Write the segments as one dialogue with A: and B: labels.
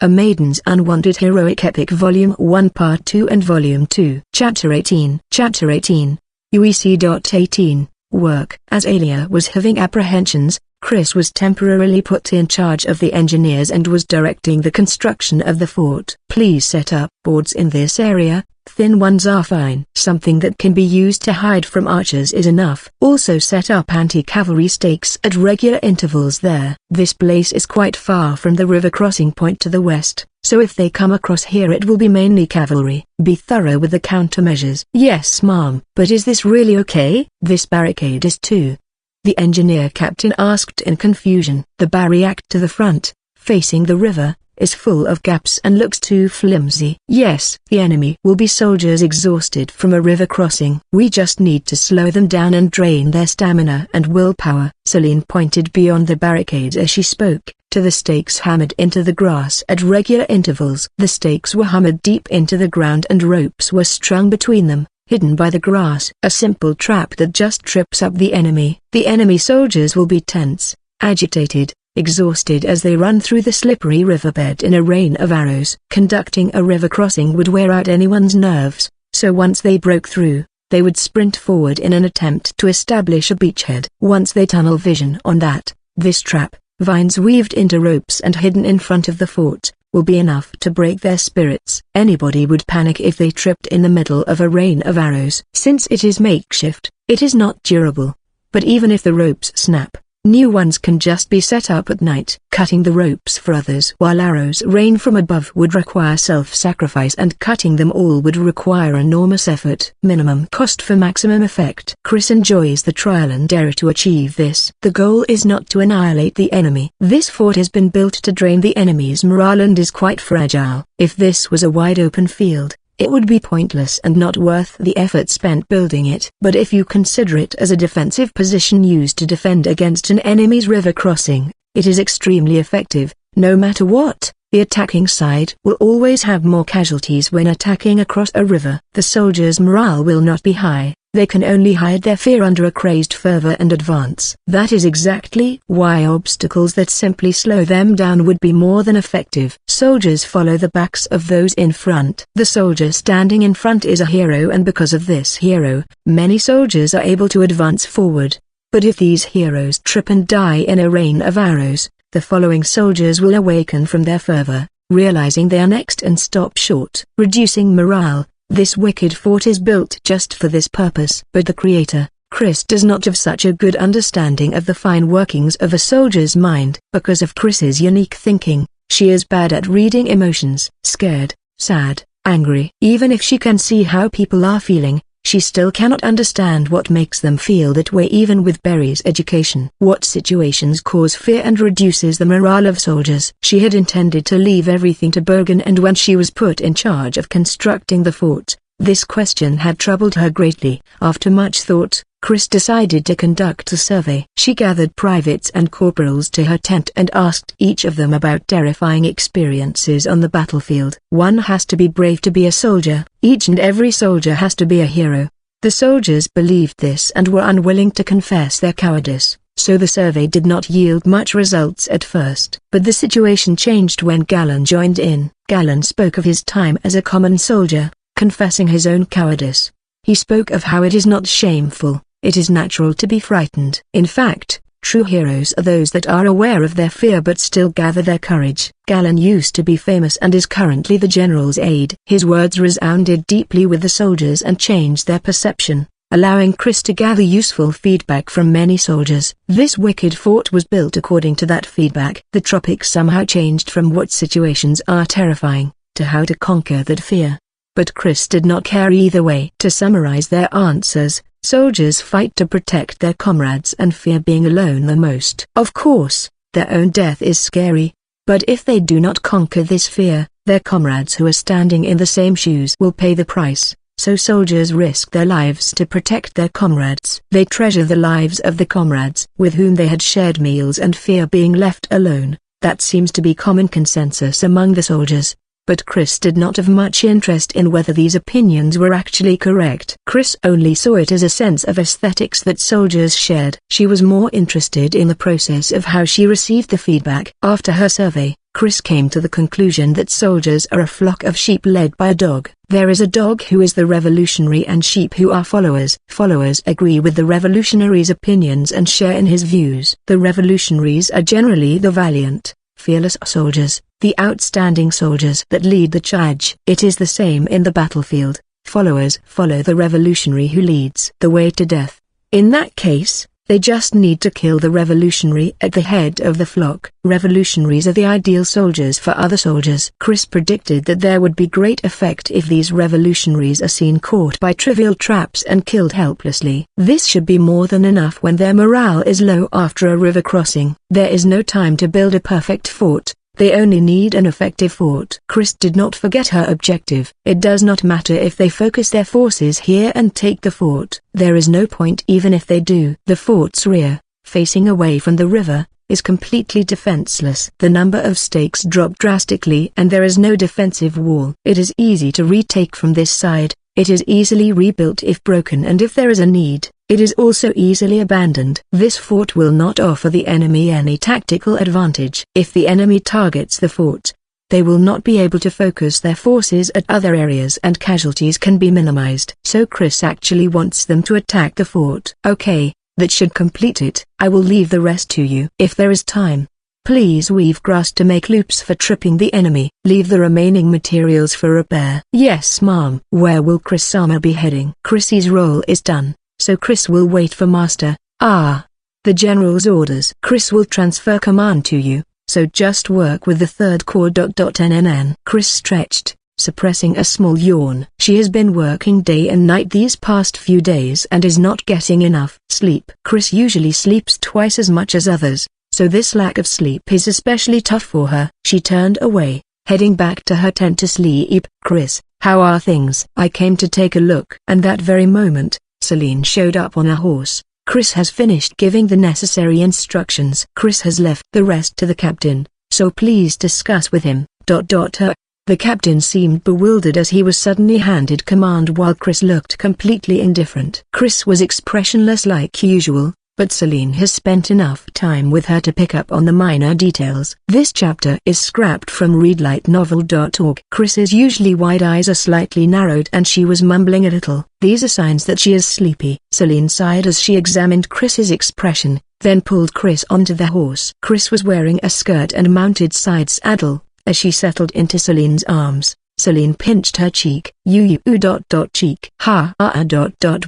A: A Maiden's Unwanted Heroic Epic Volume 1 Part 2 and Volume 2. Chapter 18. Chapter 18. UEC.18. Work. As Alia was having apprehensions, Chris was temporarily put in charge of the engineers and was directing the construction of the fort. Please set up boards in this area. Thin ones are fine. Something that can be used to hide from archers is enough. Also set up anti-cavalry stakes at regular intervals there. This place is quite far from the river crossing point to the west, so if they come across here it will be mainly cavalry. Be thorough with the countermeasures. Yes, ma'am. But is this really okay? This barricade is too. The engineer captain asked in confusion. The barrier to the front, facing the river, is full of gaps and looks too flimsy. Yes, the enemy will be soldiers exhausted from a river crossing. We just need to slow them down and drain their stamina and willpower. Celine pointed beyond the barricade as she spoke, to the stakes hammered into the grass at regular intervals. The stakes were hammered deep into the ground and ropes were strung between them, hidden by the grass. A simple trap that just trips up the enemy. The enemy soldiers will be tense, agitated, exhausted as they run through the slippery riverbed in a rain of arrows. Conducting a river crossing would wear out anyone's nerves, so once they broke through, they would sprint forward in an attempt to establish a beachhead. Once they tunnel vision on that, this trap, vines weaved into ropes and hidden in front of the fort, will be enough to break their spirits. Anybody would panic if they tripped in the middle of a rain of arrows. Since it is makeshift, it is not durable. But even if the ropes snap, new ones can just be set up at night. Cutting the ropes for others while arrows rain from above would require self-sacrifice, and cutting them all would require enormous effort. Minimum cost for maximum effect. Chris enjoys the trial and error to achieve this. The goal is not to annihilate the enemy. This fort has been built to drain the enemy's morale and is quite fragile. If this was a wide open field, it would be pointless and not worth the effort spent building it. But if you consider it as a defensive position used to defend against an enemy's river crossing, it is extremely effective. No matter what, the attacking side will always have more casualties when attacking across a river. The soldiers' morale will not be high. They can only hide their fear under a crazed fervor and advance. That is exactly why obstacles that simply slow them down would be more than effective. Soldiers follow the backs of those in front. The soldier standing in front is a hero, and because of this hero, many soldiers are able to advance forward. But if these heroes trip and die in a rain of arrows, the following soldiers will awaken from their fervor, realizing they are next and stop short, reducing morale. This wicked fort is built just for this purpose. But the creator, Chris, does not have such a good understanding of the fine workings of a soldier's mind. Because of Chris's unique thinking, she is bad at reading emotions. Scared, sad, angry. Even if she can see how people are feeling, she still cannot understand what makes them feel that way. Even with Barry's education, what situations cause fear and reduces the morale of soldiers? She had intended to leave everything to Bergen, and when she was put in charge of constructing the fort, this question had troubled her greatly. After much thought, Chris decided to conduct a survey. She gathered privates and corporals to her tent and asked each of them about terrifying experiences on the battlefield. One has to be brave to be a soldier. Each and every soldier has to be a hero. The soldiers believed this and were unwilling to confess their cowardice, so the survey did not yield much results at first. But the situation changed when Gallon joined in. Gallon spoke of his time as a common soldier, confessing his own cowardice. He spoke of how it is not shameful. It is natural to be frightened. In fact, true heroes are those that are aware of their fear but still gather their courage. Gallon used to be famous and is currently the general's aide. His words resounded deeply with the soldiers and changed their perception, allowing Chris to gather useful feedback from many soldiers. This wicked fort was built according to that feedback. The tropics somehow changed from what situations are terrifying, to how to conquer that fear. But Chris did not care either way. To summarize their answers, soldiers fight to protect their comrades and fear being alone the most. Of course, their own death is scary, but if they do not conquer this fear, their comrades who are standing in the same shoes will pay the price. So soldiers risk their lives to protect their comrades. They treasure the lives of the comrades with whom they had shared meals and fear being left alone. That seems to be common consensus among the soldiers. but Chris did not have much interest in whether these opinions were actually correct. Chris only saw it as a sense of aesthetics that soldiers shared. She was more interested in the process of how she received the feedback. After her survey, Chris came to the conclusion that soldiers are a flock of sheep led by a dog. There is a dog who is the revolutionary and sheep who are followers. Followers agree with the revolutionary's opinions and share in his views. The revolutionaries are generally the valiant, fearless soldiers, the outstanding soldiers that lead the charge. It is the same in the battlefield. Followers follow the revolutionary who leads the way to death. In that case, they just need to kill the revolutionary at the head of the flock. Revolutionaries are the ideal soldiers for other soldiers. Chris predicted that there would be great effect if these revolutionaries are seen caught by trivial traps and killed helplessly. This should be more than enough when their morale is low after a river crossing. There is no time to build a perfect fort. They only need an effective fort. Chris did not forget her objective. It does not matter if they focus their forces here and take the fort. There is no point even if they do. The fort's rear, facing away from the river, is completely defenseless. The number of stakes drop drastically and there is no defensive wall. It is easy to retake from this side. It is easily rebuilt if broken, and if there is a need, it is also easily abandoned. This fort will not offer the enemy any tactical advantage. If the enemy targets the fort, they will not be able to focus their forces at other areas and casualties can be minimized. So Chris actually wants them to attack the fort. Okay, that should complete it. I will leave the rest to you. If there is time, please weave grass to make loops for tripping the enemy. Leave the remaining materials for repair. Yes, ma'am. Where will Chris Sama be heading? Chrissy's role is done, so Chris will wait for Master. The General's orders. Chris will transfer command to you, so just work with the 3rd Corps. NNN. Chris stretched, suppressing a small yawn. She has been working day and night these past few days and is not getting enough sleep. Chris usually sleeps twice as much as others, so this lack of sleep is especially tough for her. She turned away, heading back to her tent to sleep. Chris, how are things? I came to take a look. And that very moment, Celine showed up on a horse. Chris has finished giving the necessary instructions. Chris has left the rest to the captain, so please discuss with him. The captain seemed bewildered as he was suddenly handed command while Chris looked completely indifferent. Chris was expressionless like usual, but Celine has spent enough time with her to pick up on the minor details. This chapter is scrapped from readlightnovel.org. Chris's usually wide eyes are slightly narrowed and she was mumbling a little. These are signs that she is sleepy. Celine sighed as she examined Chris's expression, then pulled Chris onto the horse. Chris was wearing a skirt and mounted side saddle. As she settled into Celine's arms, Celine pinched her cheek. Cheek.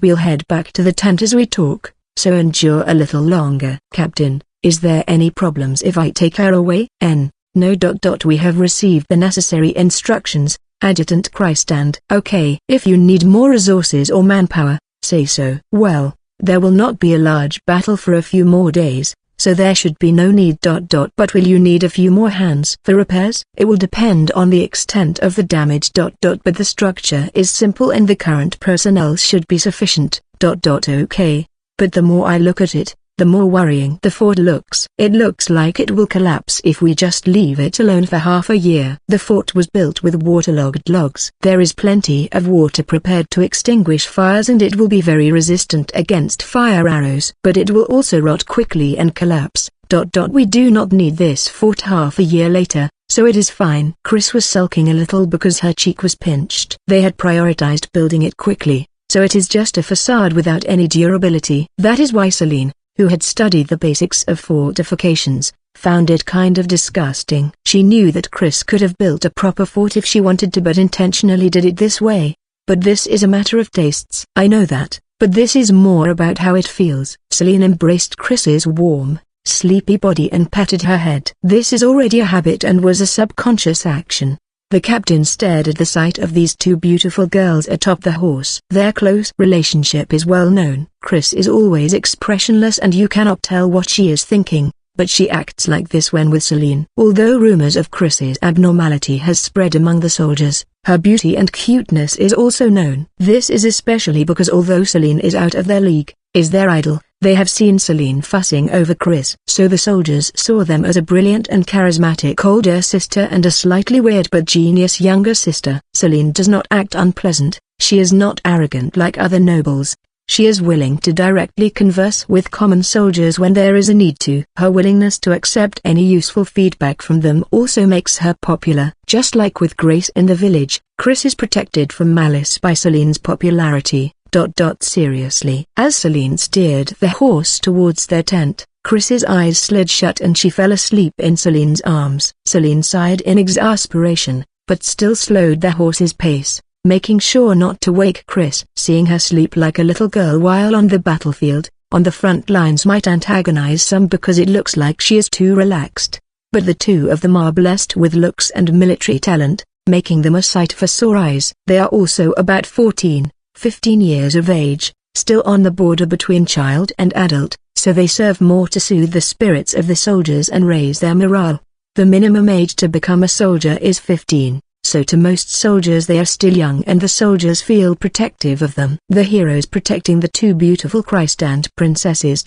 A: We'll head back to the tent as we talk, so endure a little longer. Captain, is there any problems if I take her away? No. We have received the necessary instructions, Adjutant Christand. Okay. If you need more resources or manpower, say so. Well, there will not be a large battle for a few more days, so there should be no need. But will you need a few more hands for repairs? It will depend on the extent of the damage. But the structure is simple and the current personnel should be sufficient. Okay. But the more I look at it, the more worrying the fort looks. It looks like it will collapse if we just leave it alone for half a year. The fort was built with waterlogged logs. There is plenty of water prepared to extinguish fires and it will be very resistant against fire arrows. But it will also rot quickly and collapse. We do not need this fort half a year later, so it is fine. Chris was sulking a little because her cheek was pinched. They had prioritized building it quickly, so it is just a facade without any durability. That is why Celine, who had studied the basics of fortifications, found it kind of disgusting. She knew that Chris could have built a proper fort if she wanted to, but intentionally did it this way. But this is a matter of tastes. I know that, but this is more about how it feels. Celine embraced Chris's warm, sleepy body and patted her head. This is already a habit and was a subconscious action. The captain stared at the sight of these two beautiful girls atop the horse. Their close relationship is well known. Chris is always expressionless and you cannot tell what she is thinking, but she acts like this when with Celine. Although rumors of Chris's abnormality has spread among the soldiers, her beauty and cuteness is also known. This is especially because although Celine is out of their league, is their idol. They have seen Celine fussing over Chris, so the soldiers saw them as a brilliant and charismatic older sister and a slightly weird but genius younger sister. Celine does not act unpleasant, she is not arrogant like other nobles. She is willing to directly converse with common soldiers when there is a need to. Her willingness to accept any useful feedback from them also makes her popular. Just like with Grace in the village, Chris is protected from malice by Celine's popularity. Seriously. As Celine steered the horse towards their tent, Chris's eyes slid shut and she fell asleep in Celine's arms. Celine sighed in exasperation, but still slowed the horse's pace, making sure not to wake Chris. Seeing her sleep like a little girl while on the battlefield, on the front lines might antagonize some because it looks like she is too relaxed. But the two of them are blessed with looks and military talent, making them a sight for sore eyes. They are also about 15 years of age, still on the border between child and adult, so they serve more to soothe the spirits of the soldiers and raise their morale. The minimum age to become a soldier is 15, so to most soldiers they are still young and the soldiers feel protective of them. The heroes protecting the two beautiful Christ and princesses.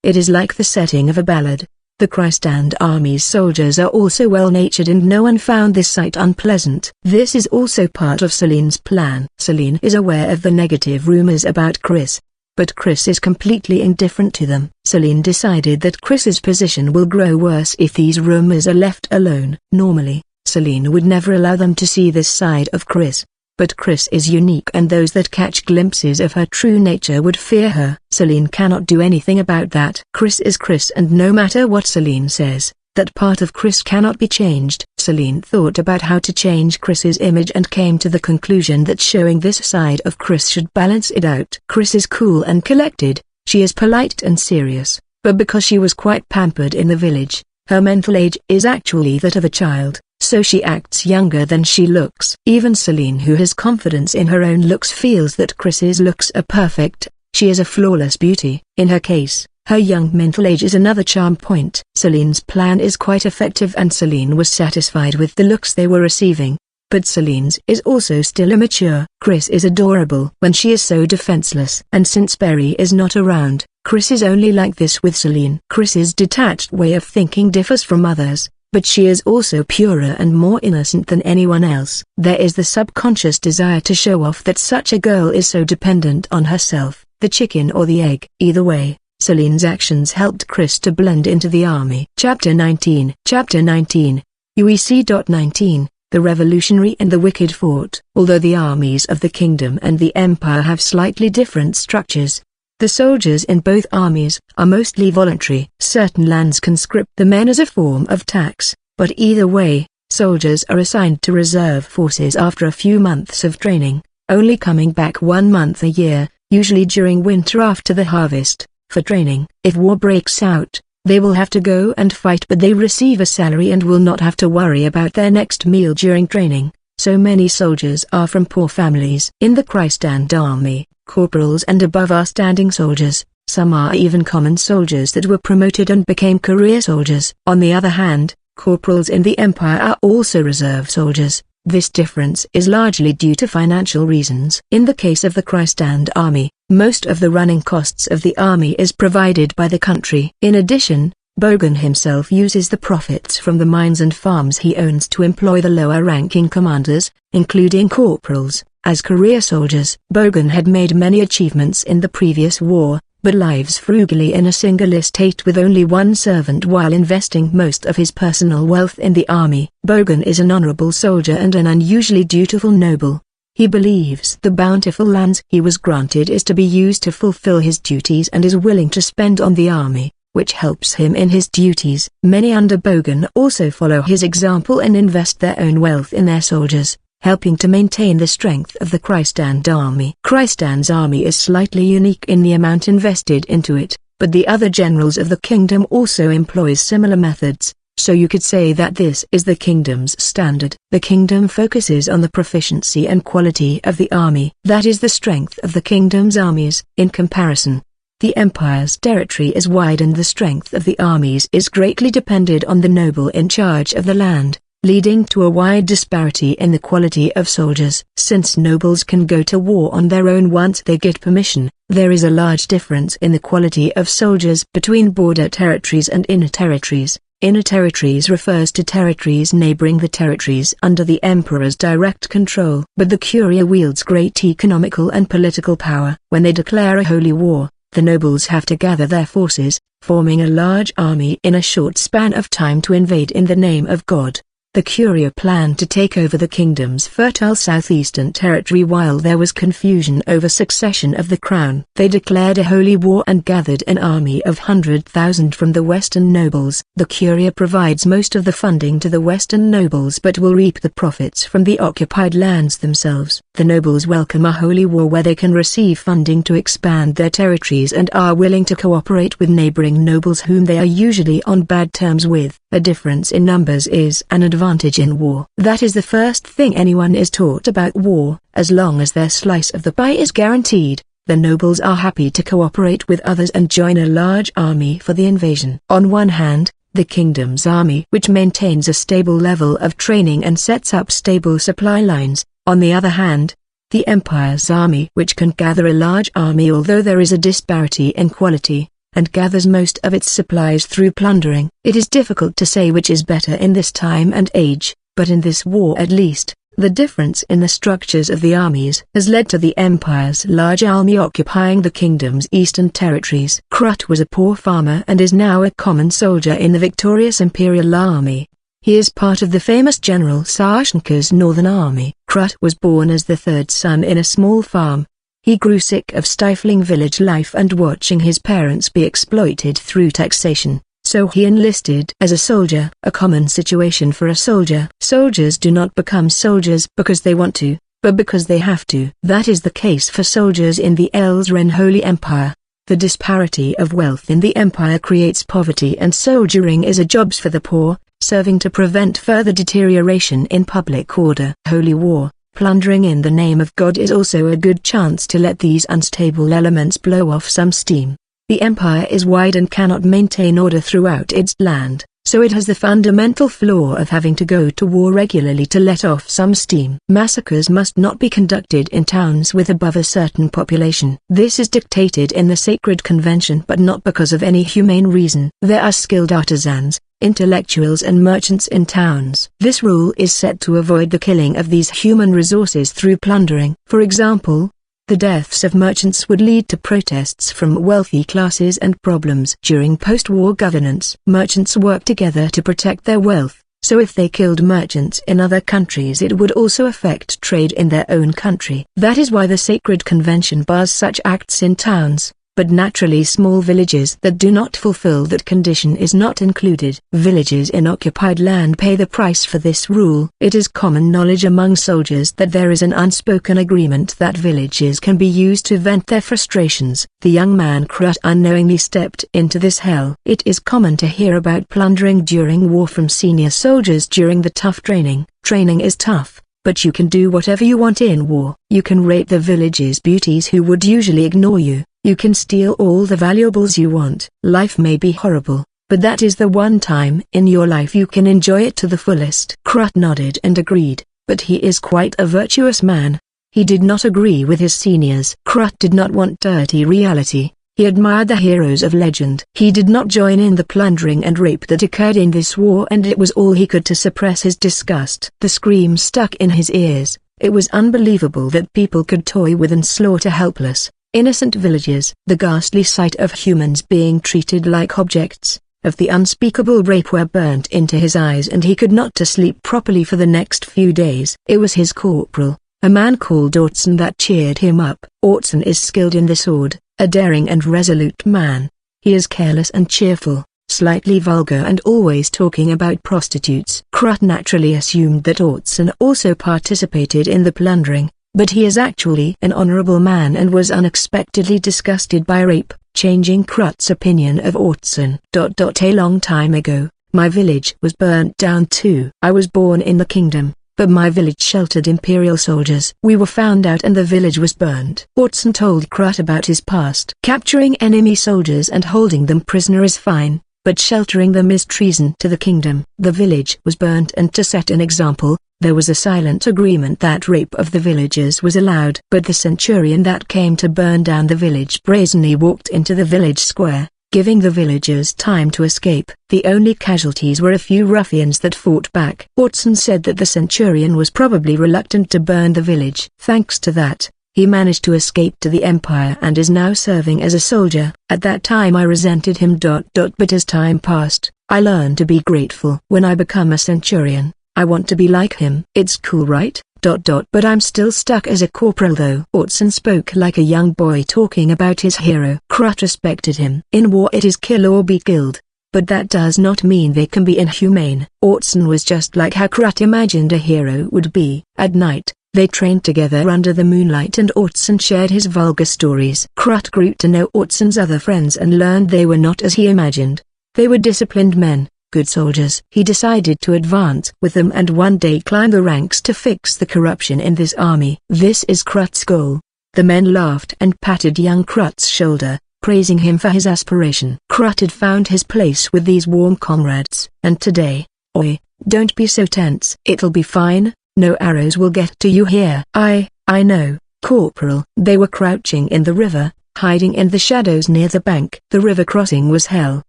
A: It is like the setting of a ballad. The Christ and army's soldiers are also well-natured and no one found this sight unpleasant. This is also part of Celine's plan. Celine is aware of the negative rumors about Chris, but Chris is completely indifferent to them. Celine decided that Chris's position will grow worse if these rumors are left alone. Normally, Celine would never allow them to see this side of Chris. But Chris is unique and those that catch glimpses of her true nature would fear her. Celine cannot do anything about that. Chris is Chris and no matter what Celine says, that part of Chris cannot be changed. Celine thought about how to change Chris's image and came to the conclusion that showing this side of Chris should balance it out. Chris is cool and collected, she is polite and serious, but because she was quite pampered in the village, her mental age is actually that of a child. So she acts younger than she looks. Even Celine, who has confidence in her own looks, feels that Chris's looks are perfect. She is a flawless beauty. In her case, her young mental age is another charm point. Celine's plan is quite effective and Celine was satisfied with the looks they were receiving. But Celine's is also still immature. Chris is adorable when she is so defenseless. And since Berry is not around, Chris is only like this with Celine. Chris's detached way of thinking differs from others, but she is also purer and more innocent than anyone else. There is the subconscious desire to show off that such a girl is so dependent on herself, the chicken or the egg. Either way, Celine's actions helped Chris to blend into the army. Chapter 19. Chapter 19. UEC.19, The Revolutionary and the Wicked Fort. Although the armies of the kingdom and the empire have slightly different structures, the soldiers in both armies are mostly voluntary. Certain lands conscript the men as a form of tax, but either way, soldiers are assigned to reserve forces after a few months of training, only coming back 1 month a year, usually during winter after the harvest, for training. If war breaks out, they will have to go and fight, but they receive a salary and will not have to worry about their next meal during training. So many soldiers are from poor families. In the Christ and army, corporals and above are standing soldiers. Some are even common soldiers that were promoted and became career soldiers. On the other hand, corporals in the empire are also reserve soldiers. This difference is largely due to financial reasons. In the case of the Christ and army, most of the running costs of the army is provided by the country. In addition, Bogan himself uses the profits from the mines and farms he owns to employ the lower-ranking commanders, including corporals, as career soldiers. Bogan had made many achievements in the previous war, but lives frugally in a single estate with only one servant while investing most of his personal wealth in the army. Bogan is an honorable soldier and an unusually dutiful noble. He believes the bountiful lands he was granted is to be used to fulfill his duties and is willing to spend on the army, which helps him in his duties. Many under Bogan also follow his example and invest their own wealth in their soldiers, helping to maintain the strength of the Christ and army. Christ and's army is slightly unique in the amount invested into it, but the other generals of the kingdom also employs similar methods, so you could say that this is the kingdom's standard. The kingdom focuses on the proficiency and quality of the army. That is the strength of the kingdom's armies. In comparison, the empire's territory is wide and the strength of the armies is greatly depended on the noble in charge of the land. leading to a wide disparity in the quality of soldiers. Since nobles can go to war on their own once they get permission, there is a large difference in the quality of soldiers between border territories and inner territories. Inner territories refers to territories neighboring the territories under the emperor's direct control. But the curia wields great economical and political power. When they declare a holy war, the nobles have to gather their forces, forming a large army in a short span of time to invade in the name of God. The Curia planned to take over the kingdom's fertile southeastern territory while there was confusion over succession of the crown. They declared a holy war and gathered an army of 100,000 from the western nobles. The Curia provides most of the funding to the western nobles but will reap the profits from the occupied lands themselves. The nobles welcome a holy war where they can receive funding to expand their territories and are willing to cooperate with neighboring nobles whom they are usually on bad terms with. A difference in numbers is an advantage in war. That is the first thing anyone is taught about war. As long as their slice of the pie is guaranteed, the nobles are happy to cooperate with others and join a large army for the invasion. On one hand, the kingdom's army, which maintains a stable level of training and sets up stable supply lines. On the other hand, the empire's army, which can gather a large army although there is a disparity in quality, and gathers most of its supplies through plundering. It is difficult to say which is better in this time and age, but in this war at least, the difference in the structures of the armies has led to the empire's large army occupying the kingdom's eastern territories. Krut was a poor farmer and is now a common soldier in the victorious imperial army. He is part of the famous General Sashenka's northern army. Krut was born as the third son in a small farm. He grew sick of stifling village life and watching his parents be exploited through taxation, so he enlisted as a soldier. A common situation for a soldier. Soldiers do not become soldiers because they want to, but because they have to. That is the case for soldiers in the Elsren Holy Empire. The disparity of wealth in the empire creates poverty, and soldiering is a job for the poor, serving to prevent further deterioration in public order. Holy war. Plundering in the name of God is also a good chance to let these unstable elements blow off some steam. The empire is wide and cannot maintain order throughout its land, so it has the fundamental flaw of having to go to war regularly to let off some steam. Massacres must not be conducted in towns with above a certain population. This is dictated in the sacred convention but not because of any humane reason. There are skilled artisans, intellectuals and merchants in towns. This rule is set to avoid the killing of these human resources through plundering. For example, the deaths of merchants would lead to protests from wealthy classes and problems during post-war governance. Merchants work together to protect their wealth, so if they killed merchants in other countries it would also affect trade in their own country. That is why the sacred convention bars such acts in towns, but naturally small villages that do not fulfill that condition is not included. Villages in occupied land pay the price for this rule. It is common knowledge among soldiers that there is an unspoken agreement that villages can be used to vent their frustrations. The young man Krut unknowingly stepped into this hell. It is common to hear about plundering during war from senior soldiers during the tough training. Training is tough, but you can do whatever you want in war. You can rape the village's beauties who would usually ignore you. You can steal all the valuables you want. Life may be horrible, but that is the one time in your life you can enjoy it to the fullest. Krut nodded and agreed, but he is quite a virtuous man. He did not agree with his seniors. Krut did not want dirty reality. He admired the heroes of legend. He did not join in the plundering and rape that occurred in this war, and it was all he could to suppress his disgust. The scream stuck in his ears. It was unbelievable that people could toy with and slaughter helpless, innocent villagers. The ghastly sight of humans being treated like objects, of the unspeakable rape were burnt into his eyes, and he could not to sleep properly for the next few days. It was his corporal, a man called Ortson, that cheered him up. Ortson is skilled in the sword, a daring and resolute man. He is careless and cheerful, slightly vulgar and always talking about prostitutes. Krut naturally assumed that Ortson also participated in the plundering, but he is actually an honorable man and was unexpectedly disgusted by rape, changing Krut's opinion of Ortson. A long time ago, my village was burnt down too. I was born in the kingdom, but my village sheltered imperial soldiers. We were found out and the village was burnt. Ortson told Krut about his past. Capturing enemy soldiers and holding them prisoner is fine, but sheltering them is treason to the kingdom. The village was burnt, and to set an example, there was a silent agreement that rape of the villagers was allowed. But the centurion that came to burn down the village brazenly walked into the village square, giving the villagers time to escape. The only casualties were a few ruffians that fought back. Orson said that the centurion was probably reluctant to burn the village. Thanks to that, he managed to escape to the Empire and is now serving as a soldier. At that time I resented him. But as time passed, I learned to be grateful. When I become a centurion, I want to be like him. It's cool, right? But I'm still stuck as a corporal though. Orson spoke like a young boy talking about his hero. Krut respected him. In war it is kill or be killed, but that does not mean they can be inhumane. Orson was just like how Krut imagined a hero would be. At night, they trained together under the moonlight and Orson shared his vulgar stories. Krut grew to know Orson's other friends and learned they were not as he imagined. They were disciplined men, good soldiers. He decided to advance with them and one day climb the ranks to fix the corruption in this army. This is Krut's goal. The men laughed and patted young Krut's shoulder, praising him for his aspiration. Krut had found his place with these warm comrades. And today, oi, don't be so tense. It'll be fine. No arrows will get to you here. I know, Corporal. They were crouching in the river, hiding in the shadows near the bank. The river crossing was hell.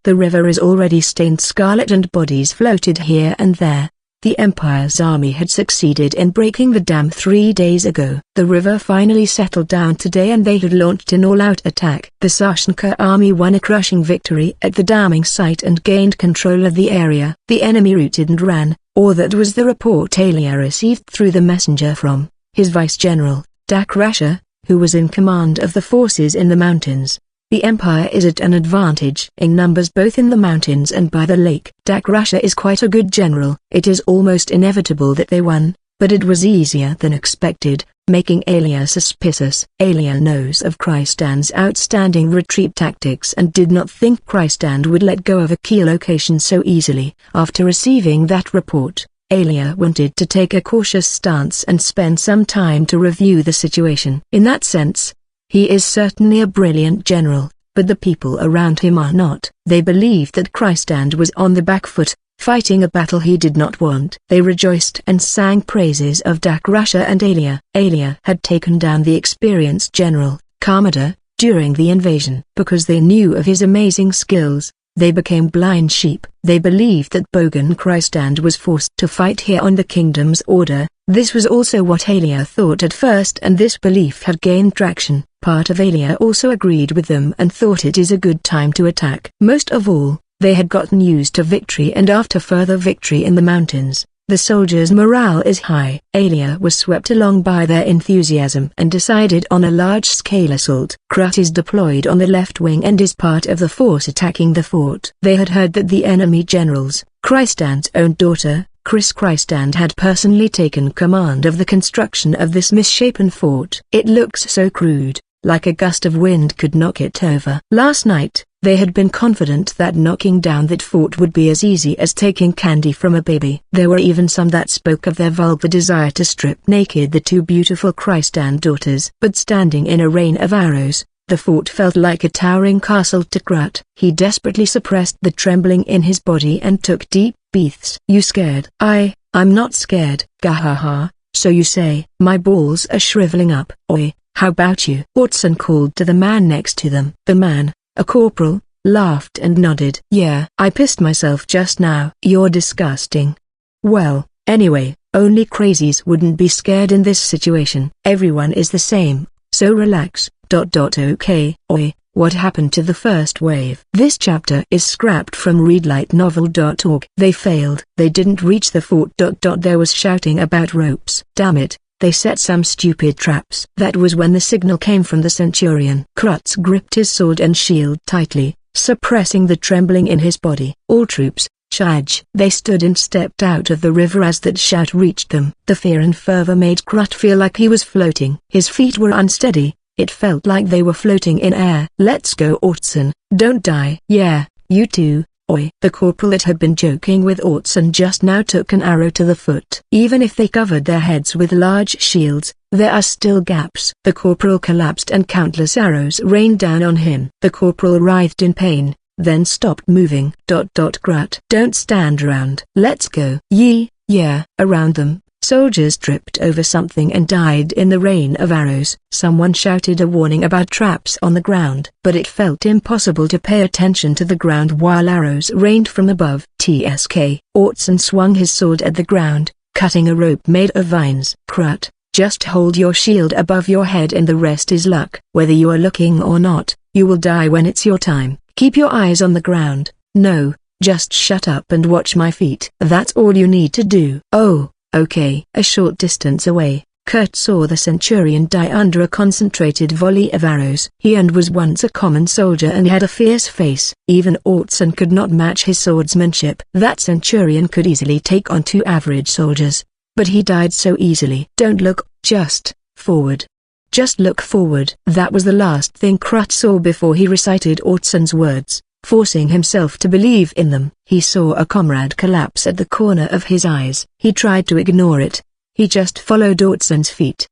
A: The river is already stained scarlet and bodies floated here and there. The Empire's army had succeeded in breaking the dam 3 days ago. The river finally settled down today and they had launched an all-out attack. The Sashanka army won a crushing victory at the damming site and gained control of the area. The enemy routed and ran, or that was the report Alia received through the messenger from his vice-general, Dakrasha, who was in command of the forces in the mountains. The Empire is at an advantage in numbers both in the mountains and by the lake. Dakrasha is quite a good general. It is almost inevitable that they won, but it was easier than expected, making Alia suspicious. Alia knows of Krystan's outstanding retreat tactics and did not think Krystan would let go of a key location so easily. After receiving that report, Alia wanted to take a cautious stance and spend some time to review the situation. In that sense, he is certainly a brilliant general, but the people around him are not. They believed that Krystan was on the back foot, fighting a battle he did not want. They rejoiced and sang praises of Dakrasha and Alia. Alia had taken down the experienced general, Kamada, during the invasion. Because they knew of his amazing skills, they became blind sheep. They believed that Bogan Krystan was forced to fight here on the kingdom's order. This was also what Alia thought at first, and this belief had gained traction. Part of Alia also agreed with them and thought it is a good time to attack. Most of all, they had gotten used to victory, and after further victory in the mountains, the soldiers' morale is high. Alia was swept along by their enthusiasm and decided on a large-scale assault. Krut is deployed on the left wing and is part of the force attacking the fort. They had heard that the enemy generals, Krystan's own daughter, Chris Krystan, had personally taken command of the construction of this misshapen fort. It looks so crude, like a gust of wind could knock it over. Last night, they had been confident that knocking down that fort would be as easy as taking candy from a baby. There were even some that spoke of their vulgar desire to strip naked the two beautiful Krystan daughters. But standing in a rain of arrows, the fort felt like a towering castle to Krut. He desperately suppressed the trembling in his body and took deep breaths. "You scared?" I'm not scared." "Gahaha, so you say." "My balls are shriveling up." "Oi, how about you?" Orson called to the man next to them. The man, a corporal, laughed and nodded. "Yeah, I pissed myself just now." "You're disgusting." "Well, anyway, only crazies wouldn't be scared in this situation. Everyone is the same, so relax. Okay, oi, what happened to the first wave?" This chapter is scrapped from readlightnovel.org. They failed. They didn't reach the fort. There was shouting about ropes. Damn it. They set some stupid traps. That was when the signal came from the centurion. Krutz gripped his sword and shield tightly, suppressing the trembling in his body. "All troops, charge!" They stood and stepped out of the river as that shout reached them. The fear and fervor made Krut feel like he was floating. His feet were unsteady. It felt like they were floating in air. "Let's go, Orson, don't die." "Yeah, you too. Oi." The corporal that had been joking with Orson just now took an arrow to the foot. Even if they covered their heads with large shields, there are still gaps. The corporal collapsed and countless arrows rained down on him. The corporal writhed in pain, then stopped moving. Grut. Don't stand around. Let's go. Yeah. Around them, soldiers tripped over something and died in the rain of arrows. Someone shouted a warning about traps on the ground, but it felt impossible to pay attention to the ground while arrows rained from above. TSK. Orson swung his sword at the ground, cutting a rope made of vines. Crut. Just hold your shield above your head and the rest is luck. Whether you are looking or not, you will die when it's your time. Keep your eyes on the ground. No, just shut up and watch my feet. That's all you need to do. Oh, okay. A short distance away, Kurt saw the centurion die under a concentrated volley of arrows. He was once a common soldier and had a fierce face. Even Orson could not match his swordsmanship. That centurion could easily take on 2 average soldiers. But he died so easily. Don't look, just forward. Just look forward. That was the last thing Krut saw before he recited Ortson's words, forcing himself to believe in them. He saw a comrade collapse at the corner of his eyes. He tried to ignore it. He just followed Ortson's feet.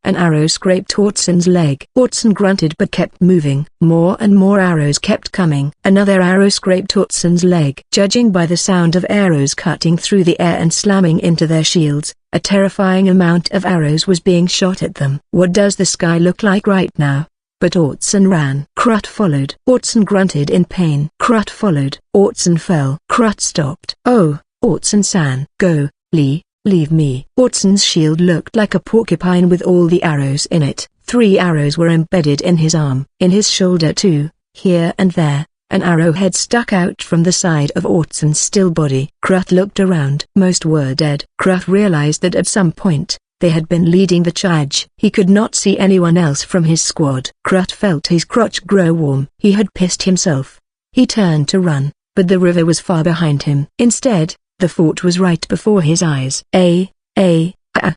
A: An arrow scraped Ortson's leg. Ortson grunted but kept moving. More and more arrows kept coming. Another arrow scraped Ortson's leg. Judging by the sound of arrows cutting through the air and slamming into their shields, a terrifying amount of arrows was being shot at them. What does the sky look like right now? But Ortson ran. Krut followed. Ortson grunted in pain. Krut followed. Ortson fell. Krut stopped. Oh, Ortson-san. Go, Lee. Leave me. Ortson's shield looked like a porcupine with all the arrows in it. 3 arrows were embedded in his arm. In his shoulder too, here and there, an arrowhead stuck out from the side of Ortson's still body. Krut looked around. Most were dead. Krut realized that at some point, they had been leading the charge. He could not see anyone else from his squad. Krut felt his crotch grow warm. He had pissed himself. He turned to run, but the river was far behind him. Instead, the fort was right before his eyes.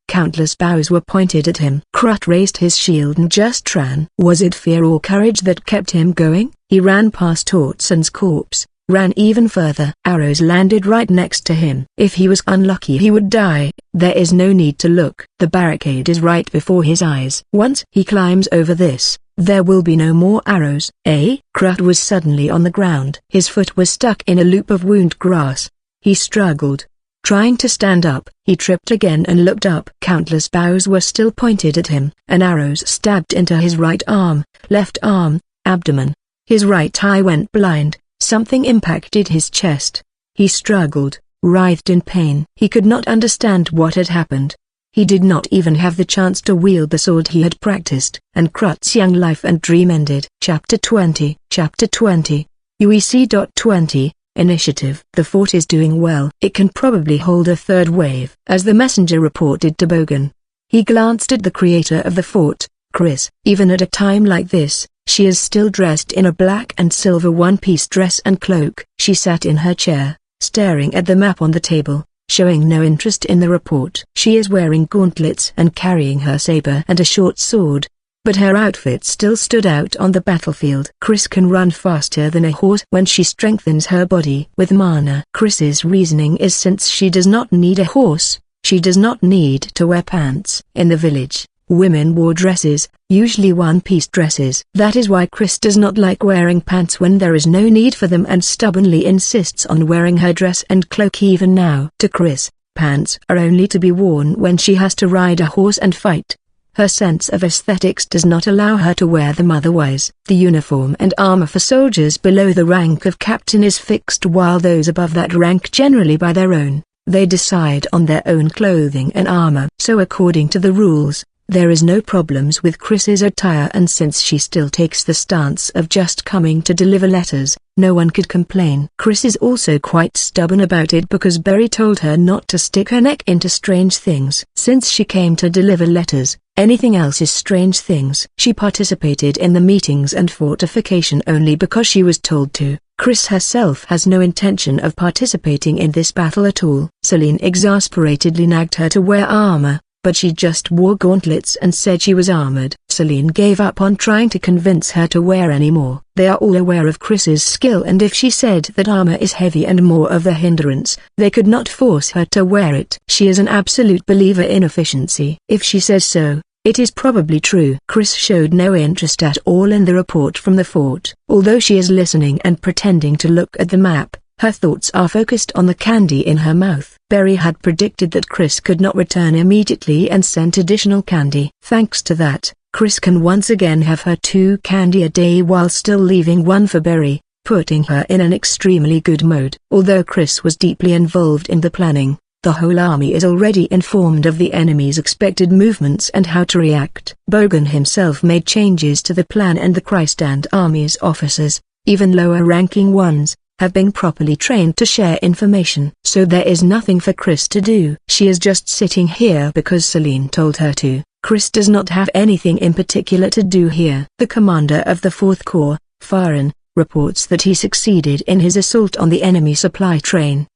A: Countless bows were pointed at him. Krut raised his shield and just ran. Was it fear or courage that kept him going? He ran past Ortson's corpse, ran even further. Arrows landed right next to him. If he was unlucky he would die. There is no need to look. The barricade is right before his eyes. Once he climbs over this, there will be no more arrows. Krut was suddenly on the ground. His foot was stuck in a loop of wound grass. He struggled. Trying to stand up, he tripped again and looked up. Countless bows were still pointed at him. An arrow stabbed into his right arm, left arm, abdomen. His right eye went blind. Something impacted his chest. He struggled, writhed in pain. He could not understand what had happened. He did not even have the chance to wield the sword he had practiced. And Krut's young life and dream ended. Chapter 20. Chapter 20. UEC.20. Initiative. The fort is doing well. It can probably hold a 3rd wave, as the messenger reported to Bogan. He glanced at the creator of the fort, Chris. Even at a time like this, she is still dressed in a black and silver one-piece dress and cloak. She sat in her chair, staring at the map on the table, showing no interest in the report. She is wearing gauntlets and carrying her saber and a short sword, but her outfit still stood out on the battlefield. Chris can run faster than a horse when she strengthens her body with mana. Chris's reasoning is since she does not need a horse, she does not need to wear pants. In the village, women wore dresses, usually one-piece dresses. That is why Chris does not like wearing pants when there is no need for them and stubbornly insists on wearing her dress and cloak even now. To Chris, pants are only to be worn when she has to ride a horse and fight. Her sense of aesthetics does not allow her to wear them otherwise. The uniform and armor for soldiers below the rank of captain is fixed while those above that rank generally buy their own. They decide on their own clothing and armor. So according to the rules, there is no problems with Chris's attire, and since she still takes the stance of just coming to deliver letters, no one could complain. Chris is also quite stubborn about it because Berry told her not to stick her neck into strange things. Since she came to deliver letters, anything else is strange things. She participated in the meetings and fortification only because she was told to. Chris herself has no intention of participating in this battle at all. Celine exasperatedly nagged her to wear armor, but she just wore gauntlets and said she was armored. Celine gave up on trying to convince her to wear any more. They are all aware of Chris's skill, and if she said that armor is heavy and more of a hindrance, they could not force her to wear it. She is an absolute believer in efficiency. If she says so, It is probably true. Chris showed no interest at all in the report from the fort. Although she is listening and pretending to look at the map, her thoughts are focused on the candy in her mouth. Berry had predicted that Chris could not return immediately and sent additional candy. Thanks to that, Chris can once again have her 2 candy a day while still leaving 1 for Berry, putting her in an extremely good mode. Although Chris was deeply involved in the planning, the whole army is already informed of the enemy's expected movements and how to react. Bogan himself made changes to the plan, and the Christand army's officers, even lower-ranking ones, have been properly trained to share information. So there is nothing for Chris to do. She is just sitting here because Celine told her to. Chris does not have anything in particular to do here. The commander of the 4th Corps, Farhan, reports that he succeeded in his assault on the enemy supply train.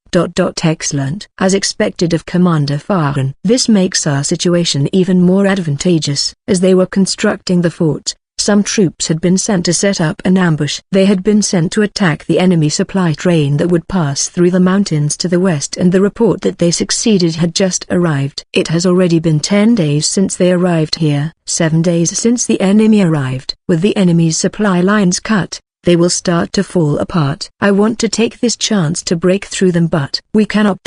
A: Excellent. As expected of Commander Farhan. This makes our situation even more advantageous. As they were constructing the fort, some troops had been sent to set up an ambush. They had been sent to attack the enemy supply train that would pass through the mountains to the west, and the report that they succeeded had just arrived. It has already been 10 days since they arrived here, 7 days since the enemy arrived. With the enemy's supply lines cut, they will start to fall apart. I want to take this chance to break through them, but we cannot.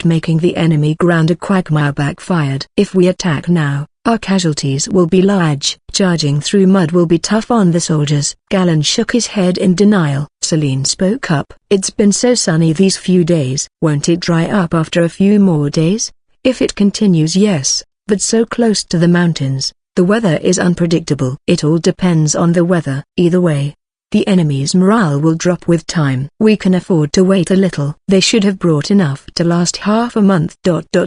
A: Making the enemy ground a quagmire backfired. If we attack now, our casualties will be large. Charging through mud will be tough on the soldiers. Galen shook his head in denial. Celine spoke up. It's been so sunny these few days. Won't it dry up after a few more days? If it continues, yes, but so close to the mountains, the weather is unpredictable. It all depends on the weather. Either way, the enemy's morale will drop with time. We can afford to wait a little. They should have brought enough to last half a month.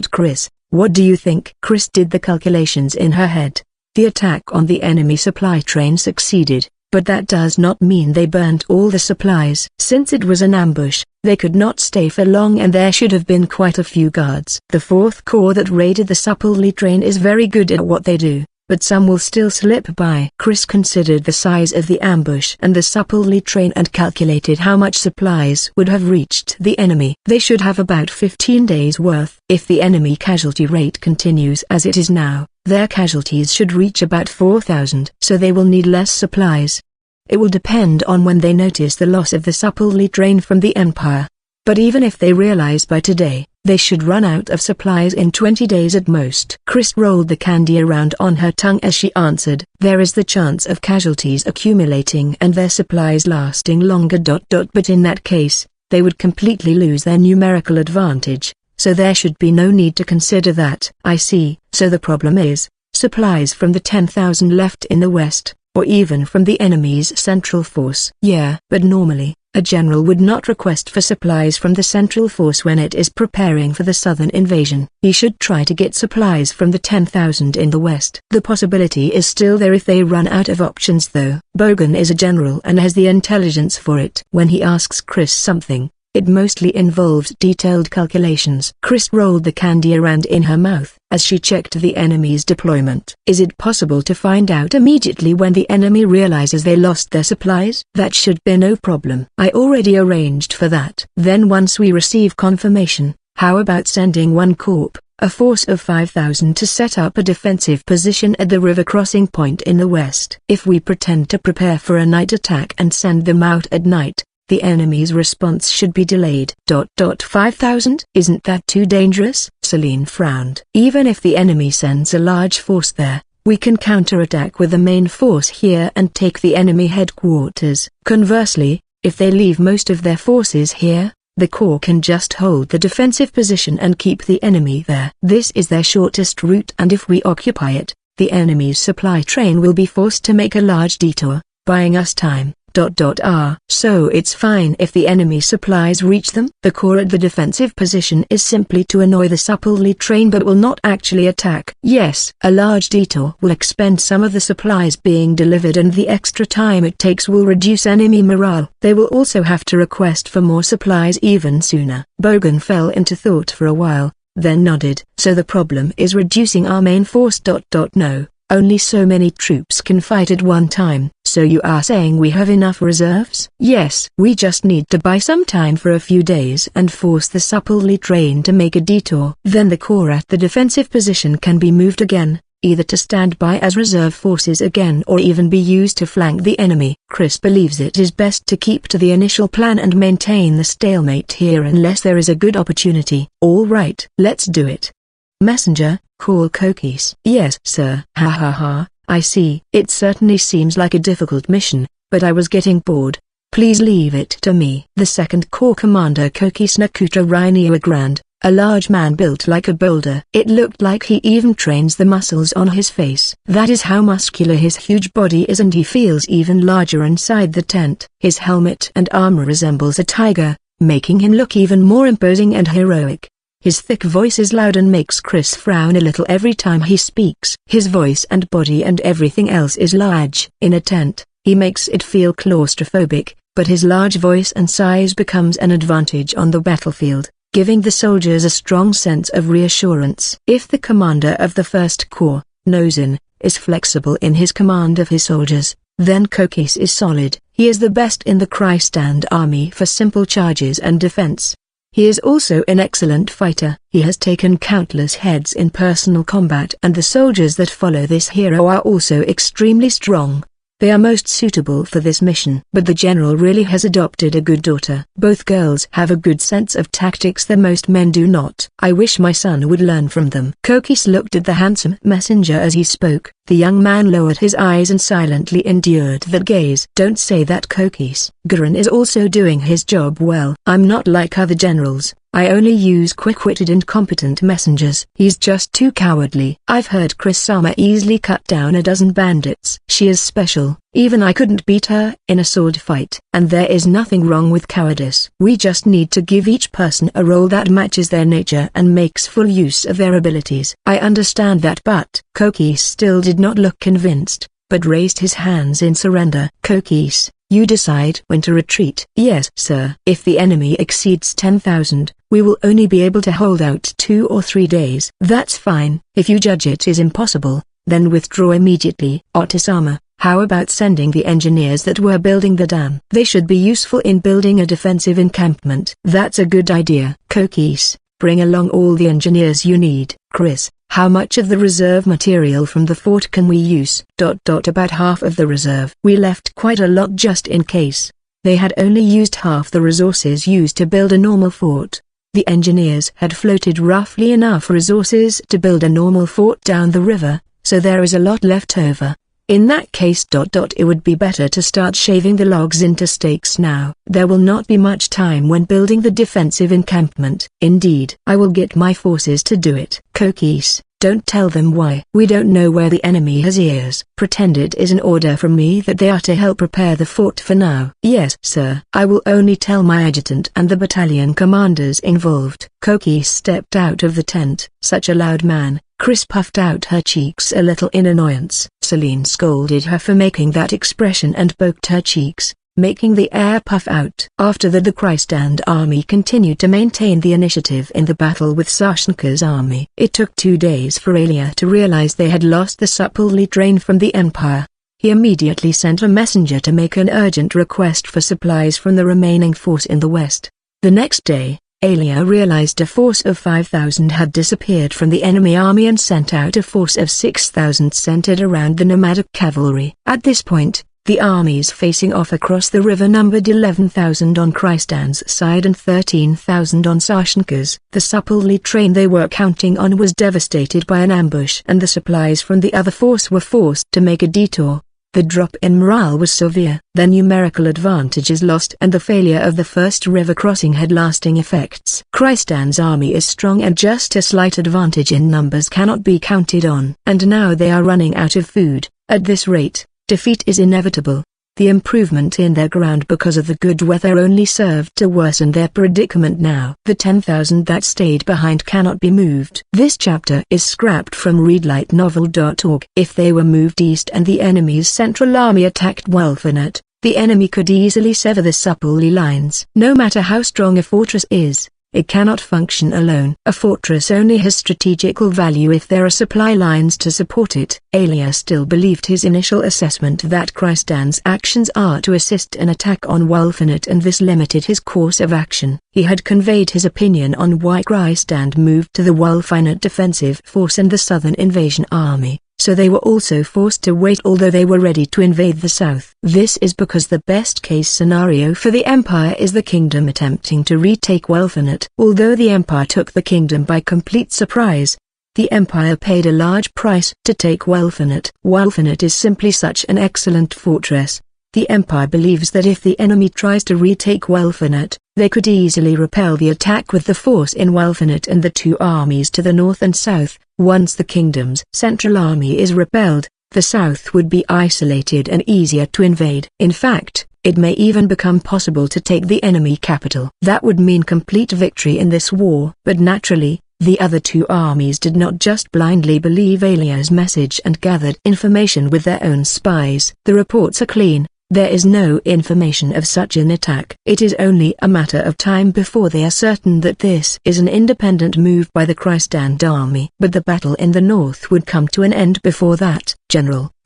A: Chris, what do you think? Chris did the calculations in her head. The attack on the enemy supply train succeeded, but that does not mean they burnt all the supplies. Since it was an ambush, they could not stay for long, and there should have been quite a few guards. The 4th Corps that raided the supply train is very good at what they do, but some will still slip by. Chris considered the size of the ambush and the supply train and calculated how much supplies would have reached the enemy. They should have about 15 days worth. If the enemy casualty rate continues as it is now, their casualties should reach about 4,000. So they will need less supplies. It will depend on when they notice the loss of the supply train from the Empire. But even if they realize by today, they should run out of supplies in 20 days at most. Chris rolled the candy around on her tongue as she answered. There is the chance of casualties accumulating and their supplies lasting longer. But in that case, they would completely lose their numerical advantage, so there should be no need to consider that. I see. So the problem is, supplies from the 10,000 left in the west, or even from the enemy's central force. Yeah. But normally, a general would not request for supplies from the central force when it is preparing for the southern invasion. He should try to get supplies from the 10,000 in the west. The possibility is still there if they run out of options though. Bogan is a general and has the intelligence for it. When he asks Chris something, it mostly involved detailed calculations. Chris rolled the candy around in her mouth as she checked the enemy's deployment. Is it possible to find out immediately when the enemy realizes they lost their supplies? That should be no problem. I already arranged for that. Then once we receive confirmation, how about sending 1 corps, a force of 5,000 to set up a defensive position at the river crossing point in the west? If we pretend to prepare for a night attack and send them out at night, the enemy's response should be delayed. 5,000? Isn't that too dangerous? Celine frowned. Even if the enemy sends a large force there, we can counterattack with the main force here and take the enemy headquarters. Conversely, if they leave most of their forces here, the corps can just hold the defensive position and keep the enemy there. This is their shortest route, and if we occupy it, the enemy's supply train will be forced to make a large detour, buying us time. So it's fine if the enemy supplies reach them. The corps at the defensive position is simply to annoy the supply train but will not actually attack. Yes, a large detour will expend some of the supplies being delivered, and the extra time it takes will reduce enemy morale. They will also have to request for more supplies even sooner. Bogan fell into thought for a while, then nodded. So the problem is reducing our main force. No. Only so many troops can fight at one time. So you are saying we have enough reserves? Yes. We just need to buy some time for a few days and force the supply train to make a detour. Then the corps at the defensive position can be moved again, either to stand by as reserve forces again or even be used to flank the enemy. Chris believes it is best to keep to the initial plan and maintain the stalemate here unless there is a good opportunity. All right, let's do it. Messenger, call Kokis. Yes, sir. Ha ha ha, I see. It certainly seems like a difficult mission, but I was getting bored. Please leave it to me. The second Corps Commander Kokis Nakuta Rainiagrand, a large man built like a boulder. It looked like he even trains the muscles on his face. That is how muscular his huge body is, and he feels even larger inside the tent. His helmet and armor resembles a tiger, making him look even more imposing and heroic. His thick voice is loud and makes Chris frown a little every time he speaks. His voice and body and everything else is large. In a tent, he makes it feel claustrophobic, but his large voice and size becomes an advantage on the battlefield, giving the soldiers a strong sense of reassurance. If the commander of the First Corps, Nozin, is flexible in his command of his soldiers, then Kokis is solid. He is the best in the Krystand army for simple charges and defense. He is also an excellent fighter. He has taken countless heads in personal combat, and the soldiers that follow this hero are also extremely strong. They are most suitable for this mission. But the general really has adopted a good daughter. Both girls have a good sense of tactics that most men do not. I wish my son would learn from them. Kokis looked at the handsome messenger as he spoke. The young man lowered his eyes and silently endured that gaze. Don't say that, Kokis. Gurren is also doing his job well. I'm not like other generals. I only use quick-witted and competent messengers. He's just too cowardly. I've heard Chris-sama easily cut down a dozen bandits. She is special. Even I couldn't beat her in a sword fight. And there is nothing wrong with cowardice. We just need to give each person a role that matches their nature and makes full use of their abilities. I understand that, but Kokis still did not look convinced, but raised his hands in surrender. Kokis, you decide when to retreat. Yes, sir. If the enemy exceeds 10,000, we will only be able to hold out 2 or 3 days. That's fine. If you judge it is impossible, then withdraw immediately. Otisama, how about sending the engineers that were building the dam? They should be useful in building a defensive encampment. That's a good idea. Kokis, bring along all the engineers you need. Chris, how much of the reserve material from the fort can we use? About half of the reserve. We left quite a lot just in case. They had only used half the resources used to build a normal fort. The engineers had floated roughly enough resources to build a normal fort down the river, so there is a lot left over. In that case it would be better to start shaving the logs into stakes now. There will not be much time when building the defensive encampment. Indeed, I will get my forces to do it. Kokis, don't tell them why. We don't know where the enemy has ears. Pretend it is an order from me that they are to help prepare the fort for now. Yes, sir. I will only tell my adjutant and the battalion commanders involved. Kokis stepped out of the tent. Such a loud man. Chris puffed out her cheeks a little in annoyance. Celine scolded her for making that expression and poked her cheeks, making the air puff out. After that, the Krystand army continued to maintain the initiative in the battle with Sashenka's army. It took 2 days for Alia to realize they had lost the supply train from the Empire. He immediately sent a messenger to make an urgent request for supplies from the remaining force in the west. The next day, Alia realized a force of 5,000 had disappeared from the enemy army and sent out a force of 6,000 centered around the nomadic cavalry. At this point, the armies facing off across the river numbered 11,000 on Krystand's side and 13,000 on Sashenka's. The supply train they were counting on was devastated by an ambush, and the supplies from the other force were forced to make a detour. The drop in morale was severe. Their numerical advantages lost, and the failure of the first river crossing had lasting effects. Krystand's army is strong, and just a slight advantage in numbers cannot be counted on. And now they are running out of food. At this rate, defeat is inevitable. The improvement in their ground because of the good weather only served to worsen their predicament now. The 10,000 that stayed behind cannot be moved. This chapter is scrapped from readlightnovel.org. If they were moved east and the enemy's central army attacked Wolfenet, the enemy could easily sever the supply lines. No matter how strong a fortress is, it cannot function alone. A fortress only has strategical value if there are supply lines to support it. Alia still believed his initial assessment that Krystand's actions are to assist an attack on Wolfenet, and this limited his course of action. He had conveyed his opinion on why Krystand moved to the Wolfenet defensive force and the southern invasion army. so they were also forced to wait although they were ready to invade the south. This is because the best case scenario for the empire is the kingdom attempting to retake Welfinite. Although the empire took the kingdom by complete surprise, the empire paid a large price to take Welfinite. Welfinite is simply such an excellent fortress. The empire believes that if the enemy tries to retake Welfinite, they could easily repel the attack with the force in Welfinite and the two armies to the north and south. Once the kingdom's central army is repelled, the south would be isolated and easier to invade. In fact, it may even become possible to take the enemy capital. That would mean complete victory in this war. But naturally, the other two armies did not just blindly believe Alia's message and gathered information with their own spies. The reports are clean. There is no information of such an attack. It is only a matter of time before they are certain that this is an independent move by the Christand army. But the battle in the north would come to an end before that.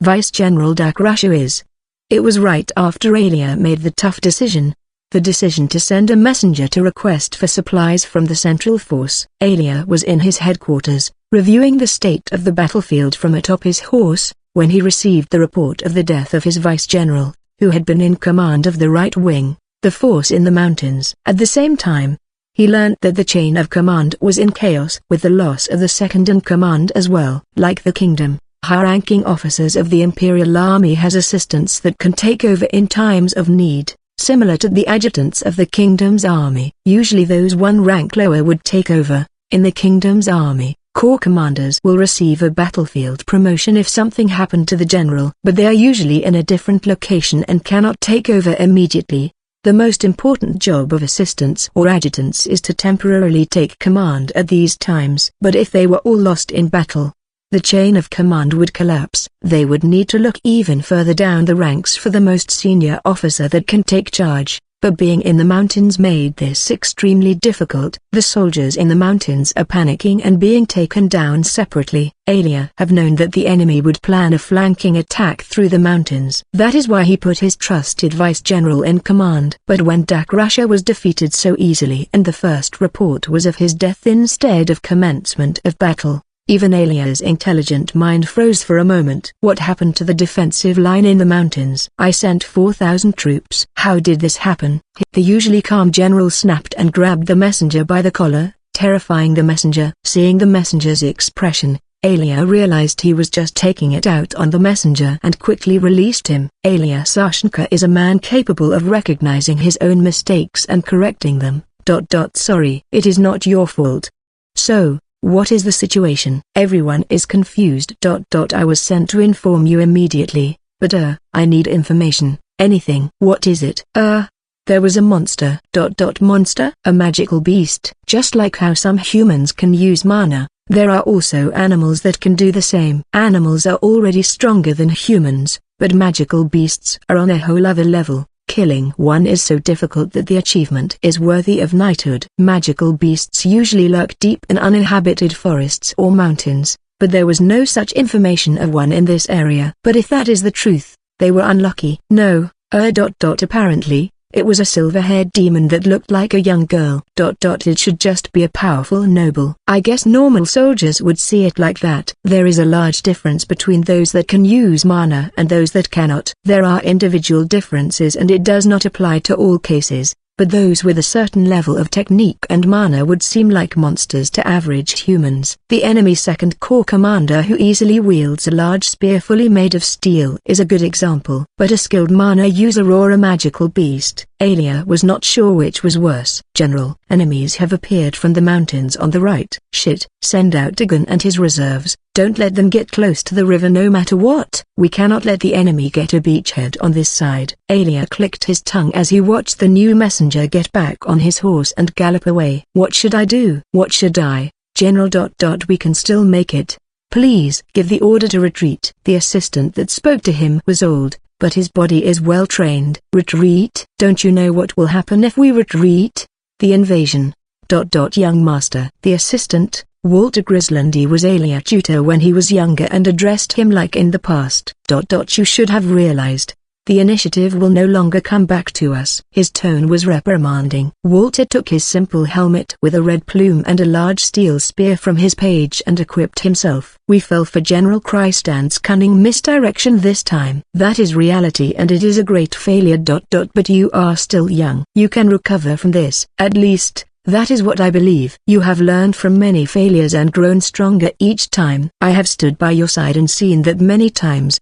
A: Vice General Dakrasha is. It was right after Alia made the tough decision. The decision to send a messenger to request for supplies from the central force. Alia was in his headquarters, reviewing the state of the battlefield from atop his horse, when he received the report of the death of his vice general, who had been in command of the right wing, the force in the mountains. At the same time, he learned that the chain of command was in chaos with the loss of the second in command as well. Like the kingdom, high-ranking officers of the Imperial Army has assistants that can take over in times of need, similar to the adjutants of the kingdom's army. Usually those one rank lower would take over. In the kingdom's army, corps commanders will receive a battlefield promotion if something happened to the general, but they are usually in a different location and cannot take over immediately. The most important job of assistants or adjutants is to temporarily take command at these times. But if they were all lost in battle, the chain of command would collapse. They would need to look even further down the ranks for the most senior officer that can take charge. But being in the mountains made this extremely difficult. The soldiers in the mountains are panicking and being taken down separately. Alia have known that the enemy would plan a flanking attack through the mountains. That is why he put his trusted vice general in command. But when Dakrasha was defeated so easily and the first report was of his death instead of commencement of battle, even Alia's intelligent mind froze for a moment. What happened to the defensive line in the mountains? I sent 4,000 troops. How did this happen? The usually calm general snapped and grabbed the messenger by the collar, terrifying the messenger. Seeing the messenger's expression, Alia realized he was just taking it out on the messenger and quickly released him. Alia Sashenka is a man capable of recognizing his own mistakes and correcting them. Sorry. It is not your fault. So, what is the situation? Everyone is confused. I was sent to inform you immediately, but I need information. Anything. What is it? There was a monster. Monster? A magical beast. Just like how some humans can use mana, there are also animals that can do the same. Animals are already stronger than humans, but magical beasts are on a whole other level. Killing one is so difficult that the achievement is worthy of knighthood. Magical beasts usually lurk deep in uninhabited forests or mountains, but there was no such information of one in this area. But if that is the truth, they were unlucky. No, apparently, it was a silver-haired demon that looked like a young girl. It should just be a powerful noble. I guess normal soldiers would see it like that. There is a large difference between those that can use mana and those that cannot. There are individual differences and it does not apply to all cases, but those with a certain level of technique and mana would seem like monsters to average humans. The enemy's second corps commander who easily wields a large spear fully made of steel is a good example. But a skilled mana user or a magical beast, Alia was not sure which was worse. General, enemies have appeared from the mountains on the right. Shit, send out Dagon and his reserves. Don't let them get close to the river no matter what. We cannot let the enemy get a beachhead on this side. Alia clicked his tongue as he watched the new messenger get back on his horse and gallop away. What should I do? What should I? General. We can still make it. Please give the order to retreat. The assistant that spoke to him was old, but his body is well trained. Retreat? Don't you know what will happen if we retreat? The invasion. Young master. The assistant, Walter Grislandy, was Alia tutor when he was younger and addressed him like in the past. You should have realized. The initiative will no longer come back to us." His tone was reprimanding. Walter took his simple helmet with a red plume and a large steel spear from his page and equipped himself. "We fell for General Krystan's cunning misdirection this time. That is reality and it is a great failure. But you are still young. You can recover from this. At least, that is what I believe. You have learned from many failures and grown stronger each time. I have stood by your side and seen that many times.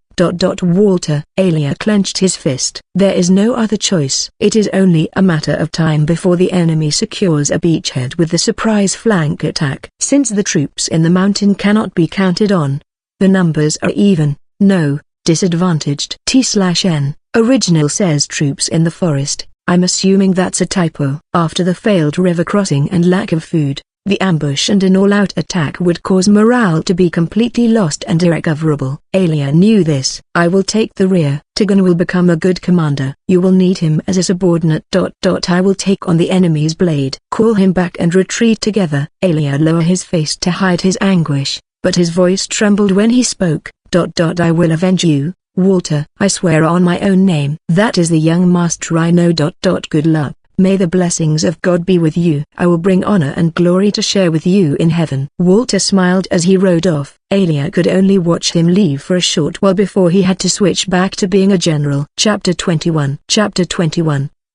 A: Walter, Alia clenched his fist. There is no other choice. It is only a matter of time before the enemy secures a beachhead with the surprise flank attack. Since the troops in the mountain cannot be counted on, the numbers are even, no, disadvantaged. T/N, original says troops in the forest. I'm assuming that's a typo. After the failed river crossing and lack of food, the ambush and an all-out attack would cause morale to be completely lost and irrecoverable. Alia knew this. "I will take the rear. Tigan will become a good commander. You will need him as a subordinate. I will take on the enemy's blade. Call him back and retreat together." Alia lowered his face to hide his anguish, but his voice trembled when he spoke. "I will avenge you, Walter. I swear on my own name." "That is the young master I know. Good luck. May the blessings of God be with you. I will bring honor and glory to share with you in heaven." Walter smiled as he rode off. Alia could only watch him leave for a short while before he had to switch back to being a general. Chapter 21.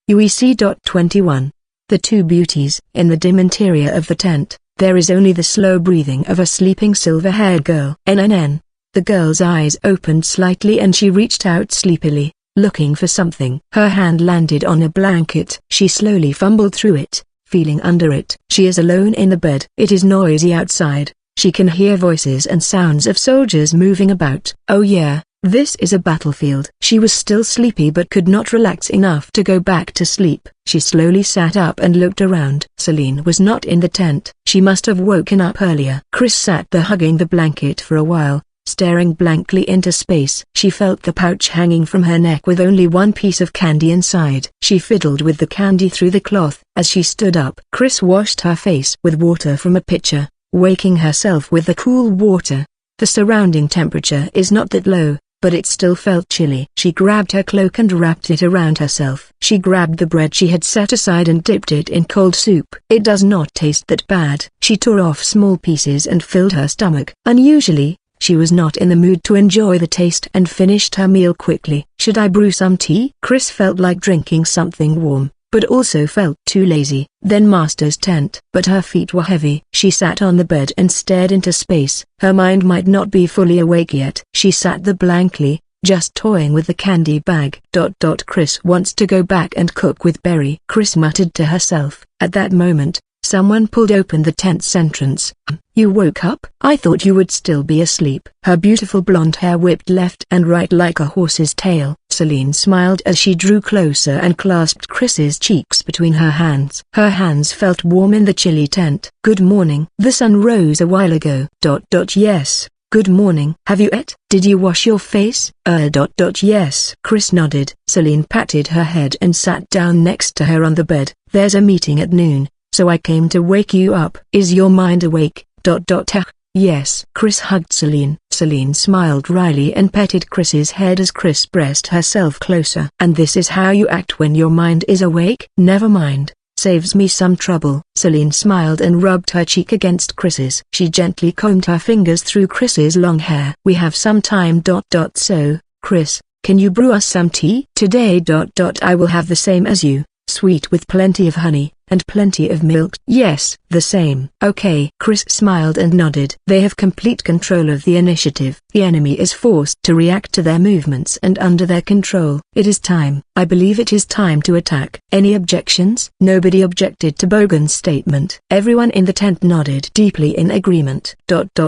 A: UEC.21. The two beauties. In the dim interior of the tent, there is only the slow breathing of a sleeping silver-haired girl. NNN. The girl's eyes opened slightly and she reached out sleepily, looking for something. Her hand landed on a blanket. She slowly fumbled through it, feeling under it. She is alone in the bed. It is noisy outside. She can hear voices and sounds of soldiers moving about. Oh yeah, this is a battlefield. She was still sleepy but could not relax enough to go back to sleep. She slowly sat up and looked around. Celine was not in the tent. She must have woken up earlier. Chris sat there hugging the blanket for a while, staring blankly into space. She felt the pouch hanging from her neck with only one piece of candy inside. She fiddled with the candy through the cloth. As she stood up, Chris washed her face with water from a pitcher, waking herself with the cool water. The surrounding temperature is not that low, but it still felt chilly. She grabbed her cloak and wrapped it around herself. She grabbed the bread she had set aside and dipped it in cold soup. It does not taste that bad. She tore off small pieces and filled her stomach. Unusually, she was not in the mood to enjoy the taste and finished her meal quickly. Should I brew some tea? Chris felt like drinking something warm, but also felt too lazy. Then Master's tent. But her feet were heavy. She sat on the bed and stared into space. Her mind might not be fully awake yet. She sat there blankly, just toying with the candy bag. Chris wants to go back and cook with Berry. Chris muttered to herself. At that moment, someone pulled open the tent's entrance. "You woke up? I thought you would still be asleep." Her beautiful blonde hair whipped left and right like a horse's tail. Celine smiled as she drew closer and clasped Chris's cheeks between her hands. Her hands felt warm in the chilly tent. "Good morning. The sun rose a while ago." Yes. "Good morning. Have you ate? Did you wash your face?" Yes. Chris nodded. Celine patted her head and sat down next to her on the bed. "There's a meeting at noon, so I came to wake you up." "Is your mind awake?" Yes. Chris hugged Celine. Celine smiled wryly and petted Chris's head as Chris pressed herself closer. "And this is how you act when your mind is awake?" "Never mind. Saves me some trouble." Celine smiled and rubbed her cheek against Chris's. She gently combed her fingers through Chris's long hair. "We have some time. So, Chris, can you brew us some tea?" "Today. I will have the same as you. Sweet with plenty of honey, and plenty of milk." "Yes, the same." "Okay." Chris smiled and nodded. They have complete control of the initiative. The enemy is forced to react to their movements and under their control. It is time. I believe it is time to attack. Any objections? Nobody objected to Bogan's statement. Everyone in the tent nodded deeply in agreement.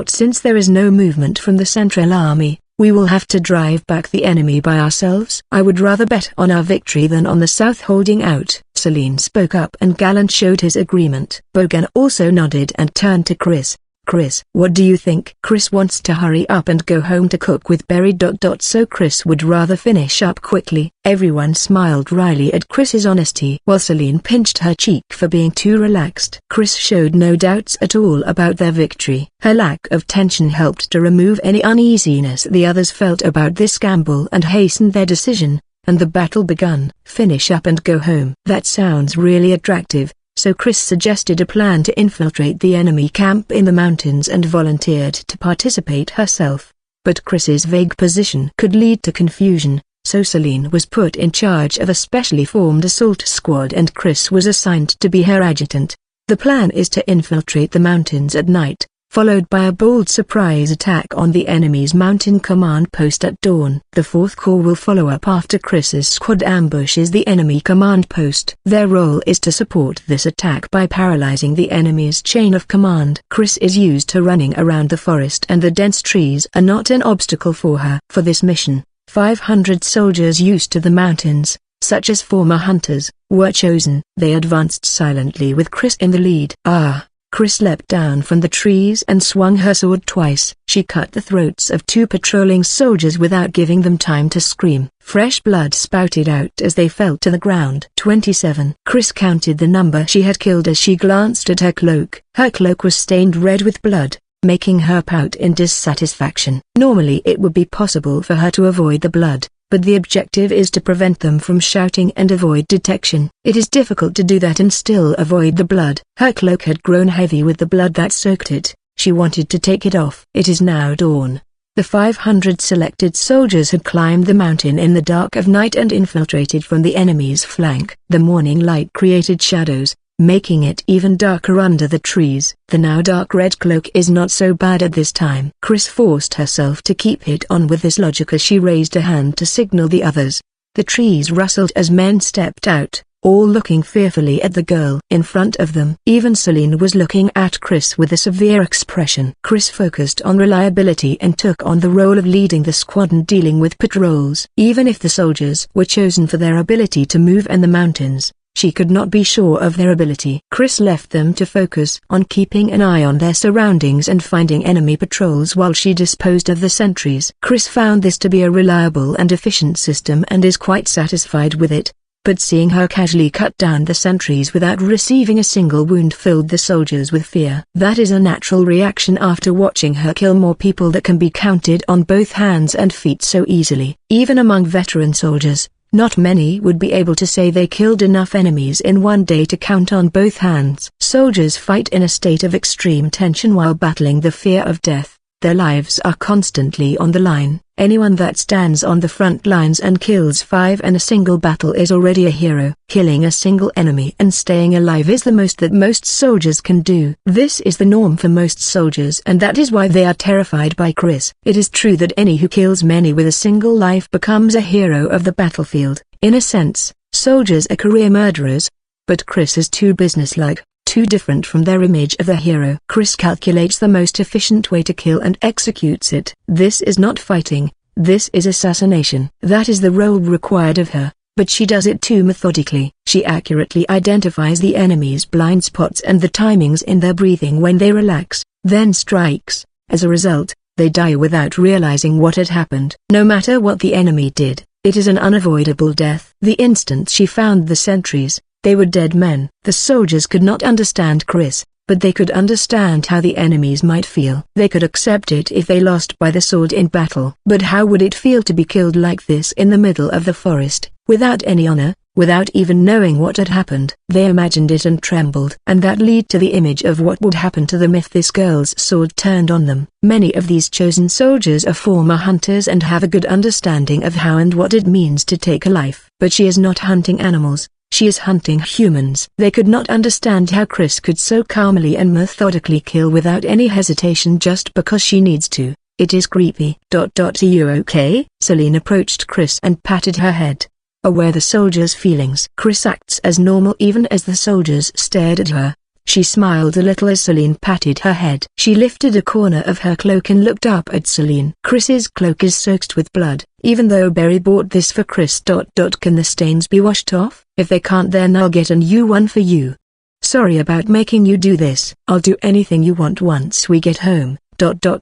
A: Since there is no movement from the Central Army, we will have to drive back the enemy by ourselves. I would rather bet on our victory than on the South holding out. Celine spoke up and Gallant showed his agreement. Bogan also nodded and turned to Chris. "Chris, what do you think?" Chris wants to hurry up and go home to cook with Berry. So Chris would rather finish up quickly. Everyone smiled wryly at Chris's honesty while Celine pinched her cheek for being too relaxed. Chris showed no doubts at all about their victory. Her lack of tension helped to remove any uneasiness the others felt about this gamble and hastened their decision. and the battle begun. Finish up and go home. That sounds really attractive, so Chris suggested a plan to infiltrate the enemy camp in the mountains and volunteered to participate herself. But Chris's vague position could lead to confusion, so Celine was put in charge of a specially formed assault squad and Chris was assigned to be her adjutant. The plan is to infiltrate the mountains at night, followed by a bold surprise attack on the enemy's mountain command post at dawn. The 4th Corps will follow up after Chris's squad ambushes the enemy command post. Their role is to support this attack by paralyzing the enemy's chain of command. Chris is used to running around the forest and the dense trees are not an obstacle for her. For this mission, 500 soldiers used to the mountains, such as former hunters, were chosen. They advanced silently with Chris in the lead. Chris leapt down from the trees and swung her sword twice. She cut the throats of 2 patrolling soldiers without giving them time to scream. Fresh blood spouted out as they fell to the ground. 27. Chris counted the number she had killed as she glanced at her cloak. Her cloak was stained red with blood, making her pout in dissatisfaction. Normally it would be possible for her to avoid the blood, but the objective is to prevent them from shouting and avoid detection. It is difficult to do that and still avoid the blood. Her cloak had grown heavy with the blood that soaked it. She wanted to take it off. It is now dawn. The 500 selected soldiers had climbed the mountain in the dark of night and infiltrated from the enemy's flank. The morning light created shadows, making it even darker under the trees. The now dark red cloak is not so bad at this time. Chris forced herself to keep it on with this logic as she raised a hand to signal the others. The trees rustled as men stepped out, all looking fearfully at the girl in front of them. Even Celine was looking at Chris with a severe expression. Chris focused on reliability and took on the role of leading the squad and dealing with patrols. Even if the soldiers were chosen for their ability to move in the mountains, she could not be sure of their ability. Chris left them to focus on keeping an eye on their surroundings and finding enemy patrols while she disposed of the sentries. Chris found this to be a reliable and efficient system and is quite satisfied with it, but seeing her casually cut down the sentries without receiving a single wound filled the soldiers with fear. That is a natural reaction after watching her kill more people that can be counted on both hands and feet so easily. Even among veteran soldiers, not many would be able to say they killed enough enemies in one day to count on both hands. Soldiers fight in a state of extreme tension while battling the fear of death. Their lives are constantly on the line. Anyone that stands on the front lines and kills 5 in a single battle is already a hero. Killing a single enemy and staying alive is the most that most soldiers can do. This is the norm for most soldiers and that is why they are terrified by Chris. It is true that any who kills many with a single life becomes a hero of the battlefield. In a sense, soldiers are career murderers, but Chris is too businesslike, too different from their image of the hero. Chris calculates the most efficient way to kill and executes it. This is not fighting, this is assassination. That is the role required of her, but she does it too methodically. She accurately identifies the enemy's blind spots and the timings in their breathing when they relax, then strikes. As a result, they die without realizing what had happened. No matter what the enemy did, it is an unavoidable death. The instant she found the sentries, they were dead men. The soldiers could not understand Chris, but they could understand how the enemies might feel. They could accept it if they lost by the sword in battle. But how would it feel to be killed like this in the middle of the forest, without any honor, without even knowing what had happened? They imagined it and trembled. And that led to the image of what would happen to them if this girl's sword turned on them. Many of these chosen soldiers are former hunters and have a good understanding of how and what it means to take a life. But she is not hunting animals. She is hunting humans. They could not understand how Chris could so calmly and methodically kill without any hesitation just because she needs to. It is creepy. Are you okay? Celine approached Chris and patted her head. Aware the soldiers' feelings. Chris acts as normal even as the soldiers stared at her. She smiled a little as Celine patted her head. She lifted a corner of her cloak and looked up at Celine. Chris's cloak is soaked with blood. Even though Berry bought this for Chris. Can the stains be washed off? If they can't, then I'll get a new one for you. Sorry about making you do this. I'll do anything you want once we get home.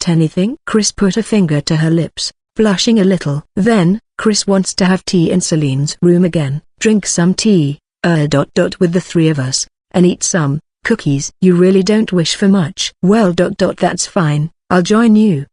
A: Anything? Chris put a finger to her lips, blushing a little. Then, Chris wants to have tea in Celine's room again. Drink some tea, with the 3 of us, and eat some cookies. You really don't wish for much. Well, that's fine. I'll join you.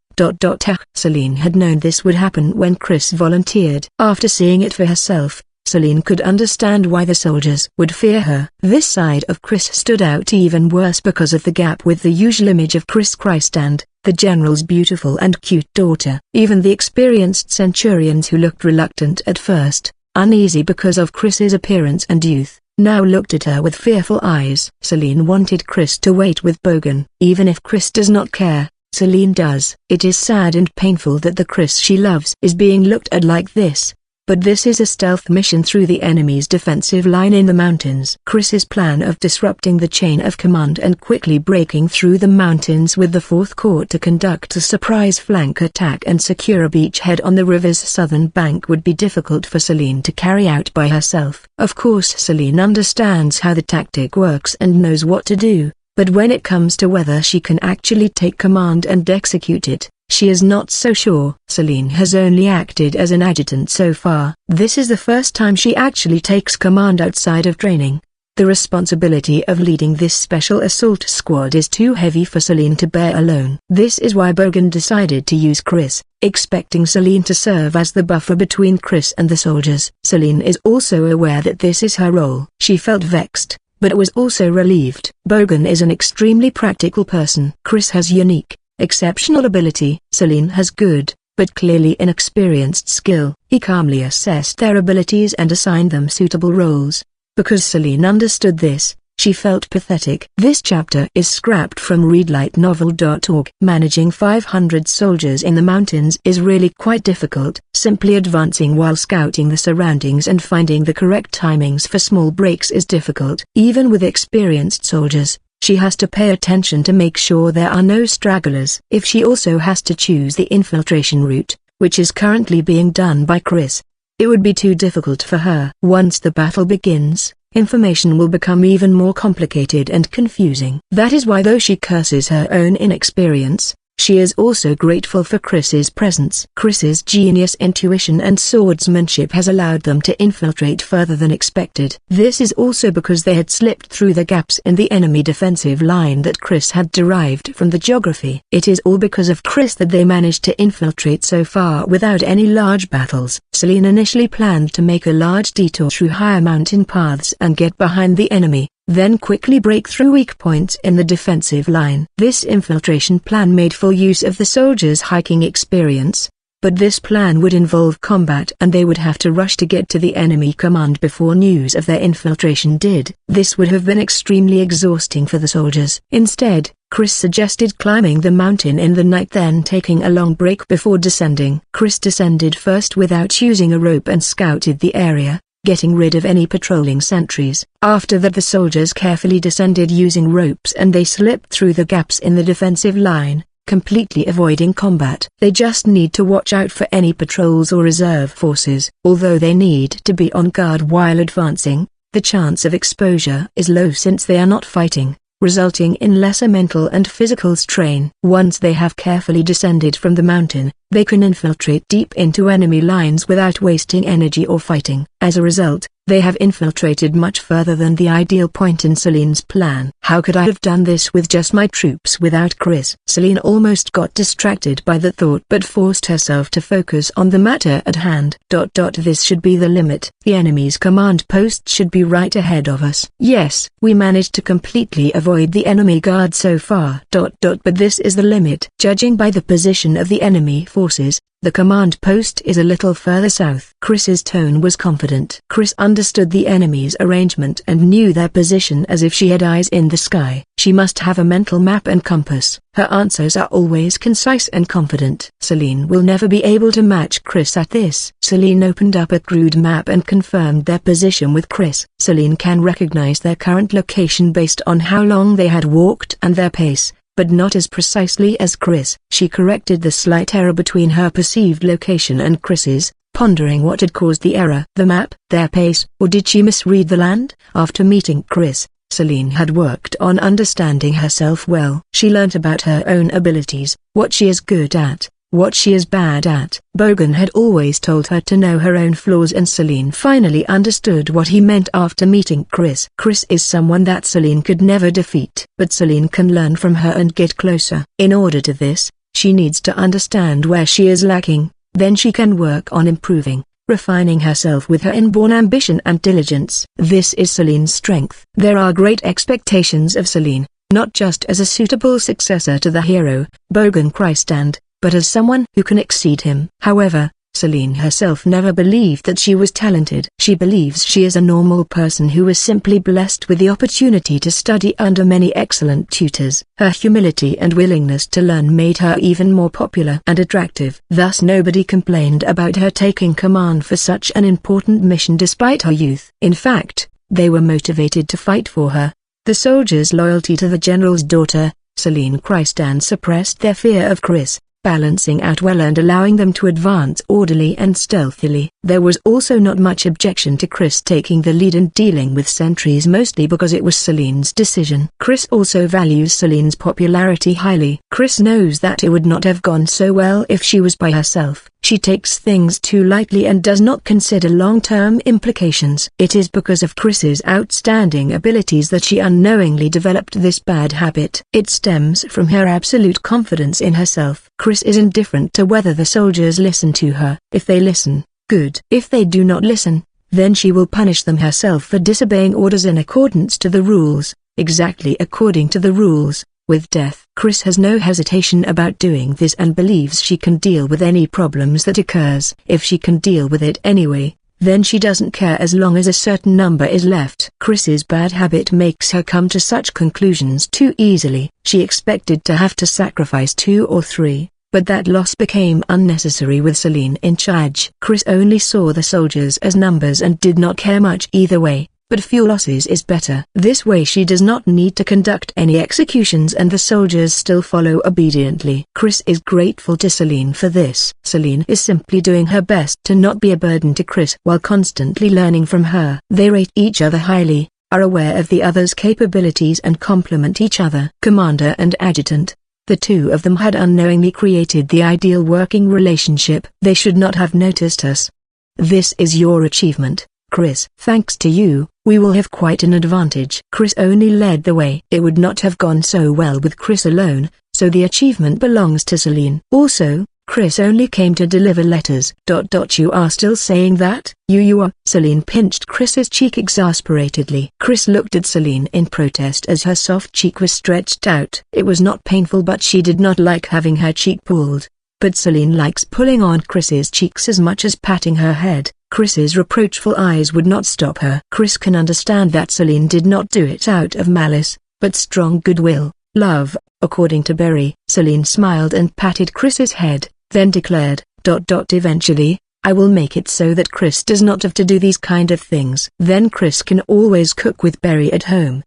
A: Celine had known this would happen when Chris volunteered. After seeing it for herself, Celine could understand why the soldiers would fear her. This side of Chris stood out even worse because of the gap with the usual image of Chris Christ and the general's beautiful and cute daughter. Even the experienced centurions who looked reluctant at first, uneasy because of Chris's appearance and youth, now looked at her with fearful eyes. Celine wanted Chris to wait with Bogan. Even if Chris does not care, Celine does. It is sad and painful that the Chris she loves is being looked at like this. But this is a stealth mission through the enemy's defensive line in the mountains. Chris's plan of disrupting the chain of command and quickly breaking through the mountains with the 4th Corps to conduct a surprise flank attack and secure a beachhead on the river's southern bank would be difficult for Celine to carry out by herself. Of course Celine understands how the tactic works and knows what to do, but when it comes to whether she can actually take command and execute it, she is not so sure. Celine has only acted as an adjutant so far. This is the first time she actually takes command outside of training. The responsibility of leading this special assault squad is too heavy for Celine to bear alone. This is why Bogan decided to use Chris, expecting Celine to serve as the buffer between Chris and the soldiers. Celine is also aware that this is her role. She felt vexed, but was also relieved. Bogan is an extremely practical person. Chris has unique, exceptional ability. Celine has good, but clearly inexperienced skill. He calmly assessed their abilities and assigned them suitable roles. Because Celine understood this, she felt pathetic. This chapter is scrapped from readlightnovel.org. Managing 500 soldiers in the mountains is really quite difficult. Simply advancing while scouting the surroundings and finding the correct timings for small breaks is difficult. Even with experienced soldiers, she has to pay attention to make sure there are no stragglers. If she also has to choose the infiltration route, which is currently being done by Chris, it would be too difficult for her. Once the battle begins, information will become even more complicated and confusing. That is why, though she curses her own inexperience, she is also grateful for Chris's presence. Chris's genius intuition and swordsmanship has allowed them to infiltrate further than expected. This is also because they had slipped through the gaps in the enemy defensive line that Chris had derived from the geography. It is all because of Chris that they managed to infiltrate so far without any large battles. Celine initially planned to make a large detour through higher mountain paths and get behind the enemy, then quickly break through weak points in the defensive line. This infiltration plan made full use of the soldiers' hiking experience, but this plan would involve combat and they would have to rush to get to the enemy command before news of their infiltration did. This would have been extremely exhausting for the soldiers. Instead, Chris suggested climbing the mountain in the night, then taking a long break before descending. Chris descended first without using a rope and scouted the area, getting rid of any patrolling sentries. After that, the soldiers carefully descended using ropes and they slipped through the gaps in the defensive line, completely avoiding combat. They just need to watch out for any patrols or reserve forces. Although they need to be on guard while advancing, the chance of exposure is low since they are not fighting, resulting in lesser mental and physical strain. Once they have carefully descended from the mountain, they can infiltrate deep into enemy lines without wasting energy or fighting. As a result, they have infiltrated much further than the ideal point in Celine's plan. How could I have done this with just my troops without Chris? Celine almost got distracted by the thought but forced herself to focus on the matter at hand. This should be the limit. The enemy's command post should be right ahead of us. Yes, we managed to completely avoid the enemy guard so far. But this is the limit. Judging by the position of the enemy forces, the command post is a little further south. Chris's tone was confident. Chris understood the enemy's arrangement and knew their position as if she had eyes in the sky. She must have a mental map and compass. Her answers are always concise and confident. Celine will never be able to match Chris at this. Celine opened up a crude map and confirmed their position with Chris. Celine can recognize their current location based on how long they had walked and their pace, but not as precisely as Chris. She corrected the slight error between her perceived location and Chris's, pondering what had caused the error. The map, their pace, or did she misread the land? After meeting Chris, Celine had worked on understanding herself well. She learnt about her own abilities, what she is good at, what she is bad at. Bogan had always told her to know her own flaws, and Celine finally understood what he meant after meeting Chris. Chris is someone that Celine could never defeat, but Celine can learn from her and get closer. In order to this, She needs to understand where she is lacking, then she can work on improving, refining herself with her inborn ambition and diligence. This is Celine's strength. There are great expectations of Celine, not just as a suitable successor to the hero, Bogan Christand, but as someone who can exceed him. However, Celine herself never believed that she was talented. She believes she is a normal person who was simply blessed with the opportunity to study under many excellent tutors. Her humility and willingness to learn made her even more popular and attractive. Thus nobody complained about her taking command for such an important mission despite her youth. In fact, they were motivated to fight for her. The soldiers' loyalty to the general's daughter, Celine Christand, suppressed their fear of Chris, balancing out well and allowing them to advance orderly and stealthily. There was also not much objection to Chris taking the lead in dealing with sentries, mostly because it was Celine's decision. Chris also values Celine's popularity highly. Chris knows that it would not have gone so well if she was by herself. She takes things too lightly and does not consider long-term implications. It is because of Chris's outstanding abilities that she unknowingly developed this bad habit. It stems from her absolute confidence in herself. Chris is indifferent to whether the soldiers listen to her. If they listen, good. If they do not listen, then she will punish them herself for disobeying orders in accordance to the rules, exactly according to the rules, with death. Chris has no hesitation about doing this and believes she can deal with any problems that occurs. If she can deal with it anyway, then she doesn't care as long as a certain number is left. Chris's bad habit makes her come to such conclusions too easily. She expected to have to sacrifice 2 or 3, but that loss became unnecessary with Celine in charge. Chris only saw the soldiers as numbers and did not care much either way, but few losses is better. This way she does not need to conduct any executions and the soldiers still follow obediently. Chris is grateful to Celine for this. Celine is simply doing her best to not be a burden to Chris while constantly learning from her. They rate each other highly, are aware of the other's capabilities and complement each other. Commander and adjutant. The two of them had unknowingly created the ideal working relationship. They should not have noticed us. This is your achievement, Chris. Thanks to you, we will have quite an advantage. Chris only led the way. It would not have gone so well with Chris alone, so the achievement belongs to Celine. Also, Chris only came to deliver letters. You are still saying that? You are. Celine pinched Chris's cheek exasperatedly. Chris looked at Celine in protest as her soft cheek was stretched out. It was not painful, but she did not like having her cheek pulled. But Celine likes pulling on Chris's cheeks as much as patting her head. Chris's reproachful eyes would not stop her. Chris can understand that Celine did not do it out of malice, but strong goodwill, love, according to Berry. Celine smiled and patted Chris's head, then declared, Eventually, I will make it so that Chris does not have to do these kind of things. Then Chris can always cook with Berry at home.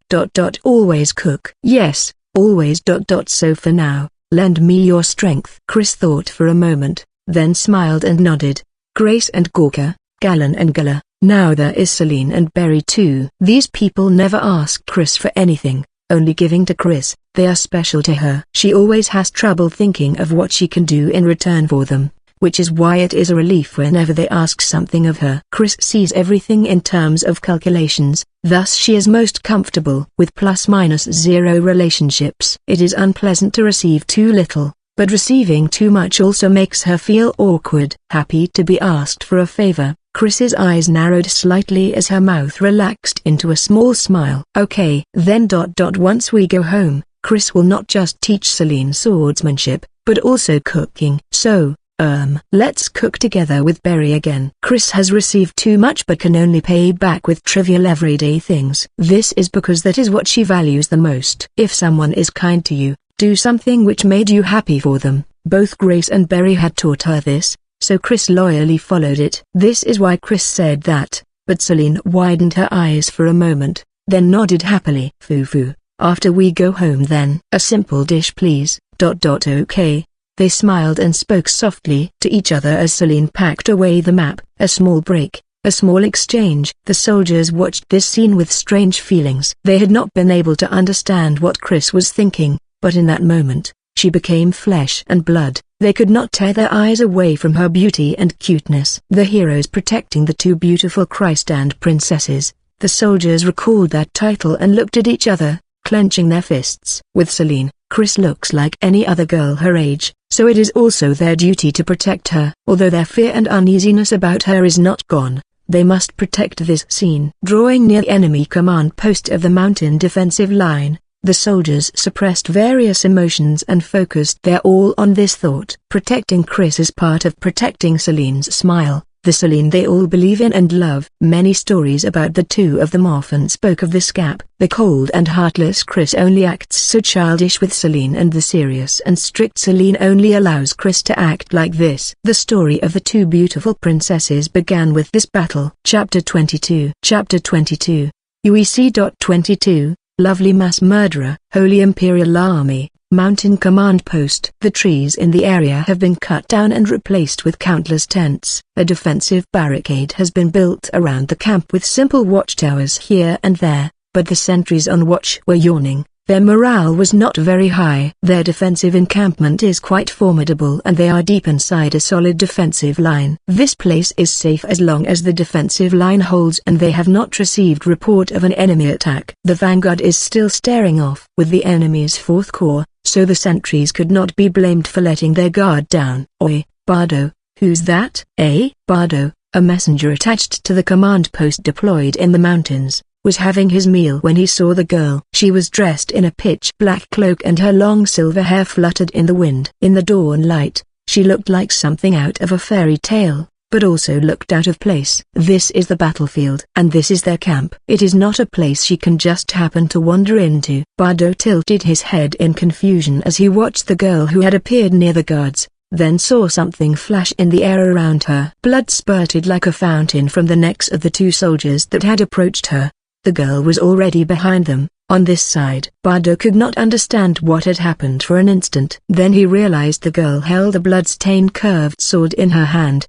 A: Always cook. Yes, always. So for now, lend me your strength. Chris thought for a moment, then smiled and nodded. Grace and Gorka, Gallon and Gala, now there is Celine and Berry too. These people never ask Chris for anything, only giving to Chris. They are special to her. She always has trouble thinking of what she can do in return for them, which is why it is a relief whenever they ask something of her. Chris sees everything in terms of calculations, thus she is most comfortable with ±0 relationships. It is unpleasant to receive too little, but receiving too much also makes her feel awkward. Happy to be asked for a favor, Chris's eyes narrowed slightly as her mouth relaxed into a small smile. Okay, then. Once we go home, Chris will not just teach Celine swordsmanship, but also cooking. So, let's cook together with Berry again. Chris has received too much but can only pay back with trivial everyday things. This is because that is what she values the most. If someone is kind to you, do something which made you happy for them. Both Grace and Berry had taught her this, so Chris loyally followed it. This is why Chris said that, but Celine widened her eyes for a moment, then nodded happily. Foo-foo, after we go home then. A simple dish please. Okay. They smiled and spoke softly to each other as Celine packed away the map. A small break, a small exchange. The soldiers watched this scene with strange feelings. They had not been able to understand what Chris was thinking, but in that moment, she became flesh and blood. They could not tear their eyes away from her beauty and cuteness. The heroes protecting the two beautiful Christand princesses. The soldiers recalled that title and looked at each other, clenching their fists. With Celine, Chris looks like any other girl her age, so it is also their duty to protect her. Although their fear and uneasiness about her is not gone, they must protect this scene. Drawing near the enemy command post of the mountain defensive line, the soldiers suppressed various emotions and focused their all on this thought. Protecting Chris is part of protecting Celine's smile, the Celine they all believe in and love. Many stories about the two of them often spoke of this gap. The cold and heartless Chris only acts so childish with Celine, and the serious and strict Celine only allows Chris to act like this. The story of the two beautiful princesses began with this battle. Chapter 22. Chapter 22. UEC.22, Lovely Mass Murderer. Holy Imperial Army, Mountain Command Post. The trees in the area have been cut down and replaced with countless tents. A defensive barricade has been built around the camp with simple watchtowers here and there, but the sentries on watch were yawning. Their morale was not very high. Their defensive encampment is quite formidable and they are deep inside a solid defensive line. This place is safe as long as the defensive line holds and they have not received report of an enemy attack. The vanguard is still staring off with the enemy's 4th Corps, so the sentries could not be blamed for letting their guard down. Oi, Bardo, who's that? Bardo, a messenger attached to the command post deployed in the mountains, was having his meal when he saw the girl. She was dressed in a pitch-black cloak and her long silver hair fluttered in the wind. In the dawn light, she looked like something out of a fairy tale, but also looked out of place. This is the battlefield, and this is their camp. It is not a place she can just happen to wander into. Bardo tilted his head in confusion as he watched the girl who had appeared near the guards, then saw something flash in the air around her. Blood spurted like a fountain from the necks of the two soldiers that had approached her. The girl was already behind them, on this side. Bardo could not understand what had happened for an instant. Then he realized the girl held a blood-stained curved sword in her hand.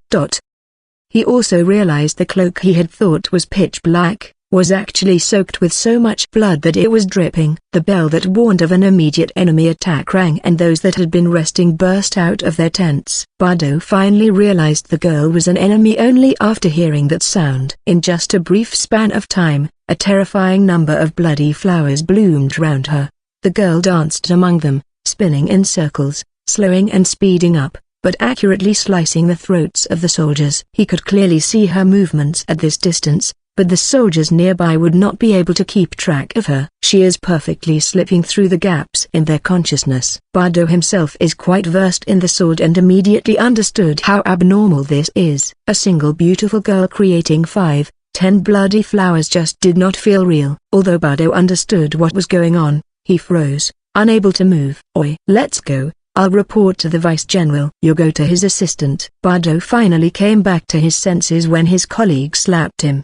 A: He also realized the cloak he had thought was pitch black, was actually soaked with so much blood that it was dripping. The bell that warned of an immediate enemy attack rang and those that had been resting burst out of their tents. Bardo finally realized the girl was an enemy only after hearing that sound. In just a brief span of time, a terrifying number of bloody flowers bloomed round her. The girl danced among them, spinning in circles, slowing and speeding up, but accurately slicing the throats of the soldiers. He could clearly see her movements at this distance, but the soldiers nearby would not be able to keep track of her. She is perfectly slipping through the gaps in their consciousness. Bardo himself is quite versed in the sword and immediately understood how abnormal this is. A single beautiful girl creating 5, 10 bloody flowers just did not feel real. Although Bardo understood what was going on, he froze, unable to move. Oi, let's go. I'll report to the Vice-General. You go to his assistant. Bardo finally came back to his senses when his colleague slapped him.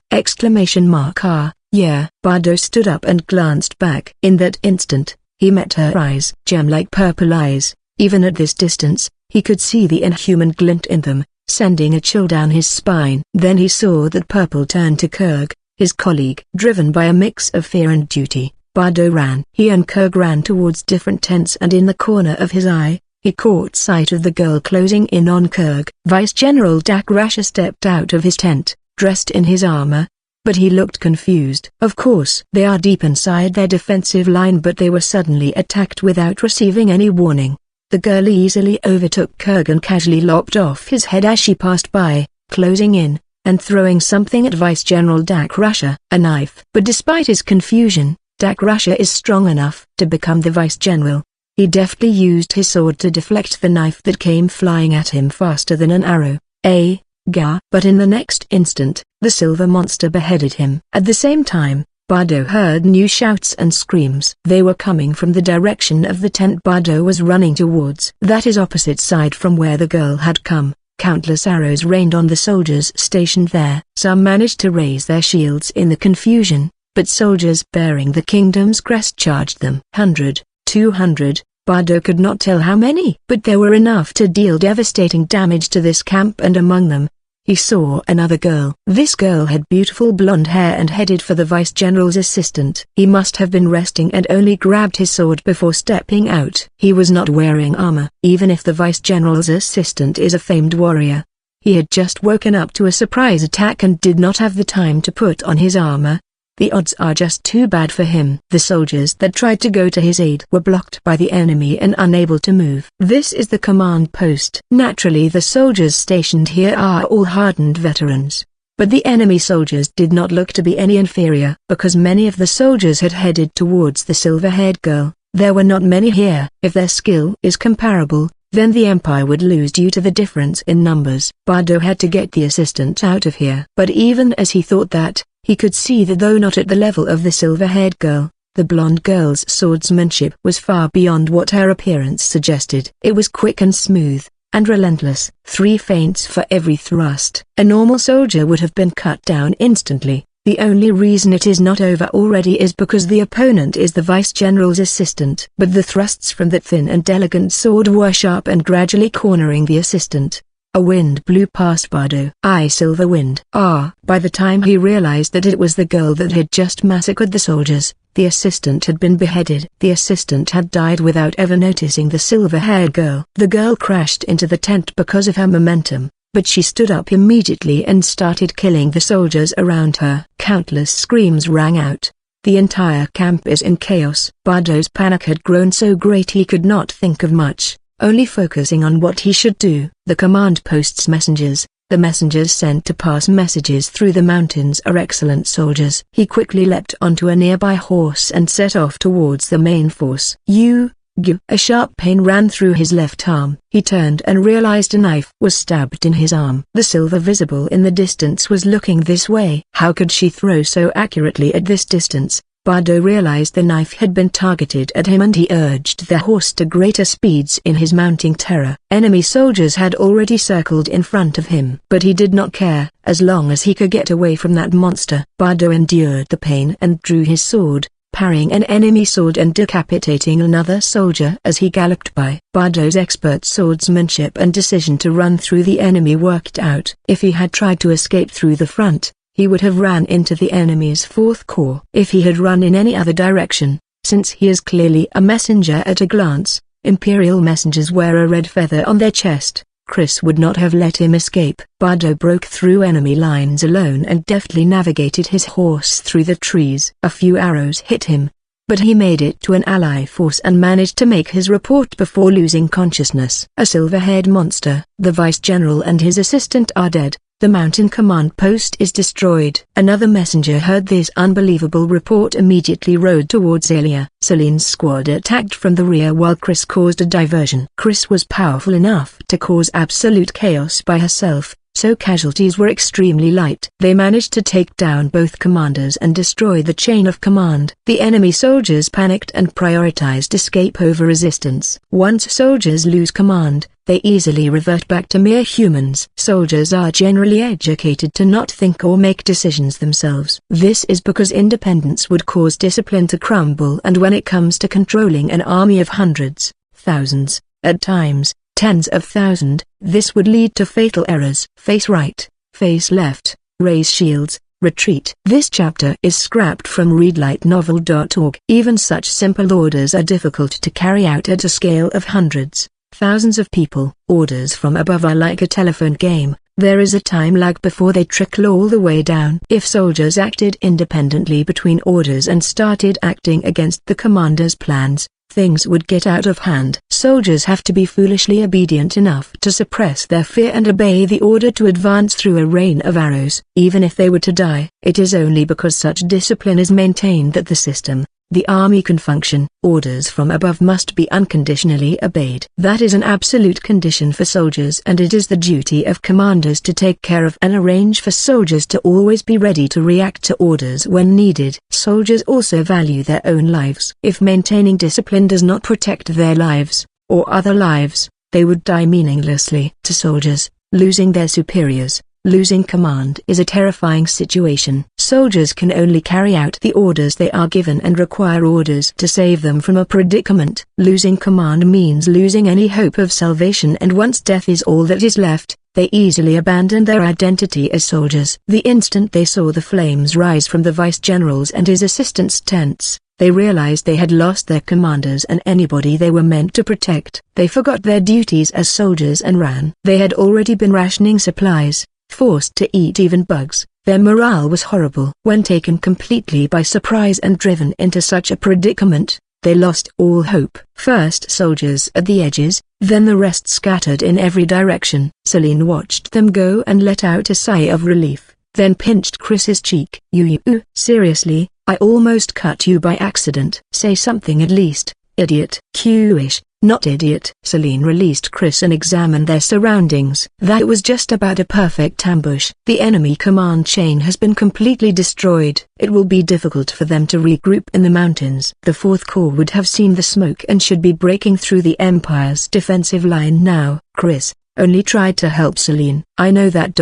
A: Yeah. Bardo stood up and glanced back. In that instant, he met her eyes. Gem-like purple eyes. Even at this distance, he could see the inhuman glint in them, sending a chill down his spine. Then he saw that purple turn to Kurg, his colleague. Driven by a mix of fear and duty, Bardo ran. He and Kurg ran towards different tents and in the corner of his eye, he caught sight of the girl closing in on Kurg. Vice-General Dak Rasha stepped out of his tent, dressed in his armor, but he looked confused. Of course, they are deep inside their defensive line, but they were suddenly attacked without receiving any warning. The girl easily overtook Kurg and casually lopped off his head as she passed by, closing in, and throwing something at Vice-General Dak Rasha, a knife. But despite his confusion, Dak Rasha is strong enough to become the Vice-General. He deftly used his sword to deflect the knife that came flying at him faster than an arrow. But in the next instant, the silver monster beheaded him. At the same time, Bardo heard new shouts and screams. They were coming from the direction of the tent Bardo was running towards. That is opposite side from where the girl had come. Countless arrows rained on the soldiers stationed there. Some managed to raise their shields in the confusion, but soldiers bearing the kingdom's crest charged them. 100, 200, Bardo could not tell how many, but there were enough to deal devastating damage to this camp, and among them, he saw another girl. This girl had beautiful blonde hair and headed for the Vice-General's assistant. He must have been resting and only grabbed his sword before stepping out. He was not wearing armor. Even if the Vice-General's assistant is a famed warrior, he had just woken up to a surprise attack and did not have the time to put on his armor. The odds are just too bad for him. The soldiers that tried to go to his aid were blocked by the enemy and unable to move. This is the command post. Naturally, the soldiers stationed here are all hardened veterans. But the enemy soldiers did not look to be any inferior, because many of the soldiers had headed towards the silver-haired girl. There were not many here. If their skill is comparable, then the Empire would lose due to the difference in numbers. Bardo had to get the assistant out of here. But even as he thought that, he could see that though not at the level of the silver-haired girl, the blonde girl's swordsmanship was far beyond what her appearance suggested. It was quick and smooth, and relentless. 3 feints for every thrust. A normal soldier would have been cut down instantly. The only reason it is not over already is because the opponent is the Vice-General's assistant. But the thrusts from that thin and elegant sword were sharp and gradually cornering the assistant. A wind blew past Bardo. Silver wind. By the time he realized that it was the girl that had just massacred the soldiers, the assistant had been beheaded. The assistant had died without ever noticing the silver-haired girl. The girl crashed into the tent because of her momentum, but she stood up immediately and started killing the soldiers around her. Countless screams rang out. The entire camp is in chaos. Bardo's panic had grown so great he could not think of much, only focusing on what he should do. The command post's messengers, the messengers sent to pass messages through the mountains, are excellent soldiers. He quickly leapt onto a nearby horse and set off towards the main force. A sharp pain ran through his left arm. He turned and realized a knife was stabbed in his arm. The silver visible in the distance was looking this way. How could she throw so accurately at this distance? Bardo realized the knife had been targeted at him and he urged the horse to greater speeds in his mounting terror. Enemy soldiers had already circled in front of him. But he did not care, as long as he could get away from that monster. Bardo endured the pain and drew his sword, parrying an enemy sword and decapitating another soldier as he galloped by. Bardo's expert swordsmanship and decision to run through the enemy worked out. If he had tried to escape through the front, he would have ran into the enemy's 4th Corps. If he had run in any other direction, since he is clearly a messenger at a glance, Imperial messengers wear a red feather on their chest, Chris would not have let him escape. Bardo broke through enemy lines alone and deftly navigated his horse through the trees. A few arrows hit him, but he made it to an ally force and managed to make his report before losing consciousness. A silver-haired monster. The Vice-General and his assistant are dead. The mountain command post is destroyed. Another messenger heard this unbelievable report, immediately rode towards Alia. Celine's squad attacked from the rear while Chris caused a diversion. Chris was powerful enough to cause absolute chaos by herself, so casualties were extremely light. They managed to take down both commanders and destroy the chain of command. The enemy soldiers panicked and prioritized escape over resistance. Once soldiers lose command, they easily revert back to mere humans. Soldiers are generally educated to not think or make decisions themselves. This is because independence would cause discipline to crumble, and when it comes to controlling an army of hundreds, thousands, at times, tens of thousands, this would lead to fatal errors. Face right, face left, raise shields, retreat. This chapter is scrapped from readlightnovel.org. Even such simple orders are difficult to carry out at a scale of hundreds, thousands of people. Orders from above are like a telephone game. There is a time lag before they trickle all the way down. If soldiers acted independently between orders and started acting against the commander's plans, things would get out of hand. Soldiers have to be foolishly obedient enough to suppress their fear and obey the order to advance through a rain of arrows. Even if they were to die, it is only because such discipline is maintained that the system, the army, can function. Orders from above must be unconditionally obeyed. That is an absolute condition for soldiers, and it is the duty of commanders to take care of and arrange for soldiers to always be ready to react to orders when needed. Soldiers also value their own lives. If maintaining discipline does not protect their lives, or other lives, they would die meaninglessly. To soldiers, losing their superiors, losing command is a terrifying situation. Soldiers can only carry out the orders they are given and require orders to save them from a predicament. Losing command means losing any hope of salvation, and once death is all that is left, they easily abandon their identity as soldiers. The instant they saw the flames rise from the Vice-General's and his assistants' tents, they realized they had lost their commanders and anybody they were meant to protect. They forgot their duties as soldiers and ran. They had already been rationing supplies, forced to eat even bugs, Their morale was horrible. When taken completely by surprise and driven into such a predicament, they lost all hope. First soldiers at the edges, then the rest scattered in every direction. Celine watched them go and let out a sigh of relief, then pinched Chris's cheek. You, seriously, I almost cut you by accident. Say something at least, idiot. Q-ish, not idiot. Celine released Chris and examined their surroundings. That was just about a perfect ambush. The enemy command chain has been completely destroyed. It will be difficult for them to regroup in the mountains. The Fourth Corps would have seen the smoke and should be breaking through the Empire's defensive line now. Chris only tried to help Celine. I know that.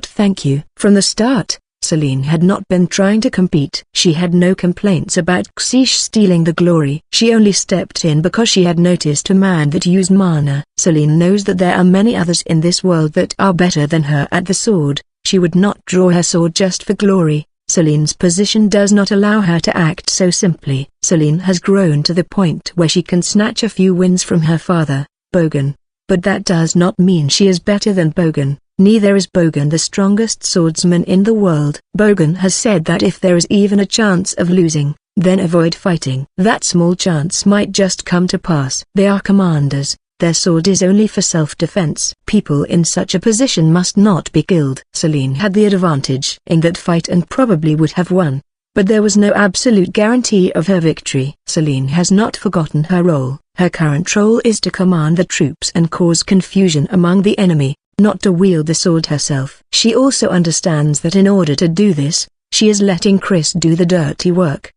A: Thank you. From the start, Celine had not been trying to compete. She had no complaints about Xish stealing the glory. She only stepped in because she had noticed a man that used mana. Celine knows that there are many others in this world that are better than her at the sword. She would not draw her sword just for glory. Celine's position does not allow her to act so simply. Celine has grown to the point where she can snatch a few wins from her father, Bogan. But that does not mean she is better than Bogan. Neither is Bogan the strongest swordsman in the world. Bogan has said that if there is even a chance of losing, then avoid fighting. That small chance might just come to pass. They are commanders. Their sword is only for self-defense. People in such a position must not be killed. Celine had the advantage in that fight and probably would have won. But there was no absolute guarantee of her victory. Celine has not forgotten her role. Her current role is to command the troops and cause confusion among the enemy, not to wield the sword herself. She also understands that in order to do this, she is letting Chris do the dirty work.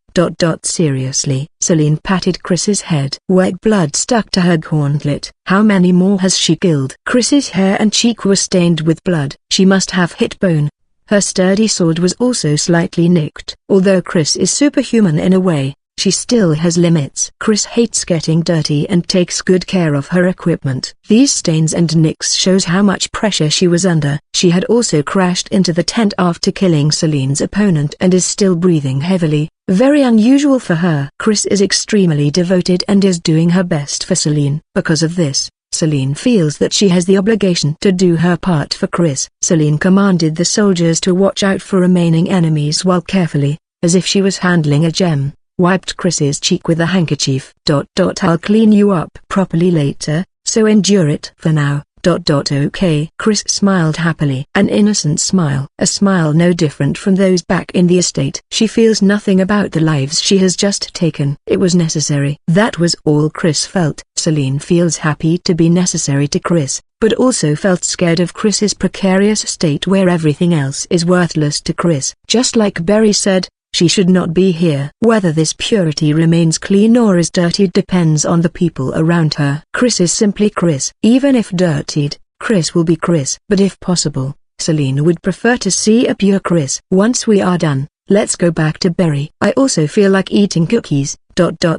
A: Seriously. Celine patted Chris's head. White blood stuck to her gauntlet. How many more has she killed? Chris's hair and cheek were stained with blood. She must have hit bone. Her sturdy sword was also slightly nicked. Although Chris is superhuman in a way, she still has limits. Chris hates getting dirty and takes good care of her equipment. These stains and nicks shows how much pressure she was under. She had also crashed into the tent after killing Celine's opponent and is still breathing heavily, very unusual for her. Chris is extremely devoted and is doing her best for Celine. Because of this, Celine feels that she has the obligation to do her part for Chris. Celine commanded the soldiers to watch out for remaining enemies while carefully, as if she was handling a gem, wiped Chris's cheek with a handkerchief. I'll clean you up properly later, so endure it for now. Okay. Chris smiled happily. An innocent smile. A smile no different from those back in the estate. She feels nothing about the lives she has just taken. It was necessary. That was all Chris felt. Celine feels happy to be necessary to Chris, but also felt scared of Chris's precarious state where everything else is worthless to Chris. Just like Berry said, she should not be here. Whether this purity remains clean or is dirtied depends on the people around her. Chris is simply Chris. Even if dirtied, Chris will be Chris. But if possible, Celine would prefer to see a pure Chris. Once we are done, let's go back to Berry. I also feel like eating cookies.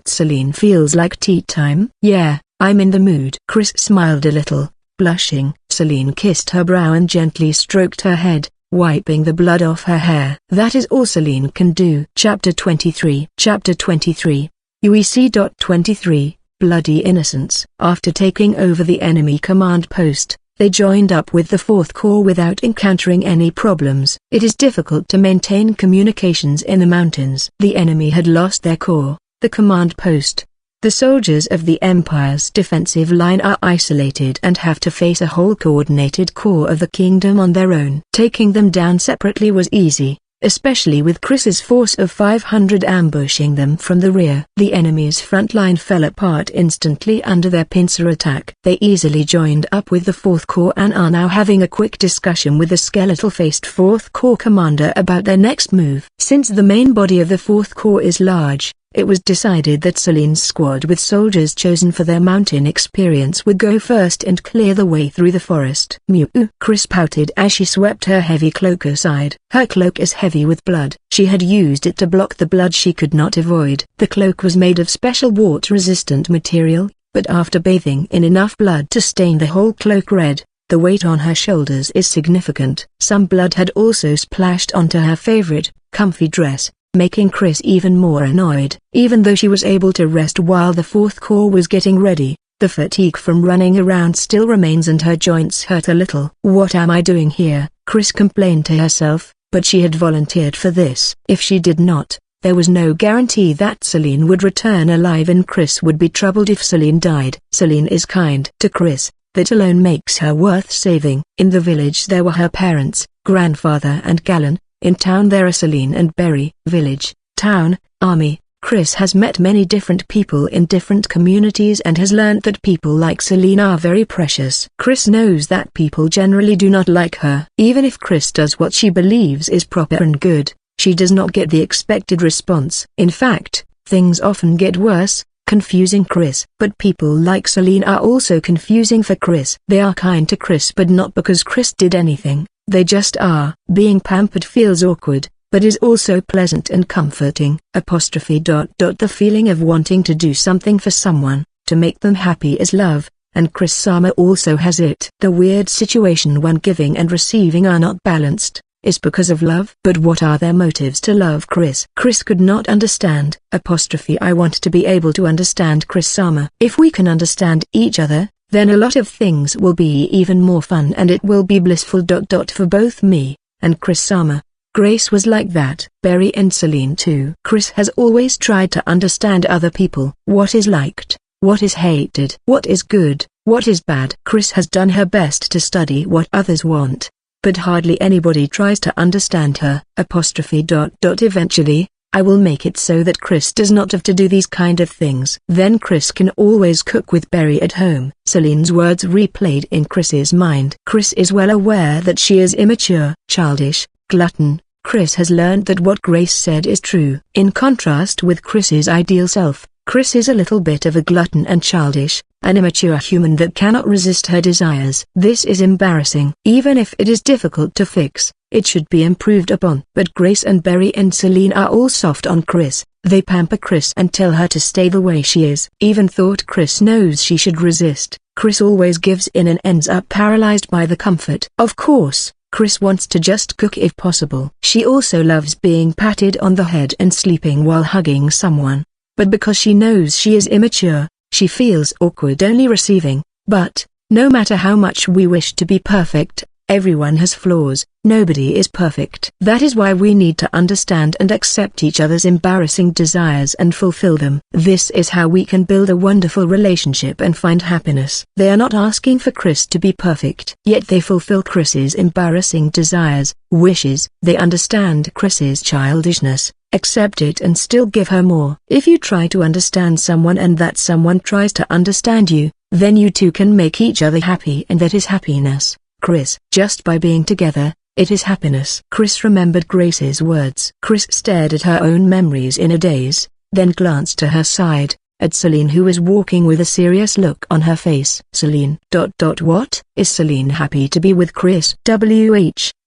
A: Celine feels like tea time. Yeah, I'm in the mood. Chris smiled a little, blushing. Celine kissed her brow and gently stroked her head, wiping the blood off her hair. That is all Celine can do. Chapter 23. Chapter 23. UEC. 23, Bloody Innocence. After taking over the enemy command post, they joined up with the Fourth Corps without encountering any problems. It is difficult to maintain communications in the mountains. The enemy had lost their corps, the command post. The soldiers of the Empire's defensive line are isolated and have to face a whole coordinated corps of the kingdom on their own. Taking them down separately was easy, especially with Chris's force of 500 ambushing them from the rear. The enemy's front line fell apart instantly under their pincer attack. They easily joined up with the Fourth Corps and are now having a quick discussion with the skeletal-faced Fourth Corps commander about their next move. Since the main body of the Fourth Corps is large, it was decided that Celine's squad with soldiers chosen for their mountain experience would go first and clear the way through the forest. Mew. Chris pouted as she swept her heavy cloak aside. Her cloak is heavy with blood. She had used it to block the blood she could not avoid. The cloak was made of special water-resistant material, but after bathing in enough blood to stain the whole cloak red, the weight on her shoulders is significant. Some blood had also splashed onto her favorite, comfy dress, making Chris even more annoyed. Even though she was able to rest while the Fourth Corps was getting ready, the fatigue from running around still remains and her joints hurt a little. What am I doing here? Chris complained to herself, but she had volunteered for this. If she did not, there was no guarantee that Celine would return alive, and Chris would be troubled if Celine died. Celine is kind to Chris, that alone makes her worth saving. In the village there were her parents, grandfather and Galen. In town there are Celine and Berry. Village, town, army. Chris has met many different people in different communities and has learned that people like Celine are very precious. Chris knows that people generally do not like her. Even if Chris does what she believes is proper and good, she does not get the expected response. In fact, things often get worse, confusing Chris. But people like Celine are also confusing for Chris. They are kind to Chris, but not because Chris did anything, they just are. Being pampered feels awkward, but is also pleasant and comforting. The feeling of wanting to do something for someone, to make them happy is love, and Chris Sama also has it. The weird situation when giving and receiving are not balanced, is because of love. But what are their motives to love Chris? Chris could not understand. I want to be able to understand Chris Sama. If we can understand each other, then a lot of things will be even more fun and it will be blissful. For both me and Chris Sama. Grace was like that. Berry and Celine too. Chris has always tried to understand other people. What is liked, what is hated, what is good, what is bad. Chris has done her best to study what others want, but hardly anybody tries to understand her. Eventually, I will make it so that Chris does not have to do these kind of things. Then Chris can always cook with Berry at home. Celine's words replayed in Chris's mind. Chris is well aware that she is immature, childish, glutton. Chris has learned that what Grace said is true. In contrast with Chris's ideal self, Chris is a little bit of a glutton and childish, an immature human that cannot resist her desires. This is embarrassing. Even if it is difficult to fix, it should be improved upon. But Grace and Berry and Celine are all soft on Chris. They pamper Chris and tell her to stay the way she is. Even thought Chris knows she should resist, Chris always gives in and ends up paralyzed by the comfort. Of course, Chris wants to just cook if possible. She also loves being patted on the head and sleeping while hugging someone. But because she knows she is immature, she feels awkward only receiving. But, no matter how much we wish to be perfect, everyone has flaws, nobody is perfect. That is why we need to understand and accept each other's embarrassing desires and fulfill them. This is how we can build a wonderful relationship and find happiness. They are not asking for Chris to be perfect, yet they fulfill Chris's embarrassing desires, wishes. They understand Chris's childishness, accept it and still give her more. If you try to understand someone and that someone tries to understand you, then you two can make each other happy, and that is happiness. Chris, just by being together, it is happiness. Chris remembered Grace's words. Chris stared at her own memories in a daze, then glanced to her side, at Celine, who was walking with a serious look on her face. Celine. What? Is Celine happy to be with Chris?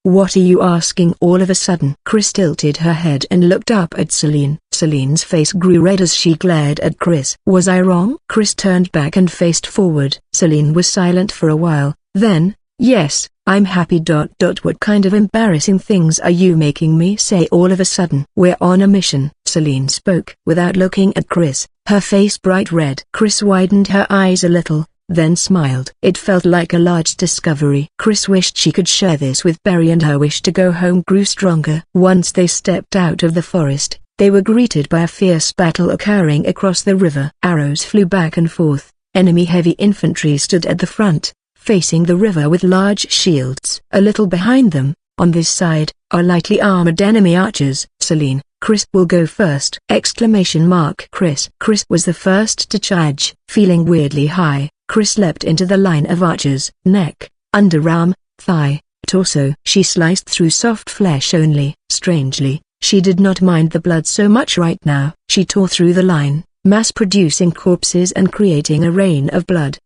A: What are you asking all of a sudden? Chris tilted her head and looked up at Celine. Celine's face grew red as she glared at Chris. Was I wrong? Chris turned back and faced forward. Celine was silent for a while, then, yes, I'm happy. What kind of embarrassing things are you making me say all of a sudden? We're on a mission. Celine spoke without looking at Chris, her face bright red. Chris widened her eyes a little, then smiled. It felt like a large discovery. Chris wished she could share this with Berry, and her wish to go home grew stronger. Once they stepped out of the forest, they were greeted by a fierce battle occurring across the river. Arrows flew back and forth. Enemy heavy infantry stood at the front, facing the river with large shields. A little behind them, on this side, are lightly armored enemy archers. Celine, Chris will go first! Chris was the first to charge. Feeling weirdly high, Chris leapt into the line of archers. Neck, underarm, thigh, torso. She sliced through soft flesh only. Strangely, she did not mind the blood so much right now. She tore through the line, mass-producing corpses and creating a rain of blood.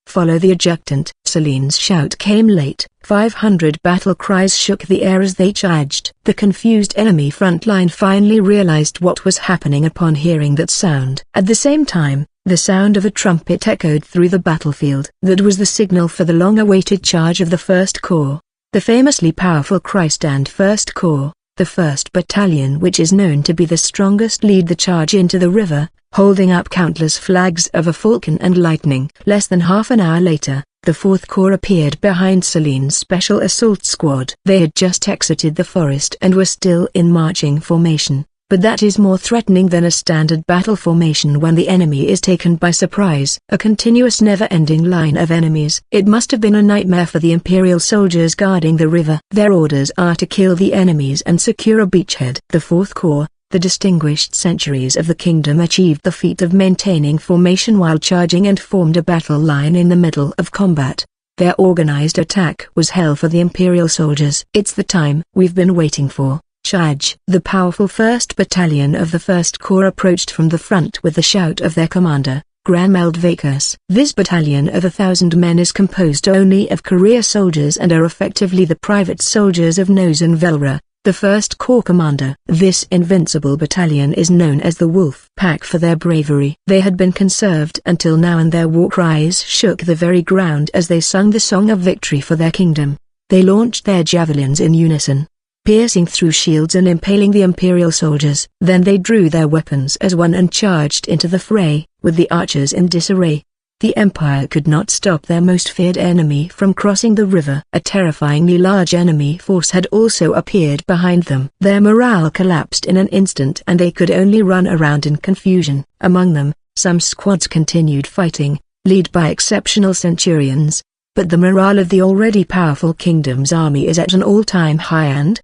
A: Follow the adjutant. Celine's shout came late. 500 battle cries shook the air as they charged. The confused enemy front line finally realized what was happening upon hearing that sound. At the same time, the sound of a trumpet echoed through the battlefield. That was the signal for the long-awaited charge of the 1st Corps, the famously powerful Christ-and 1st Corps. The 1st Battalion, which is known to be the strongest, lead the charge into the river, holding up countless flags of a falcon and lightning. Less than half an hour later, The 4th Corps appeared behind Celine's special assault squad. They had just exited the forest and were still in marching formation, but that is more threatening than a standard battle formation when the enemy is taken by surprise. A continuous never-ending line of enemies. It must have been a nightmare for the Imperial soldiers guarding the river. Their orders are to kill the enemies and secure a beachhead. The 4th Corps, the distinguished centuries of the kingdom, achieved the feat of maintaining formation while charging and formed a battle line in the middle of combat. Their organized attack was hell for the Imperial soldiers. It's the time we've been waiting for. Charge! The powerful 1st Battalion of the 1st Corps approached from the front with the shout of their commander, Grameld Vakus. This battalion of 1,000 men is composed only of career soldiers and are effectively the private soldiers of Nozen Velra, the 1st Corps commander. This invincible battalion is known as the Wolf Pack for their bravery. They had been conserved until now, and their war cries shook the very ground as they sung the song of victory for their kingdom. They launched their javelins in unison, piercing through shields and impaling the Imperial soldiers. Then they drew their weapons as one and charged into the fray, with the archers in disarray. The Empire could not stop their most feared enemy from crossing the river. A terrifyingly large enemy force had also appeared behind them. Their morale collapsed in an instant and they could only run around in confusion. Among them, some squads continued fighting, led by exceptional centurions. But the morale of the already powerful kingdom's army is at an all-time high and,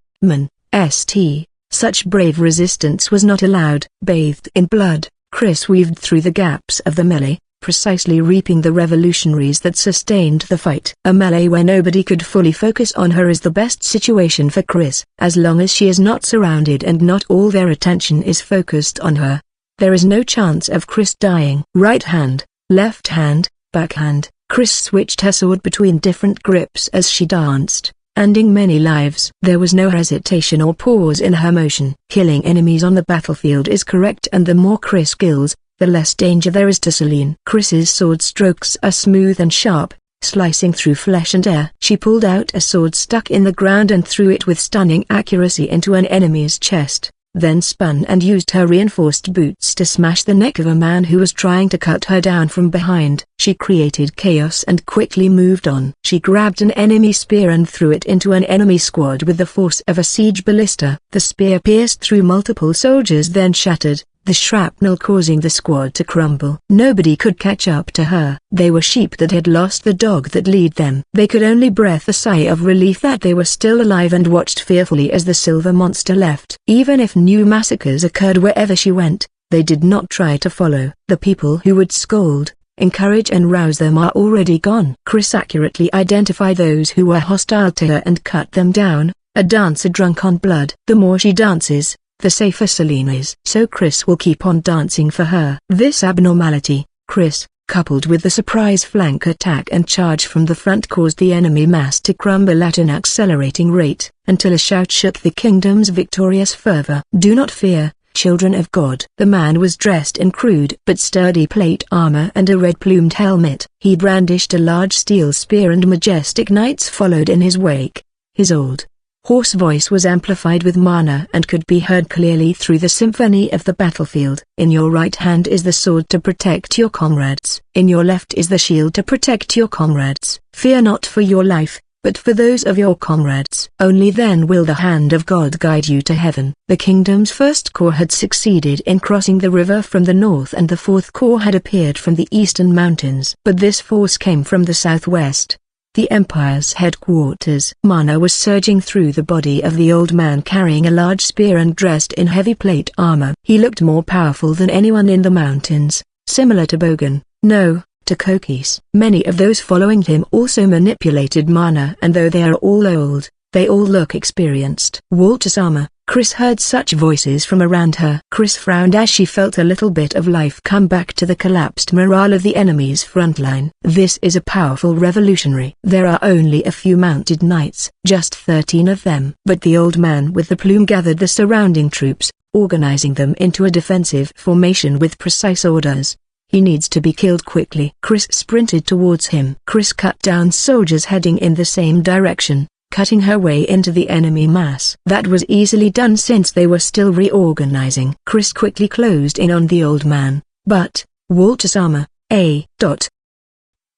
A: such brave resistance was not allowed. Bathed in blood, Chris weaved through the gaps of the melee, precisely reaping the revolutionaries that sustained the fight. A melee where nobody could fully focus on her is the best situation for Chris, as long as she is not surrounded and not all their attention is focused on her. There is no chance of Chris dying. Right hand, left hand, backhand. Chris switched her sword between different grips as she danced, ending many lives. There was no hesitation or pause in her motion. Killing enemies on the battlefield is correct, and the more Chris kills, the less danger there is to Celine. Chris's sword strokes are smooth and sharp, slicing through flesh and air. She pulled out a sword stuck in the ground and threw it with stunning accuracy into an enemy's chest, then spun and used her reinforced boots to smash the neck of a man who was trying to cut her down from behind. She created chaos and quickly moved on. She grabbed an enemy spear and threw it into an enemy squad with the force of a siege ballista. The spear pierced through multiple soldiers, then shattered, the shrapnel causing the squad to crumble. Nobody could catch up to her. They were sheep that had lost the dog that led them. They could only breathe a sigh of relief that they were still alive and watched fearfully as the silver monster left. Even if new massacres occurred wherever she went, they did not try to follow. The people who would scold, encourage and rouse them are already gone. Chris accurately identified those who were hostile to her and cut them down. A dancer drunk on blood. The more she dances, the safer Celine is. So Chris will keep on dancing for her. This abnormality, Chris, coupled with the surprise flank attack and charge from the front, caused the enemy mass to crumble at an accelerating rate, until a shout shook the kingdom's victorious fervor. Do not fear, children of God. The man was dressed in crude but sturdy plate armor and a red-plumed helmet. He brandished a large steel spear and majestic knights followed in his wake. His old, hoarse voice was amplified with mana and could be heard clearly through the symphony of the battlefield. In your right hand is the sword to protect your comrades. In your left is the shield to protect your comrades. Fear not for your life, but for those of your comrades. Only then will the hand of God guide you to heaven. The kingdom's 1st Corps had succeeded in crossing the river from the north and the 4th Corps had appeared from the eastern mountains. But this force came from the southwest, the Empire's headquarters. Mana was surging through the body of the old man carrying a large spear and dressed in heavy plate armor. He looked more powerful than anyone in the mountains, similar to Bogan, no, to Kokis. Many of those following him also manipulated mana, and though they are all old, they all look experienced. Walter-sama, Chris heard such voices from around her. Chris frowned as she felt a little bit of life come back to the collapsed morale of the enemy's front line. This is a powerful revolutionary. There are only a few mounted knights, just 13 of them. But the old man with the plume gathered the surrounding troops, organizing them into a defensive formation with precise orders. He needs to be killed quickly. Chris sprinted towards him. Chris cut down soldiers heading in the same direction, cutting her way into the enemy mass. That was easily done since they were still reorganizing. Chris quickly closed in on the old man, but, Walter-sama,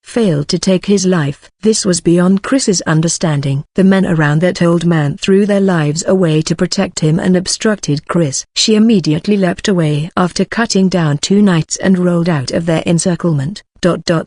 A: failed to take his life. This was beyond Chris's understanding. The men around that old man threw their lives away to protect him and obstructed Chris. She immediately leapt away after cutting down 2 knights and rolled out of their encirclement.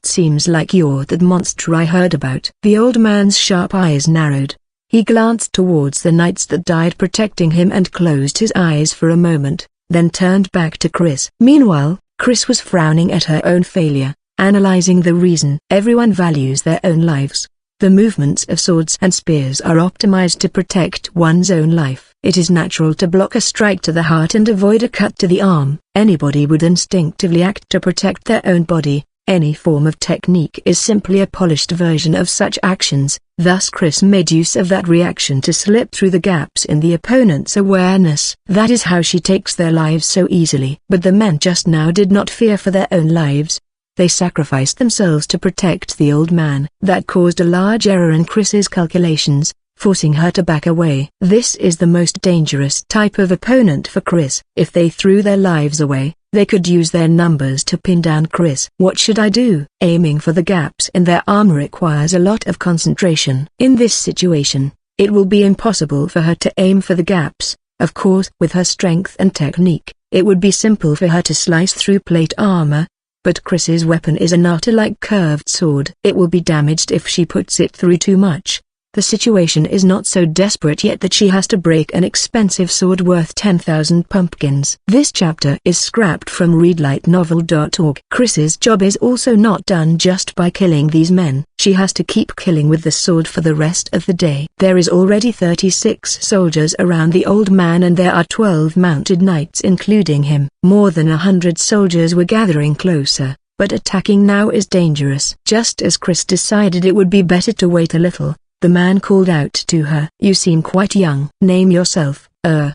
A: Seems like you're that monster I heard about. The old man's sharp eyes narrowed. He glanced towards the knights that died protecting him and closed his eyes for a moment, then turned back to Chris. Meanwhile, Chris was frowning at her own failure, analyzing the reason. Everyone values their own lives. The movements of swords and spears are optimized to protect one's own life. It is natural to block a strike to the heart and avoid a cut to the arm. Anybody would instinctively act to protect their own body. Any form of technique is simply a polished version of such actions. Thus Chris made use of that reaction to slip through the gaps in the opponent's awareness. That is how she takes their lives so easily. But the men just now did not fear for their own lives. They sacrificed themselves to protect the old man. That caused a large error in Chris's calculations, forcing her to back away. This is the most dangerous type of opponent for Chris. If they threw their lives away, they could use their numbers to pin down Chris. What should I do? Aiming for the gaps in their armor requires a lot of concentration. In this situation, it will be impossible for her to aim for the gaps. Of course, with her strength and technique, it would be simple for her to slice through plate armor. But Chris's weapon is a nata-like curved sword. It will be damaged if she puts it through too much. The situation is not so desperate yet that she has to break an expensive sword worth 10,000 pumpkins. This chapter is scrapped from readlightnovel.org. Chris's job is also not done just by killing these men. She has to keep killing with the sword for the rest of the day. There is already 36 soldiers around the old man and there are 12 mounted knights including him. More than 100 soldiers were gathering closer, but attacking now is dangerous. Just as Chris decided it would be better to wait a little, the man called out to her. You seem quite young. Name yourself.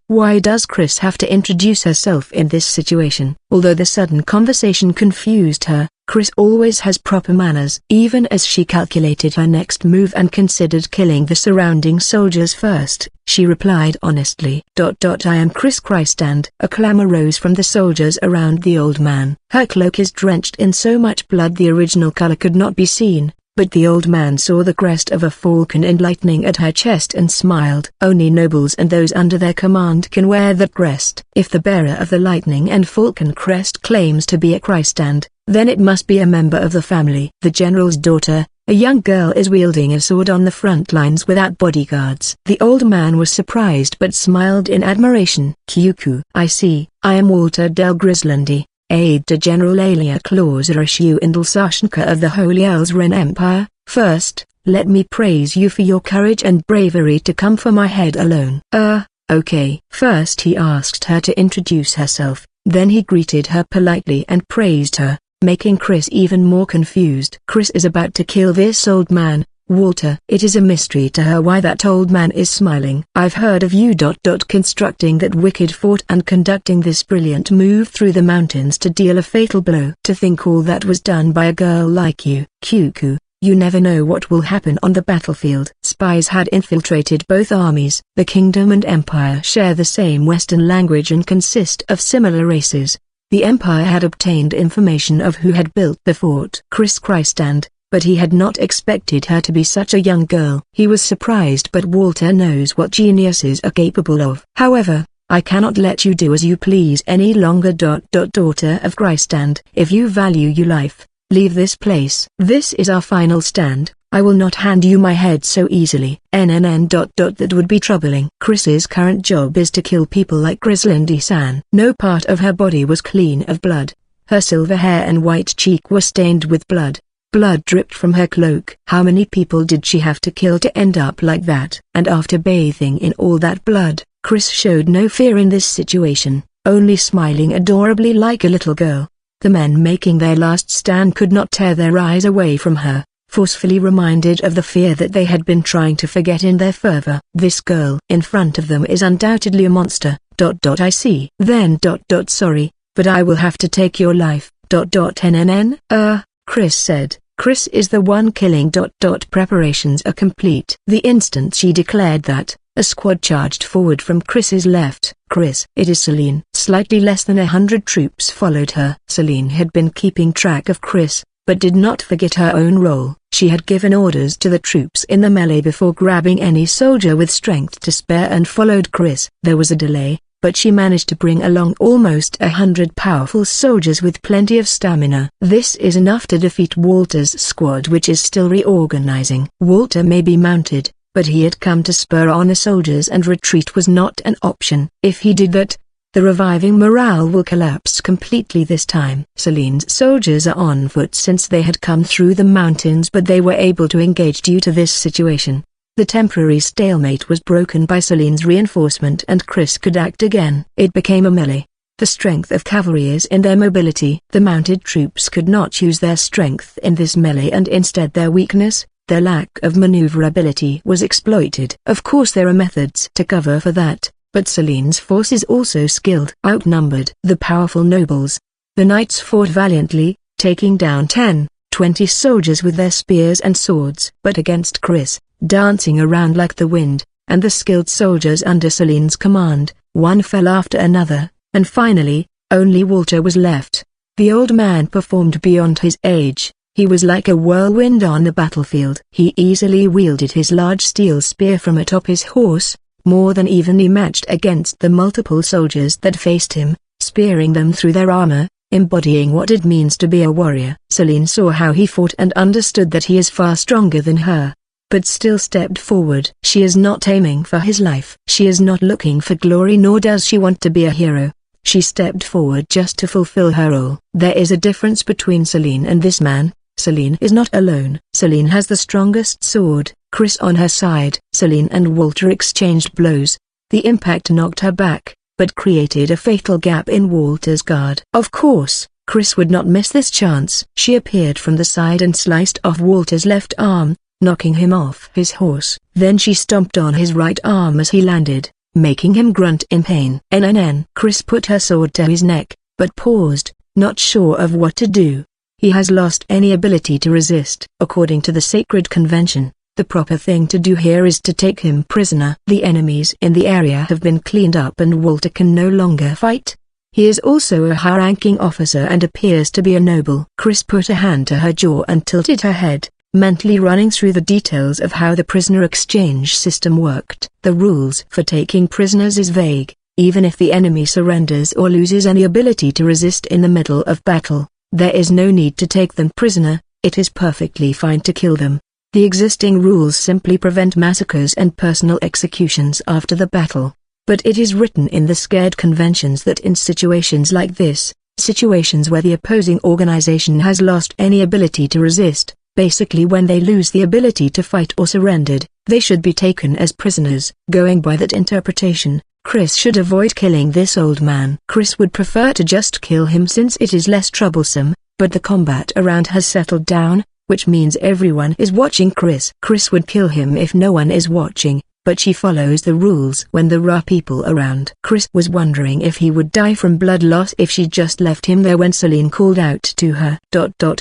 A: Why does Chris have to introduce herself in this situation? Although the sudden conversation confused her, Chris always has proper manners. Even as she calculated her next move and considered killing the surrounding soldiers first, she replied honestly. I am Chris Christand. A clamor rose from the soldiers around the old man. Her cloak is drenched in so much blood the original color could not be seen. But the old man saw the crest of a falcon and lightning at her chest and smiled. Only nobles and those under their command can wear that crest. If the bearer of the lightning and falcon crest claims to be a Christand, then it must be a member of the family. The general's daughter, a young girl, is wielding a sword on the front lines without bodyguards. The old man was surprised but smiled in admiration. Kyuku. I see. I am Walter del Grislandi, aide to General Alia Clausarashu Indalsashanka of the Holy Elsren Empire. First, let me praise you for your courage and bravery to come for my head alone. Okay. First he asked her to introduce herself, then he greeted her politely and praised her, making Chris even more confused. Chris is about to kill this old man, Walter. It is a mystery to her why that old man is smiling. I've heard of you. Constructing that wicked fort and conducting this brilliant move through the mountains to deal a fatal blow. To think all that was done by a girl like you. Kyuku, you never know what will happen on the battlefield. Spies had infiltrated both armies. The kingdom and empire share the same Western language and consist of similar races. The empire had obtained information of who had built the fort. Chris Christand, but he had not expected her to be such a young girl. He was surprised, but Walter knows what geniuses are capable of. However, I cannot let you do as you please any longer. Daughter of Christand, if you value your life, leave this place. This is our final stand. I will not hand you my head so easily. That would be troubling. Chris's current job is to kill people like Grislandi-san. No part of her body was clean of blood. Her silver hair and white cheek were stained with blood. Blood dripped from her cloak. How many people did she have to kill to end up like that? And after bathing in all that blood, Chris showed no fear in this situation, only smiling adorably like a little girl. The men making their last stand could not tear their eyes away from her, forcefully reminded of the fear that they had been trying to forget in their fervor. This girl in front of them is undoubtedly a monster. I see. Then sorry, but I will have to take your life. Chris said. Chris is the one killing. Preparations are complete. The instant she declared that, a squad charged forward from Chris's left. Chris. It is Celine. Slightly less than 100 troops followed her. Celine had been keeping track of Chris, but did not forget her own role. She had given orders to the troops in the melee before grabbing any soldier with strength to spare and followed Chris. There was a delay, but she managed to bring along almost 100 powerful soldiers with plenty of stamina. This is enough to defeat Walter's squad, which is still reorganizing. Walter may be mounted, but he had come to spur on the soldiers and retreat was not an option. If he did that, the reviving morale will collapse completely this time. Celine's soldiers are on foot since they had come through the mountains, but they were able to engage due to this situation. The temporary stalemate was broken by Celine's reinforcement and Chris could act again. It became a melee. The strength of cavalry is in their mobility. The mounted troops could not use their strength in this melee and instead their weakness, their lack of maneuverability, was exploited. Of course there are methods to cover for that, but Celine's force is also skilled. Outnumbered the powerful nobles, the knights fought valiantly, taking down 10-20 soldiers with their spears and swords. But against Chris, dancing around like the wind, and the skilled soldiers under Celine's command, one fell after another, and finally, only Walter was left. The old man performed beyond his age. He was like a whirlwind on the battlefield. He easily wielded his large steel spear from atop his horse, more than evenly matched against the multiple soldiers that faced him, spearing them through their armor, embodying what it means to be a warrior. Celine saw how he fought and understood that he is far stronger than her, but still stepped forward. She is not aiming for his life. She is not looking for glory, nor does she want to be a hero. She stepped forward just to fulfill her role. There is a difference between Celine and this man. Celine is not alone. Celine has the strongest sword, Chris on her side. Celine and Walter exchanged blows. The impact knocked her back, but created a fatal gap in Walter's guard. Of course, Chris would not miss this chance. She appeared from the side and sliced off Walter's left arm, knocking him off his horse. Then she stomped on his right arm as he landed, making him grunt in pain. Chris put her sword to his neck, but paused, not sure of what to do. He has lost any ability to resist. According to the sacred convention, the proper thing to do here is to take him prisoner. The enemies in the area have been cleaned up and Walter can no longer fight. He is also a high-ranking officer and appears to be a noble. Chris put a hand to her jaw and tilted her head, mentally running through the details of how the prisoner exchange system worked. The rules for taking prisoners is vague. Even if the enemy surrenders or loses any ability to resist in the middle of battle, there is no need to take them prisoner. It is perfectly fine to kill them. The existing rules simply prevent massacres and personal executions after the battle. But it is written in the scared conventions that in situations like this, situations where the opposing organization has lost any ability to resist, basically when they lose the ability to fight or surrendered, they should be taken as prisoners. Going by that interpretation, Chris should avoid killing this old man. Chris would prefer to just kill him since it is less troublesome, but the combat around has settled down, which means everyone is watching Chris. Chris would kill him if no one is watching, but she follows the rules when there are people around. Chris was wondering if he would die from blood loss if she just left him there when Celine called out to her.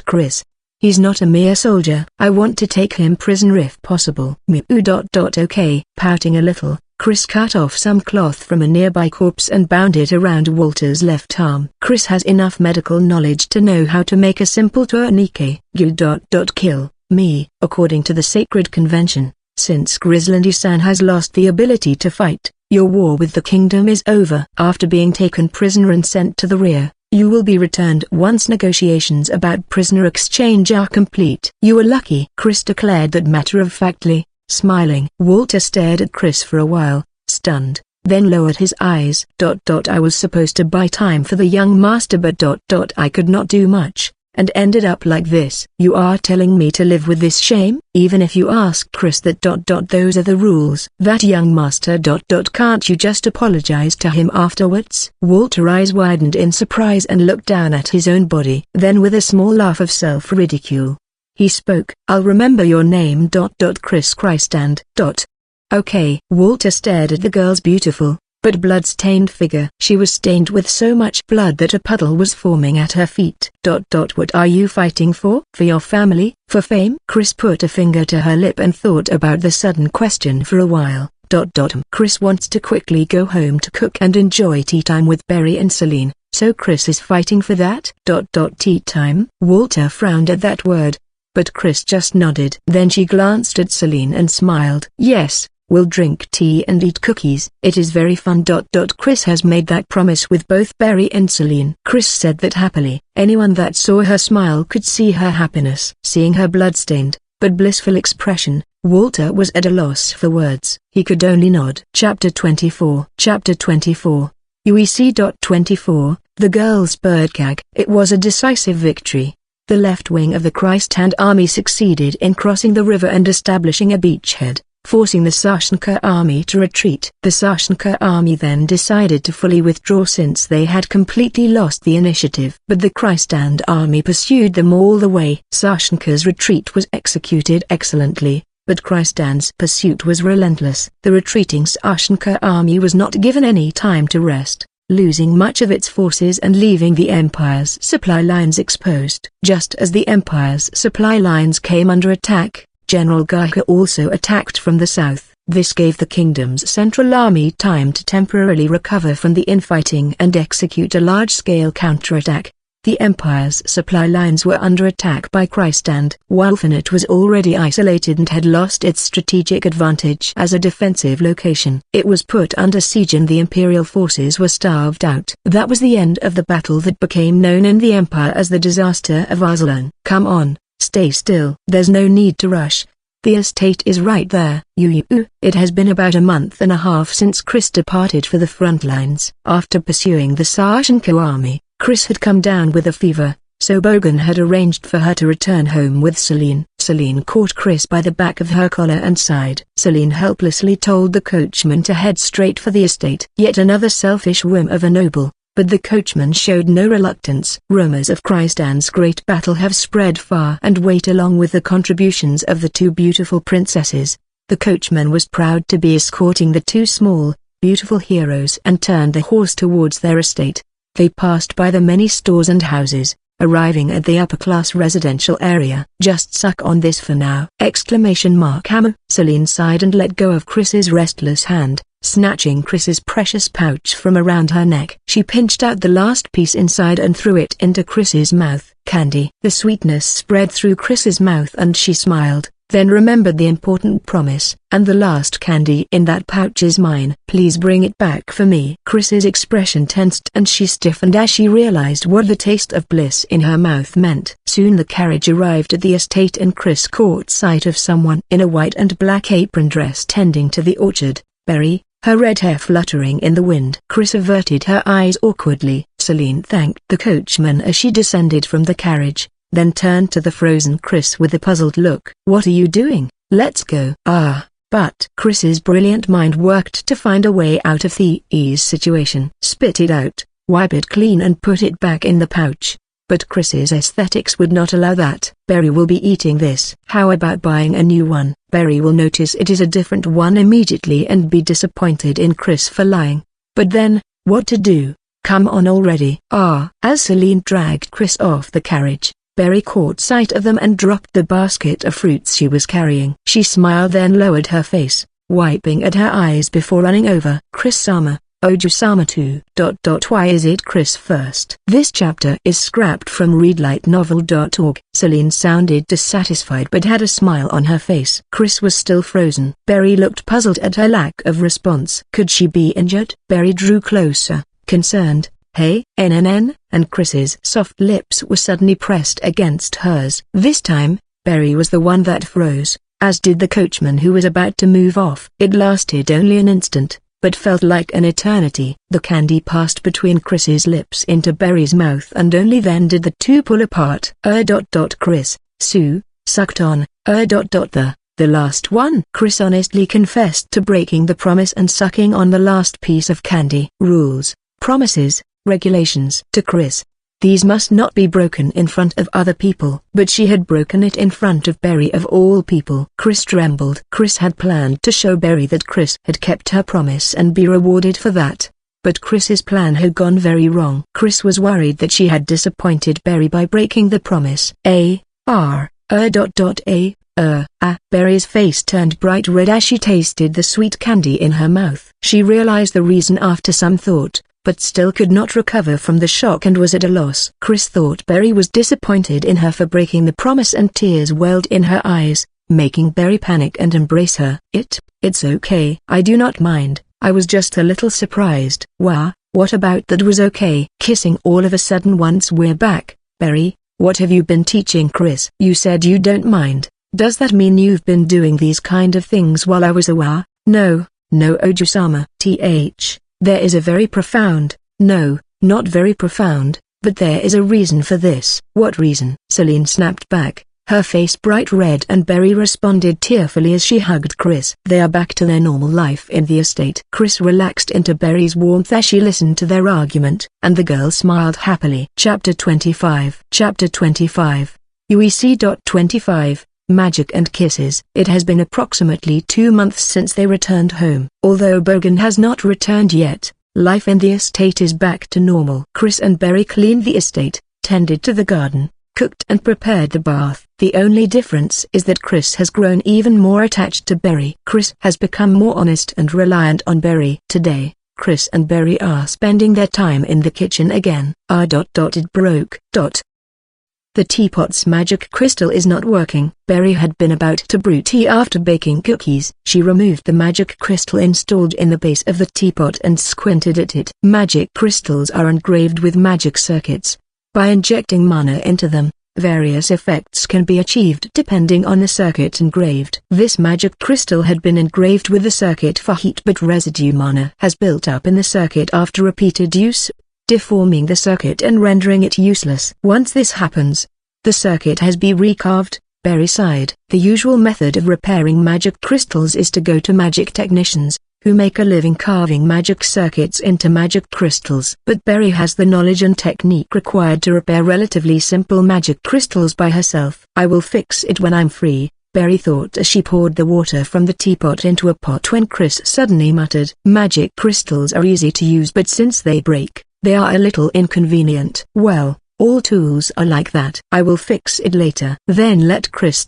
A: Chris. He's not a mere soldier. I want to take him prisoner if possible. Okay. Pouting a little, Chris cut off some cloth from a nearby corpse and bound it around Walter's left arm. Chris has enough medical knowledge to know how to make a simple tourniquet. Kill me. According to the sacred convention, since Grislandi-san has lost the ability to fight, your war with the kingdom is over. After being taken prisoner and sent to the rear, you will be returned once negotiations about prisoner exchange are complete. You are lucky, Chris declared that matter-of-factly, smiling. Walter stared at Chris for a while, stunned, then lowered his eyes. I was supposed to buy time for the young master but I could not do much, and ended up like this. You are telling me to live with this shame? Even if you ask Chris that those are the rules. That young master can't you just apologize to him afterwards? Walter's eyes widened in surprise and looked down at his own body. Then with a small laugh of self-ridicule, he spoke. I'll remember your name. Chris Christ and Okay. Walter stared at the girl's beautiful, but blood-stained figure. She was stained with so much blood that a puddle was forming at her feet. What are you fighting for? For your family? For fame? Chris put a finger to her lip and thought about the sudden question for a while. Chris wants to quickly go home to cook and enjoy tea time with Berry and Celine, So Chris is fighting for that? Tea time? Walter frowned at that word, but Chris just nodded. Then she glanced at Celine and smiled. Yes, we'll drink tea and eat cookies. It is very fun. Chris has made that promise with both Barry and Celine. Chris said that happily. Anyone that saw her smile could see her happiness. Seeing her bloodstained, but blissful expression, Walter was at a loss for words. He could only nod. Chapter 24. Chapter 24. UEC. 24, The Girls' Birdcage. It was a decisive victory. The left wing of the Christ Hand Army succeeded in crossing the river and establishing a beachhead, forcing the Sashenka Army to retreat. The Sashenka Army then decided to fully withdraw since they had completely lost the initiative. But the Christ Hand Army pursued them all the way. Sashenka's retreat was executed excellently, but Christ Hand's pursuit was relentless. The retreating Sashenka Army was not given any time to rest, losing much of its forces and leaving the Empire's supply lines exposed. Just as the Empire's supply lines came under attack, General Geiger also attacked from the south. This gave the kingdom's central army time to temporarily recover from the infighting and execute a large-scale counterattack. The Empire's supply lines were under attack by Christ Hand. Wolfenet was already isolated and had lost its strategic advantage as a defensive location. It was put under siege and the Imperial forces were starved out. That was the end of the battle that became known in the Empire as the Disaster of Arzelon. Come on, stay still. There's no need to rush. The estate is right there. It has been about a month and a half since Chris departed for the front lines. After pursuing the Sashenka army, Chris had come down with a fever, so Bogan had arranged for her to return home with Celine. Celine caught Chris by the back of her collar and sighed. Celine helplessly told the coachman to head straight for the estate. Yet another selfish whim of a noble, but the coachman showed no reluctance. Rumors of Christ Hand's great battle have spread far and wide along with the contributions of the two beautiful princesses. The coachman was proud to be escorting the two small, beautiful heroes and turned the horse towards their estate. They passed by the many stores and houses, arriving at the upper-class residential area. Just suck on this for now! Hammer. Celine sighed and let go of Chris's restless hand, snatching Chris's precious pouch from around her neck. She pinched out the last piece inside and threw it into Chris's mouth. Candy. The sweetness spread through Chris's mouth and she smiled, then remembered the important promise. And the last candy in that pouch is mine. Please bring it back for me. Chris's expression tensed and she stiffened as she realized what the taste of bliss in her mouth meant. Soon the carriage arrived at the estate and Chris caught sight of someone in a white and black apron dress tending to the orchard. Berry, her red hair fluttering in the wind. Chris averted her eyes awkwardly. Celine thanked the coachman as she descended from the carriage, then turned to the frozen Chris with a puzzled look. What are you doing? Let's go. But Chris's brilliant mind worked to find a way out of the situation. Spit it out, wipe it clean and put it back in the pouch. But Chris's aesthetics would not allow that. Barry will be eating this. How about buying a new one? Barry will notice it is a different one immediately and be disappointed in Chris for lying. But then, what to do? Come on already. As Celine dragged Chris off the carriage, Barry caught sight of them and dropped the basket of fruits she was carrying. She smiled then lowered her face, wiping at her eyes before running over. Chris-sama, Oju-sama too. Why is it Chris first? This chapter is scrapped from readlightnovel.org. Celine sounded dissatisfied but had a smile on her face. Chris was still frozen. Barry looked puzzled at her lack of response. Could she be injured? Barry drew closer, concerned. Hey, NNN, and Chris's soft lips were suddenly pressed against hers. This time, Barry was the one that froze, as did the coachman who was about to move off. It lasted only an instant, but felt like an eternity. The candy passed between Chris's lips into Barry's mouth and only then did the two pull apart. Chris, Sue, sucked on, the last one. Chris honestly confessed to breaking the promise and sucking on the last piece of candy. Rules, promises, regulations. To Chris, these must not be broken in front of other people. But she had broken it in front of Barry of all people. Chris trembled. Chris had planned to show Barry that Chris had kept her promise and be rewarded for that. But Chris's plan had gone very wrong. Chris was worried that she had disappointed Barry by breaking the promise. Barry's face turned bright red as she tasted the sweet candy in her mouth. She realized the reason after some thought. but still could not recover from the shock and was at a loss. Chris thought Berry was disappointed in her for breaking the promise, and tears welled in her eyes, making Berry panic and embrace her. It's okay. I do not mind. I was just a little surprised. What about that was okay? Kissing all of a sudden once we're back. Berry, what have you been teaching Chris? You said you don't mind. Does that mean you've been doing these kind of things while I was away? No, Oju-sama. There is a very profound, no, not very profound, but there is a reason for this. What reason? Celine snapped back, her face bright red, and Berry responded tearfully as she hugged Chris. They are back to their normal life in the estate. Chris relaxed into Berry's warmth as she listened to their argument, and the girl smiled happily. Chapter 25. UEC.25 Magic and Kisses. It has been approximately 2 months since they returned home. Although Bogan has not returned yet, life in the estate is back to normal. Chris and Berry cleaned the estate, tended to the garden, cooked and prepared the bath. The only difference is that Chris has grown even more attached to Berry. Chris has become more honest and reliant on Berry. Today, Chris and Berry are spending their time in the kitchen again. It broke. The teapot's magic crystal is not working. Berry had been about to brew tea after baking cookies. She removed the magic crystal installed in the base of the teapot and squinted at it. Magic crystals are engraved with magic circuits. By injecting mana into them, various effects can be achieved depending on the circuit engraved. This magic crystal had been engraved with the circuit for heat, but residue mana has built up in the circuit after repeated use, deforming the circuit and rendering it useless. Once this happens, the circuit has been recarved. Berry sighed. The usual method of repairing magic crystals is to go to magic technicians, who make a living carving magic circuits into magic crystals. But Berry has the knowledge and technique required to repair relatively simple magic crystals by herself. I will fix it when I'm free, Berry thought as she poured the water from the teapot into a pot when Chris suddenly muttered, "Magic crystals are easy to use, but since they break, they are a little inconvenient." Well, all tools are like that. I will fix it later. Then let Chris.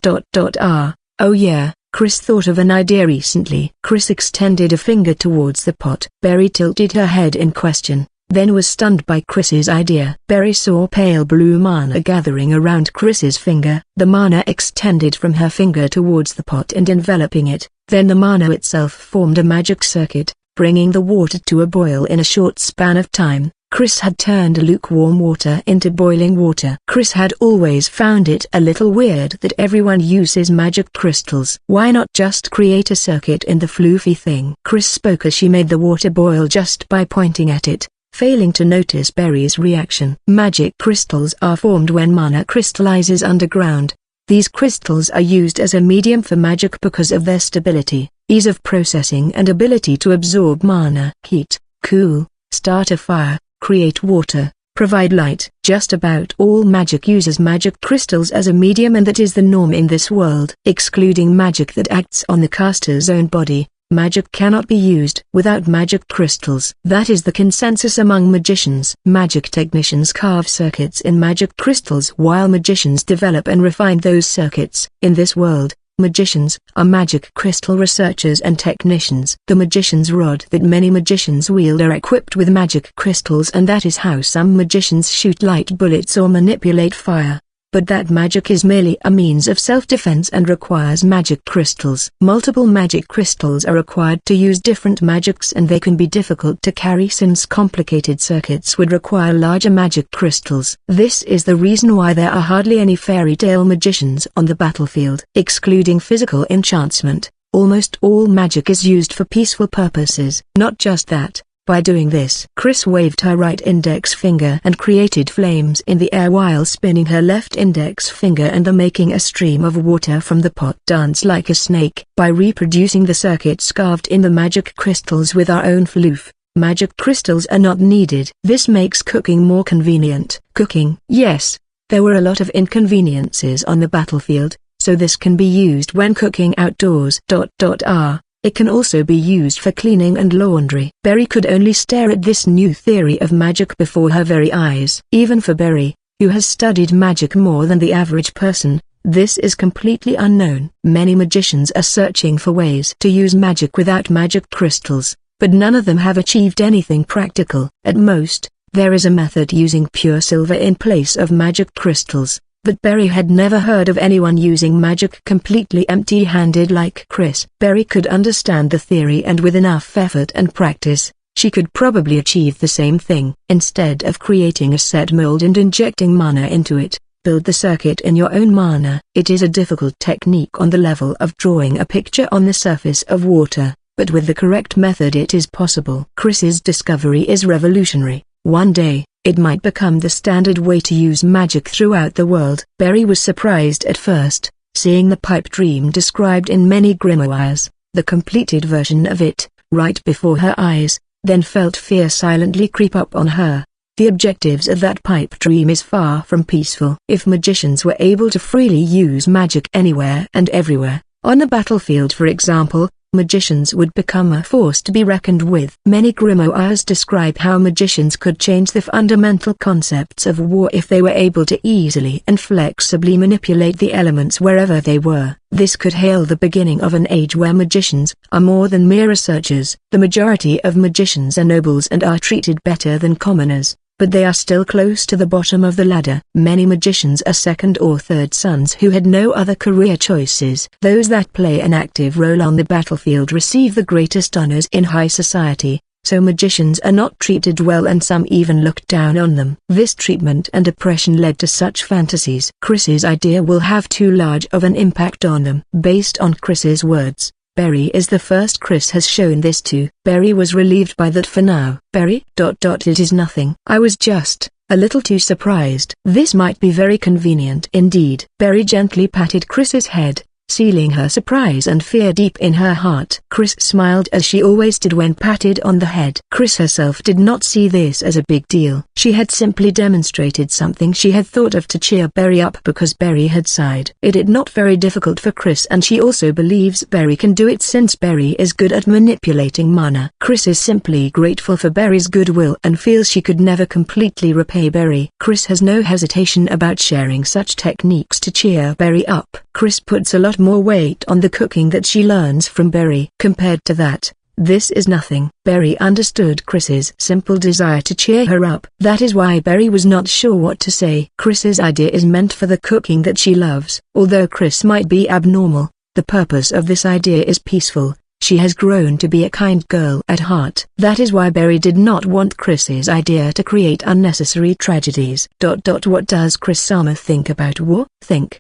A: Oh yeah, Chris thought of an idea recently. Chris extended a finger towards the pot. Berry tilted her head in question, then was stunned by Chris's idea. Berry saw pale blue mana gathering around Chris's finger. The mana extended from her finger towards the pot and enveloping it. Then the mana itself formed a magic circuit, bringing the water to a boil in a short span of time. Chris had turned lukewarm water into boiling water. Chris had always found it a little weird that everyone uses magic crystals. Why not just create a circuit in the floofy thing? Chris spoke as she made the water boil just by pointing at it, failing to notice Berry's reaction. Magic crystals are formed when mana crystallizes underground. These crystals are used as a medium for magic because of their stability, ease of processing and ability to absorb mana. Heat, cool, start a fire, create water, provide light. Just about all magic uses magic crystals as a medium, and that is the norm in this world. Excluding magic that acts on the caster's own body, magic cannot be used without magic crystals. That is the consensus among magicians. Magic technicians carve circuits in magic crystals while magicians develop and refine those circuits. In this world, magicians are magic crystal researchers and technicians. The magician's rod that many magicians wield are equipped with magic crystals, and that is how some magicians shoot light bullets or manipulate fire. But that magic is merely a means of self-defense and requires magic crystals. Multiple magic crystals are required to use different magics, and they can be difficult to carry since complicated circuits would require larger magic crystals. This is the reason why there are hardly any fairy tale magicians on the battlefield. Excluding physical enchantment, almost all magic is used for peaceful purposes. Not just that. By doing this, Chris waved her right index finger and created flames in the air while spinning her left index finger and making a stream of water from the pot dance like a snake. By reproducing the circuits carved in the magic crystals with our own floof, magic crystals are not needed. This makes cooking more convenient. Cooking, yes, there were a lot of inconveniences on the battlefield, so this can be used when cooking outdoors. It can also be used for cleaning and laundry. Berry could only stare at this new theory of magic before her very eyes. Even for Berry, who has studied magic more than the average person, this is completely unknown. Many magicians are searching for ways to use magic without magic crystals, but none of them have achieved anything practical. At most, there is a method using pure silver in place of magic crystals, but Berry had never heard of anyone using magic completely empty-handed like Chris. Berry could understand the theory, and with enough effort and practice, she could probably achieve the same thing. Instead of creating a set mold and injecting mana into it, build the circuit in your own mana. It is a difficult technique on the level of drawing a picture on the surface of water, but with the correct method it is possible. Chris's discovery is revolutionary. One day, it might become the standard way to use magic throughout the world. Berry was surprised at first, seeing the pipe dream described in many grimoires, the completed version of it, right before her eyes, then felt fear silently creep up on her. The objectives of that pipe dream is far from peaceful. If magicians were able to freely use magic anywhere and everywhere, on the battlefield for example, magicians would become a force to be reckoned with. Many grimoires describe how magicians could change the fundamental concepts of war if they were able to easily and flexibly manipulate the elements wherever they were. This could hail the beginning of an age where magicians are more than mere researchers. The majority of magicians are nobles and are treated better than commoners, but they are still close to the bottom of the ladder. Many magicians are second or third sons who had no other career choices. Those that play an active role on the battlefield receive the greatest honors in high society, so magicians are not treated well and some even look down on them. This treatment and oppression led to such fantasies. Chris's idea will have too large of an impact on them. Based on Chris's words, Berry is the first Chris has shown this to. Berry was relieved by that for now. Berry, it is nothing. I was just a little too surprised. This might be very convenient indeed. Berry gently patted Chris's head, sealing her surprise and fear deep in her heart. Chris smiled as she always did when patted on the head. Chris herself did not see this as a big deal. She had simply demonstrated something she had thought of to cheer Berry up because Berry had sighed. It is not very difficult for Chris, and she also believes Berry can do it since Berry is good at manipulating mana. Chris is simply grateful for Berry's goodwill and feels she could never completely repay Berry. Chris has no hesitation about sharing such techniques to cheer Berry up. Chris puts a lot more weight on the cooking that she learns from Berry. Compared to that, this is nothing. Berry understood Chris's simple desire to cheer her up. That is why Berry was not sure what to say. Chris's idea is meant for the cooking that she loves. Although Chris might be abnormal, the purpose of this idea is peaceful. She has grown to be a kind girl at heart. That is why Berry did not want Chris's idea to create unnecessary tragedies. What does Chris-sama think about war?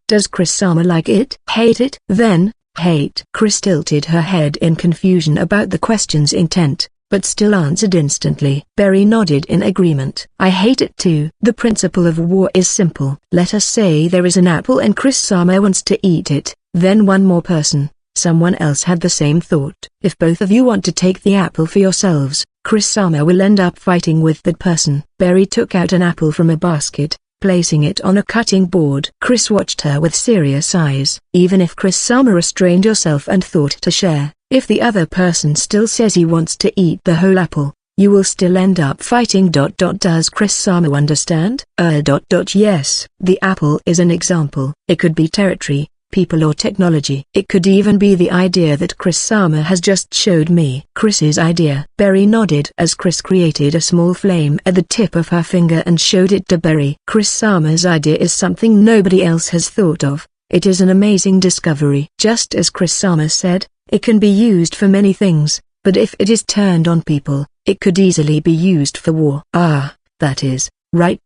A: Does Chris-sama like it? Hate it? Then, hate. Chris tilted her head in confusion about the question's intent, but still answered instantly. Berry nodded in agreement. I hate it too. The principle of war is simple. Let us say there is an apple and Chris-sama wants to eat it, then one more person. Someone else had the same thought. If both of you want to take the apple for yourselves, Chris-sama will end up fighting with that person. Berry took out an apple from a basket, placing it on a cutting board. Chris watched her with serious eyes. Even if Chris-sama restrained yourself and thought to share, if the other person still says he wants to eat the whole apple, you will still end up fighting. Does Chris-sama understand? Yes. The apple is an example. It could be territory, people or technology. It could even be the idea that Chris-sama has just showed me. Chris's idea. Berry nodded as Chris created a small flame at the tip of her finger and showed it to Berry. Chris-sama's idea is something nobody else has thought of. It is an amazing discovery. Just as Chris-sama said, it can be used for many things, but if it is turned on people, it could easily be used for war. That is right.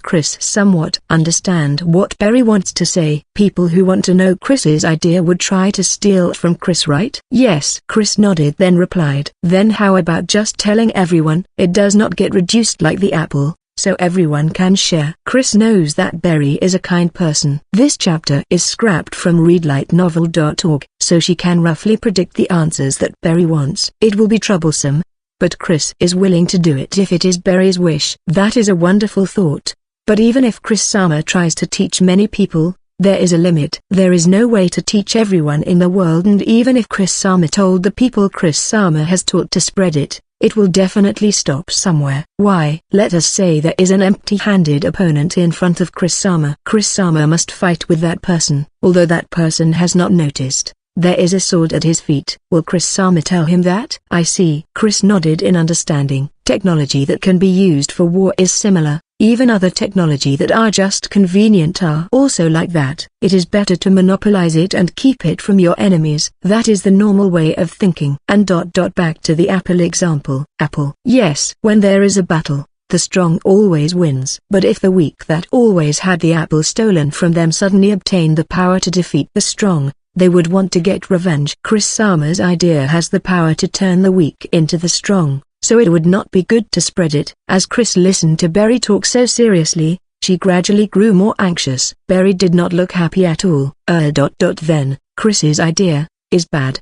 A: Chris somewhat understand what Berry wants to say. People who want to know Chris's idea would try to steal from Chris, right? Yes. Chris nodded then replied. Then how about just telling everyone? It does not get reduced like the apple, so everyone can share. Chris knows that Berry is a kind person. This chapter is scrapped from readlightnovel.org, so she can roughly predict the answers that Berry wants. It will be troublesome, but Chris is willing to do it if it is Berry's wish. That is a wonderful thought. But even if Chris-sama tries to teach many people, there is a limit. There is no way to teach everyone in the world, and even if Chris-sama told the people Chris-sama has taught to spread it, it will definitely stop somewhere. Why? Let us say there is an empty-handed opponent in front of Chris-sama. Chris-sama must fight with that person. Although that person has not noticed, There is a sword at his feet. Will Chris-sama tell him that? I see. Chris nodded in understanding. Technology that can be used for war is similar. Even other technology that are just convenient are also like that. It is better to monopolize it and keep it from your enemies. That is the normal way of thinking. And back to the apple example. Apple. Yes. When there is a battle, the strong always wins. But if the weak that always had the apple stolen from them suddenly obtain the power to defeat the strong, they would want to get revenge. Chris-sama's idea has the power to turn the weak into the strong. So it would not be good to spread it. As Chris listened to Berry talk so seriously, she gradually grew more anxious. Berry did not look happy at all. Then, Chris's idea is bad.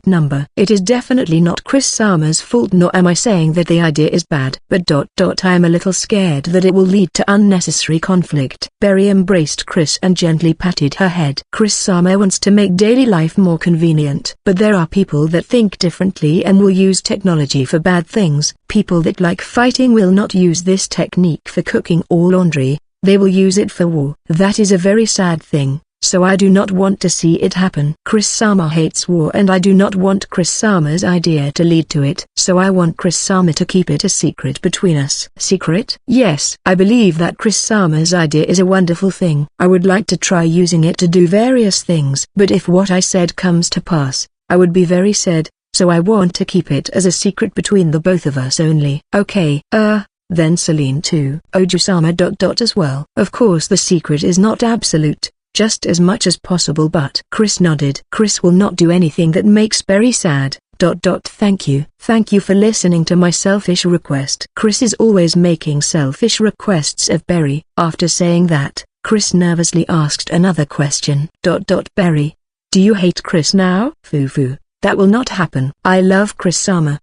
A: Number. It is definitely not Chris-sama's fault, nor am I saying that the idea is bad. But I am a little scared that it will lead to unnecessary conflict. Berry embraced Chris and gently patted her head. Chris-sama wants to make daily life more convenient. But there are people that think differently and will use technology for bad things. People that like fighting will not use this technique for cooking or laundry. They will use it for war. That is a very sad thing. So I do not want to see it happen. Chris-sama hates war and I do not want Chris-sama's idea to lead to it. So I want Chris-sama to keep it a secret between us. Secret? Yes. I believe that Chris-sama's idea is a wonderful thing. I would like to try using it to do various things. But if what I said comes to pass, I would be very sad. So I want to keep it as a secret between the both of us only. Okay. Then Celine too. Oju-sama as well. Of course the secret is not absolute. Just as much as possible, but Chris nodded. Chris will not do anything that makes Berry sad. Thank you. Thank you for listening to my selfish request. Chris is always making selfish requests of Berry. After saying that, Chris nervously asked another question. Berry, do you hate Chris now? Foo. That will not happen. I love Chris-sama.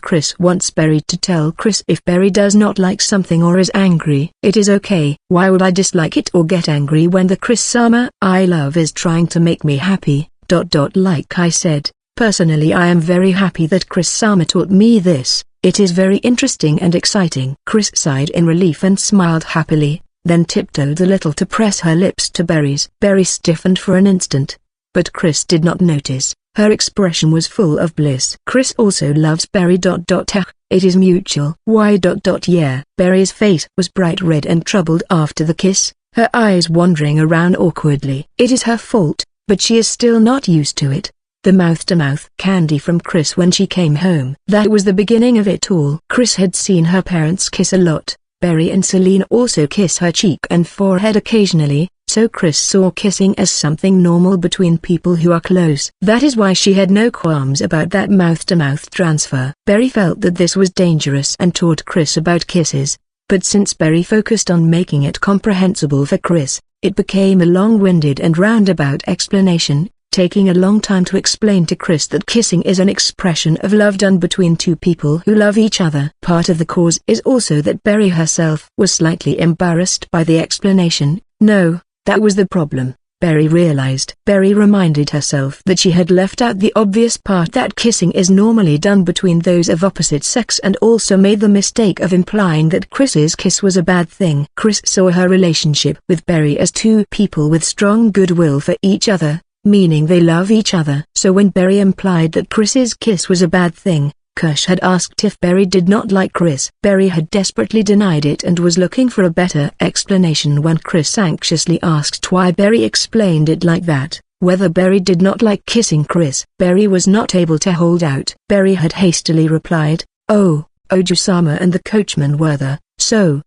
A: Chris wants Berry to tell Chris if Berry does not like something or is angry. It is okay. Why would I dislike it or get angry when the Chris-sama I love is trying to make me happy? Like I said, personally I am very happy that Chris-sama taught me this. It is very interesting and exciting. Chris sighed in relief and smiled happily, then tiptoed a little to press her lips to Berry's. Berry stiffened for an instant, but Chris did not notice. Her expression was full of bliss. Chris also loves Berry. It is mutual. Why? Yeah. Berry's face was bright red and troubled after the kiss, her eyes wandering around awkwardly. It is her fault, but she is still not used to it. The mouth-to-mouth candy from Chris when she came home. That was the beginning of it all. Chris had seen her parents kiss a lot. Berry and Celine also kiss her cheek and forehead occasionally. So Chris saw kissing as something normal between people who are close. That is why she had no qualms about that mouth-to-mouth transfer. Berry felt that this was dangerous and taught Chris about kisses, but since Berry focused on making it comprehensible for Chris, it became a long-winded and roundabout explanation, taking a long time to explain to Chris that kissing is an expression of love done between two people who love each other. Part of the cause is also that Berry herself was slightly embarrassed by the explanation. No. That was the problem, Berry realized. Berry reminded herself that she had left out the obvious part that kissing is normally done between those of opposite sex and also made the mistake of implying that Chris's kiss was a bad thing. Chris saw her relationship with Berry as two people with strong goodwill for each other, meaning they love each other. So when Berry implied that Chris's kiss was a bad thing, Kush had asked if Berry did not like Chris. Berry had desperately denied it and was looking for a better explanation when Chris anxiously asked why Berry explained it like that, whether Berry did not like kissing Chris. Berry was not able to hold out. Berry had hastily replied, "Oh, Oju-sama and the coachman were there, so,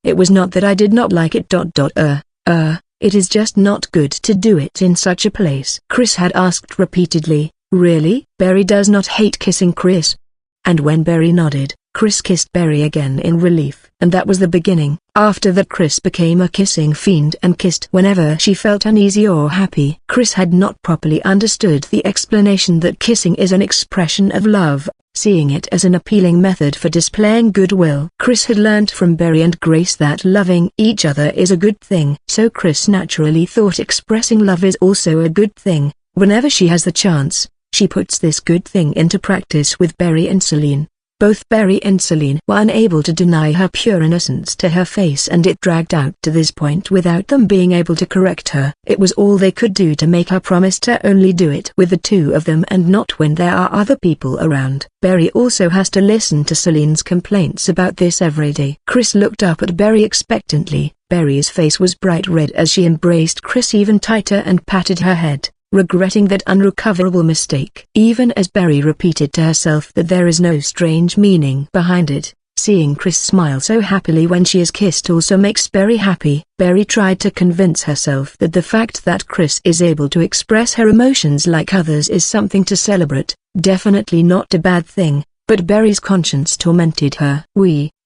A: it was not that I did not like it. It is just not good to do it in such a place." Chris had asked repeatedly, "Really? Berry does not hate kissing Chris?" And when Berry nodded, Chris kissed Berry again in relief. And that was the beginning. After that Chris became a kissing fiend and kissed whenever she felt uneasy or happy. Chris had not properly understood the explanation that kissing is an expression of love, seeing it as an appealing method for displaying goodwill. Chris had learned from Berry and Grace that loving each other is a good thing. So Chris naturally thought expressing love is also a good thing. Whenever she has the chance, she puts this good thing into practice with Berry and Celine. Both Barry and Celine were unable to deny her pure innocence to her face, and it dragged out to this point without them being able to correct her. It was all they could do to make her promise to only do it with the two of them and not when there are other people around. Barry also has to listen to Celine's complaints about this every day. Chris looked up at Barry expectantly. Barry's face was bright red as she embraced Chris even tighter and patted her head, regretting that unrecoverable mistake. Even as Barry repeated to herself that there is no strange meaning behind it, seeing Chris smile so happily when she is kissed also makes Barry happy. Barry tried to convince herself that the fact that Chris is able to express her emotions like others is something to celebrate, definitely not a bad thing, but Barry's conscience tormented her.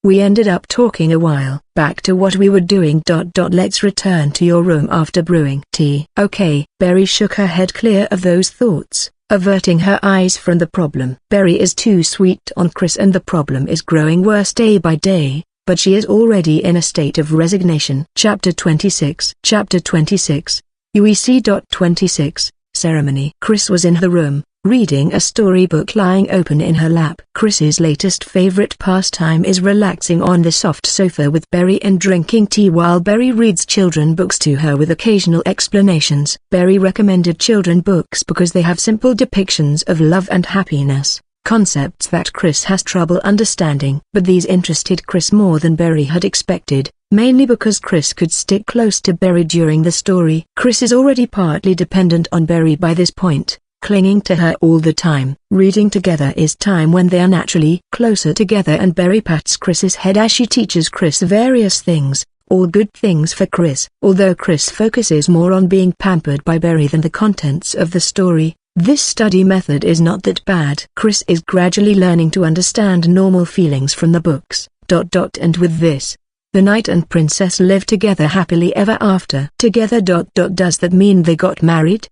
A: We ended up talking a while. Back to what we were doing. Let's return to your room after brewing tea. Okay. Barry shook her head clear of those thoughts, averting her eyes from the problem. Barry is too sweet on Chris and the problem is growing worse day by day, but she is already in a state of resignation. Chapter 26. Chapter 26. UEC. 26. Ceremony. Chris was in the room, reading a storybook lying open in her lap. Chris's latest favorite pastime is relaxing on the soft sofa with Barry and drinking tea while Barry reads children books to her with occasional explanations. Barry recommended children books because they have simple depictions of love and happiness, concepts that Chris has trouble understanding. But these interested Chris more than Barry had expected, mainly because Chris could stick close to Barry during the story. Chris is already partly dependent on Barry by this point, clinging to her all the time. Reading together is time when they are naturally closer together, and Barry pats Chris's head as she teaches Chris various things, all good things for Chris. Although Chris focuses more on being pampered by Barry than the contents of the story, this study method is not that bad. Chris is gradually learning to understand normal feelings from the books. And with this, the knight and princess live together happily ever after. Together. Does that mean they got married?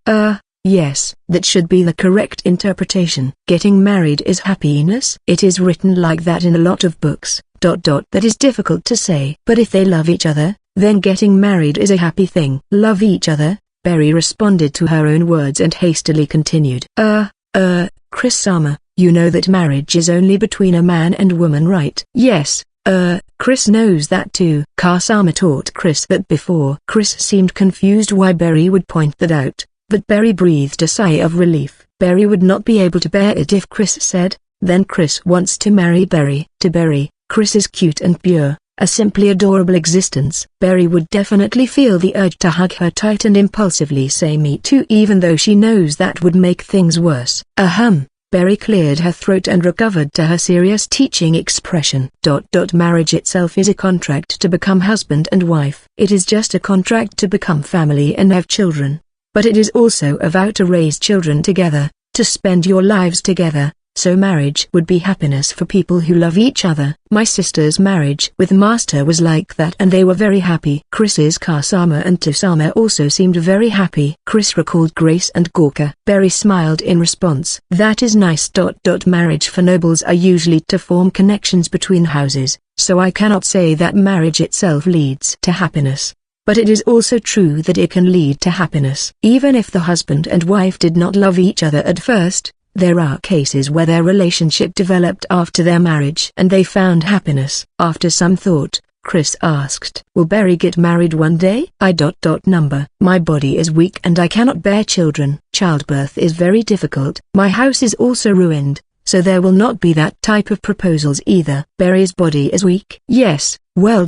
A: Yes, that should be the correct interpretation. Getting married is happiness. It is written like that in a lot of books. That is difficult to say. But if they love each other, then getting married is a happy thing. Love each other? Barry responded to her own words and hastily continued. Chris-sama, you know that marriage is only between a man and woman, right? Yes, Chris knows that too. Kasama taught Chris that before. Chris seemed confused why Barry would point that out, but Barry breathed a sigh of relief. Barry would not be able to bear it if Chris said, then Chris wants to marry Barry. To Barry, Chris is cute and pure, a simply adorable existence. Barry would definitely feel the urge to hug her tight and impulsively say me too, even though she knows that would make things worse. Barry cleared her throat and recovered to her serious teaching expression. Marriage itself is a contract to become husband and wife. It is just a contract to become family and have children. But it is also a vow to raise children together, to spend your lives together, so marriage would be happiness for people who love each other. My sister's marriage with Master was like that and they were very happy. Chris's Kasama and Tosama also seemed very happy. Chris recalled Grace and Gorka. Barry smiled in response. That is nice. Marriage for nobles are usually to form connections between houses, so I cannot say that marriage itself leads to happiness. But it is also true that it can lead to happiness. Even if the husband and wife did not love each other at first, there are cases where their relationship developed after their marriage and they found happiness. After some thought, Chris asked, will Barry get married one day? My body is weak and I cannot bear children. Childbirth is very difficult. My house is also ruined, so there will not be that type of proposals either. Barry's body is weak. Yes, well.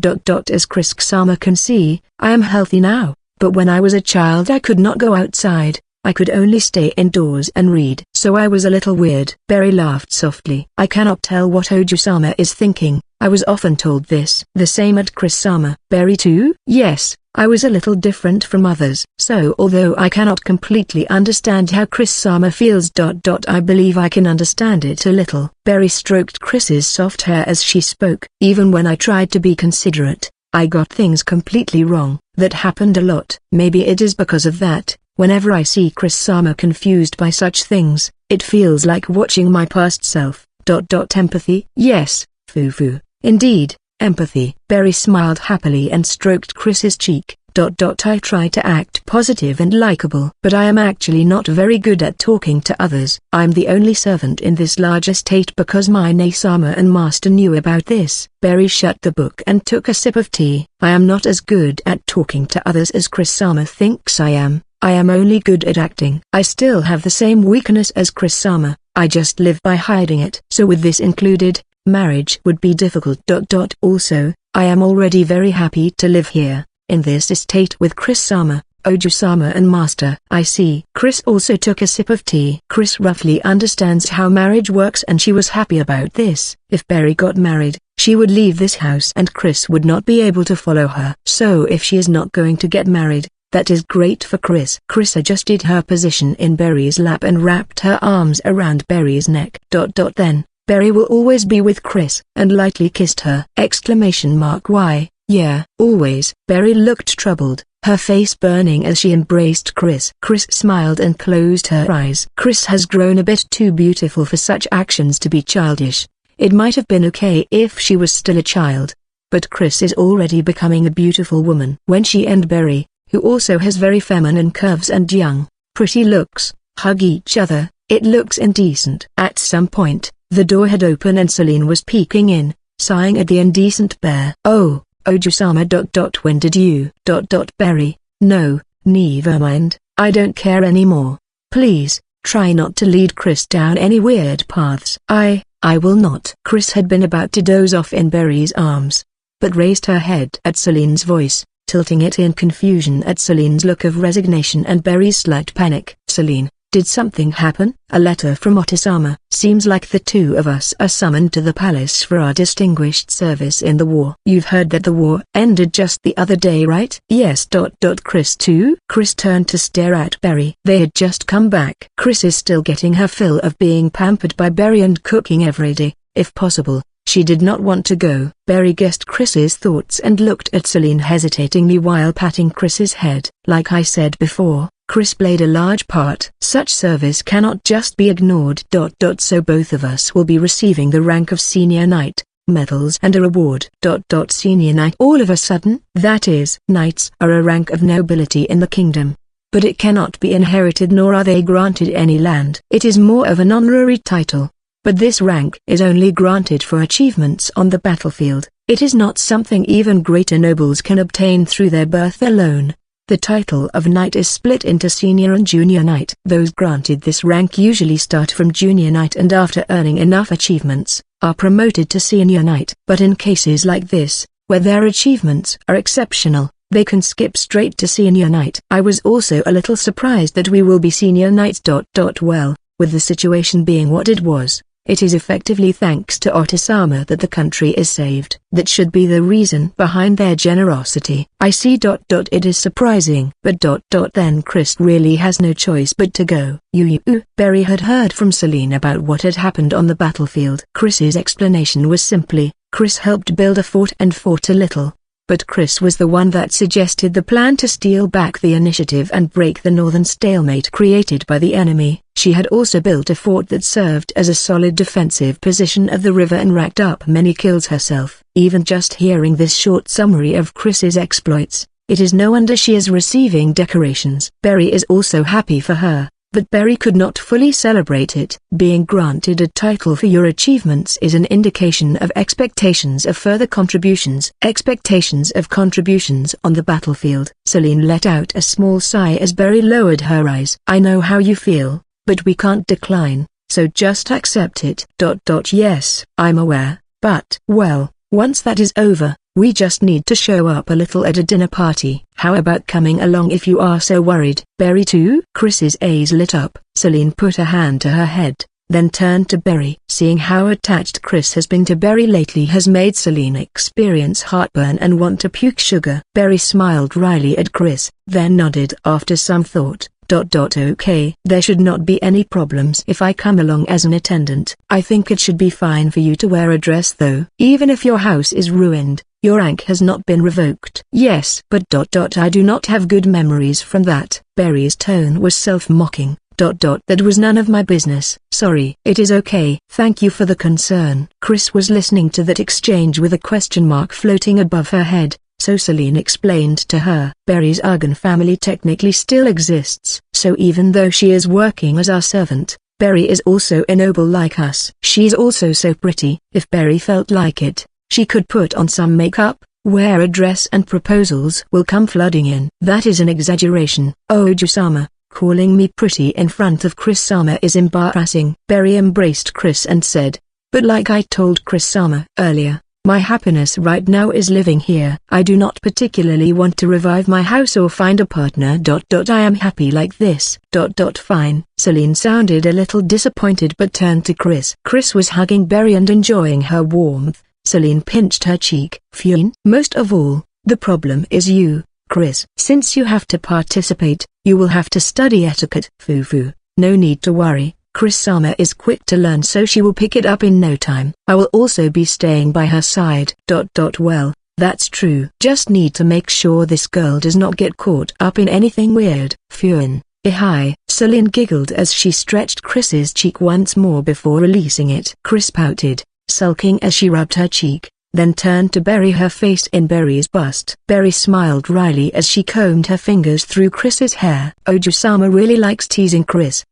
A: As Chris-sama can see, I am healthy now, but when I was a child I could not go outside. I could only stay indoors and read. So I was a little weird. Barry laughed softly. I cannot tell what Oju-sama is thinking. I was often told this. The same at Chris-sama. Barry too? Yes, I was a little different from others. So although I cannot completely understand how Chris-sama feels. I believe I can understand it a little. Barry stroked Chris's soft hair as she spoke. Even when I tried to be considerate, I got things completely wrong. That happened a lot. Maybe it is because of that. Whenever I see Chris-sama confused by such things, it feels like watching my past self. Empathy? Yes, Fufu. Indeed, empathy. Barry smiled happily and stroked Chris's cheek. I try to act positive and likable, but I am actually not very good at talking to others. I'm the only servant in this large estate because my Naisama and master knew about this. Berry shut the book and took a sip of tea. I am not as good at talking to others as Chris-sama thinks I am. I am only good at acting. I still have the same weakness as Chris-sama. I just live by hiding it. So with this included, marriage would be difficult. Also, I am already very happy to live here, in this estate with Chris-sama, Oju-sama and master. I see. Chris also took a sip of tea. Chris roughly understands how marriage works and she was happy about this. If Berry got married, she would leave this house and Chris would not be able to follow her. So if she is not going to get married, that is great for Chris. Chris adjusted her position in Berry's lap and wrapped her arms around Berry's neck. Then, Berry will always be with Chris, and lightly kissed her. Why, yeah, always. Berry looked troubled, her face burning as she embraced Chris. Chris smiled and closed her eyes. Chris has grown a bit too beautiful for such actions to be childish. It might have been okay if she was still a child, but Chris is already becoming a beautiful woman. When she and Berry, who also has very feminine curves and young, pretty looks, hug each other, it looks indecent. At some point, the door had opened and Celine was peeking in, sighing at the indecent bear. Oh, Oju-sama. When did you? Berry, no, never mind, I don't care anymore. Please, try not to lead Chris down any weird paths. I will not. Chris had been about to doze off in Berry's arms, but raised her head at Celine's voice, tilting it in confusion at Celine's look of resignation and Berry's slight panic. Celine, did something happen? A letter from Otisama. Seems like the two of us are summoned to the palace for our distinguished service in the war. You've heard that the war ended just the other day, right? Yes. Chris too? Chris turned to stare at Berry. They had just come back. Chris is still getting her fill of being pampered by Berry and cooking every day, if possible. She did not want to go. Berry guessed Chris's thoughts and looked at Celine hesitatingly while patting Chris's head. Like I said before, Chris played a large part. Such service cannot just be ignored. So both of us will be receiving the rank of senior knight, medals and a reward. Senior knight. All of a sudden? That is, knights are a rank of nobility in the kingdom. But it cannot be inherited nor are they granted any land. It is more of an honorary title. But this rank is only granted for achievements on the battlefield. It is not something even greater nobles can obtain through their birth alone. The title of knight is split into senior and junior knight. Those granted this rank usually start from junior knight and after earning enough achievements, are promoted to senior knight. But in cases like this, where their achievements are exceptional, they can skip straight to senior knight. I was also a little surprised that we will be senior knights. Well, with the situation being what it was, it is effectively thanks to Otisama that the country is saved. That should be the reason behind their generosity. I see. It is surprising. But then Chris really has no choice but to go. Berry had heard from Celine about what had happened on the battlefield. Chris's explanation was simply, Chris helped build a fort and fought a little. But Chris was the one that suggested the plan to steal back the initiative and break the northern stalemate created by the enemy. She had also built a fort that served as a solid defensive position of the river and racked up many kills herself. Even just hearing this short summary of Chris's exploits, it is no wonder she is receiving decorations. Berry is also happy for her, but Berry could not fully celebrate it. Being granted a title for your achievements is an indication of expectations of further contributions. Expectations of contributions on the battlefield. Celine let out a small sigh as Berry lowered her eyes. I know how you feel, but we can't decline, so just accept it. Yes, I'm aware, but, well, once that is over, we just need to show up a little at a dinner party. How about coming along if you are so worried? Berry too? Chris's eyes lit up. Celine put a hand to her head, then turned to Berry. Seeing how attached Chris has been to Berry lately has made Celine experience heartburn and want to puke sugar. Berry smiled wryly at Chris, then nodded after some thought. Okay. There should not be any problems if I come along as an attendant. I think it should be fine for you to wear a dress though. Even if your house is ruined, your rank has not been revoked. Yes. But I do not have good memories from that. Berry's tone was self-mocking. That was none of my business. Sorry. It is okay. Thank you for the concern. Chris was listening to that exchange with a question mark floating above her head, So Celine explained to her. Berry's Uggan family technically still exists. So even though she is working as our servant, Berry is also a noble like us. She's also so pretty. If Berry felt like it, she could put on some makeup, wear a dress and proposals will come flooding in. That is an exaggeration. Oju-sama, calling me pretty in front of Chris-sama is embarrassing. Berry embraced Chris and said, but like I told Chris-sama earlier, my happiness right now is living here. I do not particularly want to revive my house or find a partner. I am happy like this. Fine. Celine sounded a little disappointed but turned to Chris. Chris was hugging Berry and enjoying her warmth. Celine pinched her cheek. Fine. Most of all, the problem is you, Chris. Since you have to participate, you will have to study etiquette. Foo-foo. No need to worry. Chris-sama is quick to learn, so she will pick it up in no time. I will also be staying by her side. Well, that's true. Just need to make sure this girl does not get caught up in anything weird. Fun. Hi. Celine giggled as she stretched Chris's cheek once more before releasing it. Chris pouted, sulking as she rubbed her cheek, then turned to bury her face in Berry's bust. Berry smiled wryly as she combed her fingers through Chris's hair. Oju-sama really likes teasing Chris.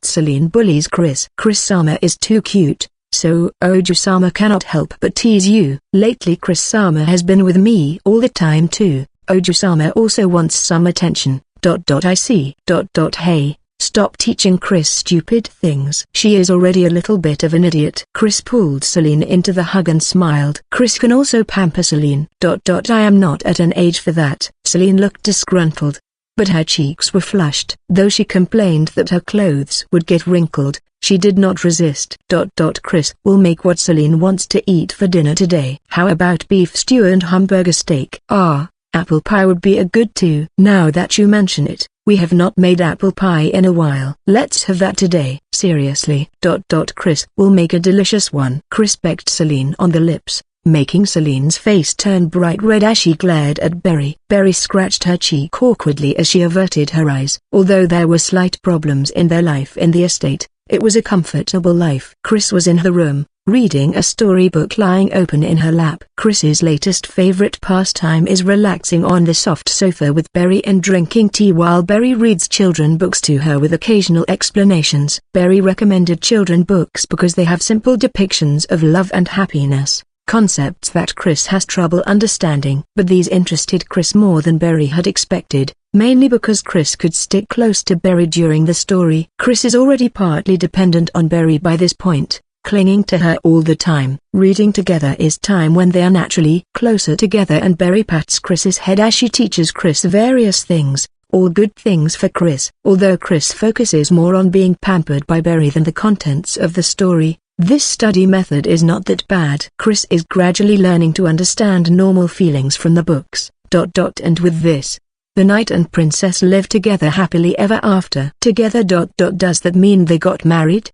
A: Celine bullies Chris. Chris-sama is too cute, so Oju-sama cannot help but tease you. Lately Chris-sama has been with me all the time too. Oju-sama also wants some attention. I see. Hey, stop teaching Chris stupid things. She is already a little bit of an idiot. Chris pulled Celine into the hug and smiled. Chris can also pamper Celine. I am not at an age for that. Celine looked disgruntled, but her cheeks were flushed. Though she complained that her clothes would get wrinkled, she did not resist. Chris will make what Celine wants to eat for dinner today. How about beef stew and hamburger steak? Apple pie would be a good too. Now that you mention it, we have not made apple pie in a while. Let's have that today. Seriously. Chris will make a delicious one. Chris pecked Celine on the lips, making Celine's face turn bright red as she glared at Berry. Berry scratched her cheek awkwardly as she averted her eyes. Although there were slight problems in their life in the estate, it was a comfortable life. Chris was in her room, reading a storybook lying open in her lap. Chris's latest favorite pastime is relaxing on the soft sofa with Berry and drinking tea while Berry reads children books to her with occasional explanations. Berry recommended children books because they have simple depictions of love and happiness, concepts that Chris has trouble understanding. But these interested Chris more than Berry had expected, mainly because Chris could stick close to Berry during the story. Chris is already partly dependent on Berry by this point, clinging to her all the time. Reading together is time when they are naturally closer together, and Berry pats Chris's head as she teaches Chris various things, all good things for Chris. Although Chris focuses more on being pampered by Berry than the contents of the story, this study method is not that bad. Chris is gradually learning to understand normal feelings from the books. And with this, the knight and princess live together happily ever after. Together. Does that mean they got married?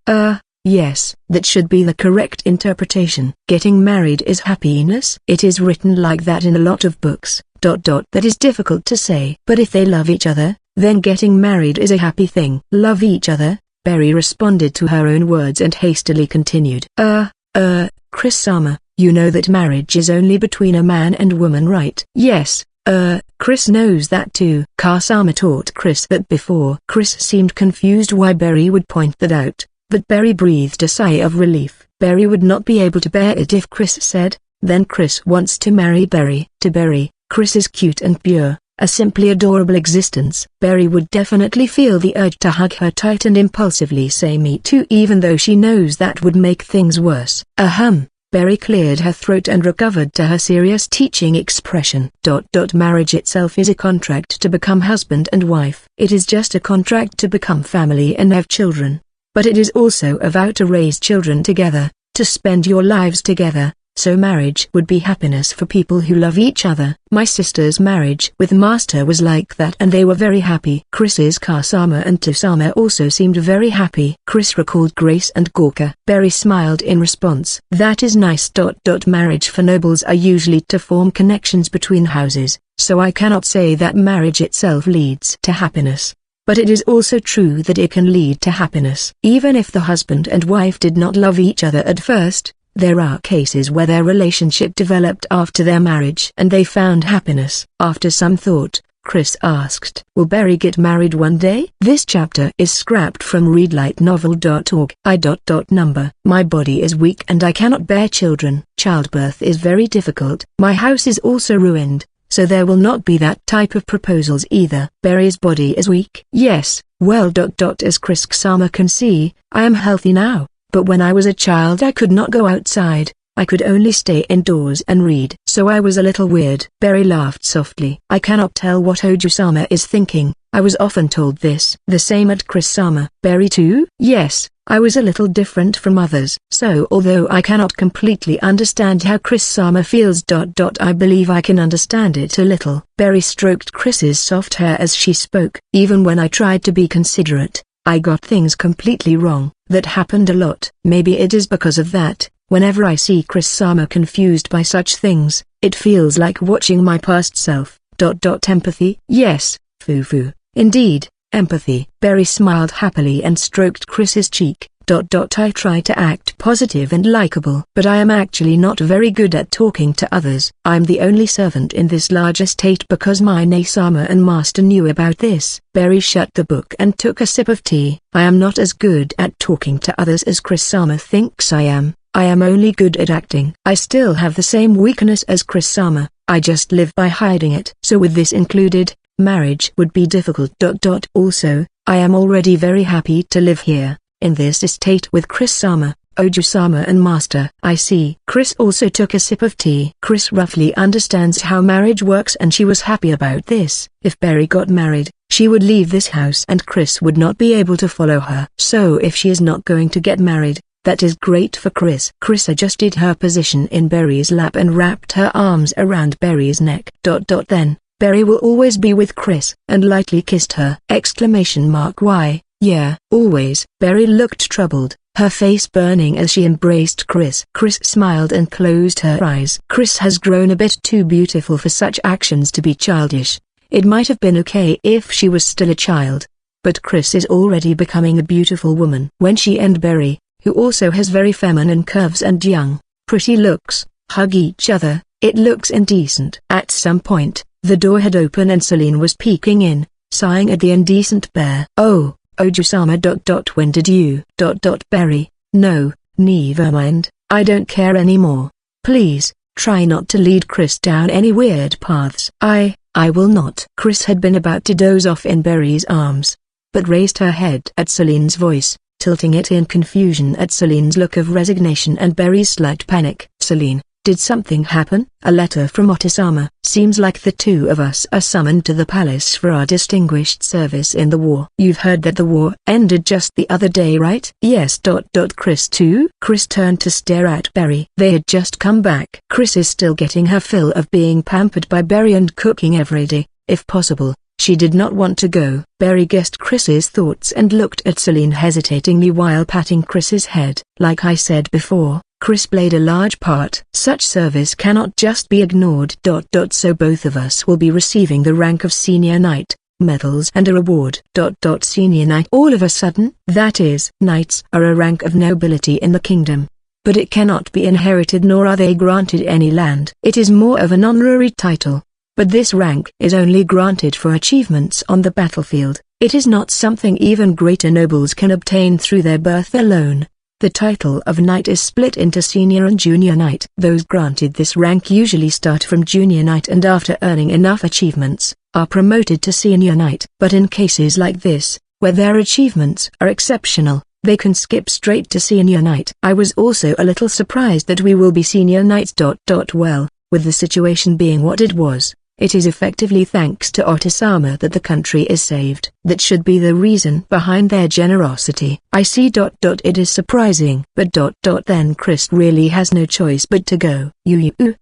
A: Yes, that should be the correct interpretation. Getting married is happiness. It is written like that in a lot of books. That is difficult to say. But if they love each other, then getting married is a happy thing. Love each other? Berry responded to her own words and hastily continued. Chris-sama, you know that marriage is only between a man and woman, right? Yes, Chris knows that too. Car-sama taught Chris that before. Chris seemed confused why Berry would point that out, but Berry breathed a sigh of relief. Berry would not be able to bear it if Chris said, then Chris wants to marry Berry. To Berry, Chris is cute and pure, a simply adorable existence. Berry would definitely feel the urge to hug her tight and impulsively say me too, even though she knows that would make things worse. Berry cleared her throat and recovered to her serious teaching expression. Marriage itself is a contract to become husband and wife. It is just a contract to become family and have children. But it is also a vow to raise children together, to spend your lives together. So marriage would be happiness for people who love each other. My sister's marriage with Master was like that and they were very happy. Chris's Car-sama and Tosama also seemed very happy. Chris recalled Grace and Gorka. Berry smiled in response. That is nice. Marriage for nobles are usually to form connections between houses, so I cannot say that marriage itself leads to happiness. But it is also true that it can lead to happiness. Even if the husband and wife did not love each other at first, There are cases where their relationship developed after their marriage and they found happiness. After some thought, Chris asked, "Will Barry get married one day?" This chapter is scrapped from readlightnovel.org. Number. My body is weak and I cannot bear children. Childbirth is very difficult. My house is also ruined, so there will not be that type of proposals either. Barry's body is weak. Yes, well. As Chris Ksama can see, I am healthy now, but when I was a child I could not go outside. I could only stay indoors and read. So I was a little weird. Barry laughed softly. I cannot tell what Oju-sama is thinking. I was often told this. The same at Chris-sama. Barry too? Yes, I was a little different from others. So although I cannot completely understand how Chris-sama feels. I believe I can understand it a little. Barry stroked Chris's soft hair as she spoke. Even when I tried to be considerate, I got things completely wrong. That happened a lot. Maybe it is because of that. Whenever I see Chris-sama confused by such things, it feels like watching my past self. Empathy? Yes, Fufu. Indeed, empathy. Barry smiled happily and stroked Chris's cheek. I try to act positive and likable, but I am actually not very good at talking to others. I'm the only servant in this large estate because my Nae-sama and master knew about this. Barry shut the book and took a sip of tea. I am not as good at talking to others as Chris-sama thinks I am. I am only good at acting. I still have the same weakness as Chris-sama. I just live by hiding it. So with this included, marriage would be difficult. Also, I am already very happy to live here, in this estate with Chris-sama, Oju-sama and master. I see. Chris also took a sip of tea. Chris roughly understands how marriage works and she was happy about this. If Barry got married, she would leave this house and Chris would not be able to follow her. So if she is not going to get married, that is great for Chris. Chris adjusted her position in Barry's lap and wrapped her arms around Barry's neck. Then, Barry will always be with Chris, and lightly kissed her. Why, yeah, always. Barry looked troubled, her face burning as she embraced Chris. Chris smiled and closed her eyes. Chris has grown a bit too beautiful for such actions to be childish. It might have been okay if she was still a child, but Chris is already becoming a beautiful woman. When she and Barry, who also has very feminine curves and young, pretty looks, hug each other, it looks indecent. At some point, the door had opened and Celine was peeking in, sighing at the indecent bear. Oh, Oju-sama. When did you? Barry, no, never mind, I don't care anymore. Please, try not to lead Chris down any weird paths. I will not. Chris had been about to doze off in Barry's arms, but raised her head at Celine's voice, tilting it in confusion at Celine's look of resignation and Barry's slight panic. Celine, did something happen? A letter from Otisama. Seems like the two of us are summoned to the palace for our distinguished service in the war. You've heard that the war ended just the other day, right? Yes. Chris too? Chris turned to stare at Barry. They had just come back. Chris is still getting her fill of being pampered by Barry and cooking every day, if possible. She did not want to go. Barry guessed Chris's thoughts and looked at Celine hesitatingly while patting Chris's head. Like I said before, Chris played a large part. Such service cannot just be ignored. So both of us will be receiving the rank of senior knight, medals and a reward. Senior knight. All of a sudden? That is, knights are a rank of nobility in the kingdom, but it cannot be inherited nor are they granted any land. It is more of an honorary title. But this rank is only granted for achievements on the battlefield. It is not something even greater nobles can obtain through their birth alone. The title of knight is split into senior and junior knight. Those granted this rank usually start from junior knight and after earning enough achievements, are promoted to senior knight. But in cases like this, where their achievements are exceptional, they can skip straight to senior knight. I was also a little surprised that we will be senior knights. Well, with the situation being what it was, it is effectively thanks to Otisama that the country is saved. That should be the reason behind their generosity. I see. It is surprising. But then Chris really has no choice but to go.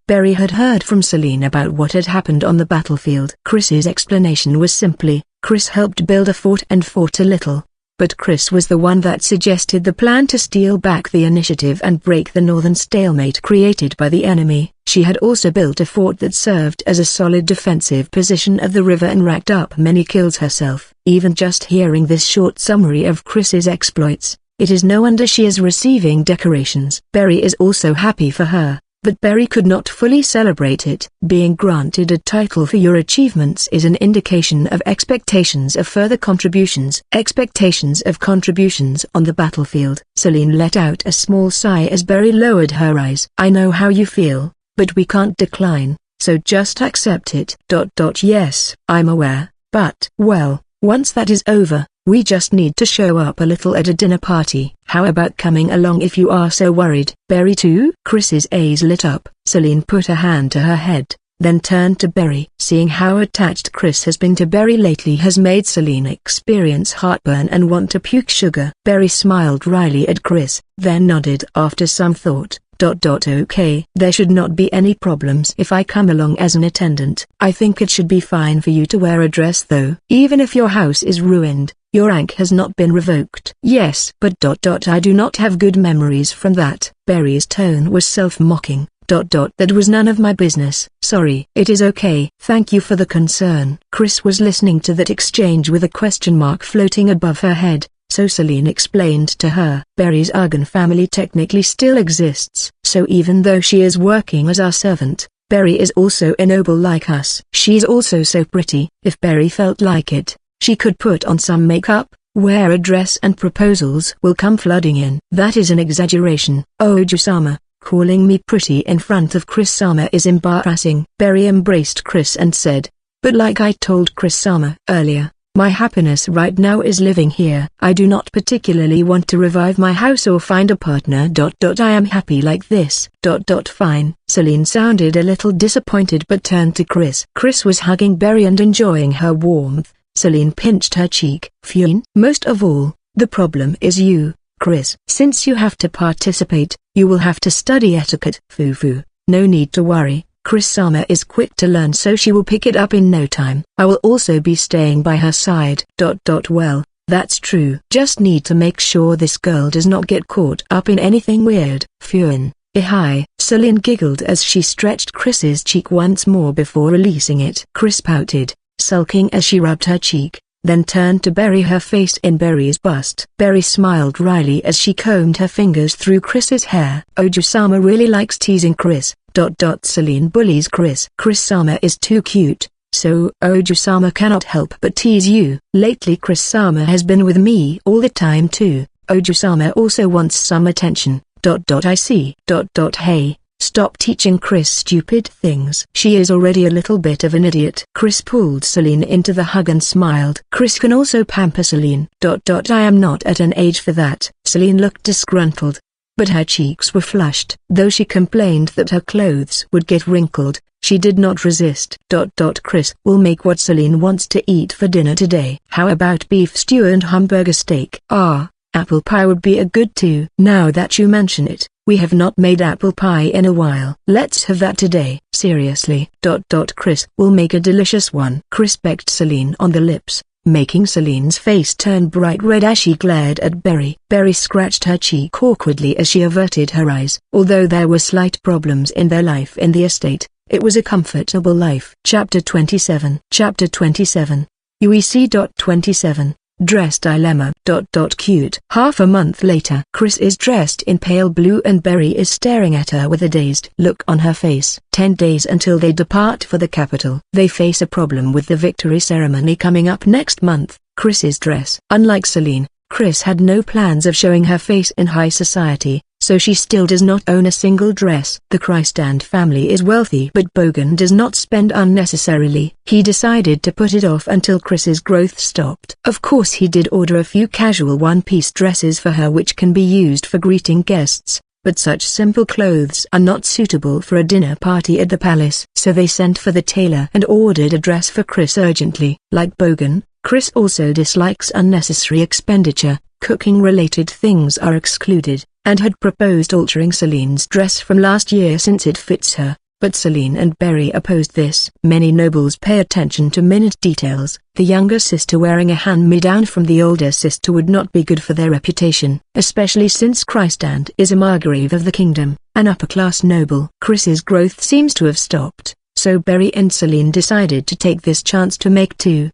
A: Barry had heard from Celine about what had happened on the battlefield. Chris's explanation was simply, Chris helped build a fort and fought a little. But Chris was the one that suggested the plan to steal back the initiative and break the northern stalemate created by the enemy. She had also built a fort that served as a solid defensive position of the river and racked up many kills herself. Even just hearing this short summary of Chris's exploits, It is no wonder she is receiving decorations. Berry is also happy for her, but Berry could not fully celebrate it. Being granted a title for your achievements is an indication of expectations of further contributions. Expectations of contributions on the battlefield. Celine let out a small sigh as Berry lowered her eyes. I know how you feel, but we can't decline, so just accept it. Yes, I'm aware, but, well, once that is over, we just need to show up a little at a dinner party. How about coming along if you are so worried? Berry too? Chris's eyes lit up. Celine put a hand to her head, then turned to Berry. Seeing how attached Chris has been to Berry lately has made Celine experience heartburn and want to puke sugar. Berry smiled wryly at Chris, then nodded after some thought. Okay. There should not be any problems if I come along as an attendant. I think it should be fine for you to wear a dress though. Even if your house is ruined, your rank has not been revoked. Yes, but I do not have good memories from that. Berry's tone was self-mocking. That was none of my business. Sorry. It is okay. Thank you for the concern. Chris was listening to that exchange with a question mark floating above her head. So Celine explained to her, Berry's Argan family technically still exists. So even though she is working as our servant, Berry is also a noble like us. She's also so pretty. If Berry felt like it, she could put on some makeup, wear a dress and proposals will come flooding in. That is an exaggeration. Oju-sama, calling me pretty in front of Chris-sama is embarrassing. Berry embraced Chris and said, but like I told Chris-sama earlier, my happiness right now is living here. I do not particularly want to revive my house or find a partner. I am happy like this. Fine. Celine sounded a little disappointed but turned to Chris. Chris was hugging Berry and enjoying her warmth. Celine pinched her cheek. Fine. Most of all, the problem is you, Chris. Since you have to participate, you will have to study etiquette. Foo-foo. No need to worry. Chris-sama is quick to learn, so she will pick it up in no time. I will also be staying by her side. Well, that's true. Just need to make sure this girl does not get caught up in anything weird. Fun. Hi. Celine giggled as she stretched Chris's cheek once more before releasing it. Chris pouted, sulking as she rubbed her cheek, then turned to bury her face in Berry's bust. Berry smiled wryly as she combed her fingers through Chris's hair. Oju-sama really likes teasing Chris. Celine bullies Chris. Chris-sama is too cute, so Oju-sama cannot help but tease you. Lately Chris-sama has been with me all the time too. Oju-sama also wants some attention. I see. Hey, stop teaching Chris stupid things. She is already a little bit of an idiot. Chris pulled Celine into the hug and smiled. Chris can also pamper Celine. I am not at an age for that. Celine looked disgruntled, but her cheeks were flushed. Though she complained that her clothes would get wrinkled, she did not resist. Chris will make what Celine wants to eat for dinner today. How about beef stew and hamburger steak? Apple pie would be a good too. Now that you mention it, we have not made apple pie in a while. Let's have that today. Seriously. Chris will make a delicious one. Chris pecked Celine on the lips, making Celine's face turn bright red as she glared at Berry. Berry scratched her cheek awkwardly as she averted her eyes. Although there were slight problems in their life in the estate, it was a comfortable life. Chapter 27. Chapter 27. UEC. 27. Dress dilemma. Cute. Half a month later. Chris is dressed in pale blue and Berry is staring at her with a dazed look on her face. 10 days until they depart for the capital. They face a problem with the victory ceremony coming up next month. Chris's dress. Unlike Celine, Chris had no plans of showing her face in high society, so she still does not own a single dress. The Christand family is wealthy, but Bogan does not spend unnecessarily. He decided to put it off until Chris's growth stopped. Of course he did order a few casual one-piece dresses for her which can be used for greeting guests, but such simple clothes are not suitable for a dinner party at the palace. So they sent for the tailor and ordered a dress for Chris urgently. Like Bogan, Chris also dislikes unnecessary expenditure. Cooking-related things are excluded, and had proposed altering Celine's dress from last year since it fits her, but Celine and Berry opposed this. Many nobles pay attention to minute details. The younger sister wearing a hand-me-down from the older sister would not be good for their reputation, especially since Christand is a margrave of the kingdom, an upper-class noble. Chris's growth seems to have stopped, so Berry and Celine decided to take this chance to make 2-3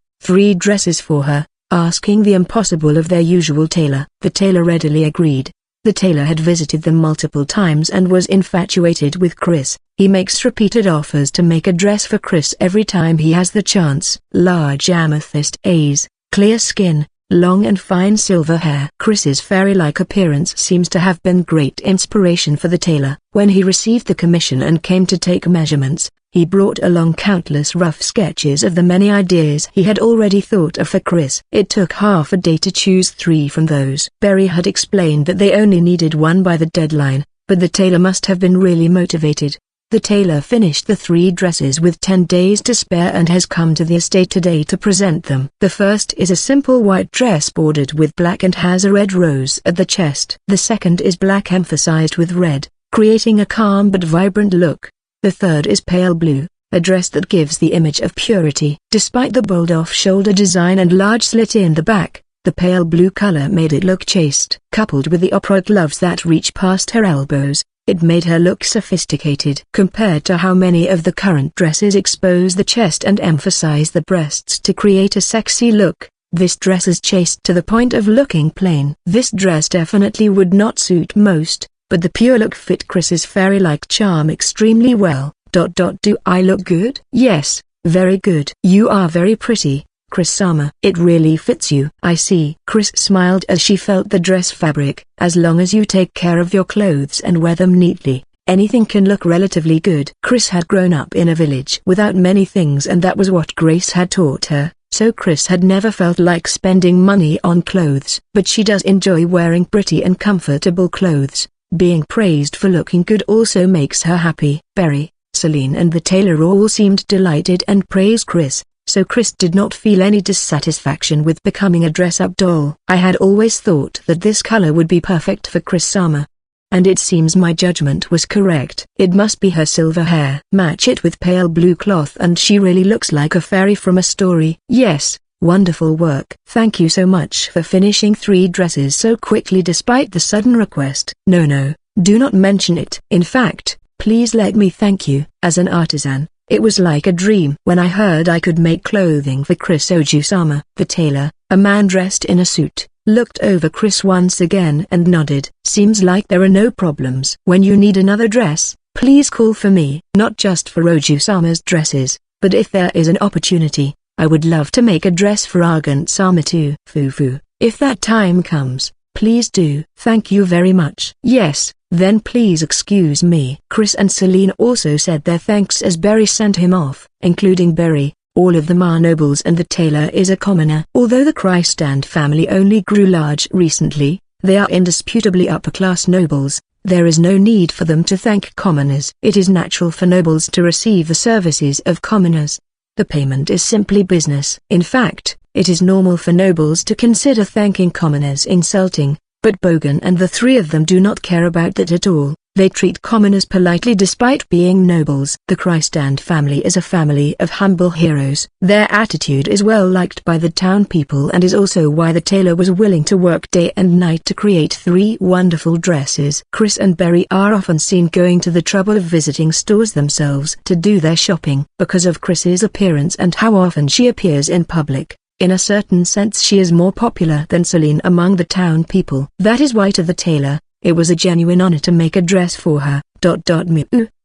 A: dresses for her. asking the impossible of their usual tailor. The tailor readily agreed. The tailor had visited them multiple times and was infatuated with Chris. He makes repeated offers to make a dress for Chris every time he has the chance. Large amethyst eyes, clear skin, long and fine silver hair. Chris's fairy-like appearance seems to have been great inspiration for the tailor. When he received the commission and came to take measurements, he brought along countless rough sketches of the many ideas he had already thought of for Chris. It took half a day to choose 3 from those. Barry had explained that they only needed 1 by the deadline, but the tailor must have been really motivated. The tailor finished the 3 dresses with 10 days to spare and has come to the estate today to present them. The first is a simple white dress bordered with black and has a red rose at the chest. The second is black emphasized with red, creating a calm but vibrant look. The third is pale blue, a dress that gives the image of purity. Despite the bold off-shoulder design and large slit in the back, the pale blue color made it look chaste. Coupled with the opera gloves that reach past her elbows, it made her look sophisticated. Compared to how many of the current dresses expose the chest and emphasize the breasts to create a sexy look, this dress is chaste to the point of looking plain. This dress definitely would not suit most, but the pure look fit Chris's fairy-like charm extremely well. Do I look good? Yes, very good. You are very pretty, Chris-sama. It really fits you. I see. Chris smiled as she felt the dress fabric. As long as you take care of your clothes and wear them neatly, anything can look relatively good. Chris had grown up in a village without many things, and that was what Grace had taught her, so Chris had never felt like spending money on clothes. But she does enjoy wearing pretty and comfortable clothes. Being praised for looking good also makes her happy. Barry, Celine and the tailor all seemed delighted and praised Chris, so Chris did not feel any dissatisfaction with becoming a dress-up doll. I had always thought that this color would be perfect for Chris-sama. And it seems my judgment was correct. It must be her silver hair. Match it with pale blue cloth and she really looks like a fairy from a story. Yes, wonderful work. Thank you so much for finishing 3 dresses so quickly despite the sudden request. No, do not mention it. In fact, please let me thank you. As an artisan, it was like a dream. When I heard I could make clothing for Chris Oju-sama, the tailor, a man dressed in a suit, looked over Chris once again and nodded. Seems like there are no problems. When you need another dress, please call for me. Not just for Oju-sama's dresses, but if there is an opportunity, I would love to make a dress for Argent-sama too. Fufu, if that time comes, please do. Thank you very much. Yes, then please excuse me. Chris and Celine also said their thanks as Barry sent him off. Including Barry, all of them are nobles and the tailor is a commoner. Although the Krystand family only grew large recently, they are indisputably upper-class nobles. There is no need for them to thank commoners. It is natural for nobles to receive the services of commoners. The payment is simply business. In fact, it is normal for nobles to consider thanking commoners insulting, but Bogan and the 3 of them do not care about that at all. They treat commoners politely despite being nobles. The Krystand family is a family of humble heroes. Their attitude is well liked by the town people and is also why the tailor was willing to work day and night to create 3 wonderful dresses. Chris and Barry are often seen going to the trouble of visiting stores themselves to do their shopping. Because of Chris's appearance and how often she appears in public, in a certain sense she is more popular than Celine among the town people. That is why to the tailor, it was a genuine honor to make a dress for her.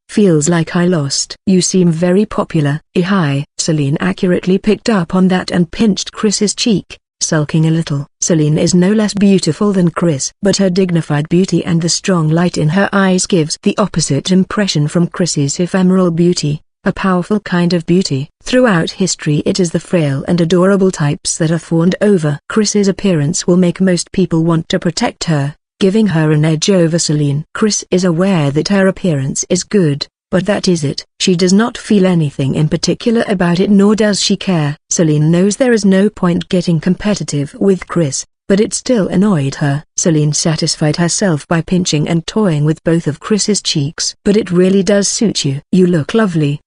A: Feels like I lost. You seem very popular. Hi. Celine accurately picked up on that and pinched Chris's cheek, sulking a little. Celine is no less beautiful than Chris, but her dignified beauty and the strong light in her eyes gives the opposite impression from Chris's ephemeral beauty, a powerful kind of beauty. Throughout history it is the frail and adorable types that are fawned over. Chris's appearance will make most people want to protect her, giving her an edge over Celine. Chris is aware that her appearance is good, but that is it. She does not feel anything in particular about it, nor does she care. Celine knows there is no point getting competitive with Chris, but it still annoyed her. Celine satisfied herself by pinching and toying with both of Chris's cheeks. But it really does suit you. You look lovely.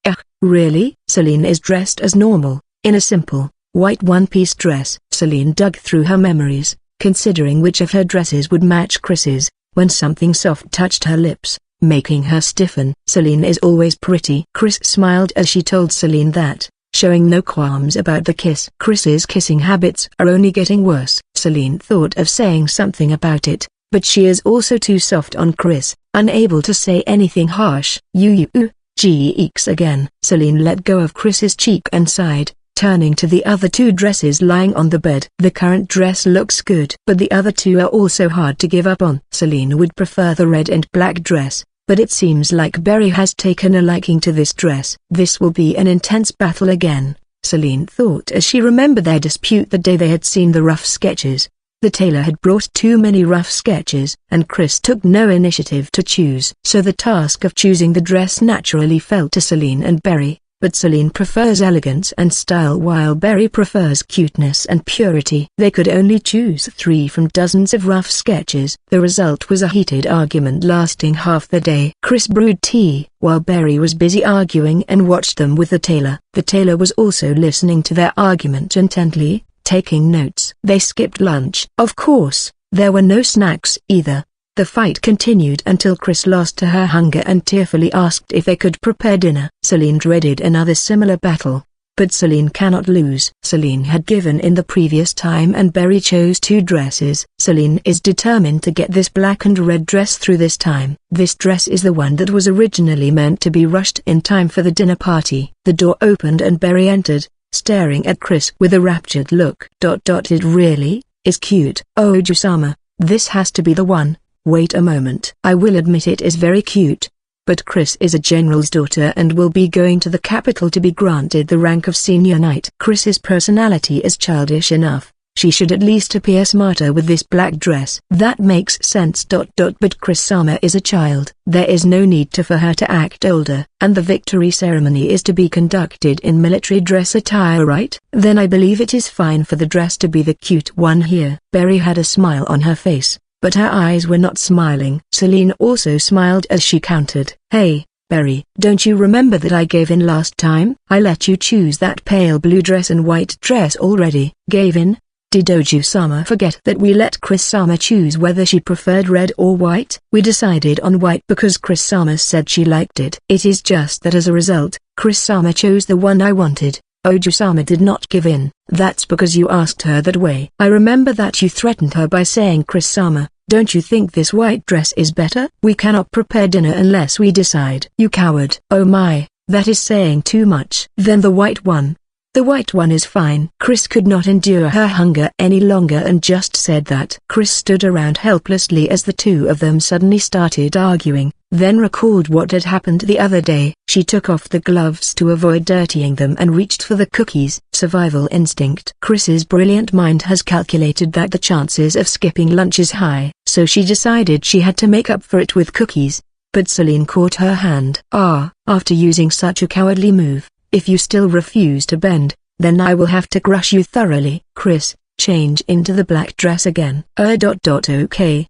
A: Really? Celine is dressed as normal, in a simple, white one-piece dress. Celine dug through her memories, considering which of her dresses would match Chris's, when something soft touched her lips, making her stiffen. Celine is always pretty. Chris smiled as she told Celine that, showing no qualms about the kiss. Chris's kissing habits are only getting worse. Celine thought of saying something about it, but she is also too soft on Chris, unable to say anything harsh. Geeks again. Celine let go of Chris's cheek and sighed, turning to the other two dresses lying on the bed. The current dress looks good, but the other two are also hard to give up on. Celine would prefer the red and black dress, but it seems like Berry has taken a liking to this dress. This will be an intense battle again, Celine thought as she remembered their dispute the day they had seen the rough sketches. The tailor had brought too many rough sketches, and Chris took no initiative to choose. So the task of choosing the dress naturally fell to Celine and Berry, but Celine prefers elegance and style while Berry prefers cuteness and purity. They could only choose 3 from dozens of rough sketches. The result was a heated argument lasting half the day. Chris brewed tea, while Berry was busy arguing and watched them with the tailor. The tailor was also listening to their argument intently, taking notes. They skipped lunch. Of course, there were no snacks either. The fight continued until Chris lost to her hunger and tearfully asked if they could prepare dinner. Celine dreaded another similar battle, but Celine cannot lose. Celine had given in the previous time and Berry chose 2 dresses. Celine is determined to get this black and red dress through this time. This dress is the one that was originally meant to be rushed in time for the dinner party. The door opened and Berry entered, staring at Chris with a raptured look. It really is cute. Oh Jusama, this has to be the one. Wait a moment. I will admit it is very cute, but Chris is a general's daughter and will be going to the capital to be granted the rank of senior knight. Chris's personality is childish enough. She should at least appear smarter with this black dress. That makes sense. But Chris Sama is a child. There is no need for her to act older, and the victory ceremony is to be conducted in military dress attire, right? Then I believe it is fine for the dress to be the cute one here. Berry had a smile on her face, but her eyes were not smiling. Celine also smiled as she countered. Hey, Berry, don't you remember that I gave in last time? I let you choose that pale blue dress and white dress already. Gave in? Did Oju-sama forget that we let Chris-sama choose whether she preferred red or white? We decided on white because Chris-sama said she liked it. It is just that as a result, Chris-sama chose the one I wanted. Oju-sama did not give in. That's because you asked her that way. I remember that you threatened her by saying, Chris-sama, don't you think this white dress is better? We cannot prepare dinner unless we decide. You coward. Oh my, that is saying too much. Then the white one. The white one is fine. Chris could not endure her hunger any longer and just said that. Chris stood around helplessly as the two of them suddenly started arguing, then recalled what had happened the other day. She took off the gloves to avoid dirtying them and reached for the cookies. Survival instinct. Chris's brilliant mind has calculated that the chances of skipping lunch is high, so she decided she had to make up for it with cookies. But Celine caught her hand. After using such a cowardly move, if you still refuse to bend, then I will have to crush you thoroughly. Chris, change into the black dress again. Okay.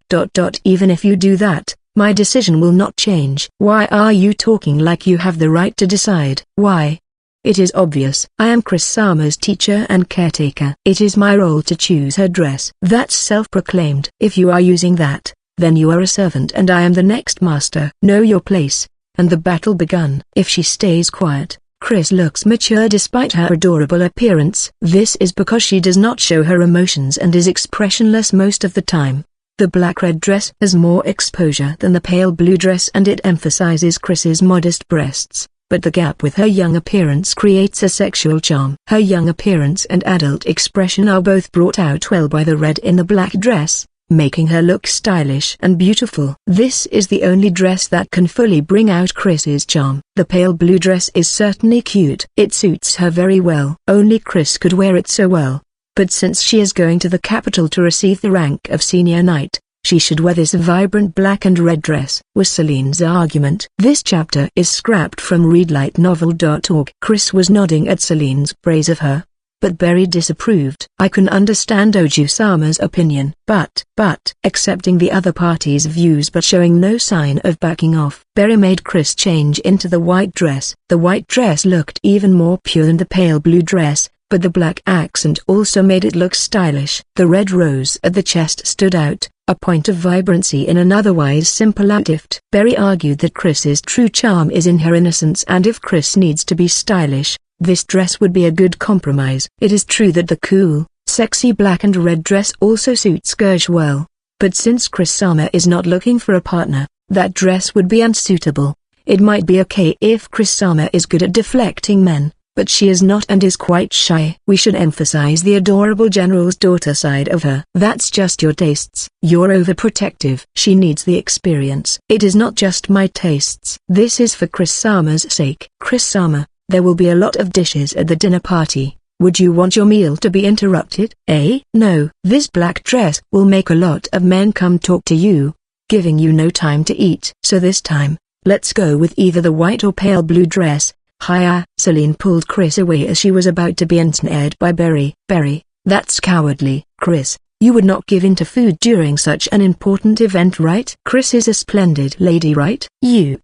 A: Even if you do that, my decision will not change. Why are you talking like you have the right to decide? Why? It is obvious. I am Chris-sama's teacher and caretaker. It is my role to choose her dress. That's self-proclaimed. If you are using that, then you are a servant and I am the next master. Know your place. And the battle begun. If she stays quiet, Chris looks mature despite her adorable appearance. This is because she does not show her emotions and is expressionless most of the time. The black-red dress has more exposure than the pale blue dress and it emphasizes Chris's modest breasts, but the gap with her young appearance creates a sexual charm. Her young appearance and adult expression are both brought out well by the red in the black dress, making her look stylish and beautiful. This is the only dress that can fully bring out Chris's charm. The pale blue dress is certainly cute. It suits her very well. Only Chris could wear it so well. But since she is going to the capital to receive the rank of senior knight, she should wear this vibrant black and red dress, was Celine's argument. This chapter is scrapped from readlightnovel.org. Chris was nodding at Celine's praise of her, but Berry disapproved. I can understand Oju-sama's opinion, but accepting the other party's views but showing no sign of backing off. Berry made Chris change into the white dress. The white dress looked even more pure than the pale blue dress, but the black accent also made it look stylish. The red rose at the chest stood out, a point of vibrancy in an otherwise simple outfit. Berry argued that Chris's true charm is in her innocence and if Chris needs to be stylish, This dress would be a good compromise. It is true that the cool, sexy black and red dress also suits Gersh well. But since Chris Sama is not looking for a partner, that dress would be unsuitable. It might be okay if Chris Sama is good at deflecting men, but she is not and is quite shy. We should emphasize the adorable general's daughter side of her. That's just your tastes. You're overprotective. She needs the experience. It is not just my tastes. This is for Chris Sama's sake. Chris Sama, there will be a lot of dishes at the dinner party. Would you want your meal to be interrupted? No. This black dress will make a lot of men come talk to you, giving you no time to eat. So this time, let's go with either the white or pale blue dress. Hiya. Celine pulled Chris away as she was about to be ensnared by Berry. Berry, that's cowardly. Chris, you would not give in to food during such an important event, right? Chris is a splendid lady, right? Yes.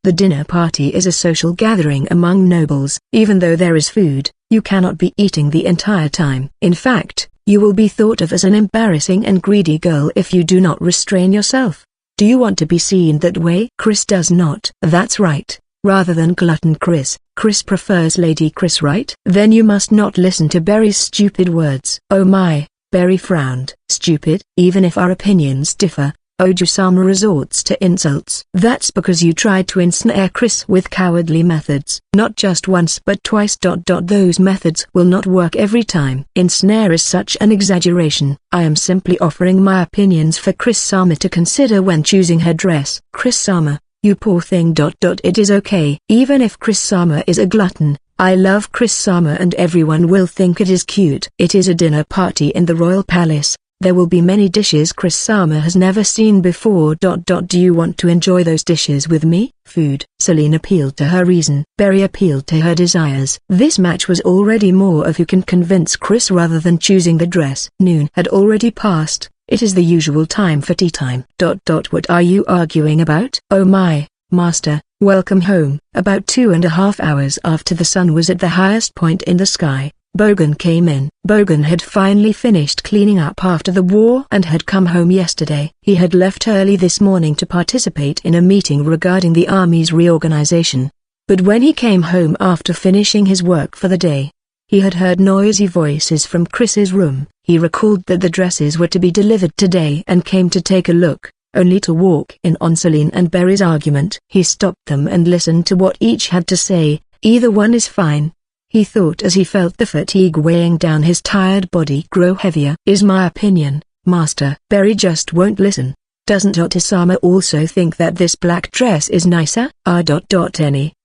A: The dinner party is a social gathering among nobles. Even though there is food, you cannot be eating the entire time. In fact, you will be thought of as an embarrassing and greedy girl if you do not restrain yourself. Do you want to be seen that way? Chris does not. That's right. Rather than glutton Chris prefers Lady Chris, right? Then you must not listen to Berry's stupid words. Oh my, Berry frowned. Stupid? Even if our opinions differ, Oju-sama resorts to insults. That's because you tried to ensnare Chris with cowardly methods. Not just once but twice. Those methods will not work every time. Ensnare is such an exaggeration. I am simply offering my opinions for Chris Sama to consider when choosing her dress. Chris Sama, you poor thing. It is okay. Even if Chris Sama is a glutton, I love Chris Sama and everyone will think it is cute. It is a dinner party in the royal palace. There will be many dishes Chris Sama has never seen before. Do you want to enjoy those dishes with me? Food. Celine appealed to her reason. Berry appealed to her desires. This match was already more of who can convince Chris rather than choosing the dress. Noon had already passed. It is the usual time for tea time. What are you arguing about? Oh my, master, welcome home. About 2.5 hours after the sun was at the highest point in the sky, Bogan came in. Bogan had finally finished cleaning up after the war and had come home yesterday. He had left early this morning to participate in a meeting regarding the army's reorganization. But when he came home after finishing his work for the day, he had heard noisy voices from Chris's room. He recalled that the dresses were to be delivered today and came to take a look, only to walk in on Celine and Berry's argument. He stopped them and listened to what each had to say. Either one is fine, he thought as he felt the fatigue weighing down his tired body grow heavier. Is my opinion, master. Berry just won't listen. Doesn't Otisama also think that this black dress is nicer?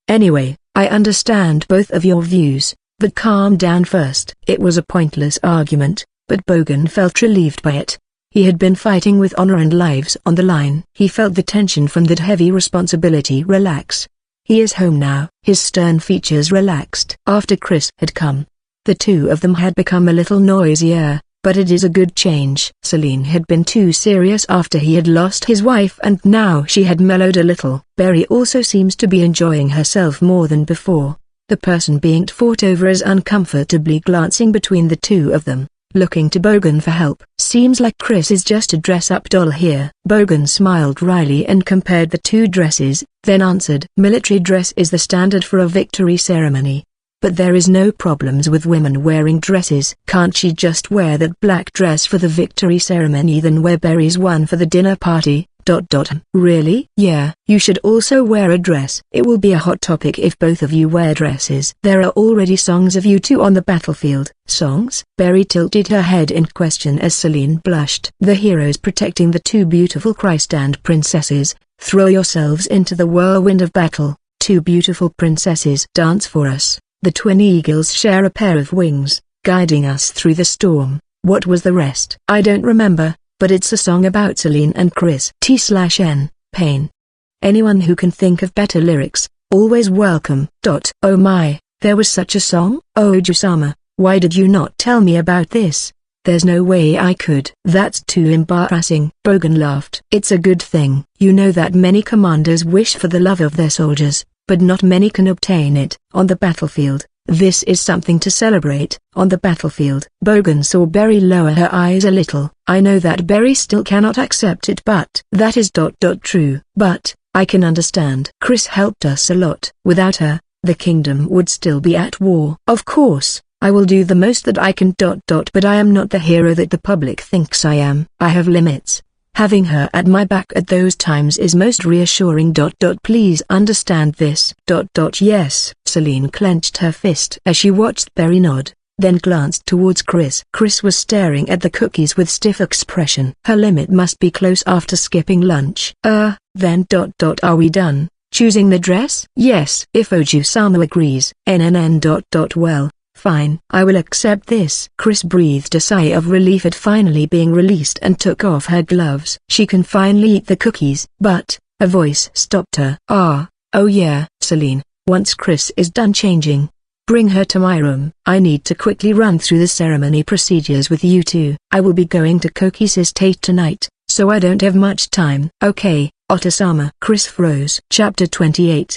A: Anyway, I understand both of your views, but calm down first. It was a pointless argument, but Bogan felt relieved by it. He had been fighting with honor and lives on the line. He felt the tension from that heavy responsibility relax. He is home now. His stern features relaxed. After Chris had come, the two of them had become a little noisier, but it is a good change. Celine had been too serious after he had lost his wife and now she had mellowed a little. Berry also seems to be enjoying herself more than before. The person being fought over is uncomfortably glancing between the two of them, looking to Bogan for help. Seems like Chris is just a dress-up doll here. Bogan smiled wryly and compared the two dresses, then answered. Military dress is the standard for a victory ceremony. But there is no problems with women wearing dresses. Can't she just wear that black dress for the victory ceremony then wear Berry's one for the dinner party? Really? Yeah. You should also wear a dress. It will be a hot topic if both of you wear dresses. There are already songs of you two on the battlefield. Songs? Berry tilted her head in question as Celine blushed. The heroes protecting the two beautiful Christ and princesses, throw yourselves into the whirlwind of battle. Two beautiful princesses dance for us. The twin eagles share a pair of wings, guiding us through the storm. What was the rest? I don't remember, but it's a song about Celine and Chris. T/N, pain. Anyone who can think of better lyrics, always welcome. Oh my, there was such a song? Oju-sama, why did you not tell me about this? There's no way I could. That's too embarrassing. Bogan laughed. It's a good thing. You know that many commanders wish for the love of their soldiers, but not many can obtain it. On the battlefield, this is something to celebrate. On the battlefield. Bogan saw Berry lower her eyes a little. I know that Berry still cannot accept it, but that is true. But I can understand. Chris helped us a lot. Without her, the kingdom would still be at war. Of course, I will do the most that I can. But I am not the hero that the public thinks I am. I have limits. Having her at my back at those times is most reassuring. Please understand this. Yes. Celine clenched her fist as she watched Berry nod, then glanced towards Chris. Chris was staring at the cookies with stiff expression. Her limit must be close after skipping lunch. Then. Are we done choosing the dress? Yes. If Oju-sama agrees. Well, fine. I will accept this. Chris breathed a sigh of relief at finally being released and took off her gloves. She can finally eat the cookies. But, a voice stopped her. Oh yeah, Celine, once Chris is done changing, bring her to my room. I need to quickly run through the ceremony procedures with you two. I will be going to Koki's estate tonight, so I don't have much time. Okay, Otosama. Chris froze. Chapter 28.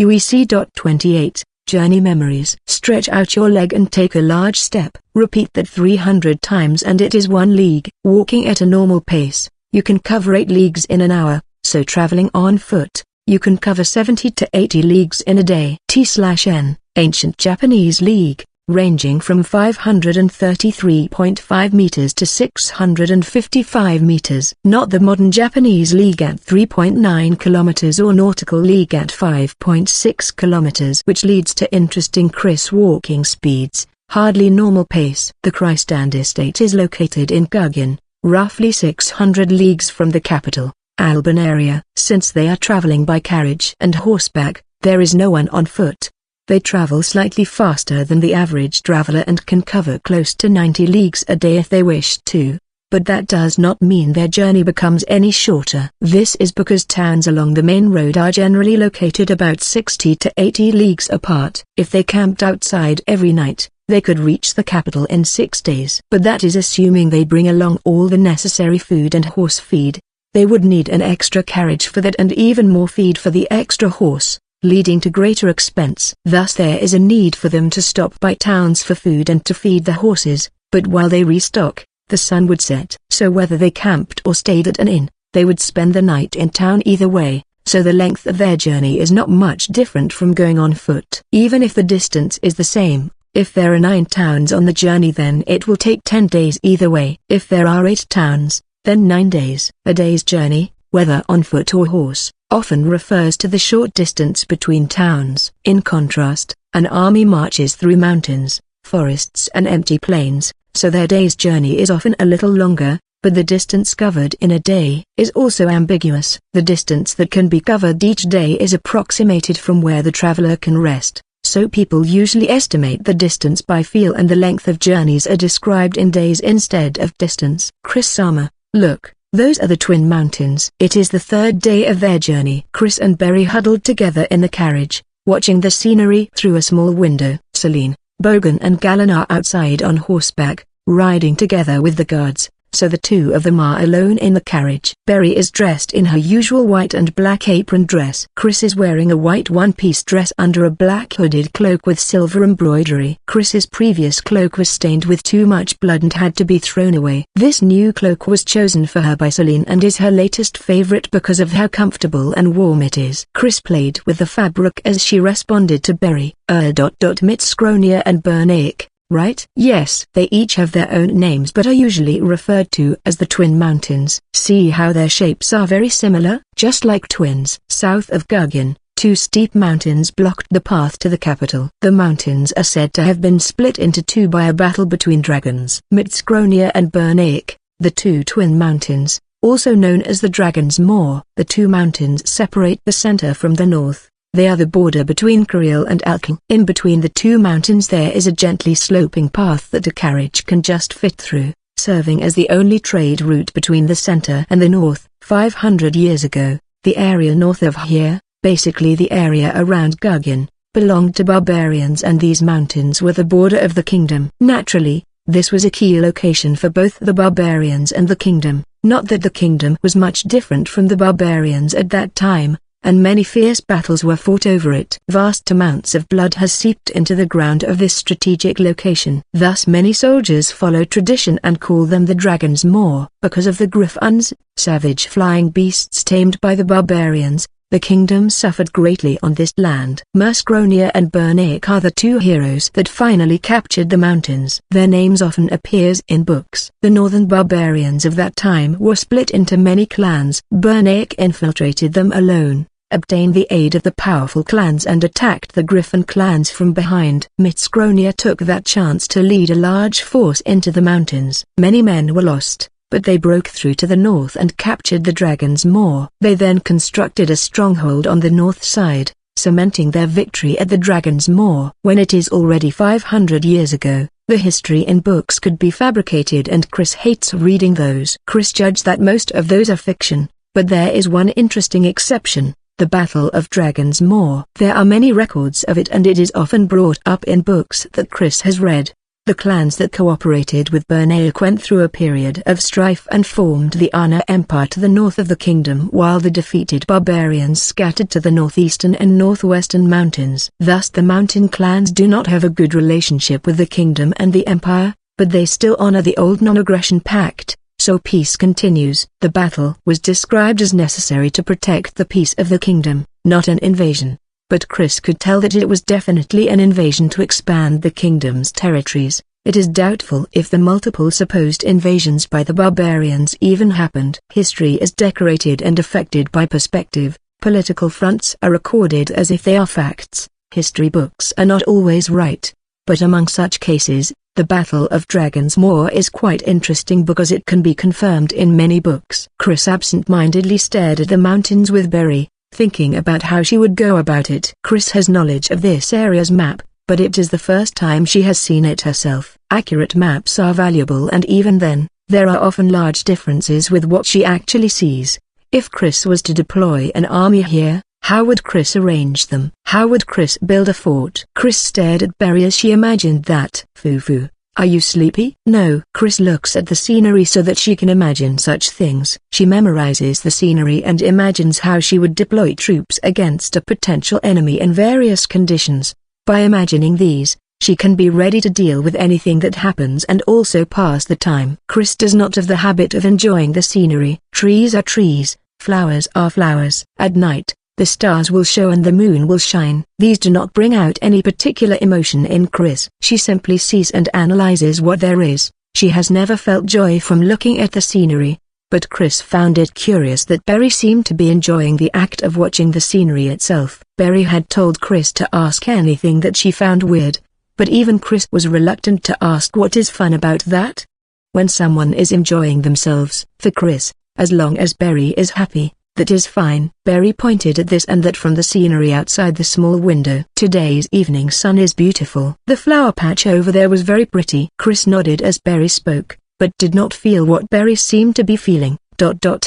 A: UEC.28 Journey Memories. Stretch out your leg and take a large step. Repeat that 300 times and it is 1 league. Walking at a normal pace, you can cover 8 leagues in an hour, so traveling on foot, you can cover 70 to 80 leagues in a day. T/N, Ancient Japanese League, ranging from 533.5 meters to 655 meters. Not the modern Japanese League at 3.9 kilometers or Nautical League at 5.6 kilometers, which leads to interesting Chris walking speeds, hardly normal pace. The Christand estate is located in Guggen, roughly 600 leagues from the capital, Alban area. Since they are traveling by carriage and horseback, there is no one on foot. They travel slightly faster than the average traveler and can cover close to 90 leagues a day if they wish to, but that does not mean their journey becomes any shorter. This is because towns along the main road are generally located about 60 to 80 leagues apart. If they camped outside every night, they could reach the capital in 6 days. But that is assuming they bring along all the necessary food and horse feed. They would need an extra carriage for that and even more feed for the extra horse, leading to greater expense. Thus there is a need for them to stop by towns for food and to feed the horses, but while they restock, the sun would set. So whether they camped or stayed at an inn, they would spend the night in town either way, so the length of their journey is not much different from going on foot. Even if the distance is the same, if there are 9 towns on the journey then it will take 10 days either way. If there are 8 towns, then 9 days. A day's journey, whether on foot or horse, often refers to the short distance between towns. In contrast, an army marches through mountains, forests and empty plains, so their day's journey is often a little longer, but the distance covered in a day is also ambiguous. The distance that can be covered each day is approximated from where the traveler can rest, so people usually estimate the distance by feel and the length of journeys are described in days instead of distance. Chris-sama, look. Those are the Twin Mountains. It is the 3rd day of their journey. Chris and Berry huddled together in the carriage, watching the scenery through a small window. Celine, Bogan and Galen are outside on horseback, riding together with the guards, so the two of them are alone in the carriage. Berry is dressed in her usual white and black apron dress. Chris is wearing a white one-piece dress under a black hooded cloak with silver embroidery. Chris's previous cloak was stained with too much blood and had to be thrown away. This new cloak was chosen for her by Celine and is her latest favorite because of how comfortable and warm it is. Chris played with the fabric as she responded to Berry. Mitskronia and Bernaik, right? Yes. They each have their own names but are usually referred to as the Twin Mountains. See how their shapes are very similar? Just like twins. South of Guggen, 2 steep mountains blocked the path to the capital. The mountains are said to have been split into 2 by a battle between dragons. Mitskronia and Bernaik, the 2 twin mountains, also known as the Dragon's Maw. The 2 mountains separate the center from the north. They are the border between Kuriel and Alkal. In between the 2 mountains there is a gently sloping path that a carriage can just fit through, serving as the only trade route between the center and the north. 500 years ago, the area north of here, basically the area around Guggen, belonged to barbarians and these mountains were the border of the kingdom. Naturally, this was a key location for both the barbarians and the kingdom. Not that the kingdom was much different from the barbarians at that time, and many fierce battles were fought over it. Vast amounts of blood has seeped into the ground of this strategic location. Thus many soldiers follow tradition and call them the Dragon's Maw. Because of the griffons, savage flying beasts tamed by the barbarians, The kingdom suffered greatly on this land. Muscronia and Bernac are the two heroes that finally captured the mountains. Their names often appears in books. The northern barbarians of that time were split into many clans. Bernac infiltrated them alone, obtained the aid of the powerful clans and attacked the Griffin clans from behind. Muscronia took that chance to lead a large force into the mountains. Many men were lost, but they broke through to the north and captured the Dragon's Maw. They then constructed a stronghold on the north side, cementing their victory at the Dragon's Maw. When it is already 500 years ago, the history in books could be fabricated and Chris hates reading those. Chris judged that most of those are fiction, but there is one interesting exception: the Battle of Dragon's Maw. There are many records of it and it is often brought up in books that Chris has read. The clans that cooperated with Bernac went through a period of strife and formed the Ana Empire to the north of the kingdom, while the defeated barbarians scattered to the northeastern and northwestern mountains. Thus the mountain clans do not have a good relationship with the kingdom and the empire, but they still honor the old non-aggression pact, so peace continues. The battle was described as necessary to protect the peace of the kingdom, not an invasion. But Chris could tell that it was definitely an invasion to expand the kingdom's territories. It is doubtful if the multiple supposed invasions by the barbarians even happened. History is decorated and affected by perspective. Political fronts are recorded as if they are facts. History books are not always right. But among such cases, the Battle of Dragon's Maw is quite interesting because it can be confirmed in many books. Chris absent-mindedly stared at the mountains with Berry, thinking about how she would go about it. Chris has knowledge of this area's map, but it is the first time she has seen it herself. Accurate maps are valuable and even then, there are often large differences with what she actually sees. If Chris was to deploy an army here, how would Chris arrange them? How would Chris build a fort? Chris stared at Berry as she imagined that. Fufu, are you sleepy? No. Chris looks at the scenery so that she can imagine such things. She memorizes the scenery and imagines how she would deploy troops against a potential enemy in various conditions. By imagining these, she can be ready to deal with anything that happens and also pass the time. Chris does not have the habit of enjoying the scenery. Trees are trees, flowers are flowers. At night, the stars will show and the moon will shine. These do not bring out any particular emotion in Chris. She simply sees and analyzes what there is. She has never felt joy from looking at the scenery, but Chris found it curious that Berry seemed to be enjoying the act of watching the scenery itself. Berry had told Chris to ask anything that she found weird, but even Chris was reluctant to ask what is fun about that. When someone is enjoying themselves, for Chris, as long as Berry is happy, that is fine. Berry pointed at this and that from the scenery outside the small window. Today's evening sun is beautiful. The flower patch over there was very pretty. Chris nodded as Berry spoke, but did not feel what Berry seemed to be feeling.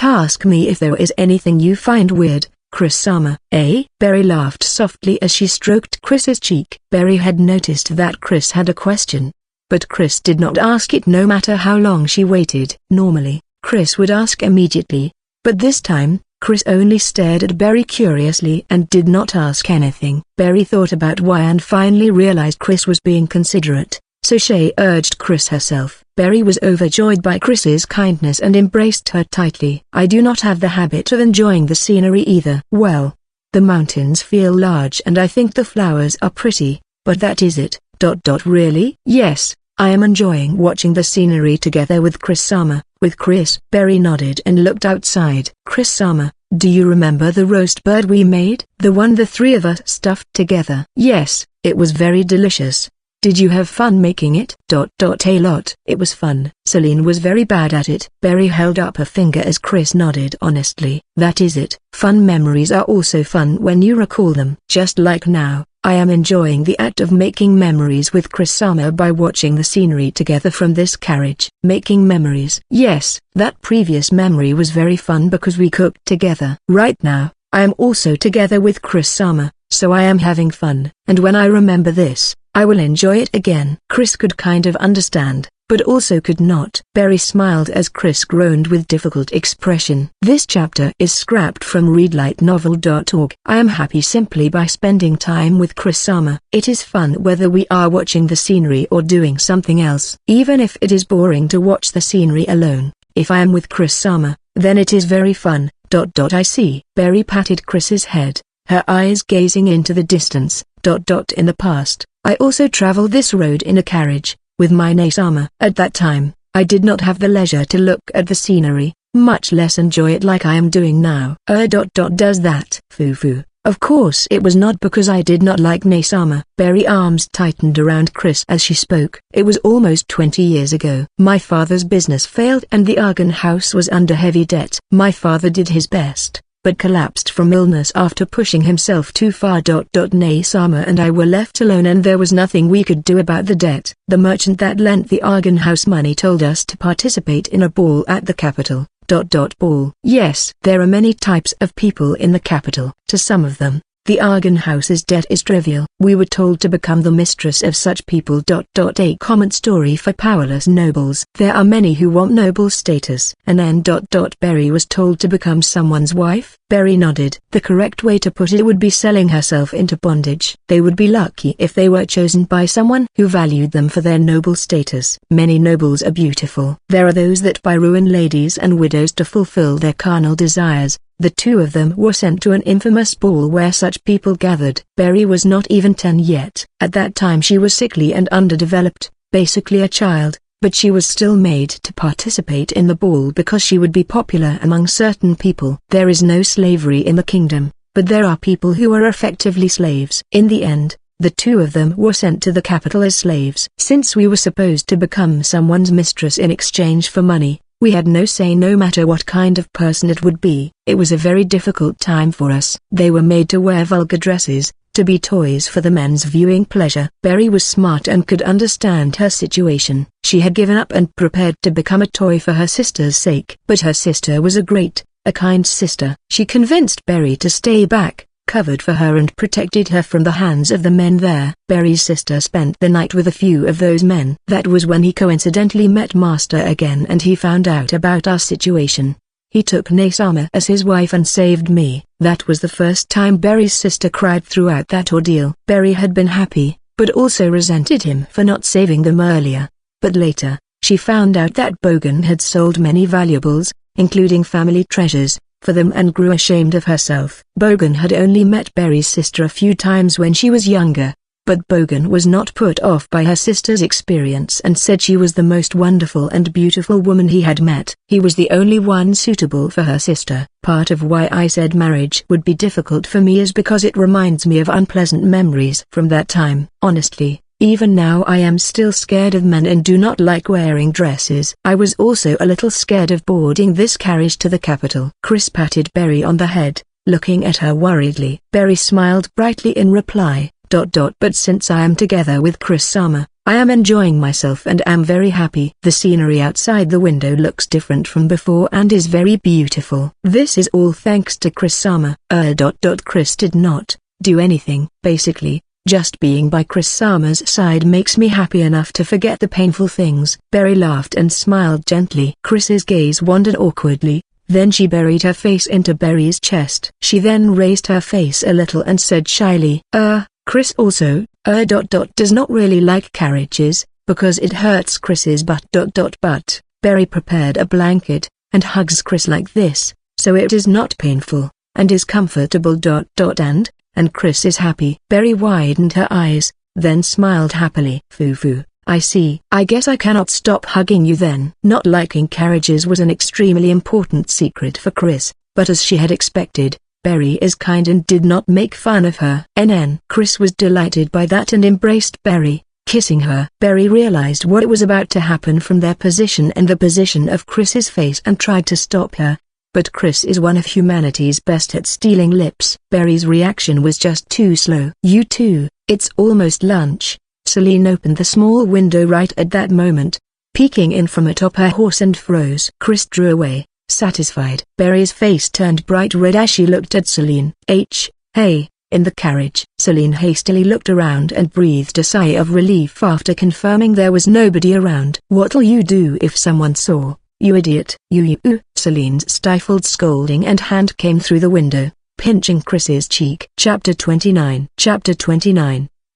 A: Ask me if there is anything you find weird, Chris-sama. Eh? Berry laughed softly as she stroked Chris's cheek. Berry had noticed that Chris had a question, but Chris did not ask it no matter how long she waited. Normally, Chris would ask immediately, but this time, Chris only stared at Berry curiously and did not ask anything. Berry thought about why and finally realized Chris was being considerate, so she urged Chris herself. Berry was overjoyed by Chris's kindness and embraced her tightly. I do not have the habit of enjoying the scenery either. Well, the mountains feel large and I think the flowers are pretty, but that is it. Really? Yes, I am enjoying watching the scenery together with Chris-sama. With Chris. Berry nodded and looked outside. Chris-sama, do you remember the roast bird we made? The one the three of us stuffed together. Yes, it was very delicious. Did you have fun making it? A lot. It was fun. Celine was very bad at it. Berry held up a finger as Chris nodded honestly. That is it. Fun memories are also fun when you recall them. Just like now, I am enjoying the act of making memories with Chris-sama by watching the scenery together from this carriage. Making memories. Yes, that previous memory was very fun because we cooked together. Right now, I am also together with Chris-sama, so I am having fun. And when I remember this, I will enjoy it again. Chris could kind of understand, but also could not. Berry smiled as Chris groaned with difficult expression. This chapter is scrapped from readlightnovel.org. I am happy simply by spending time with Chris-sama. It is fun whether we are watching the scenery or doing something else. Even if it is boring to watch the scenery alone, if I am with Chris-sama, then it is very fun. I see. Barry patted Chris's head, her eyes gazing into the distance. In the past, I also traveled this road in a carriage, with my Nasama. At that time, I did not have the leisure to look at the scenery, much less enjoy it like I am doing now. Does that? Foo. Of course it was not because I did not like Nasama. Barry's arms tightened around Chris as she spoke. It was almost 20 years ago. My father's business failed and the Argan house was under heavy debt. My father did his best, but collapsed from illness after pushing himself too far. Nasama and I were left alone and there was nothing we could do about the debt. The merchant that lent the Argan house money told us to participate in a ball at the capital. Ball. Yes, there are many types of people in the capital. To some of them, the Argan house's debt is trivial. We were told to become the mistress of such people. A common story for powerless nobles. There are many who want noble status. And then Barry was told to become someone's wife. Barry nodded. The correct way to put it would be selling herself into bondage. They would be lucky if they were chosen by someone who valued them for their noble status. Many nobles are beautiful. There are those that buy ruined ladies and widows to fulfill their carnal desires. The two of them were sent to an infamous ball where such people gathered. Barry was not even 10 yet. At that time she was sickly and underdeveloped, basically a child, but she was still made to participate in the ball because she would be popular among certain people. There is no slavery in the kingdom, but there are people who are effectively slaves. In the end, the two of them were sent to the capital as slaves. Since we were supposed to become someone's mistress in exchange for money, we had no say no matter what kind of person it would be. It was a very difficult time for us. They were made to wear vulgar dresses, to be toys for the men's viewing pleasure. Barry was smart and could understand her situation. She had given up and prepared to become a toy for her sister's sake. But her sister was a kind sister. She convinced Barry to stay back, covered for her and protected her from the hands of the men there. Barry's sister spent the night with a few of those men. That was when he coincidentally met Master again and he found out about our situation. He took Nasama as his wife and saved me. That was the first time Barry's sister cried throughout that ordeal. Barry had been happy, but also resented him for not saving them earlier. But later, she found out that Bogan had sold many valuables, including family treasures, for them and grew ashamed of herself. Bogan had only met Barry's sister a few times when she was younger, but Bogan was not put off by her sister's experience and said she was the most wonderful and beautiful woman he had met. He was the only one suitable for her sister. Part of why I said marriage would be difficult for me is because it reminds me of unpleasant memories from that time. Honestly, even now I am still scared of men and do not like wearing dresses. I was also a little scared of boarding this carriage to the capital. Chris patted Barry on the head, looking at her worriedly. Barry smiled brightly in reply. But since I am together with Chris-sama, I am enjoying myself and am very happy. The scenery outside the window looks different from before and is very beautiful. This is all thanks to Chris-sama. Chris did not do anything. Basically, just being by Chris-sama's side makes me happy enough to forget the painful things. Barry laughed and smiled gently. Chris's gaze wandered awkwardly, then she buried her face into Barry's chest. She then raised her face a little and said shyly, Chris also, does not really like carriages, because it hurts Chris's butt. But Barry prepared a blanket, and hugs Chris like this, so it is not painful, and is comfortable. And Chris is happy. Barry widened her eyes, then smiled happily. Foo, I see. I guess I cannot stop hugging you then. Not liking carriages was an extremely important secret for Chris, but as she had expected, Barry is kind and did not make fun of her. Chris was delighted by that and embraced Barry, kissing her. Barry realized what was about to happen from their position and the position of Chris's face and tried to stop her. But Chris is one of humanity's best at stealing lips. Barry's reaction was just too slow. You too, it's almost lunch. Celine opened the small window right at that moment, peeking in from atop her horse and froze. Chris drew away, satisfied. Barry's face turned bright red as she looked at Celine. Hey, in the carriage. Celine hastily looked around and breathed a sigh of relief after confirming there was nobody around. What'll you do if someone saw? You idiot. You. Celine's stifled scolding and hand came through the window, pinching Chris's cheek. Chapter 29.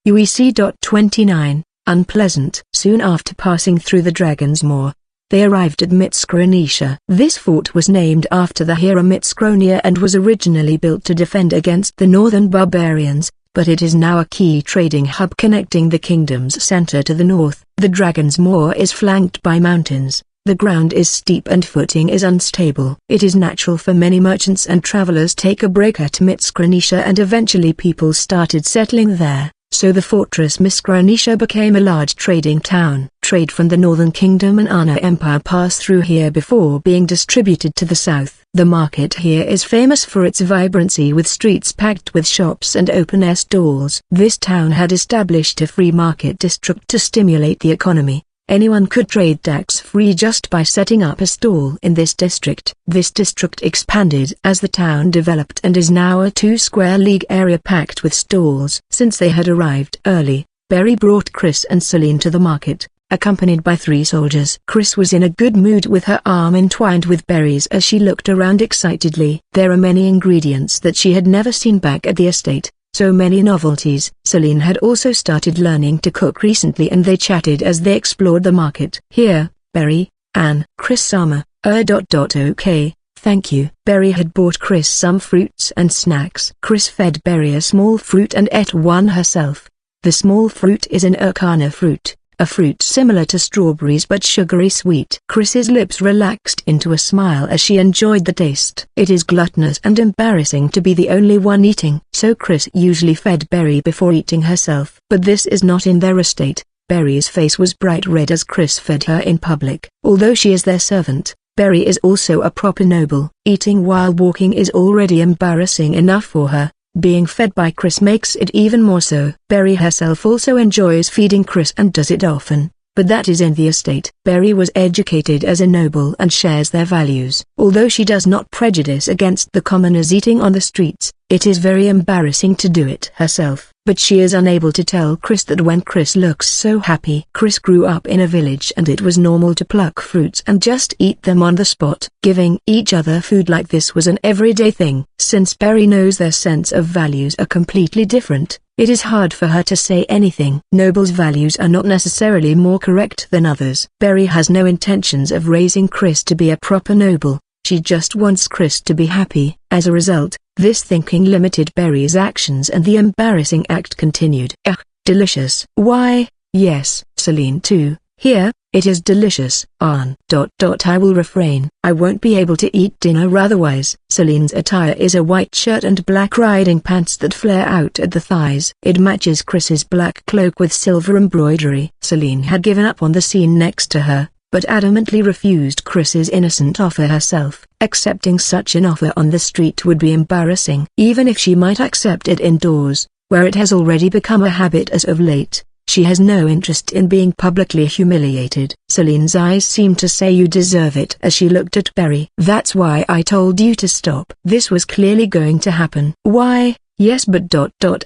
A: UEC.29, Unpleasant. Soon after passing through the Dragon's Moor, they arrived at Mitskronisha. This fort was named after the hero Mitskronia and was originally built to defend against the northern barbarians, but it is now a key trading hub connecting the kingdom's center to the north. The Dragon's Moor is flanked by mountains. The ground is steep and footing is unstable. It is natural for many merchants and travelers take a break at Mitskronisha, and eventually people started settling there, so the fortress Mitskronisha became a large trading town. Trade from the northern kingdom and Ana Empire passed through here before being distributed to the south. The market here is famous for its vibrancy, with streets packed with shops and open-air stalls. This town had established a free market district to stimulate the economy. Anyone could trade tax-free just by setting up a stall in this district. This district expanded as the town developed and is now a 2-square league area packed with stalls. Since they had arrived early, Berry brought Chris and Celine to the market, accompanied by 3 soldiers. Chris was in a good mood with her arm entwined with Berry's as she looked around excitedly. There are many ingredients that she had never seen back at the estate. So many novelties. Celine had also started learning to cook recently, and they chatted as they explored the market. Here, Berry, Anne, Chris Sama, okay, thank you. Berry had bought Chris some fruits and snacks. Chris fed Berry a small fruit and ate one herself. The small fruit is an Urkana fruit, a fruit similar to strawberries but sugary sweet. Chris's lips relaxed into a smile as she enjoyed the taste. It is gluttonous and embarrassing to be the only one eating, so Chris usually fed Berry before eating herself. But this is not in their estate. Berry's face was bright red as Chris fed her in public. Although she is their servant, Berry is also a proper noble. Eating while walking is already embarrassing enough for her. Being fed by Chris makes it even more so. Berry herself also enjoys feeding Chris and does it often, but that is in the estate. Berry was educated as a noble and shares their values. Although she does not prejudice against the commoners eating on the streets, it is very embarrassing to do it herself. But she is unable to tell Chris that when Chris looks so happy. Chris grew up in a village and it was normal to pluck fruits and just eat them on the spot. Giving each other food like this was an everyday thing. Since Berry knows their sense of values are completely different, it is hard for her to say anything. Nobles' values are not necessarily more correct than others. Berry has no intentions of raising Chris to be a proper noble. She just wants Chris to be happy. As a result, this thinking limited Berry's actions and the embarrassing act continued. Delicious. Why, yes, Celine too. Here, it is delicious. I will refrain. I won't be able to eat dinner otherwise. Celine's attire is a white shirt and black riding pants that flare out at the thighs. It matches Chris's black cloak with silver embroidery. Celine had given up on the scene next to her, but adamantly refused Chris's innocent offer herself. Accepting such an offer on the street would be embarrassing. Even if she might accept it indoors, where it has already become a habit as of late, she has no interest in being publicly humiliated. Celine's eyes seemed to say you deserve it as she looked at Berry. That's why I told you to stop. This was clearly going to happen. Why? Yes, but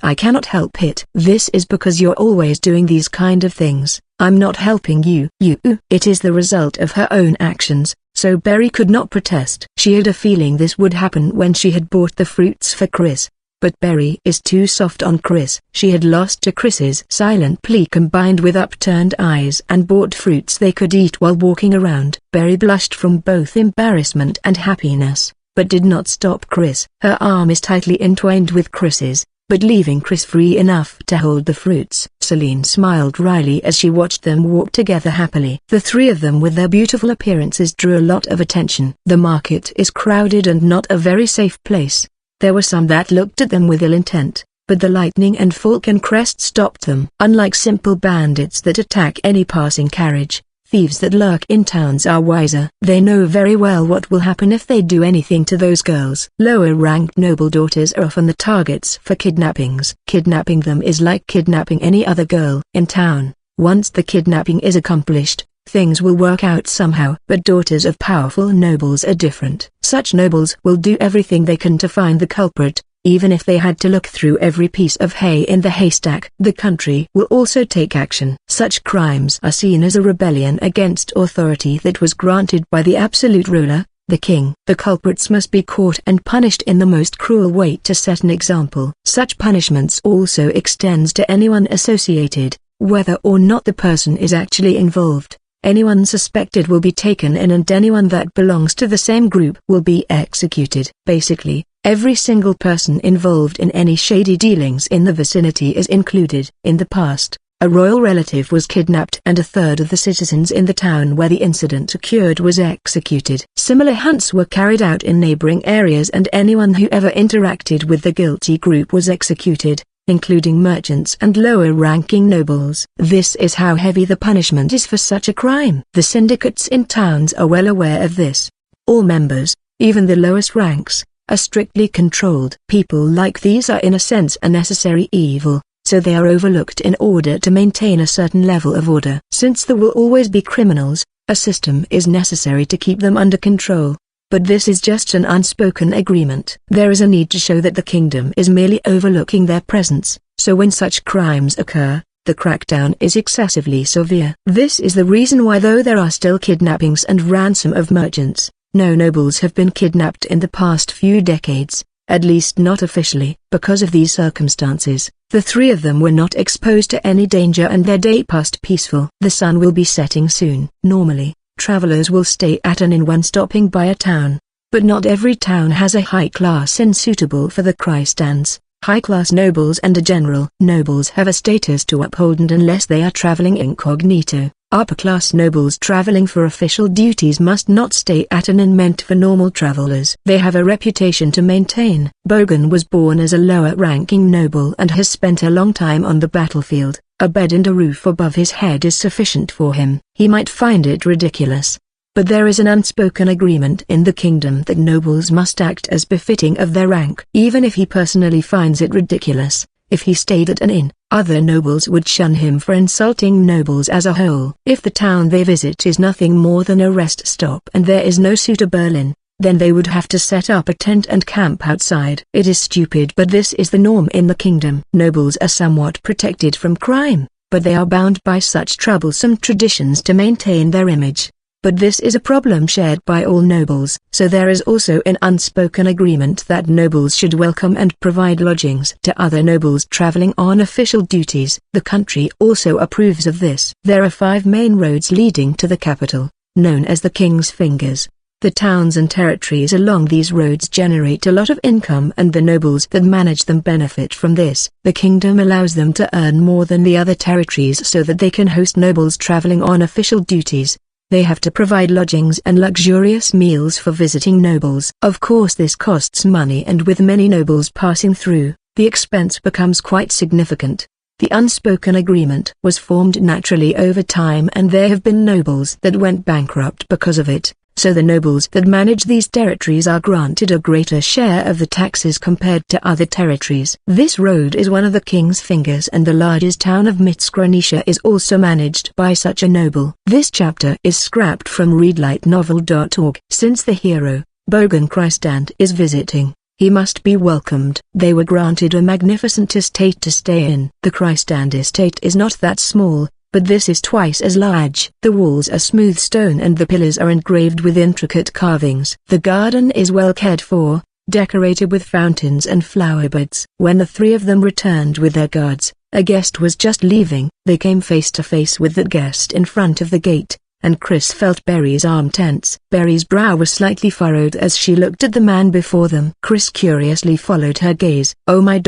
A: I cannot help it. This is because you're always doing these kind of things. I'm not helping you. It is the result of her own actions, so Berry could not protest. She had a feeling this would happen when she had bought the fruits for Chris. But Berry is too soft on Chris. She had lost to Chris's silent plea combined with upturned eyes and bought fruits they could eat while walking around. Berry blushed from both embarrassment and happiness, but did not stop Chris. Her arm is tightly entwined with Chris's, but leaving Chris free enough to hold the fruits. Celine smiled wryly as she watched them walk together happily. The three of them with their beautiful appearances drew a lot of attention. The market is crowded and not a very safe place. There were some that looked at them with ill intent, but the lightning and falcon crest stopped them. Unlike simple bandits that attack any passing carriage, thieves that lurk in towns are wiser. They know very well what will happen if they do anything to those girls. Lower-ranked noble daughters are often the targets for kidnappings. Kidnapping them is like kidnapping any other girl in town. Once the kidnapping is accomplished, things will work out somehow. But daughters of powerful nobles are different. Such nobles will do everything they can to find the culprit, even if they had to look through every piece of hay in the haystack. The country will also take action. Such crimes are seen as a rebellion against authority that was granted by the absolute ruler, the king. The culprits must be caught and punished in the most cruel way to set an example. Such punishments also extends to anyone associated, whether or not the person is actually involved. Anyone suspected will be taken in and anyone that belongs to the same group will be executed. Basically, every single person involved in any shady dealings in the vicinity is included. In the past, a royal relative was kidnapped and a third of the citizens in the town where the incident occurred was executed. Similar hunts were carried out in neighboring areas and anyone who ever interacted with the guilty group was executed, including merchants and lower-ranking nobles. This is how heavy the punishment is for such a crime. The syndicates in towns are well aware of this. All members, even the lowest ranks, are strictly controlled. People like these are in a sense a necessary evil, so they are overlooked in order to maintain a certain level of order. Since there will always be criminals, a system is necessary to keep them under control. But this is just an unspoken agreement. There is a need to show that the kingdom is merely overlooking their presence, so when such crimes occur, the crackdown is excessively severe. This is the reason why, though there are still kidnappings and ransom of merchants, no nobles have been kidnapped in the past few decades, at least not officially. Because of these circumstances, the three of them were not exposed to any danger and their day passed peaceful. The sun will be setting soon. Normally, travelers will stay at an inn when stopping by a town, but not every town has a high-class inn suitable for the Christians. High-class nobles and a general nobles have a status to uphold, and unless they are traveling incognito, upper-class nobles traveling for official duties must not stay at an inn meant for normal travelers. They have a reputation to maintain. Bogan was born as a lower-ranking noble and has spent a long time on the battlefield. A bed and a roof above his head is sufficient for him. He might find it ridiculous, but there is an unspoken agreement in the kingdom that nobles must act as befitting of their rank. Even if he personally finds it ridiculous, if he stayed at an inn, other nobles would shun him for insulting nobles as a whole. If the town they visit is nothing more than a rest stop and there is no suitable inn, then they would have to set up a tent and camp outside. It is stupid, but this is the norm in the kingdom. Nobles are somewhat protected from crime, but they are bound by such troublesome traditions to maintain their image. But this is a problem shared by all nobles. So there is also an unspoken agreement that nobles should welcome and provide lodgings to other nobles traveling on official duties. The country also approves of this. There are 5 main roads leading to the capital, known as the King's Fingers. The towns and territories along these roads generate a lot of income and the nobles that manage them benefit from this. The kingdom allows them to earn more than the other territories so that they can host nobles traveling on official duties. They have to provide lodgings and luxurious meals for visiting nobles. Of course this costs money, and with many nobles passing through, the expense becomes quite significant. The unspoken agreement was formed naturally over time, and there have been nobles that went bankrupt because of it. So the nobles that manage these territories are granted a greater share of the taxes compared to other territories. This road is one of the King's Fingers, and the largest town of Mitskronisha is also managed by such a noble. This chapter is scrapped from readlightnovel.org. Since the hero, Bogan Christant, is visiting, he must be welcomed. They were granted a magnificent estate to stay in. The Christant estate is not that small, but this is twice as large. The walls are smooth stone and the pillars are engraved with intricate carvings. The garden is well cared for, decorated with fountains and flower beds. When the three of them returned with their guards, a guest was just leaving. They came face to face with that guest in front of the gate, and Chris felt Berry's arm tense. Berry's brow was slightly furrowed as she looked at the man before them. Chris curiously followed her gaze. "Oh my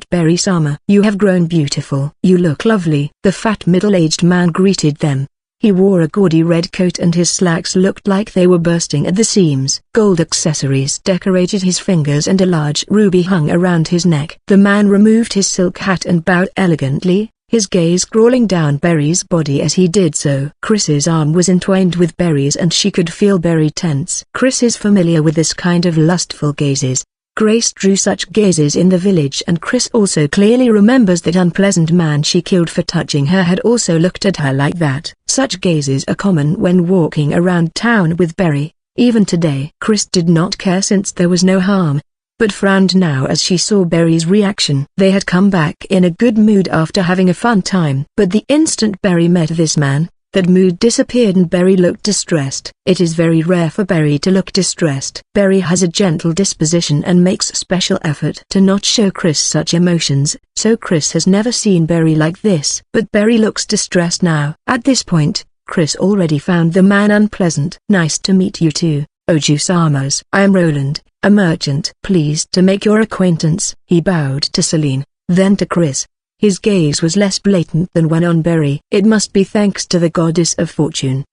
A: Berry-sama, you have grown beautiful. You look lovely." The fat middle-aged man greeted them. He wore a gaudy red coat and his slacks looked like they were bursting at the seams. Gold accessories decorated his fingers and a large ruby hung around his neck. The man removed his silk hat and bowed elegantly, his gaze crawling down Berry's body as he did so. Chris's arm was entwined with Berry's and she could feel Berry tense. Chris is familiar with this kind of lustful gazes. Grace drew such gazes in the village, and Chris also clearly remembers that unpleasant man she killed for touching her had also looked at her like that. Such gazes are common when walking around town with Berry, even today. Chris did not care since there was no harm, but frowned now as she saw Berry's reaction. They had come back in a good mood after having a fun time. But the instant Berry met this man, that mood disappeared and Berry looked distressed. It is very rare for Berry to look distressed. Berry has a gentle disposition and makes special effort to not show Chris such emotions, so Chris has never seen Berry like this. But Berry looks distressed now. At this point, Chris already found the man unpleasant. "Nice to meet you too, Oju-samas. I am Roland, a merchant. Pleased to make your acquaintance." He bowed to Celine, then to Chris. His gaze was less blatant than when on Berry. "It must be thanks to the goddess of fortune,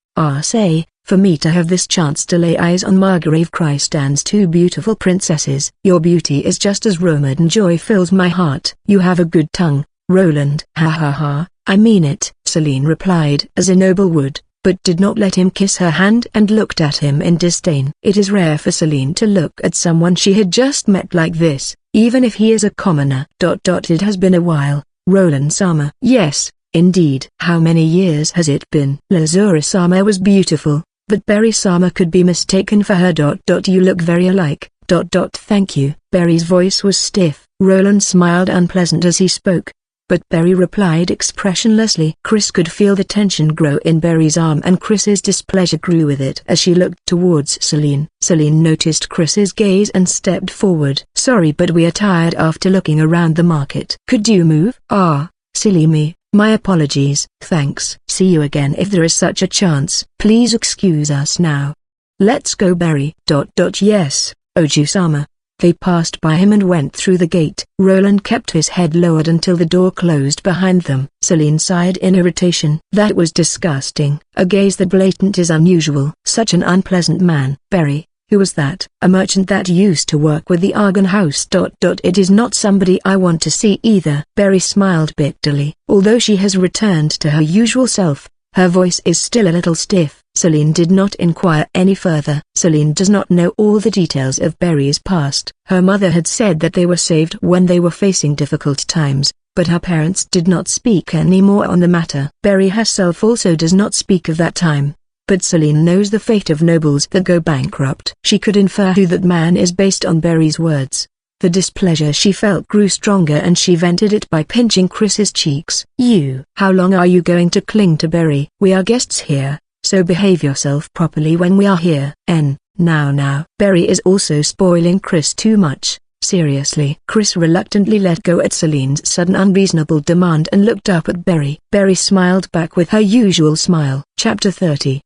A: say, for me to have this chance to lay eyes on Margrave Christand's two beautiful princesses. Your beauty is just as rumored and joy fills my heart." "You have a good tongue, Roland." "Ha ha ha, I mean it," Celine replied as a noble would, but did not let him kiss her hand and looked at him in disdain. It is rare for Celine to look at someone she had just met like this, even if he is a commoner. It has been a while, Roland-sama. "Yes, indeed." "How many years has it been?" Lazura-sama was beautiful, but Berry-sama could be mistaken for her. "You look very alike." "Thank you." Berry's voice was stiff. Roland smiled unpleasant as he spoke, but Berry replied expressionlessly. Chris could feel the tension grow in Berry's arm and Chris's displeasure grew with it as she looked towards Celine. Celine noticed Chris's gaze and stepped forward. "Sorry, but we are tired after looking around the market. Could you move?" "Ah, silly me. My apologies." "Thanks. See you again if there is such a chance. Please excuse us now." "Let's go, Berry." "Yes, Oju-sama." They passed by him and went through the gate. Roland kept his head lowered until the door closed behind them. Celine sighed in irritation. That was disgusting. A gaze that blatant is unusual. Such an unpleasant man. "Berry, who was that?" "A merchant that used to work with the Argan house." It is not somebody I want to see either." Berry smiled bitterly. Although she has returned to her usual self, her voice is still a little stiff. Celine did not inquire any further. Celine does not know all the details of Berry's past. Her mother had said that they were saved when they were facing difficult times, but her parents did not speak any more on the matter. Berry herself also does not speak of that time. But Celine knows the fate of nobles that go bankrupt. She could infer who that man is based on Berry's words. The displeasure she felt grew stronger and she vented it by pinching Chris's cheeks. How long are you going to cling to Berry?" "We are guests here, so behave yourself properly when we are here." Now. Berry is also spoiling Chris too much. Seriously. Chris reluctantly let go at Celine's sudden unreasonable demand and looked up at Berry. Berry smiled back with her usual smile. Chapter 30.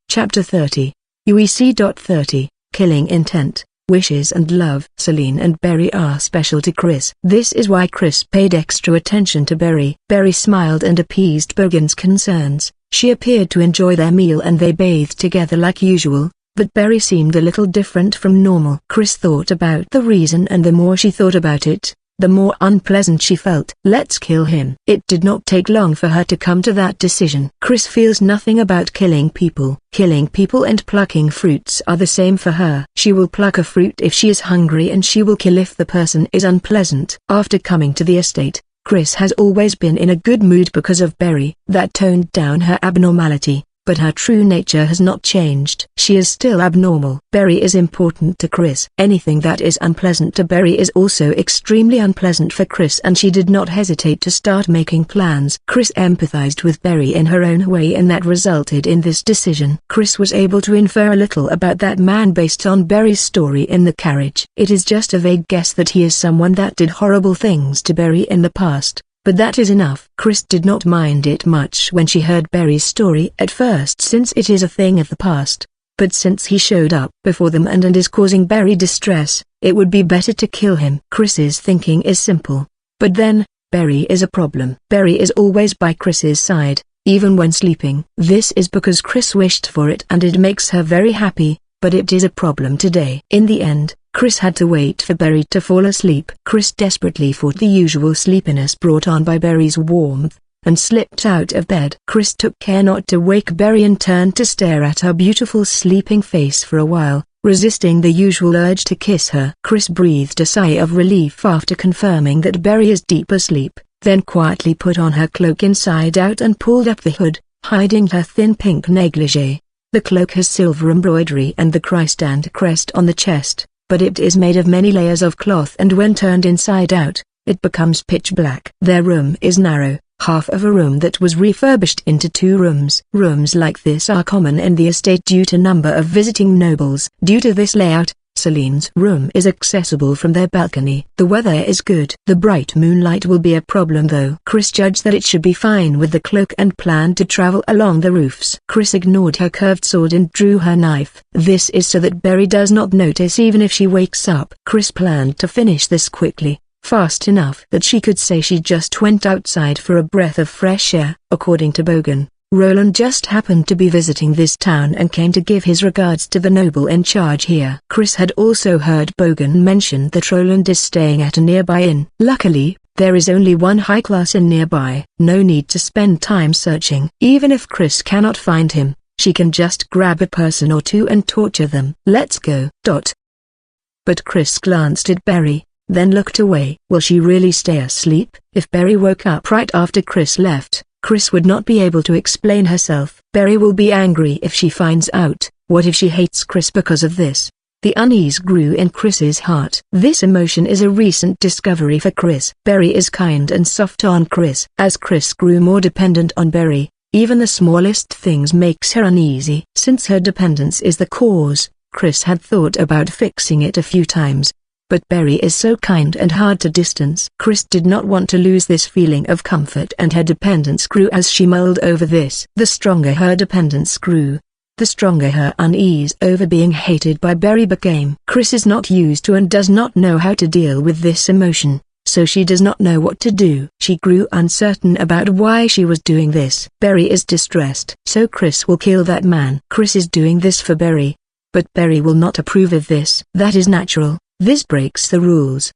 A: UEC. 30. Killing Intent, Wishes and Love. Celine and Berry are special to Chris. This is why Chris paid extra attention to Berry. Berry smiled and appeased Bergen's concerns. She appeared to enjoy their meal and they bathed together like usual, but Berry seemed a little different from normal. Chris thought about the reason and the more she thought about it, the more unpleasant she felt. "Let's kill him." It did not take long for her to come to that decision. Chris feels nothing about killing people. Killing people and plucking fruits are the same for her. She will pluck a fruit if she is hungry and she will kill if the person is unpleasant. After coming to the estate, Chris has always been in a good mood because of Berry. That toned down her abnormality, but her true nature has not changed. She is still abnormal. Berry is important to Chris. Anything that is unpleasant to Berry is also extremely unpleasant for Chris and she did not hesitate to start making plans. Chris empathized with Berry in her own way and that resulted in this decision. Chris was able to infer a little about that man based on Berry's story in the carriage. It is just a vague guess that he is someone that did horrible things to Berry in the past. But that is enough. Chris did not mind it much when she heard Berry's story at first since it is a thing of the past, but since he showed up before them and is causing Berry distress, it would be better to kill him. Chris's thinking is simple. But then, Berry is a problem. Berry is always by Chris's side, even when sleeping. This is because Chris wished for it and it makes her very happy, but it is a problem today. In the end, Chris had to wait for Berry to fall asleep. Chris desperately fought the usual sleepiness brought on by Berry's warmth, and slipped out of bed. Chris took care not to wake Berry and turned to stare at her beautiful sleeping face for a while, resisting the usual urge to kiss her. Chris breathed a sigh of relief after confirming that Berry is deep asleep, then quietly put on her cloak inside out and pulled up the hood, hiding her thin pink negligee. The cloak has silver embroidery and the Christ and crest on the chest, but it is made of many layers of cloth and when turned inside out, it becomes pitch black. Their room is narrow, half of a room that was refurbished into 2 rooms. Rooms like this are common in the estate due to number of visiting nobles. Due to this layout, Celine's room is accessible from their balcony. The weather is good. The bright moonlight will be a problem though. Chris judged that it should be fine with the cloak and planned to travel along the roofs. Chris ignored her curved sword and drew her knife. This is so that Berry does not notice even if she wakes up. Chris planned to finish this quickly, fast enough that she could say she just went outside for a breath of fresh air. According to Bogan, Roland just happened to be visiting this town and came to give his regards to the noble in charge here. Chris had also heard Bogan mention that Roland is staying at a nearby inn. Luckily, there is only one high-class inn nearby. No need to spend time searching. Even if Chris cannot find him, she can just grab a person or two and torture them. Let's go. But Chris glanced at Berry, then looked away. Will she really stay asleep? If Berry woke up right after Chris left, Chris would not be able to explain herself. Berry will be angry if she finds out. What if she hates Chris because of this? The unease grew in Chris's heart. This emotion is a recent discovery for Chris. Berry is kind and soft on Chris. As Chris grew more dependent on Berry, even the smallest things makes her uneasy. Since her dependence is the cause, Chris had thought about fixing it a few times. But Berry is so kind and hard to distance. Chris did not want to lose this feeling of comfort, and her dependence grew as she mulled over this. The stronger her dependence grew, the stronger her unease over being hated by Berry became. Chris is not used to and does not know how to deal with this emotion, so she does not know what to do. She grew uncertain about why she was doing this. Berry is distressed. So Chris will kill that man. Chris is doing this for Berry, but Berry will not approve of this. That is natural. This breaks the rules.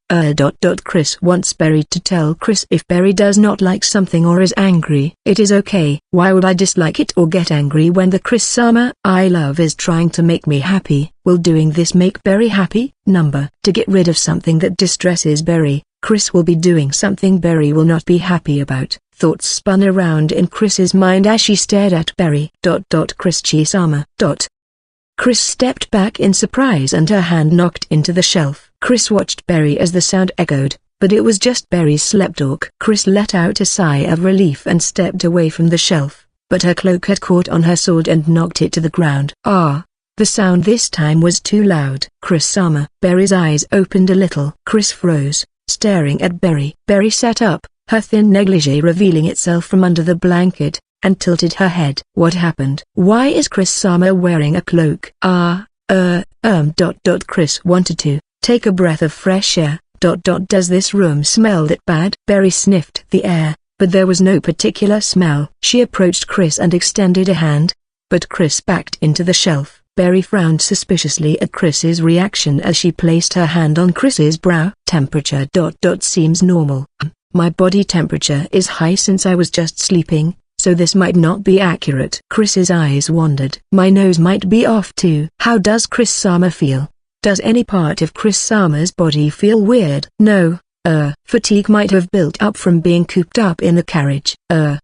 A: Chris wants Berry to tell Chris if Berry does not like something or is angry. It is okay. Why would I dislike it or get angry when the Chris-sama I love is trying to make me happy? Will doing this make Berry happy? To get rid of something that distresses Berry, Chris will be doing something Berry will not be happy about. Thoughts spun around in Chris's mind as she stared at Berry. Chris-sama. Chris stepped back in surprise and her hand knocked into the shelf. Chris watched Berry as the sound echoed, but it was just Berry's sleep talk. Chris let out a sigh of relief and stepped away from the shelf, but her cloak had caught on her sword and knocked it to the ground. The sound this time was too loud. Chris-sama. Berry's eyes opened a little. Chris froze, staring at Berry. Berry sat up, her thin negligee revealing itself from under the blanket, and tilted her head. What happened? Why is Chris-sama wearing a cloak? Chris wanted to take a breath of fresh air. Does this room smell that bad? Berry sniffed the air, but there was no particular smell. She approached Chris and extended a hand, but Chris backed into the shelf. Berry frowned suspiciously at Chris's reaction as she placed her hand on Chris's brow. Temperature. Seems normal. My body temperature is high since I was just sleeping, so this might not be accurate. Chris's eyes wandered. My nose might be off too. How does Chris-sama feel? Does any part of Chris-sama's body feel weird? No. Fatigue might have built up from being cooped up in the carriage.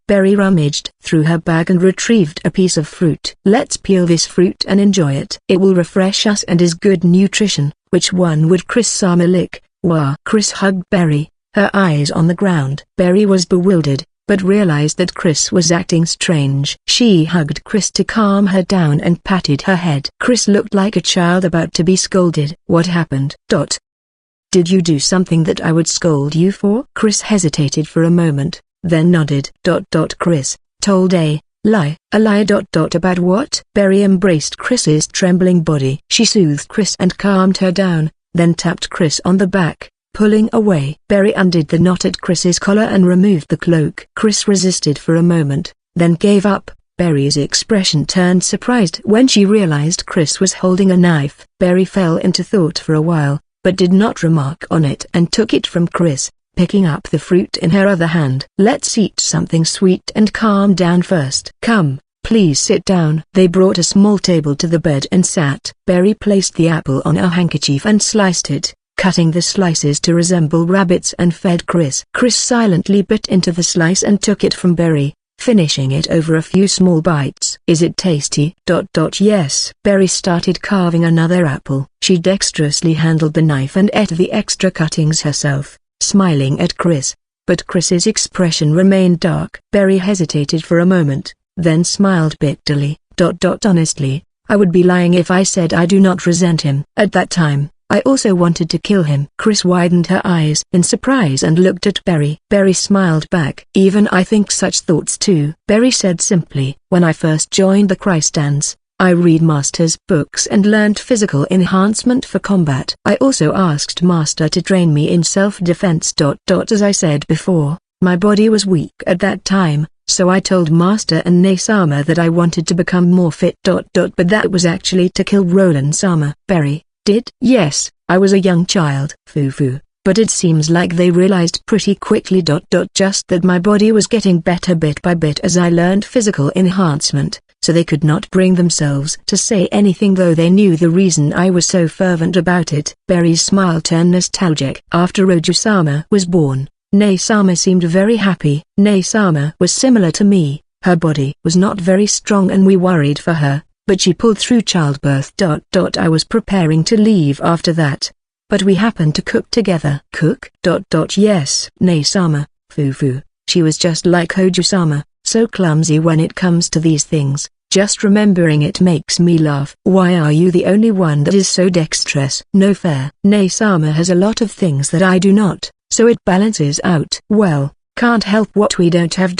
A: Berry rummaged through her bag and retrieved a piece of fruit. Let's peel this fruit and enjoy it. It will refresh us and is good nutrition. Which one would Chris-sama lick? Wah! Chris hugged Berry, her eyes on the ground. Berry was bewildered, but realized that Chris was acting strange. She hugged Chris to calm her down and patted her head. Chris looked like a child about to be scolded. What happened? Did you do something that I would scold you for? Chris hesitated for a moment, then nodded. Chris told a lie. A lie. About what? Berry embraced Chris's trembling body. She soothed Chris and calmed her down, then tapped Chris on the back, pulling away. Berry undid the knot at Chris's collar and removed the cloak. Chris resisted for a moment, then gave up. Berry's expression turned surprised when she realized Chris was holding a knife. Berry fell into thought for a while, but did not remark on it and took it from Chris, picking up the fruit in her other hand. Let's eat something sweet and calm down first. Come, please sit down. They brought a small table to the bed and sat. Berry placed the apple on a handkerchief and sliced it, cutting the slices to resemble rabbits, and fed Chris. Chris silently bit into the slice and took it from Berry, finishing it over a few small bites. Is it tasty? Yes. Berry started carving another apple. She dexterously handled the knife and ate the extra cuttings herself, smiling at Chris, but Chris's expression remained dark. Berry hesitated for a moment, then smiled bitterly. Honestly, I would be lying if I said I do not resent him. At that time, I also wanted to kill him. Chris widened her eyes in surprise and looked at Berry. Berry smiled back. Even I think such thoughts too. Berry said simply, when I first joined the Christans, I read Master's books and learned physical enhancement for combat. I also asked Master to train me in self-defense. As I said before, my body was weak at that time, so I told Master and Ne-sama that I wanted to become more fit. But that was actually to kill Roland-sama. Berry did? Yes, I was a young child. Foo-foo. But it seems like they realized pretty quickly. Just that my body was getting better bit by bit as I learned physical enhancement, so they could not bring themselves to say anything, though they knew the reason I was so fervent about it. Berry's smile turned nostalgic. After Oju-sama was born, Ne-sama seemed very happy. Ne-sama was similar to me. Her body was not very strong and we worried for her, but she pulled through childbirth. I was preparing to leave after that, but we happened to cook together. Cook? Yes. Ne-sama, foo-foo. She was just like Oju-sama, so clumsy when it comes to these things. Just remembering it makes me laugh. Why are you the only one that is so dexterous? No fair. Ne-sama has a lot of things that I do not, so it balances out. Well, can't help what we don't have.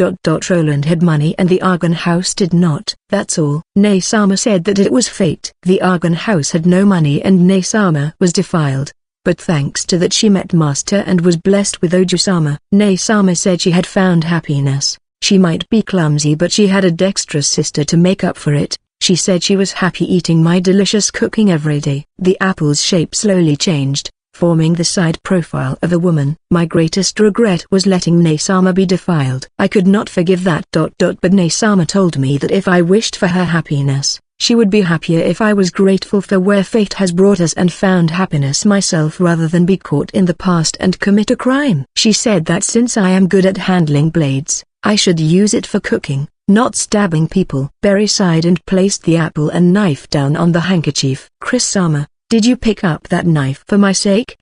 A: Roland had money and the Argon house did not. That's all. Ne-sama said that it was fate. The Argon house had no money and Ne-sama was defiled. But thanks to that she met Master and was blessed with Oju-sama. Ne-sama said she had found happiness. She might be clumsy but she had a dexterous sister to make up for it. She said she was happy eating my delicious cooking every day. The apple's shape slowly changed, forming the side profile of a woman. My greatest regret was letting Ne-sama be defiled. I could not forgive that. But Ne-sama told me that if I wished for her happiness, she would be happier if I was grateful for where fate has brought us and found happiness myself rather than be caught in the past and commit a crime. She said that since I am good at handling blades, I should use it for cooking, not stabbing people. Berry sighed and placed the apple and knife down on the handkerchief. Chris-sama, did you pick up that knife for my sake?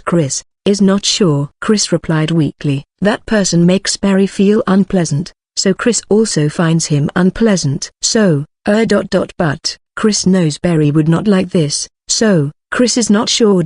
A: Chris is not sure. Chris replied weakly. That person makes Berry feel unpleasant, so Chris also finds him unpleasant. So, but Chris knows Berry would not like this, so Chris is not sure.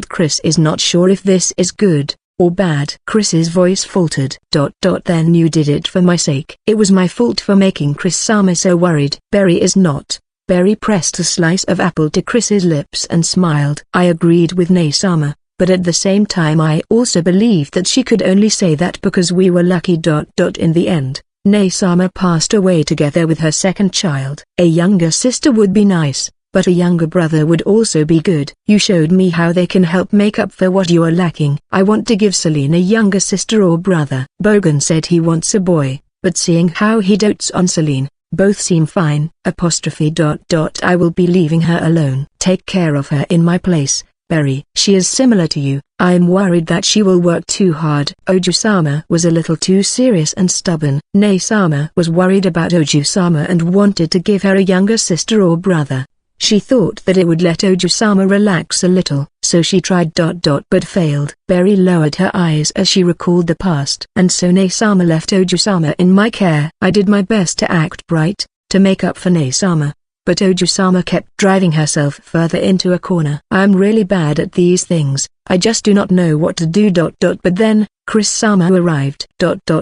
A: Chris is not sure if this is good or bad. Chris's voice faltered. Then you did it for my sake. It was my fault for making Chris-sama so worried. Berry is not. Berry pressed a slice of apple to Chris's lips and smiled. I agreed with Ne-sama, but at the same time I also believed that she could only say that because we were lucky. In the end, Ne-sama passed away together with her second child. A younger sister would be nice, but a younger brother would also be good. You showed me how they can help make up for what you are lacking. I want to give Celine a younger sister or brother. Bogan said he wants a boy, but seeing how he dotes on Celine, both seem fine. I will be leaving her alone. Take care of her in my place, Berry. She is similar to you. I am worried that she will work too hard. Oju-sama was a little too serious and stubborn. Ne-sama was worried about Oju-sama and wanted to give her a younger sister or brother. She thought that it would let Oju-sama relax a little, so she tried. But failed. Berry lowered her eyes as she recalled the past. And so Ne-sama left Oju-sama in my care. I did my best to act bright, to make up for Ne-sama, but Oju-sama kept driving herself further into a corner. I am really bad at these things. I just do not know what to do. But then, Chris-sama arrived.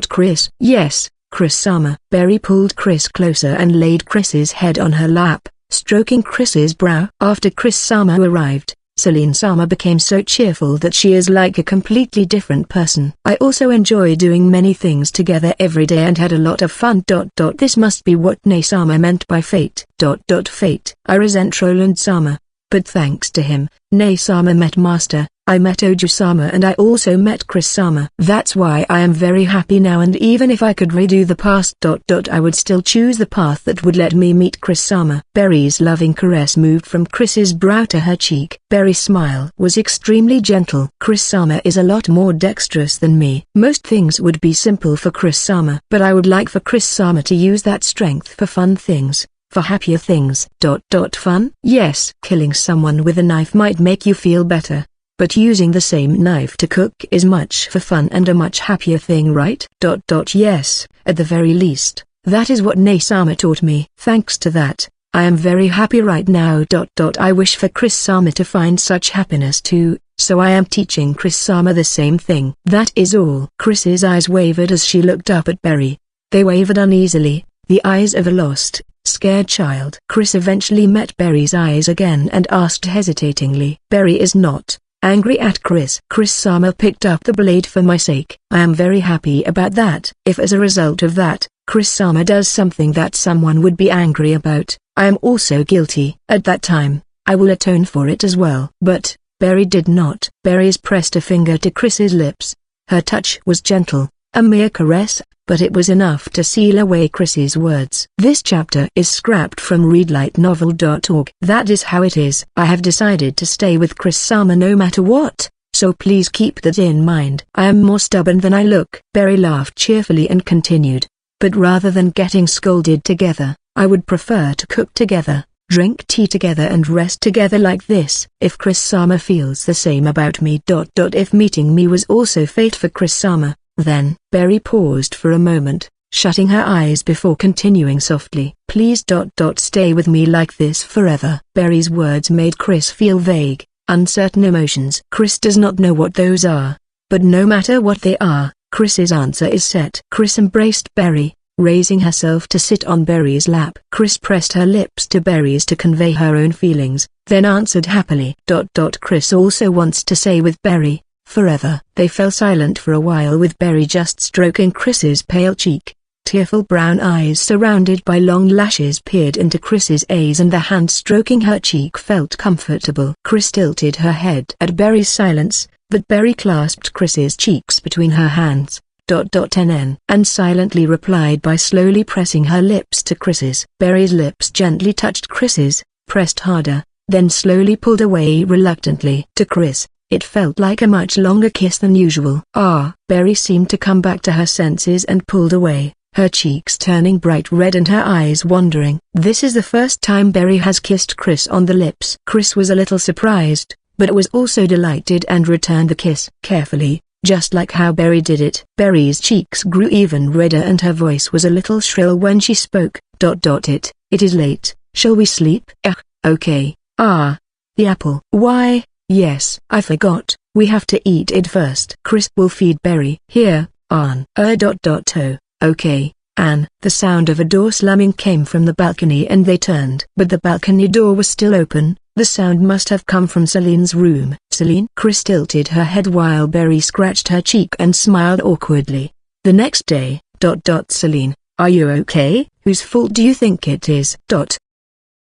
A: Chris? Yes, Chris-sama. Berry pulled Chris closer and laid Chris's head on her lap, stroking Chris's brow. After Chris-sama arrived, Celine-sama became so cheerful that she is like a completely different person. I also enjoy doing many things together every day and had a lot of fun. This must be what Ne-sama meant by fate. Fate. I resent Roland-sama, but thanks to him, Ne-sama met Master, I met Oju-sama and I also met Chris-sama. That's why I am very happy now, and even if I could redo the past. I would still choose the path that would let me meet Chris-sama. Berry's loving caress moved from Chris's brow to her cheek. Berry's smile was extremely gentle. Chris-sama is a lot more dexterous than me. Most things would be simple for Chris-sama, but I would like for Chris-sama to use that strength for fun things. For happier things. Fun? Yes. Killing someone with a knife might make you feel better, but using the same knife to cook is much for fun and a much happier thing, right? Yes, at the very least, that is what Ne-sama taught me. Thanks to that, I am very happy right now. I wish for Chris-sama to find such happiness too, so I am teaching Chris-sama the same thing. That is all. Chris's eyes wavered as she looked up at Berry. They wavered uneasily, the eyes of a lost, scared child. Chris eventually met Berry's eyes again and asked hesitatingly. Berry is not angry at Chris. Chris-sama picked up the blade for my sake. I am very happy about that. If as a result of that, Chris-sama does something that someone would be angry about, I am also guilty. At that time, I will atone for it as well. But Berry did not. Berry's pressed a finger to Chris's lips. Her touch was gentle, a mere caress, but it was enough to seal away Chris's words. This chapter is scrapped from readlightnovel.org. That is how it is. I have decided to stay with Chris-sama no matter what, so please keep that in mind. I am more stubborn than I look. Berry laughed cheerfully and continued. But rather than getting scolded together, I would prefer to cook together, drink tea together and rest together like this. If Chris-sama feels the same about me. If meeting me was also fate for Chris-sama, then. Berry paused for a moment, shutting her eyes before continuing softly. Please. Stay with me like this forever. Berry's words made Chris feel vague, uncertain emotions. Chris does not know what those are, but no matter what they are, Chris's answer is set. Chris embraced Berry, raising herself to sit on Berry's lap. Chris pressed her lips to Berry's to convey her own feelings, then answered happily. Chris also wants to stay with Berry forever. They fell silent for a while with Berry just stroking Chris's pale cheek. Tearful brown eyes surrounded by long lashes peered into Chris's eyes and the hand stroking her cheek felt comfortable. Chris tilted her head at Berry's silence, but Berry clasped Chris's cheeks between her hands. And silently replied by slowly pressing her lips to Chris's. Berry's lips gently touched Chris's, pressed harder, then slowly pulled away reluctantly. To Chris, it felt like a much longer kiss than usual. Berry seemed to come back to her senses and pulled away, her cheeks turning bright red and her eyes wandering. This is the first time Berry has kissed Chris on the lips. Chris was a little surprised, but was also delighted and returned the kiss carefully, just like how Berry did it. Berry's cheeks grew even redder and her voice was a little shrill when she spoke. It is late, shall we sleep? Okay. The apple. Why, yes. I forgot, we have to eat it first. Chris will feed Berry. Here, Ann. Okay, Ann. The sound of a door slamming came from the balcony and they turned. But the balcony door was still open. The sound must have come from Celine's room. Celine? Chris tilted her head while Berry scratched her cheek and smiled awkwardly. The next day. Celine, are you okay? Whose fault do you think it is?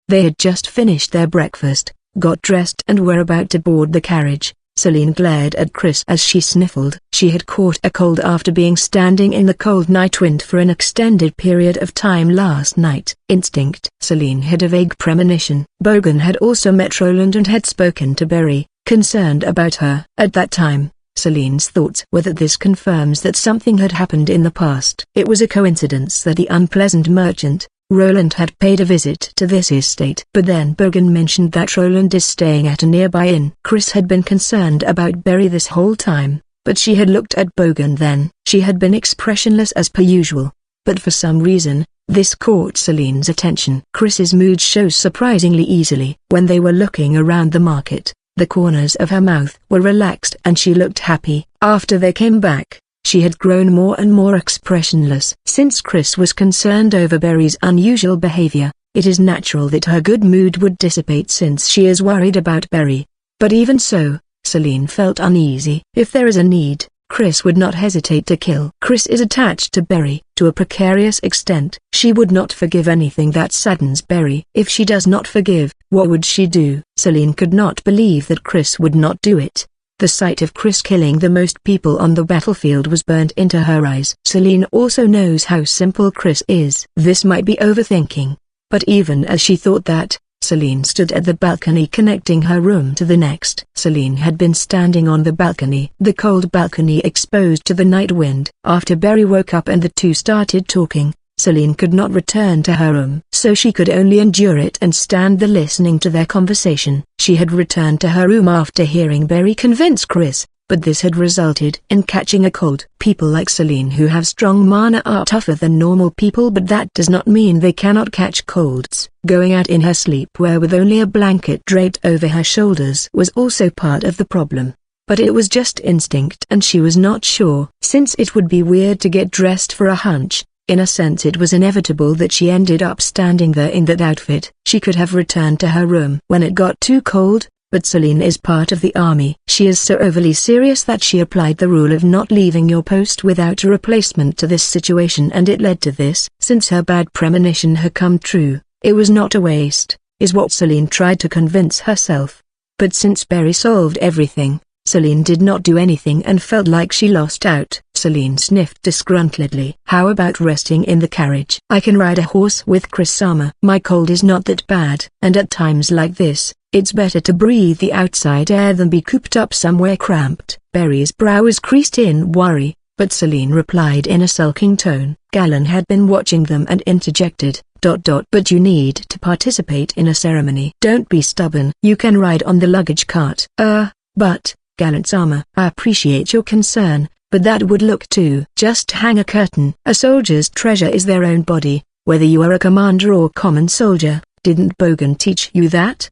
A: They had just finished their breakfast, got dressed and were about to board the carriage. Celine glared at Chris as she sniffled. She had caught a cold after being standing in the cold night wind for an extended period of time last night. Instinct. Celine had a vague premonition. Bogan had also met Roland and had spoken to Berry, concerned about her. At that time, Celine's thoughts were that this confirms that something had happened in the past. It was a coincidence that the unpleasant merchant, Roland, had paid a visit to this estate. But then Bogan mentioned that Roland is staying at a nearby inn. Chris had been concerned about Berry this whole time, but she had looked at Bogan then. She had been expressionless as per usual, but for some reason, this caught Celine's attention. Chris's mood shows surprisingly easily. When they were looking around the market, the corners of her mouth were relaxed and she looked happy. After they came back, she had grown more and more expressionless. Since Chris was concerned over Berry's unusual behavior, it is natural that her good mood would dissipate since she is worried about Berry. But even so, Celine felt uneasy. If there is a need, Chris would not hesitate to kill. Chris is attached to Berry to a precarious extent. She would not forgive anything that saddens Berry. If she does not forgive, what would she do? Celine could not believe that Chris would not do it. The sight of Chris killing the most people on the battlefield was burned into her eyes. Celine also knows how simple Chris is. This might be overthinking, but even as she thought that, Celine stood at the balcony connecting her room to the next. Celine had been standing on the balcony, the cold balcony exposed to the night wind. After Berry woke up and the two started talking, Celine could not return to her room, so she could only endure it and stand there listening to their conversation. She had returned to her room after hearing Berry convince Chris, but this had resulted in catching a cold. People like Celine who have strong mana are tougher than normal people, but that does not mean they cannot catch colds. Going out in her sleepwear with only a blanket draped over her shoulders was also part of the problem. But it was just instinct and she was not sure. Since it would be weird to get dressed for a hunch, in a sense it was inevitable that she ended up standing there in that outfit. She could have returned to her room when it got too cold, but Celine is part of the army. She is so overly serious that she applied the rule of not leaving your post without a replacement to this situation, and it led to this. Since her bad premonition had come true, it was not a waste, is what Celine tried to convince herself. But since Barry solved everything, Celine did not do anything and felt like she lost out. Celine sniffed disgruntledly. How about resting in the carriage? I can ride a horse with Chris-sama. My cold is not that bad. And at times like this, it's better to breathe the outside air than be cooped up somewhere cramped. Barry's brow was creased in worry, but Celine replied in a sulking tone. Galen had been watching them and interjected, But you need to participate in a ceremony. Don't be stubborn. You can ride on the luggage cart. But, Gallant-sama, I appreciate your concern, but that would look too. Just hang a curtain. A soldier's treasure is their own body, whether you are a commander or common soldier. Didn't Bogan teach you that?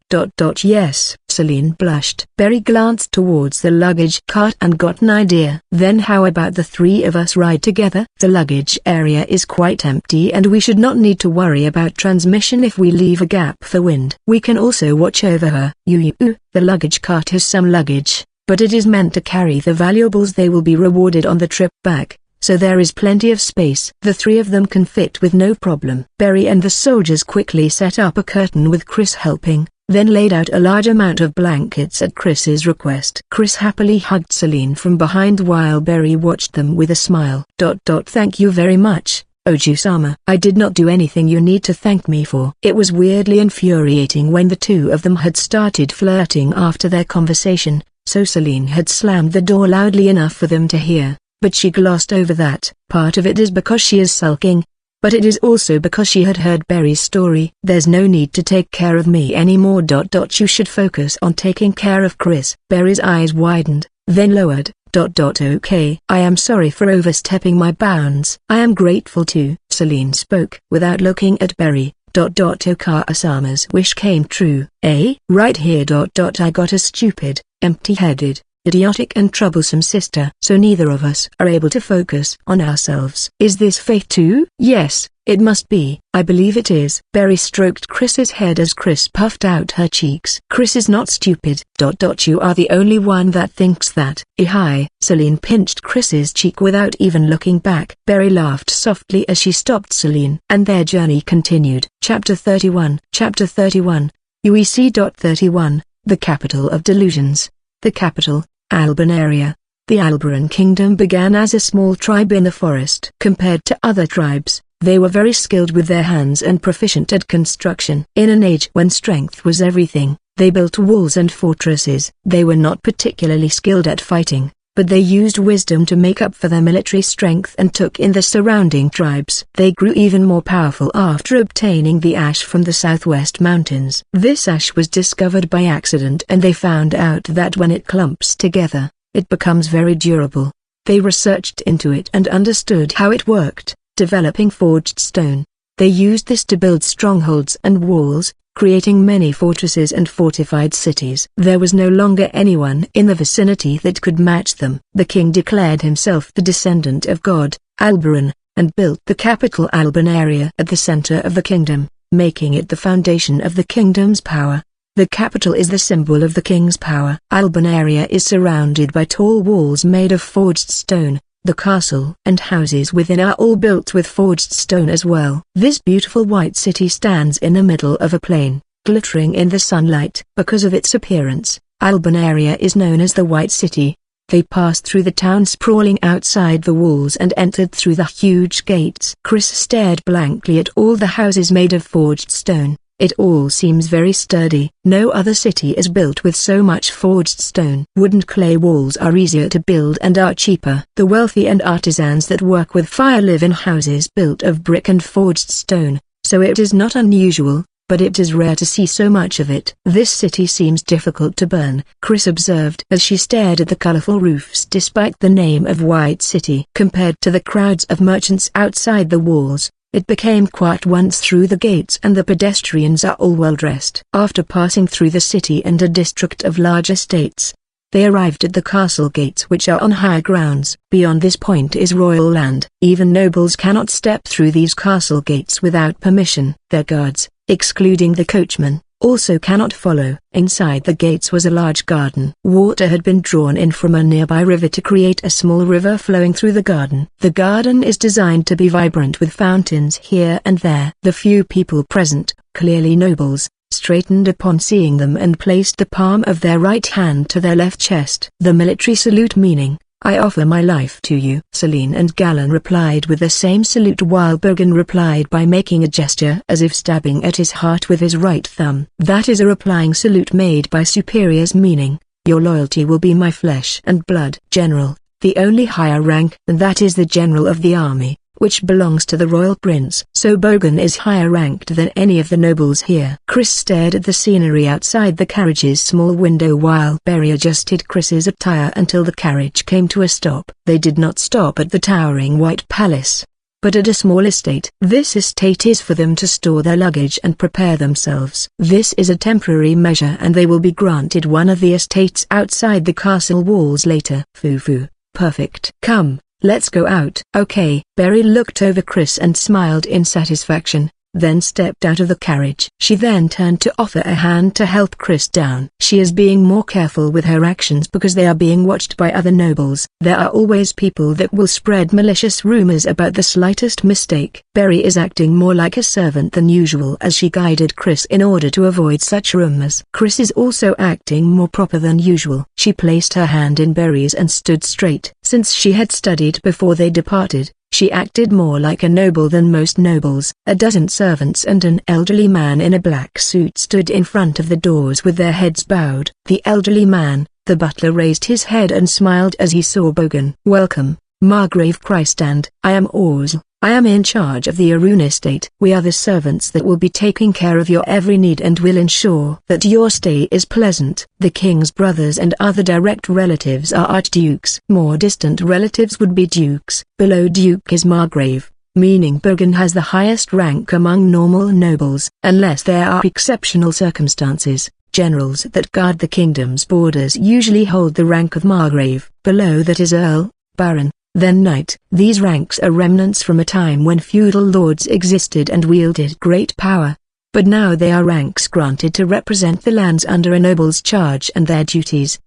A: Yes, Celine blushed. Barry glanced towards the luggage cart and got an idea. Then how about the three of us ride together? The luggage area is quite empty and we should not need to worry about transmission if we leave a gap for wind. We can also watch over her. The luggage cart has some luggage, but it is meant to carry the valuables they will be rewarded on the trip back, so there is plenty of space. The three of them can fit with no problem. Barry and the soldiers quickly set up a curtain with Chris helping, then laid out a large amount of blankets at Chris's request. Chris happily hugged Celine from behind while Barry watched them with a smile. Thank you very much, Oju-sama. I did not do anything you need to thank me for. It was weirdly infuriating when the two of them had started flirting after their conversation, so Celine had slammed the door loudly enough for them to hear, but she glossed over that. Part of it is because she is sulking, but it is also because she had heard Barry's story. There's no need to take care of me anymore. You should focus on taking care of Chris. Barry's eyes widened, then lowered. Okay. I am sorry for overstepping my bounds. I am grateful too. Celine spoke without looking at Barry. Okara-sama's wish came true. Right here. I got a stupid, empty-headed, idiotic and troublesome sister. So neither of us are able to focus on ourselves. Is this fate too? Yes, it must be. I believe it is. Barry stroked Chris's head as Chris puffed out her cheeks. Chris is not stupid. You are the only one that thinks that. Hi. Celine pinched Chris's cheek without even looking back. Barry laughed softly as she stopped Celine. And their journey continued. Chapter 31. UEC. 31. The capital of delusions. The capital, Albanaria. The Albaran kingdom began as a small tribe in the forest. Compared to other tribes, they were very skilled with their hands and proficient at construction. In an age when strength was everything, they built walls and fortresses. They were not particularly skilled at fighting, but they used wisdom to make up for their military strength and took in the surrounding tribes. They grew even more powerful after obtaining the ash from the southwest mountains. This ash was discovered by accident and they found out that when it clumps together, it becomes very durable. They researched into it and understood how it worked, developing forged stone. They used this to build strongholds and walls, creating many fortresses and fortified cities. There was no longer anyone in the vicinity that could match them. The king declared himself the descendant of God, Albaran, and built the capital Albanaria at the center of the kingdom, making it the foundation of the kingdom's power. The capital is the symbol of the king's power. Albanaria is surrounded by tall walls made of forged stone. The castle and houses within are all built with forged stone as well. This beautiful white city stands in the middle of a plain, glittering in the sunlight. Because of its appearance, Albanaria is known as the White City. They passed through the town sprawling outside the walls and entered through the huge gates. Chris stared blankly at all the houses made of forged stone. It all seems very sturdy. No other city is built with so much forged stone. Wooden clay walls are easier to build and are cheaper. The wealthy and artisans that work with fire live in houses built of brick and forged stone, so it is not unusual but it is rare to see so much of it. This city seems difficult to burn, Chris observed as she stared at the colorful roofs despite the name of White City. Compared to the crowds of merchants outside the walls, it became quiet once through the gates and the pedestrians are all well dressed. After passing through the city and a district of large estates, they arrived at the castle gates which are on higher grounds. Beyond this point is royal land. Even nobles cannot step through these castle gates without permission. Their guards, excluding the coachman, also cannot follow. Inside the gates was a large garden. Water had been drawn in from a nearby river to create a small river flowing through the garden. The garden is designed to be vibrant with fountains here and there. The few people present, clearly nobles, straightened upon seeing them and placed the palm of their right hand to their left chest. The military salute meaning, "I offer my life to you." Celine and Galen replied with the same salute while Bogan replied by making a gesture as if stabbing at his heart with his right thumb. That is a replying salute made by superiors meaning, "Your loyalty will be my flesh and blood." General, the only higher rank than that is the general of the army, which belongs to the royal prince. So Bogan is higher ranked than any of the nobles here. Chris stared at the scenery outside the carriage's small window while Barry adjusted Chris's attire until the carriage came to a stop. They did not stop at the towering white palace, but at a small estate. This estate is for them to store their luggage and prepare themselves. This is a temporary measure and they will be granted one of the estates outside the castle walls later. Foo-foo, perfect. Come. Let's go out. Okay. Barry looked over Chris and smiled in satisfaction, then stepped out of the carriage. She then turned to offer a hand to help Chris down. She is being more careful with her actions because they are being watched by other nobles. There are always people that will spread malicious rumors about the slightest mistake. Barry is acting more like a servant than usual as she guided Chris in order to avoid such rumors. Chris is also acting more proper than usual. She placed her hand in Barry's and stood straight. Since she had studied before they departed, she acted more like a noble than most nobles. A dozen servants and an elderly man in a black suit stood in front of the doors with their heads bowed. The elderly man, the butler, raised his head and smiled as he saw Bogan. "Welcome, Margrave Christand. I am Ors. I am in charge of the Arun estate. We are the servants that will be taking care of your every need and will ensure that your stay is pleasant." The king's brothers and other direct relatives are archdukes. More distant relatives would be dukes. Below duke is Margrave, meaning Bogan has the highest rank among normal nobles. Unless there are exceptional circumstances, generals that guard the kingdom's borders usually hold the rank of Margrave. Below that is Earl, Baron, then knight. These ranks are remnants from a time when feudal lords existed and wielded great power, but now they are ranks granted to represent the lands under a noble's charge and their duties.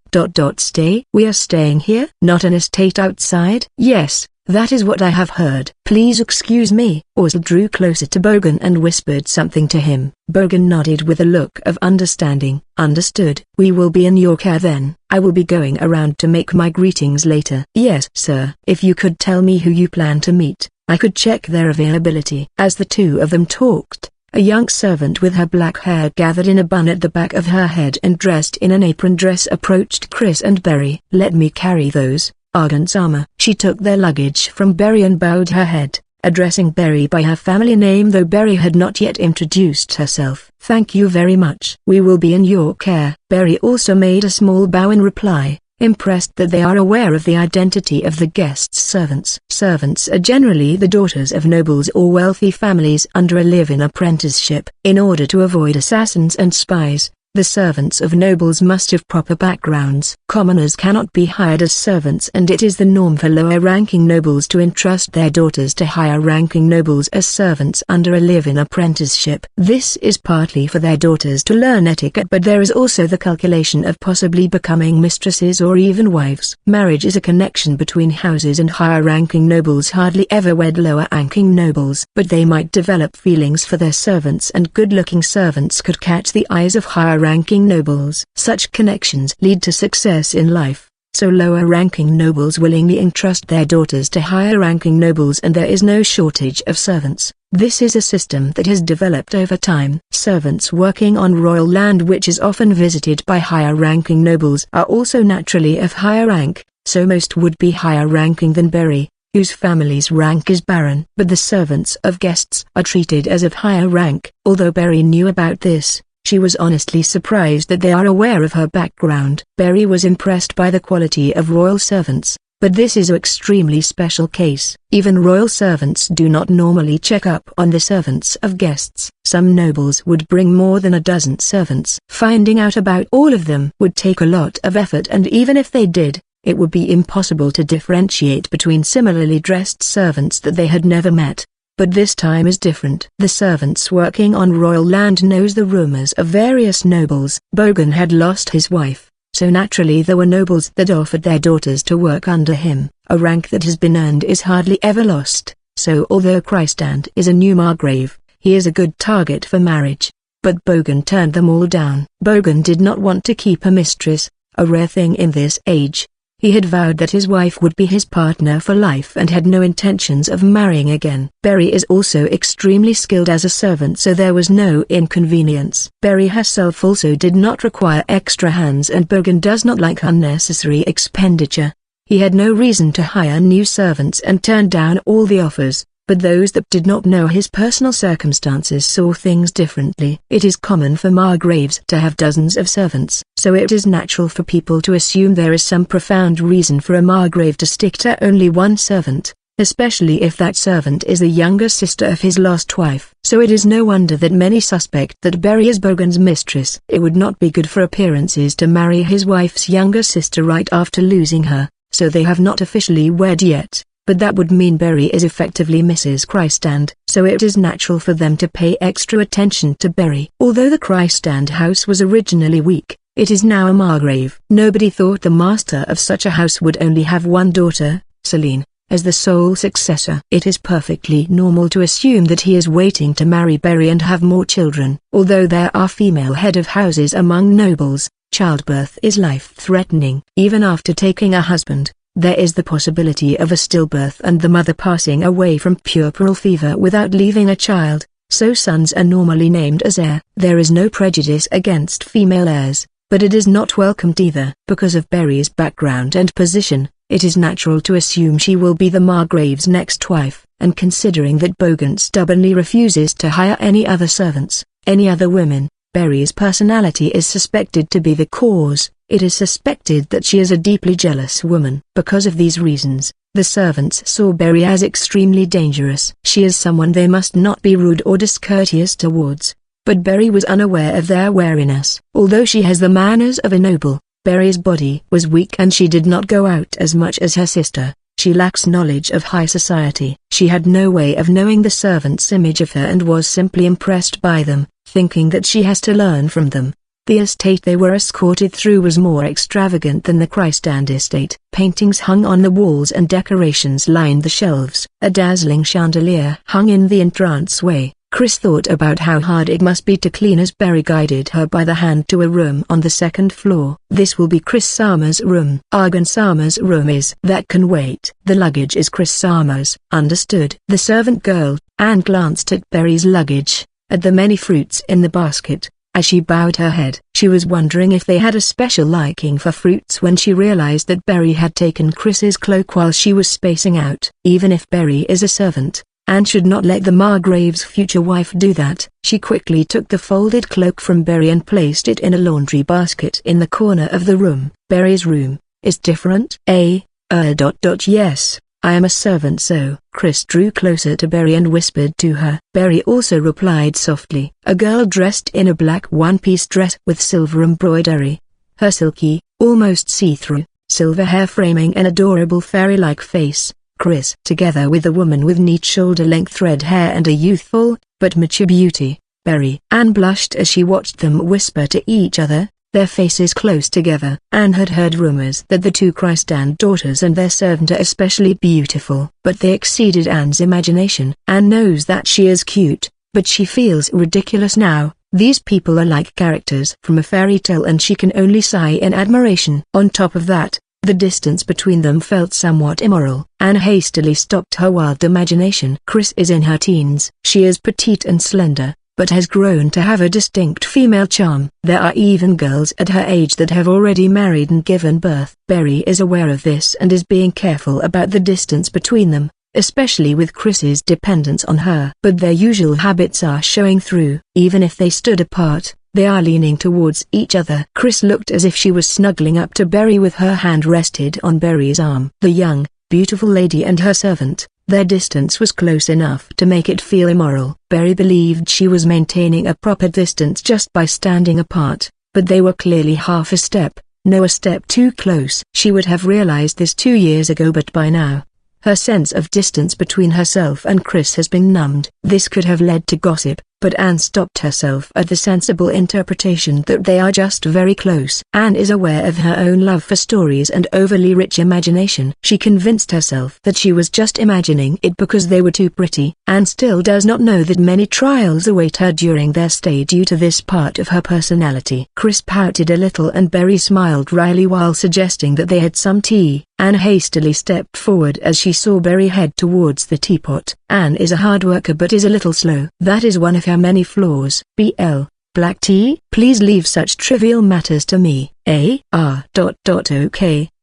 A: Stay? We are staying here? Not an estate outside? Yes, that is what I have heard. Please excuse me. Orsel drew closer to Bogan and whispered something to him. Bogan nodded with a look of understanding. Understood. We will be in your care then. I will be going around to make my greetings later. Yes, sir. If you could tell me who you plan to meet, I could check their availability. As the two of them talked, a young servant with her black hair gathered in a bun at the back of her head and dressed in an apron dress approached Chris and Barry. Let me carry those. Argent's armor. She took their luggage from Barry and bowed her head, addressing Barry by her family name though Barry had not yet introduced herself. Thank you very much. We will be in your care. Barry also made a small bow in reply, impressed that they are aware of the identity of the guest's servants. Servants are generally the daughters of nobles or wealthy families under a live-in apprenticeship. In order to avoid assassins and spies, the servants of nobles must have proper backgrounds. Commoners cannot be hired as servants and it is the norm for lower-ranking nobles to entrust their daughters to higher-ranking nobles as servants under a live-in apprenticeship. This is partly for their daughters to learn etiquette, but there is also the calculation of possibly becoming mistresses or even wives. Marriage is a connection between houses and higher-ranking nobles hardly ever wed lower-ranking nobles, but they might develop feelings for their servants and good-looking servants could catch the eyes of higher-ranking nobles. Such connections lead to success in life, so lower-ranking nobles willingly entrust their daughters to higher-ranking nobles and there is no shortage of servants. This is a system that has developed over time. Servants working on royal land which is often visited by higher-ranking nobles are also naturally of higher rank, so most would be higher-ranking than Barry, whose family's rank is baron. But the servants of guests are treated as of higher rank. Although Berry knew about this, she was honestly surprised that they are aware of her background. Berry was impressed by the quality of royal servants, but this is an extremely special case. Even royal servants do not normally check up on the servants of guests. Some nobles would bring more than a dozen servants. Finding out about all of them would take a lot of effort, and even if they did, it would be impossible to differentiate between similarly dressed servants that they had never met. But this time is different. The servants working on royal land knows the rumors of various nobles. Bogan had lost his wife, so naturally there were nobles that offered their daughters to work under him. A rank that has been earned is hardly ever lost, so although Chrystand is a new margrave, he is a good target for marriage. But Bogan turned them all down. Bogan did not want to keep a mistress, a rare thing in this age. He had vowed that his wife would be his partner for life and had no intentions of marrying again. Berry is also extremely skilled as a servant, so there was no inconvenience. Berry herself also did not require extra hands, and Bogan does not like unnecessary expenditure. He had no reason to hire new servants and turned down all the offers. But those that did not know his personal circumstances saw things differently. It is common for margraves to have dozens of servants, so it is natural for people to assume there is some profound reason for a margrave to stick to only one servant, especially if that servant is the younger sister of his lost wife. So it is no wonder that many suspect that Berry is Bogan's mistress. It would not be good for appearances to marry his wife's younger sister right after losing her, so they have not officially wed yet. But that would mean Berry is effectively Mrs. Chrystand, so it is natural for them to pay extra attention to Berry. Although the Chrystand house was originally weak, it is now a margrave. Nobody thought the master of such a house would only have one daughter, Celine, as the sole successor. It is perfectly normal to assume that he is waiting to marry Berry and have more children. Although there are female head of houses among nobles, childbirth is life-threatening. Even after taking a husband, there is the possibility of a stillbirth and the mother passing away from puerperal fever without leaving a child, so sons are normally named as heir. There is no prejudice against female heirs, but it is not welcomed either. Because of Berry's background and position, it is natural to assume she will be the margrave's next wife, and considering that Bogan stubbornly refuses to hire any other servants, any other women, Berry's personality is suspected to be the cause. It is suspected that she is a deeply jealous woman. Because of these reasons, the servants saw Berry as extremely dangerous. She is someone they must not be rude or discourteous towards, but Berry was unaware of their wariness. Although she has the manners of a noble, Berry's body was weak and she did not go out as much as her sister. She lacks knowledge of high society. She had no way of knowing the servants' image of her and was simply impressed by them, thinking that she has to learn from them. The estate they were escorted through was more extravagant than the Chrystand estate. Paintings hung on the walls and decorations lined the shelves. A dazzling chandelier hung in the entranceway. Chris thought about how hard it must be to clean as Berry guided her by the hand to a room on the second floor. This will be Chris Sama's room. Argan Sama's room is. That can wait. The luggage is Chris Sama's. Understood. The servant girl, Anne, glanced at Berry's luggage, at the many fruits in the basket. As she bowed her head, she was wondering if they had a special liking for fruits when she realized that Berry had taken Chris's cloak while she was spacing out. Even if Berry is a servant, Anne should not let the margrave's future wife do that. She quickly took the folded cloak from Berry and placed it in a laundry basket in the corner of the room. Berry's room is different. Yes. I am a servant, so. Chris drew closer to Berry and whispered to her. Berry also replied softly. A girl dressed in a black one-piece dress with silver embroidery. Her silky, almost see-through, silver hair framing an adorable fairy-like face. Chris, together with a woman with neat shoulder-length red hair and a youthful, but mature beauty. Berry. Anne blushed as she watched them whisper to each other, their faces close together. Anne had heard rumors that the two Chrystand daughters and their servant are especially beautiful, but they exceeded Anne's imagination. Anne knows that she is cute, but she feels ridiculous now. These people are like characters from a fairy tale and she can only sigh in admiration. On top of that, the distance between them felt somewhat immoral. Anne hastily stopped her wild imagination. Chris is in her teens. She is petite and slender, but has grown to have a distinct female charm. There are even girls at her age that have already married and given birth. Berry is aware of this and is being careful about the distance between them, especially with Chris's dependence on her. But their usual habits are showing through. Even if they stood apart, they are leaning towards each other. Chris looked as if she was snuggling up to Berry with her hand rested on Berry's arm. The young, beautiful lady and her servant, their distance was close enough to make it feel immoral. Berry believed she was maintaining a proper distance just by standing apart, but they were clearly half a step, no a step too close. She would have realized this 2 years ago, but by now, her sense of distance between herself and Chris has been numbed. This could have led to gossip, but Anne stopped herself at the sensible interpretation that they are just very close. Anne is aware of her own love for stories and overly rich imagination. She convinced herself that she was just imagining it because they were too pretty. Anne still does not know that many trials await her during their stay due to this part of her personality. Chris pouted a little and Berry smiled wryly while suggesting that they had some tea. Anne hastily stepped forward as she saw Berry head towards the teapot. Anne is a hard worker but is a little slow. That is one of her many flaws. Black tea? Please leave such trivial matters to me. Okay,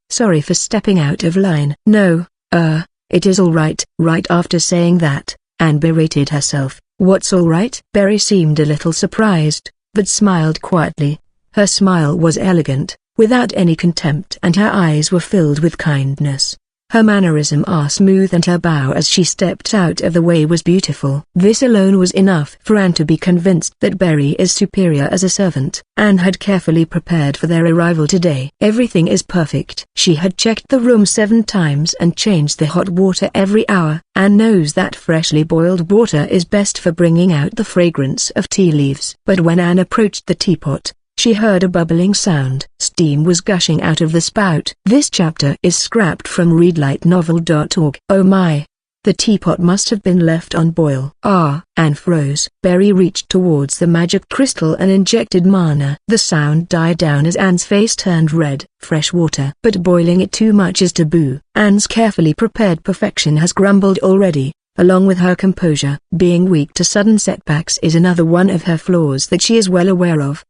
A: sorry for stepping out of line. No, it is all right. Right after saying that, Anne berated herself. What's all right? Berry seemed a little surprised, but smiled quietly. Her smile was elegant, without any contempt, and her eyes were filled with kindness. Her mannerism are smooth and her bow as she stepped out of the way was beautiful. This alone was enough for Anne to be convinced that Berry is superior as a servant. Anne had carefully prepared for their arrival today. Everything is perfect. She had checked the room 7 times and changed the hot water every hour. Anne knows that freshly boiled water is best for bringing out the fragrance of tea leaves. But when Anne approached the teapot, she heard a bubbling sound. Steam was gushing out of the spout. This chapter is scrapped from readlightnovel.org. Oh my! The teapot must have been left on boil. Anne froze. Berry reached towards the magic crystal and injected mana. The sound died down as Anne's face turned red. Fresh water. But boiling it too much is taboo. Anne's carefully prepared perfection has grumbled already, along with her composure. Being weak to sudden setbacks is another one of her flaws that she is well aware of.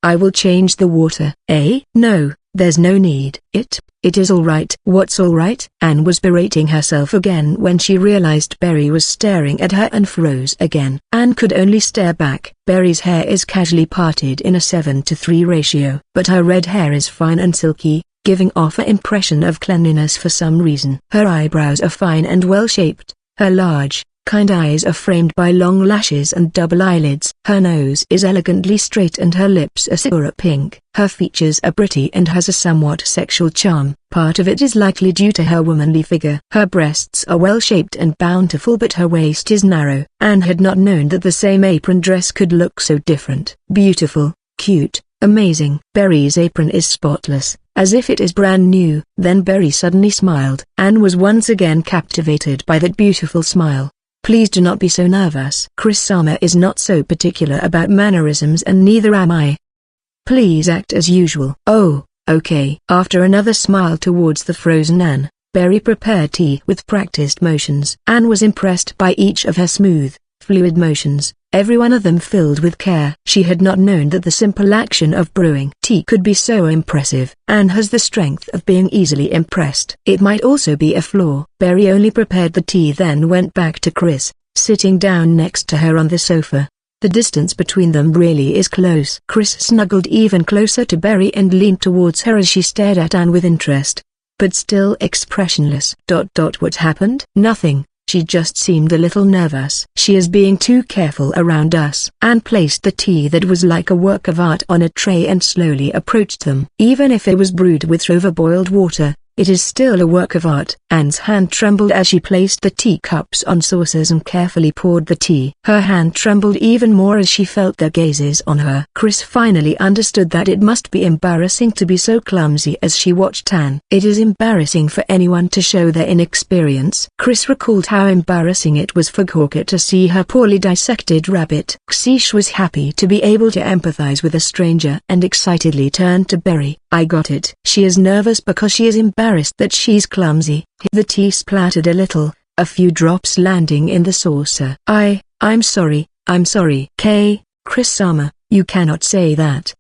A: I will change the water. No, there's no need. It is all right. What's all right? Anne was berating herself again when she realized Berry was staring at her and froze again. Anne could only stare back. Berry's hair is casually parted in a 7:3 ratio, but her red hair is fine and silky, giving off an impression of cleanliness for some reason. Her eyebrows are fine and well-shaped. Her large, kind eyes are framed by long lashes and double eyelids. Her nose is elegantly straight and her lips are sakura pink. Her features are pretty and has a somewhat sexual charm. Part of it is likely due to her womanly figure. Her breasts are well-shaped and bountiful but her waist is narrow. Anne had not known that the same apron dress could look so different. Beautiful, cute, amazing. Berry's apron is spotless, as if it is brand new. Then Berry suddenly smiled. Anne was once again captivated by that beautiful smile. Please do not be so nervous. Chris-sama is not so particular about mannerisms and neither am I. Please act as usual. Oh, okay. After another smile towards the frozen Anne, Berry prepared tea with practiced motions. Anne was impressed by each of her smooth, fluid motions, every one of them filled with care. She had not known that the simple action of brewing tea could be so impressive. Anne has the strength of being easily impressed. It might also be a flaw. Berry only prepared the tea then went back to Chris, sitting down next to her on the sofa. The distance between them really is close. Chris snuggled even closer to Berry and leaned towards her as she stared at Anne with interest, but still expressionless. What happened? Nothing. She just seemed a little nervous. She is being too careful around us. Anne placed the tea that was like a work of art on a tray and slowly approached them. Even if it was brewed with overboiled water, it is still a work of art. Anne's hand trembled as she placed the teacups on saucers and carefully poured the tea. Her hand trembled even more as she felt their gazes on her. Chris finally understood that it must be embarrassing to be so clumsy as she watched Anne. It is embarrassing for anyone to show their inexperience. Chris recalled how embarrassing it was for Gorka to see her poorly dissected rabbit. Xish was happy to be able to empathize with a stranger and excitedly turned to Berry. I got it. She is nervous because she is embarrassed that she's clumsy. The tea splattered a little, a few drops landing in the saucer. I'm sorry, I'm sorry. Chris-sama, you cannot say that.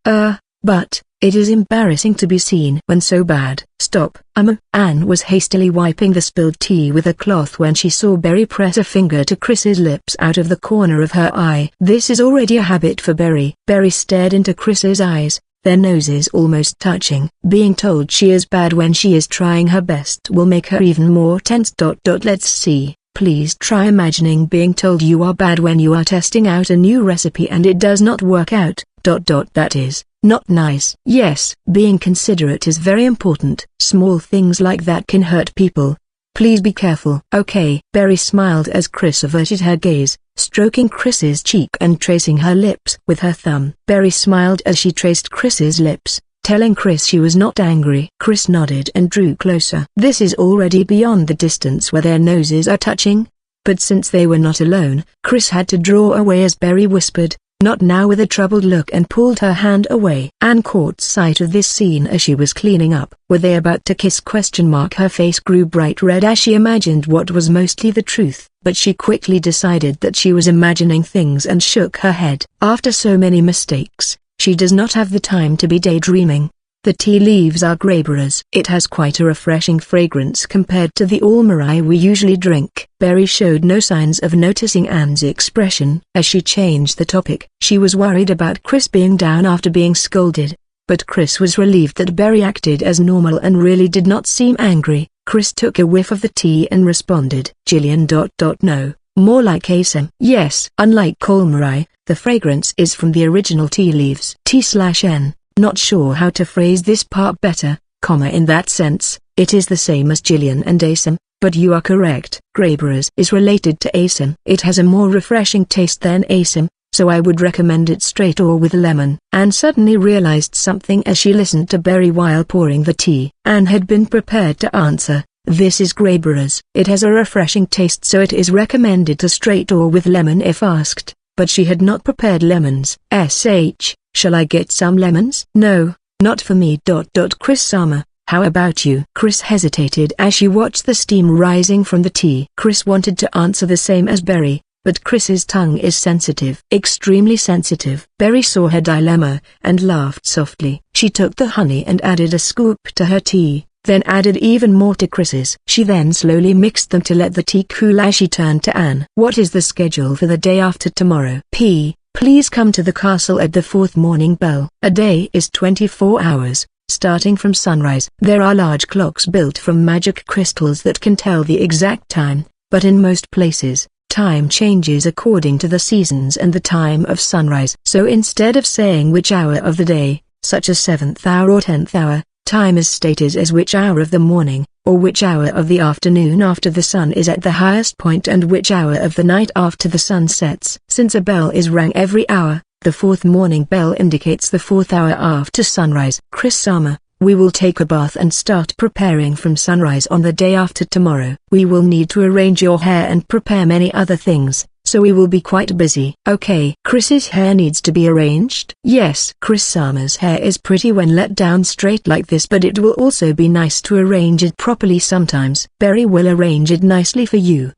A: But, it is embarrassing to be seen when so bad. Stop. Anne was hastily wiping the spilled tea with a cloth when she saw Berry press a finger to Chris's lips out of the corner of her eye. This is already a habit for Berry. Berry stared into Chris's eyes, their noses almost touching. Being told she is bad when she is trying her best will make her even more tense. Let's see. Please try imagining being told you are bad when you are testing out a new recipe and it does not work out. That is not nice. Yes, being considerate is very important. Small things like that can hurt people. Please be careful. Okay. Berry smiled as Chris averted her gaze, stroking Chris's cheek and tracing her lips with her thumb. Berry smiled as she traced Chris's lips, telling Chris she was not angry. Chris nodded and drew closer. This is already beyond the distance where their noses are touching. But since they were not alone, Chris had to draw away as Berry whispered, "Not now," with a troubled look, and pulled her hand away. Anne caught sight of this scene as she was cleaning up. Were they about to kiss? Her face grew bright red as she imagined what was mostly the truth, but she quickly decided that she was imagining things and shook her head. After so many mistakes, she does not have the time to be daydreaming. The tea leaves are grayberries. It has quite a refreshing fragrance compared to the almarai we usually drink. Berry showed no signs of noticing Anne's expression as she changed the topic. She was worried about Chris being down after being scolded, but Chris was relieved that Berry acted as normal and really did not seem angry. Chris took a whiff of the tea and responded, "Jillian. No, more like Asem." Yes, unlike almarai, the fragrance is from the original tea leaves. T/N. Not sure how to phrase this part better, in that sense, it is the same as Jillian and Asem, but you are correct. Grayberries is related to Asem. It has a more refreshing taste than Asem, so I would recommend it straight or with lemon. Anne suddenly realized something as she listened to Berry while pouring the tea. Anne had been prepared to answer, "This is grayberries. It has a refreshing taste, so it is recommended to straight or with lemon if asked," but she had not prepared lemons. Shall I get some lemons? No, not for me. Chris-sama, how about you? Chris hesitated as she watched the steam rising from the tea. Chris wanted to answer the same as Berry, but Chris's tongue is sensitive. Extremely sensitive. Berry saw her dilemma, and laughed softly. She took the honey and added a scoop to her tea, then added even more to Chris's. She then slowly mixed them to let the tea cool as she turned to Anne. What is the schedule for the day after tomorrow? Please come to the castle at the 4th morning bell. A day is 24 hours, starting from sunrise. There are large clocks built from magic crystals that can tell the exact time, but in most places, time changes according to the seasons and the time of sunrise. So instead of saying which hour of the day, such as 7th hour or 10th hour, time is stated as which hour of the morning, or which hour of the afternoon after the sun is at the highest point, and which hour of the night after the sun sets. Since a bell is rang every hour, the 4th morning bell indicates the 4th hour after sunrise. Chris-sama, we will take a bath and start preparing from sunrise on the day after tomorrow. We will need to arrange your hair and prepare many other things, so we will be quite busy. Okay. Chris's hair needs to be arranged? Yes. Chris-sama's hair is pretty when let down straight like this, but it will also be nice to arrange it properly sometimes. Berry will arrange it nicely for you.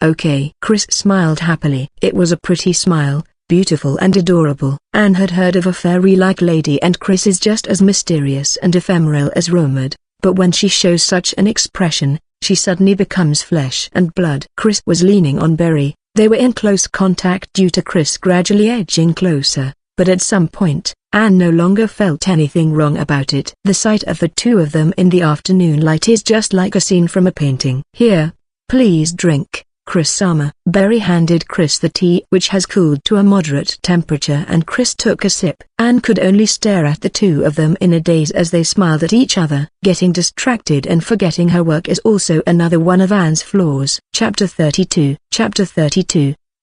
A: Okay. Chris smiled happily. It was a pretty smile, beautiful and adorable. Anne had heard of a fairy-like lady, and Chris is just as mysterious and ephemeral as rumored, but when she shows such an expression, she suddenly becomes flesh and blood. Chris was leaning on Berry. They were in close contact due to Chris gradually edging closer, but at some point, Anne no longer felt anything wrong about it. The sight of the two of them in the afternoon light is just like a scene from a painting. Here, please drink, Chris-sama. Berry handed Chris the tea, which has cooled to a moderate temperature, and Chris took a sip. Anne could only stare at the two of them in a daze as they smiled at each other. Getting distracted and forgetting her work is also another one of Anne's flaws. Chapter 32.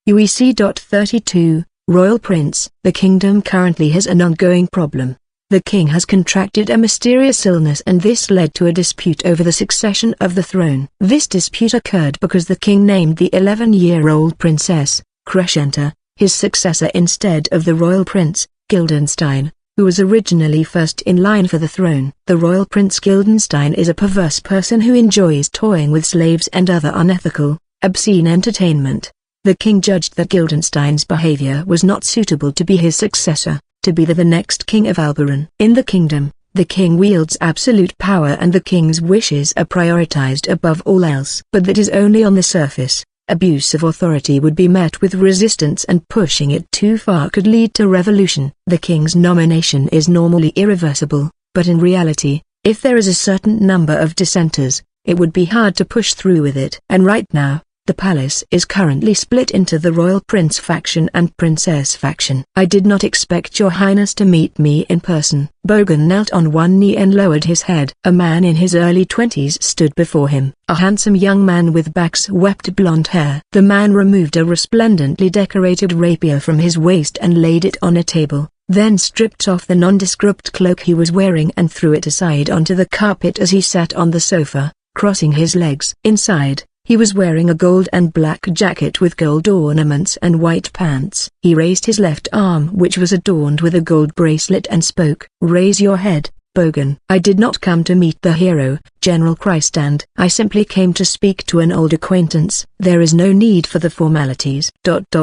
A: UEC.32, Royal Prince. The kingdom currently has an ongoing problem. The king has contracted a mysterious illness, and this led to a dispute over the succession of the throne. This dispute occurred because the king named the 11-year-old princess, Crescenta, his successor instead of the royal prince, Guildenstein, who was originally first in line for the throne. The royal prince Guildenstein is a perverse person who enjoys toying with slaves and other unethical, obscene entertainment. The king judged that Guildenstein's behavior was not suitable to be his successor, to be the next king of Alberon. In the kingdom, the king wields absolute power and the king's wishes are prioritized above all else. But that is only on the surface. Abuse of authority would be met with resistance and pushing it too far could lead to revolution. The king's nomination is normally irreversible, but in reality, if there is a certain number of dissenters, it would be hard to push through with it. And right now, the palace is currently split into the royal prince faction and princess faction. I did not expect your highness to meet me in person. Bogan knelt on one knee and lowered his head. A man in his early 20s stood before him, a handsome young man with back-swept blonde hair. The man removed a resplendently decorated rapier from his waist and laid it on a table, then stripped off the nondescript cloak he was wearing and threw it aside onto the carpet as he sat on the sofa, crossing his legs. Inside, he was wearing a gold and black jacket with gold ornaments and white pants. He raised his left arm which was adorned with a gold bracelet and spoke. "Raise your head, Bogan." "I did not come to meet the hero, General Christand. I simply came to speak to an old acquaintance." "There is no need for the formalities."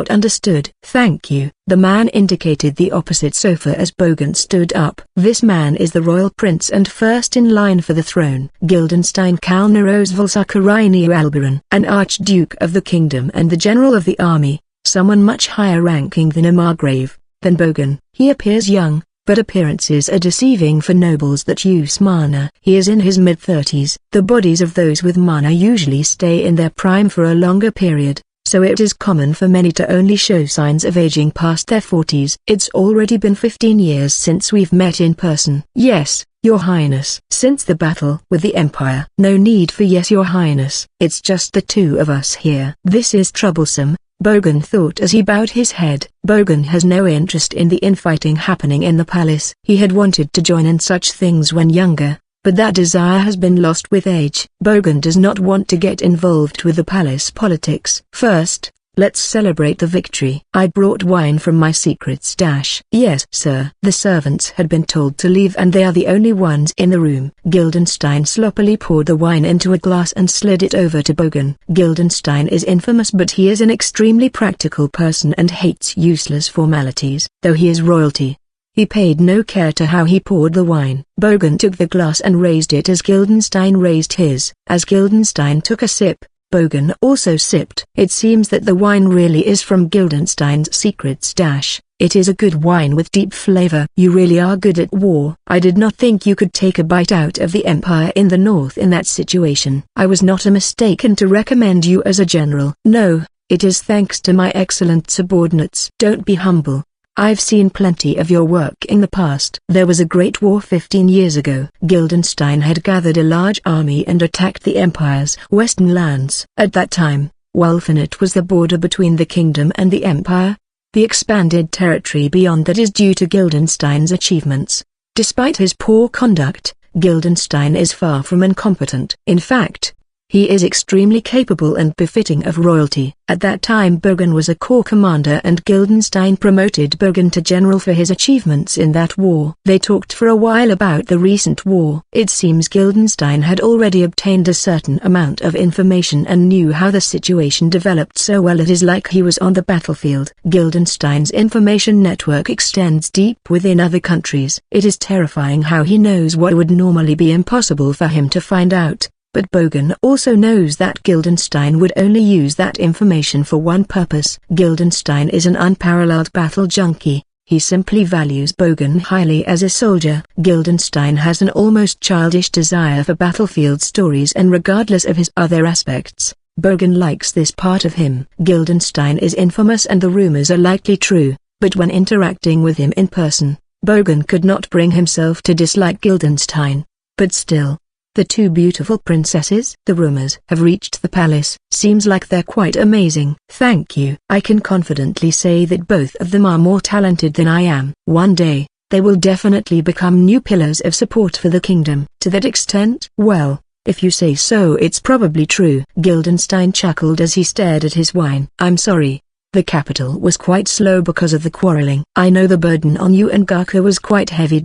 A: Understood. "Thank you." The man indicated the opposite sofa as Bogan stood up. "This man is the royal prince and first in line for the throne. Guildenstein Kalnerosvalsakarini Alberon, an archduke of the kingdom and the general of the army, someone much higher ranking than a margrave, than Bogan. He appears young, but appearances are deceiving for nobles that use mana. He is in his mid-30s. The bodies of those with mana usually stay in their prime for a longer period, so it is common for many to only show signs of aging past their 40s. It's already been 15 years since we've met in person. "Yes, Your Highness." "Since the battle with the Empire." "No need for yes, Your Highness. It's just the two of us here." "This is troublesome," Bogan thought as he bowed his head. Bogan has no interest in the infighting happening in the palace. He had wanted to join in such things when younger, but that desire has been lost with age. Bogan does not want to get involved with the palace politics. "First, let's celebrate the victory." "I brought wine from my secret stash." "Yes, sir." The servants had been told to leave and they are the only ones in the room. Guildenstein sloppily poured the wine into a glass and slid it over to Bogan. Guildenstein is infamous, but he is an extremely practical person and hates useless formalities. Though he is royalty, he paid no care to how he poured the wine. Bogan took the glass and raised it as Guildenstein raised his. As Guildenstein took a sip, Bogan also sipped. "It seems that the wine really is from Guildenstein's secret stash. It is a good wine with deep flavor." "You really are good at war." "I did not think you could take a bite out of the Empire in the North in that situation." "I was not mistaken to recommend you as a general." "No, it is thanks to my excellent subordinates." "Don't be humble. I've seen plenty of your work in the past." There was a great war 15 years ago. Guildenstein had gathered a large army and attacked the Empire's western lands. At that time, Wulfenet was the border between the kingdom and the Empire. The expanded territory beyond that is due to Guildenstein's achievements. Despite his poor conduct, Guildenstein is far from incompetent. In fact, he is extremely capable and befitting of royalty. At that time Bogan was a corps commander and Guildenstein promoted Bogan to general for his achievements in that war. They talked for a while about the recent war. It seems Guildenstein had already obtained a certain amount of information and knew how the situation developed so well it is like he was on the battlefield. Guildenstein's information network extends deep within other countries. It is terrifying how he knows what would normally be impossible for him to find out. But Bogan also knows that Guildenstein would only use that information for one purpose. Guildenstein is an unparalleled battle junkie. He simply values Bogan highly as a soldier. Guildenstein has an almost childish desire for battlefield stories, and regardless of his other aspects, Bogan likes this part of him. Guildenstein is infamous and the rumors are likely true, but when interacting with him in person, Bogan could not bring himself to dislike Guildenstein. But still, the two beautiful princesses. The rumors have reached the palace. Seems like they're quite amazing. Thank you. I can confidently say that both of them are more talented than I am. One day, they will definitely become new pillars of support for the kingdom. To that extent? Well, if you say so, it's probably true. Guildenstein chuckled as he stared at his wine. I'm sorry. The capital was quite slow because of the quarreling. I know the burden on you and Garka was quite heavy.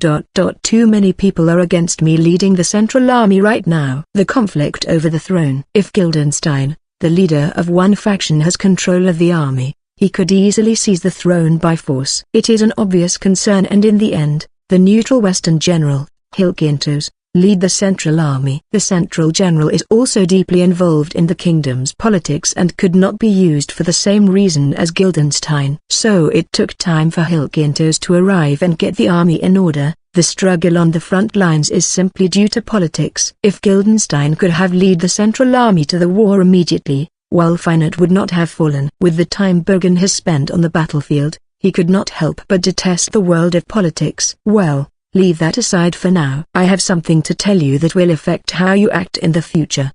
A: Too many people are against me leading the central army right now. The conflict over the throne. If Guildenstein, The leader of one faction has control of the army. He could easily seize the throne by force. It is an obvious concern, and in the end, the neutral Western general, Hilkintos, lead the Central Army. The Central General is also deeply involved in the kingdom's politics and could not be used for the same reason as Guildenstein. So it took time for Hilkintos to arrive and get the army in order. The struggle on the front lines is simply due to politics. If Guildenstein could have led the Central Army to the war immediately, Wulfine would not have fallen. With the time Bogan has spent on the battlefield, he could not help but detest the world of politics. Well, leave that aside for now. I have something to tell you that will affect how you act in the future.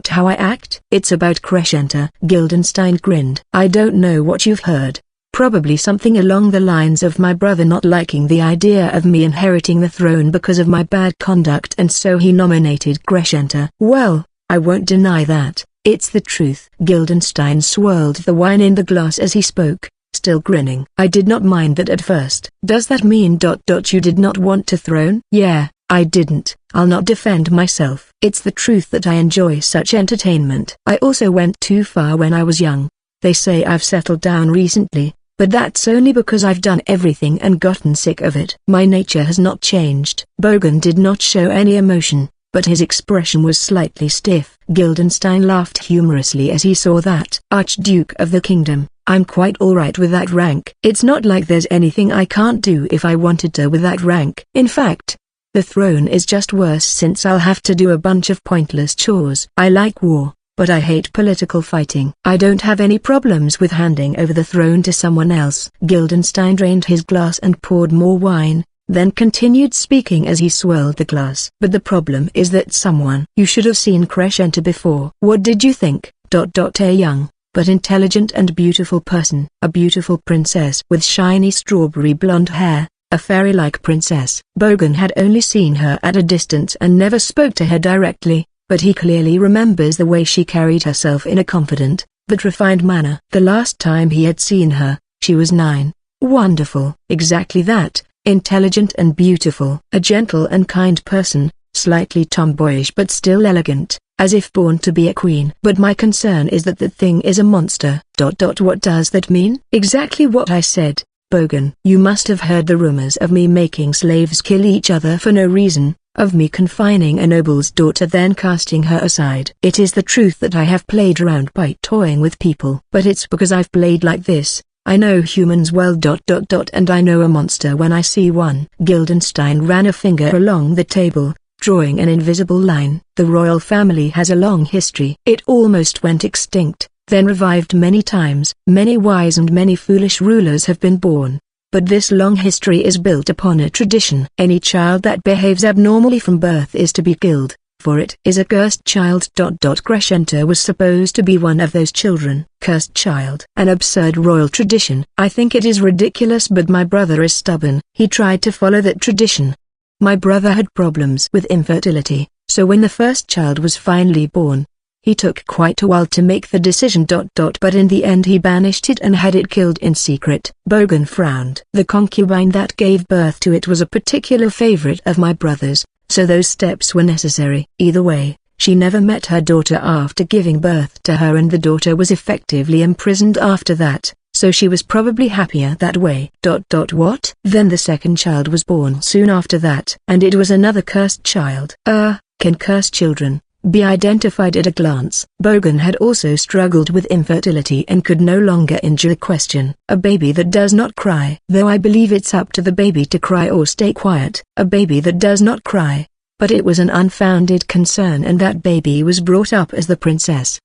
A: How I act? It's about Crescenta. Guildenstein grinned. I don't know what you've heard. Probably something along the lines of my brother not liking the idea of me inheriting the throne because of my bad conduct, and so he nominated Crescenta. Well, I won't deny that. It's the truth. Guildenstein swirled the wine in the glass as he spoke, still grinning. I did not mind that at first. Does that mean you did not want a throne? Yeah, I didn't. I'll not defend myself. It's the truth that I enjoy such entertainment. I also went too far when I was young. They say I've settled down recently, but that's only because I've done everything and gotten sick of it. My nature has not changed. Bogan did not show any emotion, but his expression was slightly stiff. Guildenstein laughed humorously as he saw that. Archduke of the Kingdom, I'm quite alright with that rank. It's not like there's anything I can't do if I wanted to with that rank. In fact, the throne is just worse since I'll have to do a bunch of pointless chores. I like war, but I hate political fighting. I don't have any problems with handing over the throne to someone else. Guildenstein drained his glass and poured more wine, then continued speaking as he swirled the glass. But the problem is that someone. You should have seen Crescenta before. What did you think? A young, but intelligent and beautiful person. A beautiful princess with shiny strawberry blonde hair, a fairy-like princess. Bogan had only seen her at a distance and never spoke to her directly, but he clearly remembers the way she carried herself in a confident, but refined manner. The last time he had seen her, she was 9. Wonderful. Exactly that. Intelligent and beautiful. A gentle and kind person, slightly tomboyish but still elegant, as if born to be a queen. But my concern is that the thing is a monster. What does that mean? Exactly what I said, Bogan. You must have heard the rumors of me making slaves kill each other for no reason, of me confining a noble's daughter then casting her aside. It is the truth that I have played around by toying with people. But it's because I've played like this. I know humans well. And I know a monster when I see one. Guildenstein ran a finger along the table, drawing an invisible line. The royal family has a long history. It almost went extinct, then revived many times. Many wise and many foolish rulers have been born. But this long history is built upon a tradition. Any child that behaves abnormally from birth is to be killed, for it is a cursed child. Crescenta was supposed to be one of those children. Cursed child. An absurd royal tradition. I think it is ridiculous, but my brother is stubborn. He tried to follow that tradition. My brother had problems with infertility, so when the first child was finally born, he took quite a while to make the decision. But in the end he banished it and had it killed in secret. Bogan frowned. The concubine that gave birth to it was a particular favorite of my brother's, so those steps were necessary. Either way, she never met her daughter after giving birth to her, and the daughter was effectively imprisoned after that, so she was probably happier that way. What? Then the second child was born soon after that, and it was another cursed child. Can cursed children be identified at a glance? Bogan had also struggled with infertility and could no longer endure the question. A baby that does not cry. Though I believe it's up to the baby to cry or stay quiet. A baby that does not cry. But it was an unfounded concern, and that baby was brought up as the princess.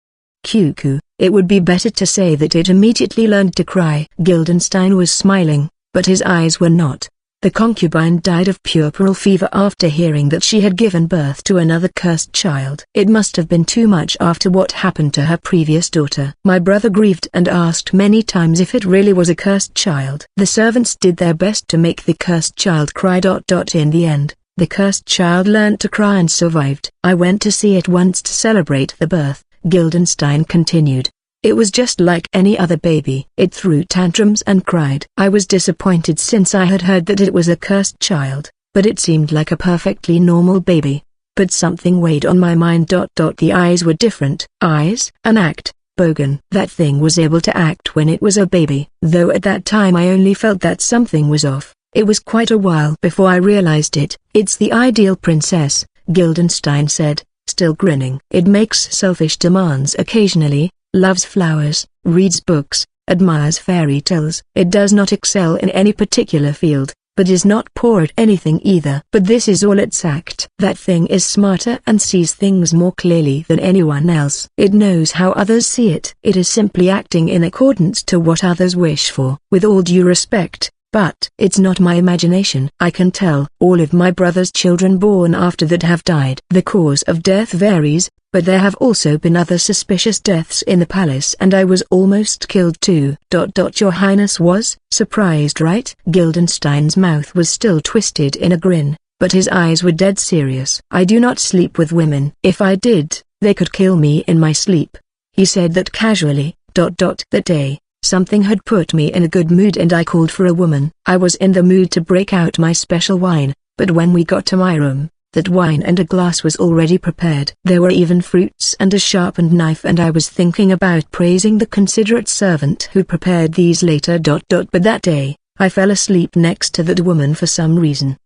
A: Cuckoo, it would be better to say that it immediately learned to cry. Guildenstein was smiling, but his eyes were not. The concubine died of puerperal fever after hearing that she had given birth to another cursed child. It must have been too much after what happened to her previous daughter. My brother grieved and asked many times if it really was a cursed child. The servants did their best to make the cursed child cry. In the end, the cursed child learned to cry and survived. I went to see it once to celebrate the birth, Guildenstein continued. It was just like any other baby. It threw tantrums and cried. I was disappointed since I had heard that it was a cursed child, but it seemed like a perfectly normal baby. But something weighed on my mind. The eyes were different. Eyes? An act. Bogan. That thing was able to act when it was a baby. Though at that time I only felt that something was off. It was quite a while before I realized it. It's the ideal princess, Guildenstern said, still grinning. It makes selfish demands occasionally, loves flowers, reads books, admires fairy tales. It does not excel in any particular field, but is not poor at anything either. But this is all its act. That thing is smarter and sees things more clearly than anyone else. It knows how others see it. It is simply acting in accordance to what others wish for. With all due respect, but it's not my imagination. I can tell. All of my brother's children born after that have died. The cause of death varies, but there have also been other suspicious deaths in the palace, and I was almost killed too. Your Highness was surprised, right? Guildenstern's mouth was still twisted in a grin, but his eyes were dead serious. I do not sleep with women. If I did, they could kill me in my sleep. He said that casually. That day, something had put me in a good mood and I called for a woman. I was in the mood to break out my special wine, but when we got to my room, that wine and a glass was already prepared. There were even fruits and a sharpened knife, and I was thinking about praising the considerate servant who prepared these later. But that day, I fell asleep next to that woman for some reason.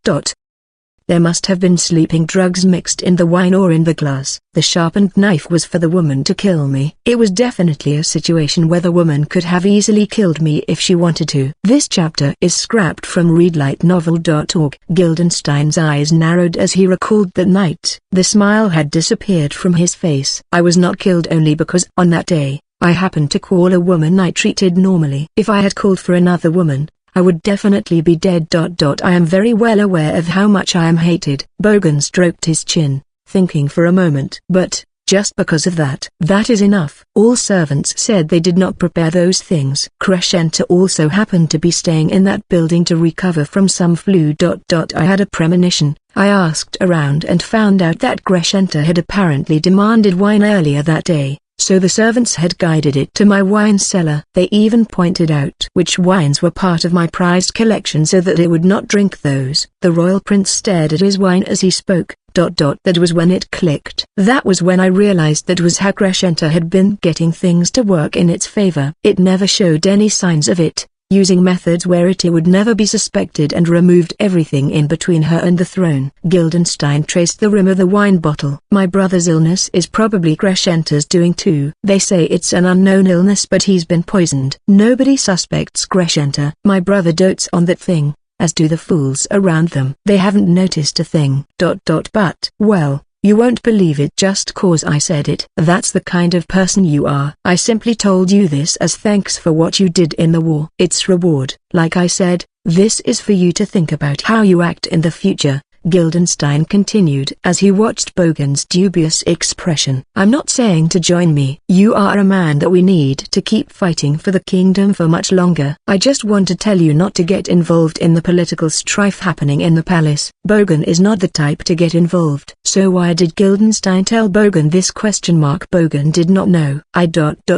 A: There must have been sleeping drugs mixed in the wine or in the glass. The sharpened knife was for the woman to kill me. It was definitely a situation where the woman could have easily killed me if she wanted to. This chapter is scrapped from readlightnovel.org. Guildenstern's eyes narrowed as he recalled that night. The smile had disappeared from his face. I was not killed only because on that day, I happened to call a woman I treated normally. If I had called for another woman, I would definitely be dead. I am very well aware of how much I am hated. Bogan stroked his chin, thinking for a moment. But, just because of that. That is enough. All servants said they did not prepare those things. Crescenta also happened to be staying in that building to recover from some flu. I had a premonition. I asked around and found out that Crescenta had apparently demanded wine earlier that day. So the servants had guided it to my wine cellar. They even pointed out which wines were part of my prized collection so that it would not drink those. The royal prince stared at his wine as he spoke. That was when it clicked. That was when I realized that was how Crescenta had been getting things to work in its favor. It never showed any signs of it, using methods where it would never be suspected, and removed everything in between her and the throne. Guildenstern traced the rim of the wine bottle. My brother's illness is probably Crescenta's doing too. They say it's an unknown illness, but he's been poisoned. Nobody suspects Crescenta. My brother dotes on that thing, as do the fools around them. They haven't noticed a thing. But, well, you won't believe it just cause I said it. That's the kind of person you are. I simply told you this as thanks for what you did in the war. It's reward. Like I said, this is for you to think about how you act in the future. Guildenstern continued as he watched Bogan's dubious expression. I'm not saying to join me. You are a man that we need to keep fighting for the kingdom for much longer. I just want to tell you not to get involved in the political strife happening in the palace. Bogan is not the type to get involved. So why did Guildenstern tell Bogan this? Bogan did not know. I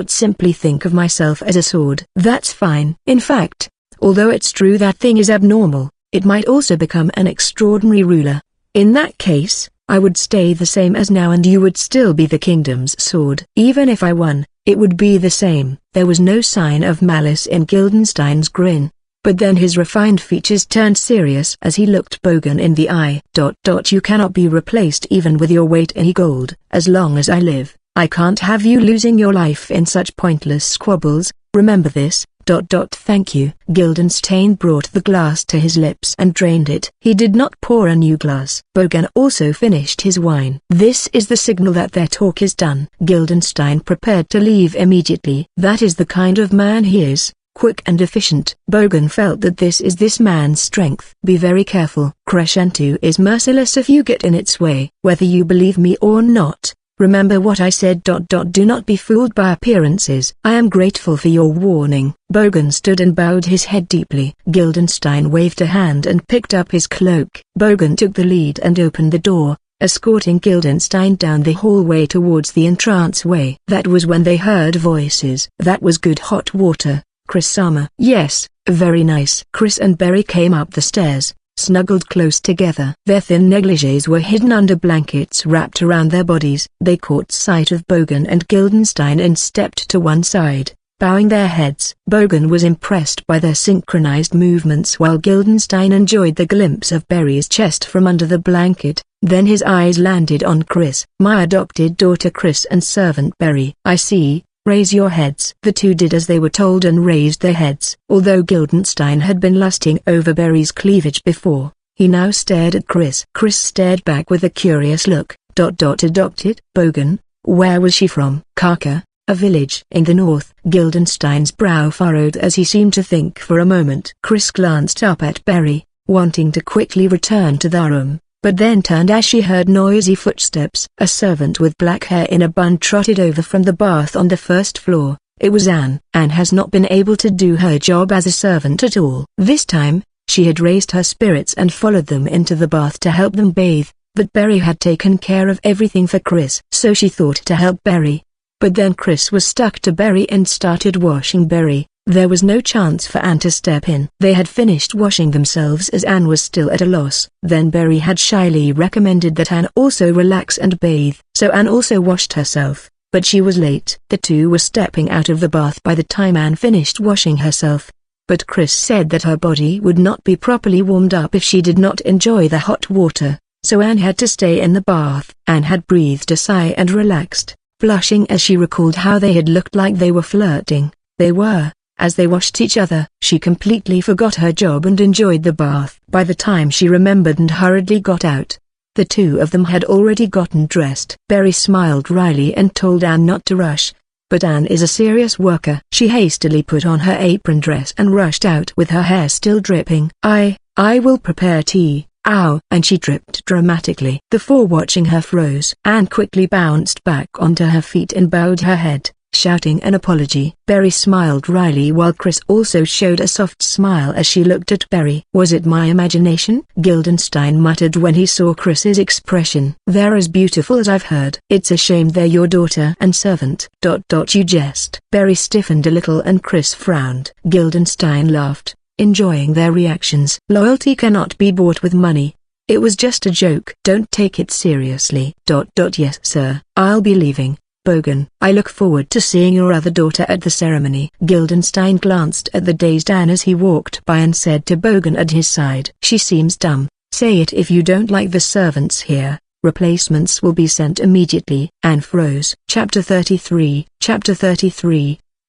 A: simply think of myself as a sword. That's fine. In fact, although it's true that thing is abnormal, it might also become an extraordinary ruler. In that case, I would stay the same as now and you would still be the kingdom's sword. Even if I won, it would be the same. There was no sign of malice in Guildenstern's grin, but then his refined features turned serious as he looked Bogan in the eye. You cannot be replaced even with your weight in gold. As long as I live, I can't have you losing your life in such pointless squabbles. Remember this. Thank you. Guildenstern brought the glass to his lips and drained it. He did not pour a new glass. Bogan also finished his wine. This is the signal that their talk is done. Guildenstern prepared to leave immediately. That is the kind of man he is, quick and efficient. Bogan felt that this is this man's strength. Be very careful. Crescenta is merciless if you get in its way. Whether you believe me or not, remember what I said. Do not be fooled by appearances. I am grateful for your warning. Bogan stood and bowed his head deeply. Guildenstern waved a hand and picked up his cloak. Bogan took the lead and opened the door, escorting Guildenstern down the hallway towards the entranceway. That was when they heard voices. That was good hot water, Chris-sama. Yes, very nice. Chris and Berry came up the stairs, snuggled close together. Their thin negligées were hidden under blankets wrapped around their bodies. They caught sight of Bogan and Guildenstein and stepped to one side, bowing their heads. Bogan was impressed by their synchronized movements while Guildenstein enjoyed the glimpse of Berry's chest from under the blanket. Then his eyes landed on Chris. "My adopted daughter Chris and servant Berry." "I see. Raise your heads." The two did as they were told and raised their heads. Although Guildenstein had been lusting over Berry's cleavage before, he now stared at Chris. Chris stared back with a curious look. Adopted? Bogan? Where was she from? Kaka, a village in the north. Guildenstein's brow furrowed as he seemed to think for a moment. Chris glanced up at Berry, wanting to quickly return to the room, but then turned as she heard noisy footsteps. A servant with black hair in a bun trotted over from the bath on the first floor. It was Anne. Anne has not been able to do her job as a servant at all. This time, she had raised her spirits and followed them into the bath to help them bathe, but Berry had taken care of everything for Chris. So she thought to help Berry. But then Chris was stuck to Berry and started washing Berry. There was no chance for Anne to step in. They had finished washing themselves as Anne was still at a loss. Then Berry had shyly recommended that Anne also relax and bathe. So Anne also washed herself, but she was late. The two were stepping out of the bath by the time Anne finished washing herself. But Chris said that her body would not be properly warmed up if she did not enjoy the hot water, so Anne had to stay in the bath. Anne had breathed a sigh and relaxed, blushing as she recalled how they had looked like they were flirting. They were. As they washed each other, she completely forgot her job and enjoyed the bath. By the time she remembered and hurriedly got out, the two of them had already gotten dressed. Berry smiled wryly and told Anne not to rush, but Anne is a serious worker. She hastily put on her apron dress and rushed out with her hair still dripping. I will prepare tea. Ow!" And she tripped dramatically. The four watching her froze. Anne quickly bounced back onto her feet and bowed her head, shouting an apology. Berry smiled wryly while Chris also showed a soft smile as she looked at Berry. "Was it my imagination?" Guildenstein muttered when he saw Chris's expression. "They're as beautiful as I've heard." "It's a shame they're your daughter and servant." You jest. Berry stiffened a little and Chris frowned. Guildenstein laughed, enjoying their reactions. "Loyalty cannot be bought with money. It was just a joke. Don't take it seriously." Yes sir. "I'll be leaving. Bogan, I look forward to seeing your other daughter at the ceremony." Guildenstein glanced at the dazed Anne as he walked by and said to Bogan at his side, "She seems dumb. Say it if you don't like the servants here. Replacements will be sent immediately." Anne froze. Chapter 33.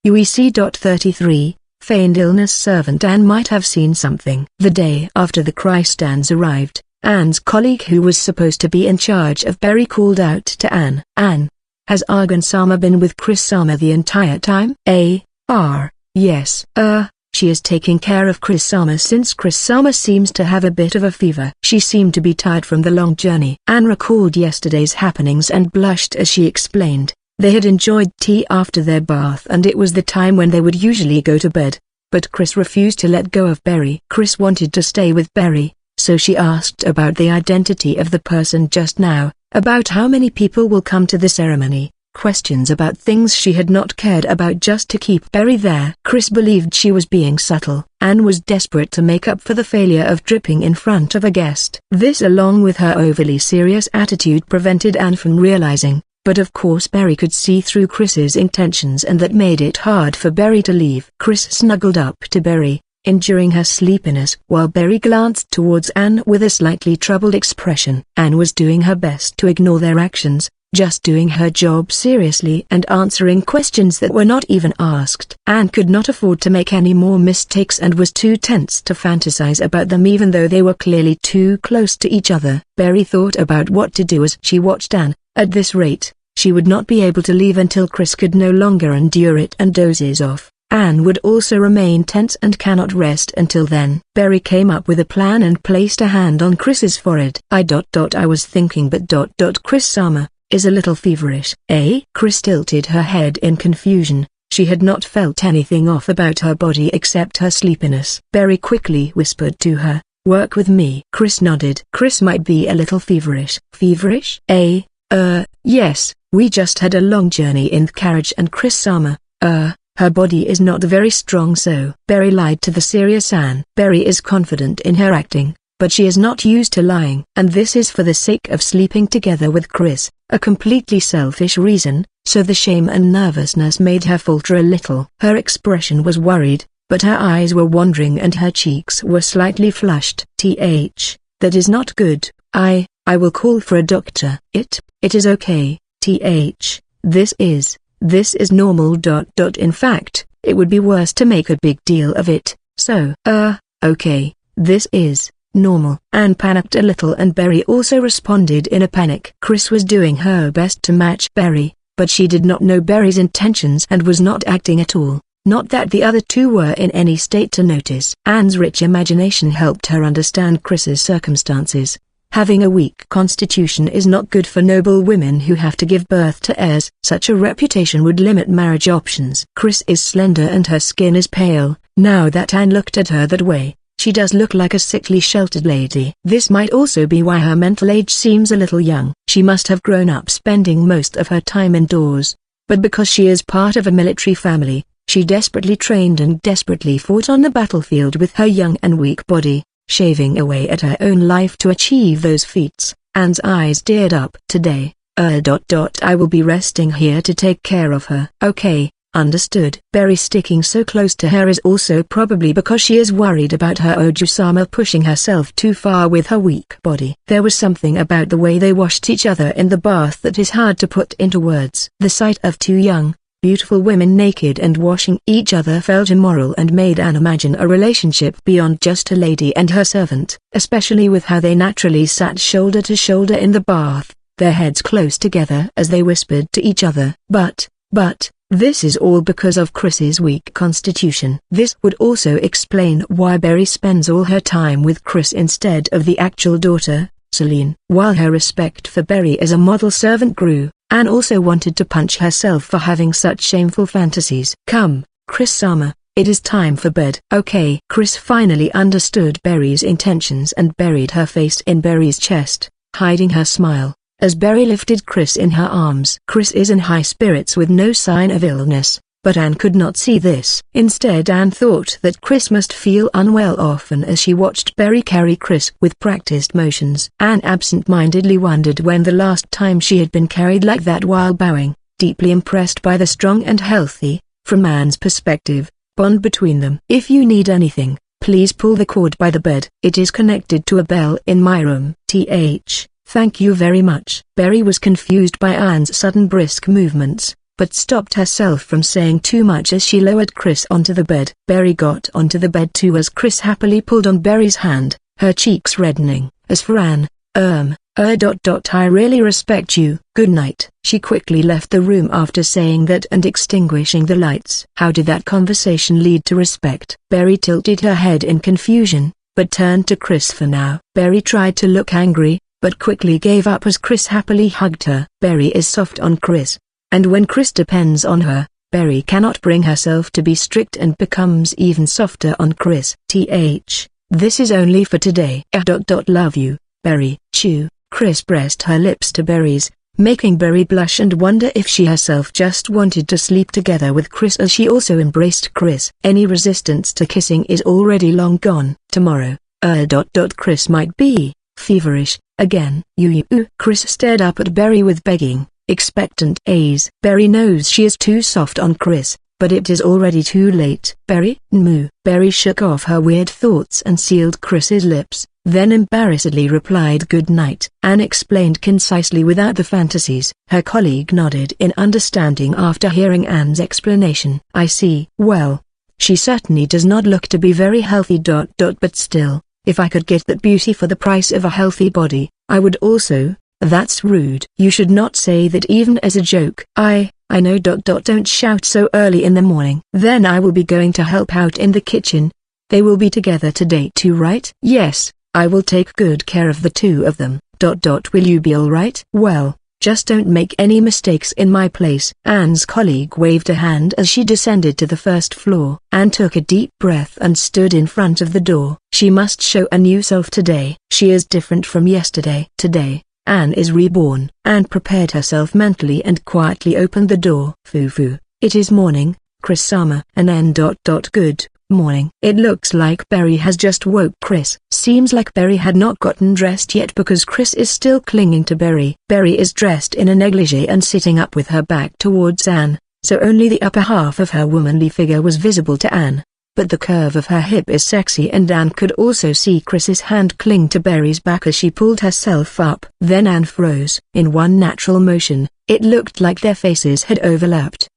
A: UEC.33 Feigned illness. Servant Anne might have seen something. The day after the Christans arrived, Anne's colleague who was supposed to be in charge of Berry called out to Anne. "Anne, has Argan Sama been with Chris Sama the entire time?" Yes. She is taking care of Chris Sama since Chris Sama seems to have a bit of a fever." She seemed to be tired from the long journey. Anne recalled yesterday's happenings and blushed as she explained. They had enjoyed tea after their bath and it was the time when they would usually go to bed. But Chris refused to let go of Berry. Chris wanted to stay with Berry, so she asked about the identity of the person just now, about how many people will come to the ceremony, questions about things she had not cared about just to keep Berry there. Chris believed she was being subtle. Anne was desperate to make up for the failure of dripping in front of a guest. This along with her overly serious attitude prevented Anne from realizing. But of course Berry could see through Chris's intentions and that made it hard for Berry to leave. Chris snuggled up to Berry, enduring her sleepiness while Berry glanced towards Anne with a slightly troubled expression. Anne was doing her best to ignore their actions, just doing her job seriously and answering questions that were not even asked. Anne could not afford to make any more mistakes and was too tense to fantasize about them even though they were clearly too close to each other. Berry thought about what to do as she watched Anne. At this rate, she would not be able to leave until Chris could no longer endure it and dozes off. Anne would also remain tense and cannot rest until then. Berry came up with a plan and placed a hand on Chris's forehead. I was thinking but Chris Sama is a little feverish. Chris tilted her head in confusion. She had not felt anything off about her body except her sleepiness. Berry quickly whispered to her, "Work with me." Chris nodded. Chris might be a little feverish. Feverish? Yes, we just had a long journey in the carriage and Chris Sama, her body is not very strong so. Berry lied to the serious Anne. Berry is confident in her acting, but she is not used to lying. And this is for the sake of sleeping together with Chris, a completely selfish reason, so the shame and nervousness made her falter a little. Her expression was worried, but her eyes were wandering and her cheeks were slightly flushed. That is not good. I will call for a doctor. It is okay. This is normal. In fact, it would be worse to make a big deal of it, so, okay, this is normal. Anne panicked a little and Berry also responded in a panic. Chris was doing her best to match Berry, but she did not know Berry's intentions and was not acting at all. Not that the other two were in any state to notice. Anne's rich imagination helped her understand Chris's circumstances. Having a weak constitution is not good for noble women who have to give birth to heirs. Such a reputation would limit marriage options. Chris is slender and her skin is pale. Now that Anne looked at her that way, she does look like a sickly sheltered lady. This might also be why her mental age seems a little young. She must have grown up spending most of her time indoors. But because she is part of a military family, she desperately trained and desperately fought on the battlefield with her young and weak body, shaving away at her own life to achieve those feats. Anne's eyes teared up. Today, I will be resting here to take care of her. Okay, understood. Berry sticking so close to her is also probably because she is worried about her Oju-sama pushing herself too far with her weak body. There was something about the way they washed each other in the bath that is hard to put into words. The sight of two young, beautiful women naked and washing each other felt immoral and made Anne imagine a relationship beyond just a lady and her servant, especially with how they naturally sat shoulder to shoulder in the bath, their heads close together as they whispered to each other. But, this is all because of Chris's weak constitution. This would also explain why Berry spends all her time with Chris instead of the actual daughter, Celine. While her respect for Berry as a model servant grew, Anne also wanted to punch herself for having such shameful fantasies. Come, Chris-sama, it is time for bed. Okay. Chris finally understood Berry's intentions and buried her face in Berry's chest, hiding her smile, as Berry lifted Chris in her arms. Chris is in high spirits with no sign of illness, but Anne could not see this. Instead Anne thought that Chris must feel unwell often as she watched Berry carry Chris with practiced motions. Anne absent-mindedly wondered when the last time she had been carried like that while bowing, deeply impressed by the strong and healthy, from Anne's perspective, bond between them. If you need anything, please pull the cord by the bed. It is connected to a bell in my room. Thank you very much. Berry was confused by Anne's sudden brisk movements, but stopped herself from saying too much as she lowered Chris onto the bed. Berry got onto the bed too as Chris happily pulled on Berry's hand, her cheeks reddening. As for Anne, I really respect you. Good night. She quickly left the room after saying that and extinguishing the lights. How did that conversation lead to respect? Berry tilted her head in confusion, but turned to Chris for now. Berry tried to look angry, but quickly gave up as Chris happily hugged her. Berry is soft on Chris, and when Chris depends on her, Berry cannot bring herself to be strict and becomes even softer on Chris. This is only for today. Love you, Berry. Chew. Chris pressed her lips to Berry's, making Berry blush and wonder if she herself just wanted to sleep together with Chris as she also embraced Chris. Any resistance to kissing is already long gone. Tomorrow, Chris might be feverish again. Chris stared up at Berry with begging, expectant eyes. Berry knows she is too soft on Chris, but it is already too late. Berry? Berry shook off her weird thoughts and sealed Chris's lips, then embarrassedly replied good night. Anne explained concisely without the fantasies. Her colleague nodded in understanding after hearing Anne's explanation. I see. Well, she certainly does not look to be very healthy. But still, if I could get that beauty for the price of a healthy body, I would also. That's rude. You should not say that even as a joke. I know. Don't shout so early in the morning. Then I will be going to help out in the kitchen. They will be together today too, right? Yes, I will take good care of the two of them. Will you be alright? Well, just don't make any mistakes in my place. Anne's colleague waved a hand as she descended to the first floor. Anne took a deep breath and stood in front of the door. She must show a new self today. She is different from yesterday. Today, Anne is reborn. Anne prepared herself mentally and quietly opened the door. Foo. It is morning, Chris-sama. Good Morning. It looks like Barry has just woke Chris. Seems like Barry had not gotten dressed yet because Chris is still clinging to Barry. Barry is dressed in a negligee and sitting up with her back towards Anne, so only the upper half of her womanly figure was visible to Anne. But the curve of her hip is sexy and Anne could also see Chris's hand cling to Barry's back as she pulled herself up. Then Anne froze. In one natural motion, it looked like their faces had overlapped.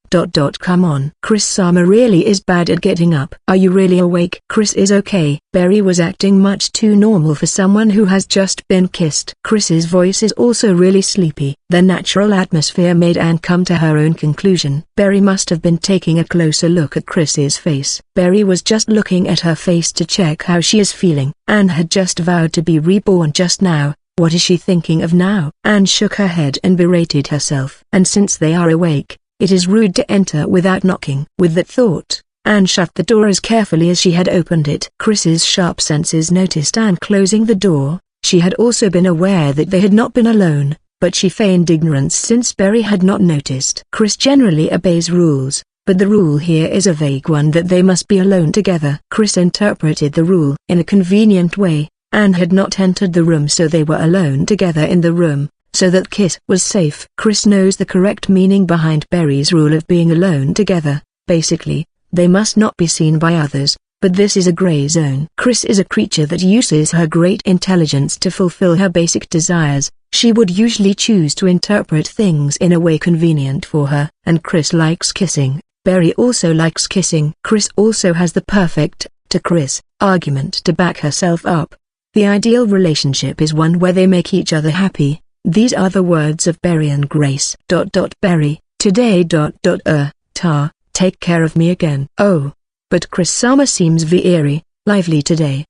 A: Come on. Chris Sama really is bad at getting up. Are you really awake? Chris is okay. Barry was acting much too normal for someone who has just been kissed. Chris's voice is also really sleepy. The natural atmosphere made Anne come to her own conclusion. Barry must have been taking a closer look at Chris's face. Barry was just looking at her face to check how she is feeling. Anne had just vowed to be reborn just now. What is she thinking of now? Anne shook her head and berated herself. And since they are awake, it is rude to enter without knocking. With that thought, Anne shut the door as carefully as she had opened it. Chris's sharp senses noticed Anne closing the door. She had also been aware that they had not been alone, but she feigned ignorance since Barry had not noticed. Chris generally obeys rules, but the rule here is a vague one that they must be alone together. Chris interpreted the rule in a convenient way. Anne had not entered the room, so they were alone together in the room, so that Kit was safe. Chris knows the correct meaning behind Barry's rule of being alone together. Basically, they must not be seen by others, but this is a gray zone. Chris is a creature that uses her great intelligence to fulfill her basic desires. She would usually choose to interpret things in a way convenient for her, and Chris likes kissing. Barry also likes kissing. Chris also has the perfect, to Chris, argument to back herself up. The ideal relationship is one where they make each other happy. These are the words of Barry and Grace. Barry, today. Ta, take care of me again. Oh, but Chris Sama seems very lively today.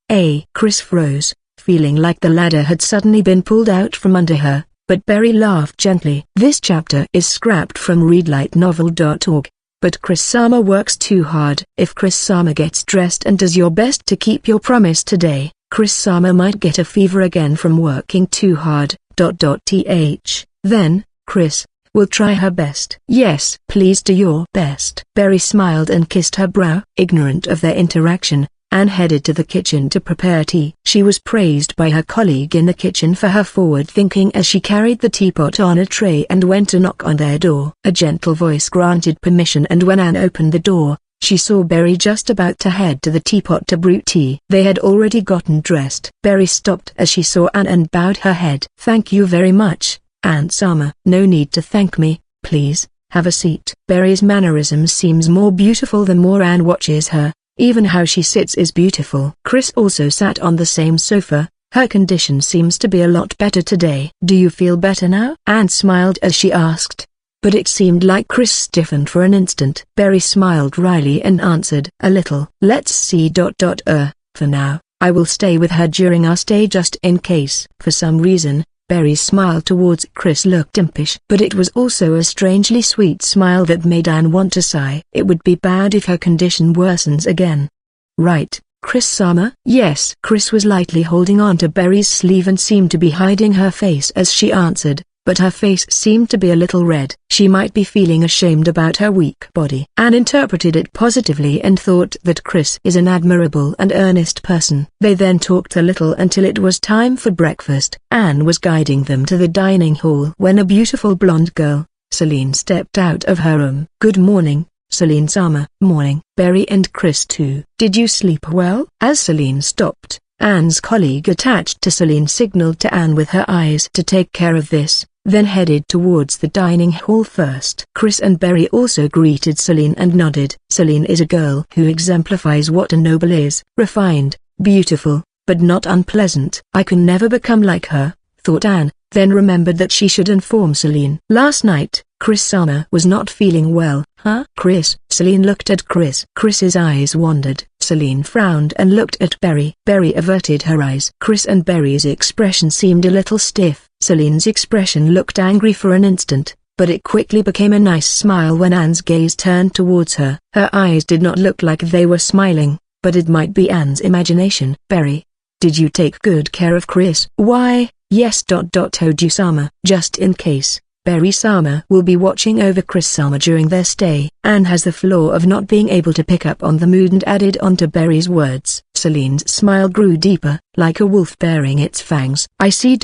A: Chris froze, feeling like the ladder had suddenly been pulled out from under her, but Barry laughed gently. This chapter is scrapped from readlightnovel.org, but Chris Sama works too hard. If Chris Sama gets dressed and does your best to keep your promise today, Chris Sama might get a fever again from working too hard. Then, Chris will try her best. Yes, please do your best. Barry smiled and kissed her brow. Ignorant of their interaction, Anne headed to the kitchen to prepare tea. She was praised by her colleague in the kitchen for her forward thinking as she carried the teapot on a tray and went to knock on their door. A gentle voice granted permission, and when Anne opened the door, she saw Barry just about to head to the teapot to brew tea. They had already gotten dressed. Barry stopped as she saw Anne and bowed her head. Thank you very much, Aunt Sama. No need to thank me, please, have a seat. Barry's mannerisms seems more beautiful the more Anne watches her. Even how she sits is beautiful. Chris also sat on the same sofa. Her condition seems to be a lot better today. Do you feel better now? Anne smiled as she asked, but it seemed like Chris stiffened for an instant. Barry smiled wryly and answered, a little. Let's see. For now, I will stay with her during our stay just in case. For some reason, Barry's smile towards Chris looked impish, but it was also a strangely sweet smile that made Anne want to sigh. It would be bad if her condition worsens again. Right, Chris Sama? Yes. Chris was lightly holding on to Barry's sleeve and seemed to be hiding her face as she answered, but her face seemed to be a little red. She might be feeling ashamed about her weak body. Anne interpreted it positively and thought that Chris is an admirable and earnest person. They then talked a little until it was time for breakfast. Anne was guiding them to the dining hall when a beautiful blonde girl, Celine, stepped out of her room. Good morning, Celine Sama. Morning. Barry and Chris too. Did you sleep well? As Celine stopped, Anne's colleague attached to Celine signaled to Anne with her eyes to take care of this, then headed towards the dining hall first. Chris and Barry also greeted Celine and nodded. Celine is a girl who exemplifies what a noble is. Refined, beautiful, but not unpleasant. I can never become like her, thought Anne, then remembered that she should inform Celine. Last night, Chris Sama was not feeling well. Huh? Chris? Celine looked at Chris. Chris's eyes wandered. Celine frowned and looked at Barry. Barry averted her eyes. Chris and Barry's expression seemed a little stiff. Celine's expression looked angry for an instant, but it quickly became a nice smile when Anne's gaze turned towards her. Her eyes did not look like they were smiling, but it might be Anne's imagination. Barry, did you take good care of Chris? Why, yes. Told you, Sama. Just in case. Berry-sama will be watching over Chris-sama during their stay, and has the flaw of not being able to pick up on the mood, and added onto Berry's words. Celine's smile grew deeper, like a wolf baring its fangs. I see.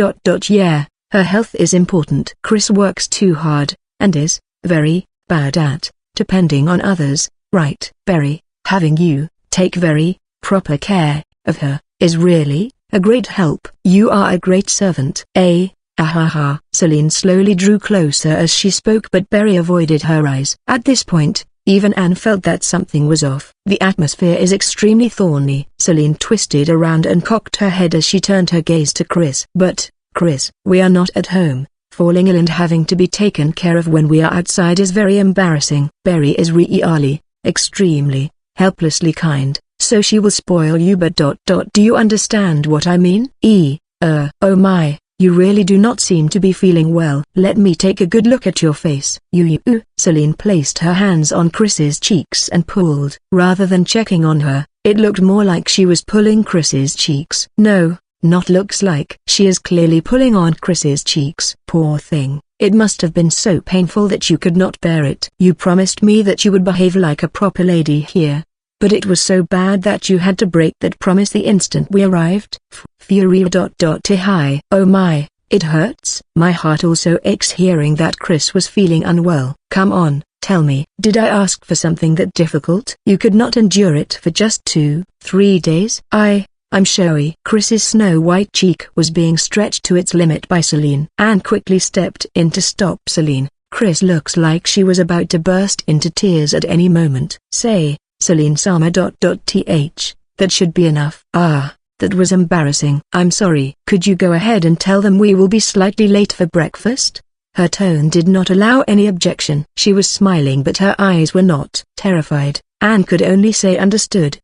A: Yeah, her health is important. Chris works too hard, and is very bad at depending on others, right? Berry, having you take very proper care of her is really a great help. You are a great servant. Ahaha. Celine slowly drew closer as she spoke, but Berry avoided her eyes. At this point, even Anne felt that something was off. The atmosphere is extremely thorny. Celine twisted around and cocked her head as she turned her gaze to Chris. But, Chris, we are not at home. Falling ill and having to be taken care of when we are outside is very embarrassing. Berry is really, extremely, helplessly kind, so she will spoil you. But do you understand what I mean? Oh my, you really do not seem to be feeling well. Let me take a good look at your face. Celine placed her hands on Chris's cheeks and pulled. Rather than checking on her, it looked more like she was pulling Chris's cheeks. No, not looks like. She is clearly pulling on Chris's cheeks. Poor thing. It must have been so painful that you could not bear it. You promised me that you would behave like a proper lady here. But it was so bad that you had to break that promise the instant we arrived. Fury. Hi. Oh my, it hurts. My heart also aches hearing that Chris was feeling unwell. Come on, tell me. Did I ask for something that difficult? You could not endure it for just 2-3 days? I'm showy. Chris's snow-white cheek was being stretched to its limit by Celine. Anne quickly stepped in to stop Celine. Chris looks like she was about to burst into tears at any moment. Say, Celine-sama. That should be enough. That was embarrassing. I'm sorry. Could you go ahead and tell them we will be slightly late for breakfast? Her tone did not allow any objection. She was smiling, but her eyes were not. Terrified, Anne could only say understood.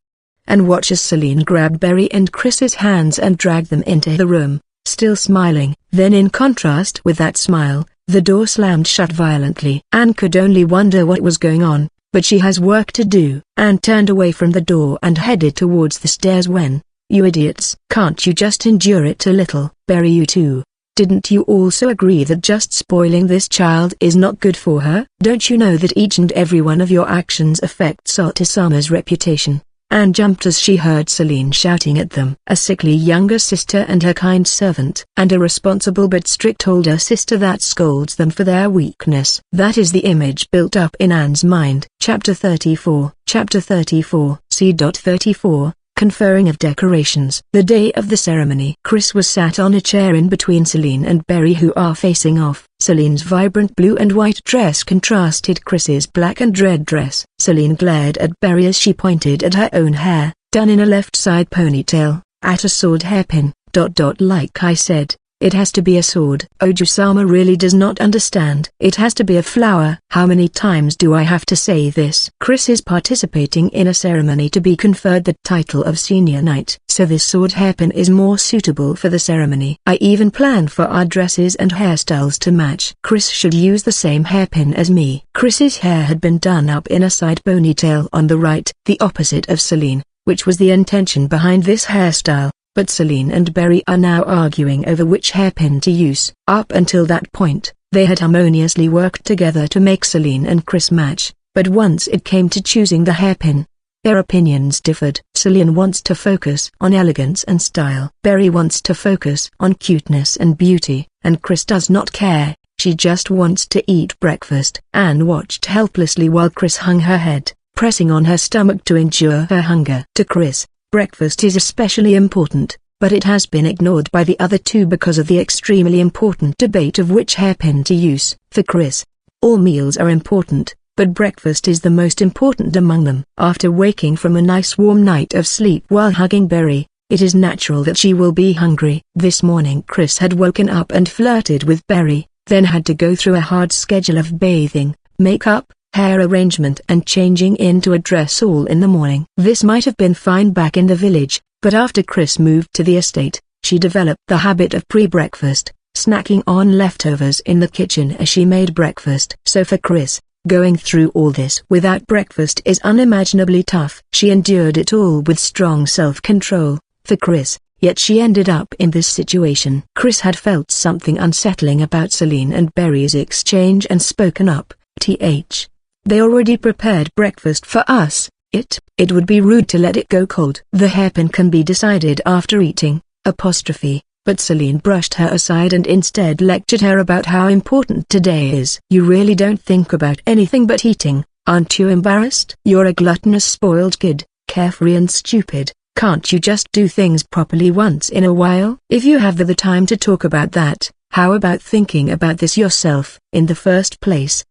A: And watch as Celine grabbed Berry and Chris's hands and dragged them into the room, still smiling. Then in contrast with that smile, the door slammed shut violently. Anne could only wonder what was going on, but she has work to do. Anne turned away from the door and headed towards the stairs when, you idiots, can't you just endure it a little? Berry, you too. Didn't you also agree that just spoiling this child is not good for her? Don't you know that each and every one of your actions affects Otisama's reputation? Anne jumped as she heard Celine shouting at them. A sickly younger sister and her kind servant, and a responsible but strict older sister that scolds them for their weakness. That is the image built up in Anne's mind. Chapter 34. C.34. Conferring of decorations. The day of the ceremony. Chris was sat on a chair in between Celine and Berry, who are facing off. Celine's vibrant blue and white dress contrasted Chris's black and red dress. Celine glared at Berry as she pointed at her own hair, done in a left-side ponytail, at a sword hairpin. Like I said, it has to be a sword. Oju-sama really does not understand. It has to be a flower. How many times do I have to say this? Chris is participating in a ceremony to be conferred the title of senior knight, so this sword hairpin is more suitable for the ceremony. I even planned for our dresses and hairstyles to match. Chris should use the same hairpin as me. Chris's hair had been done up in a side ponytail on the right, the opposite of Celine, which was the intention behind this hairstyle. But Celine and Berry are now arguing over which hairpin to use. Up until that point, they had harmoniously worked together to make Celine and Chris match, but once it came to choosing the hairpin, their opinions differed. Celine wants to focus on elegance and style. Berry wants to focus on cuteness and beauty, and Chris does not care. She just wants to eat breakfast. Anne watched helplessly while Chris hung her head, pressing on her stomach to endure her hunger. To Chris, breakfast is especially important, but it has been ignored by the other two because of the extremely important debate of which hairpin to use. For Chris, all meals are important, but breakfast is the most important among them. After waking from a nice warm night of sleep while hugging Berry, it is natural that she will be hungry. This morning Chris had woken up and flirted with Berry, then had to go through a hard schedule of bathing, makeup, hair arrangement and changing into a dress all in the morning. This might have been fine back in the village, but after Chris moved to the estate, she developed the habit of pre-breakfast, snacking on leftovers in the kitchen as she made breakfast. So for Chris, going through all this without breakfast is unimaginably tough. She endured it all with strong self-control. For Chris, yet she ended up in this situation. Chris had felt something unsettling about Celine and Barry's exchange and spoken up. They already prepared breakfast for us. It would be rude to let it go cold. The hairpin can be decided after eating, but Celine brushed her aside and instead lectured her about how important today is. You really don't think about anything but eating, aren't you embarrassed? You're a gluttonous spoiled kid, carefree and stupid. Can't you just do things properly once in a while? If you have the time to talk about that, how about thinking about this yourself? In the first place,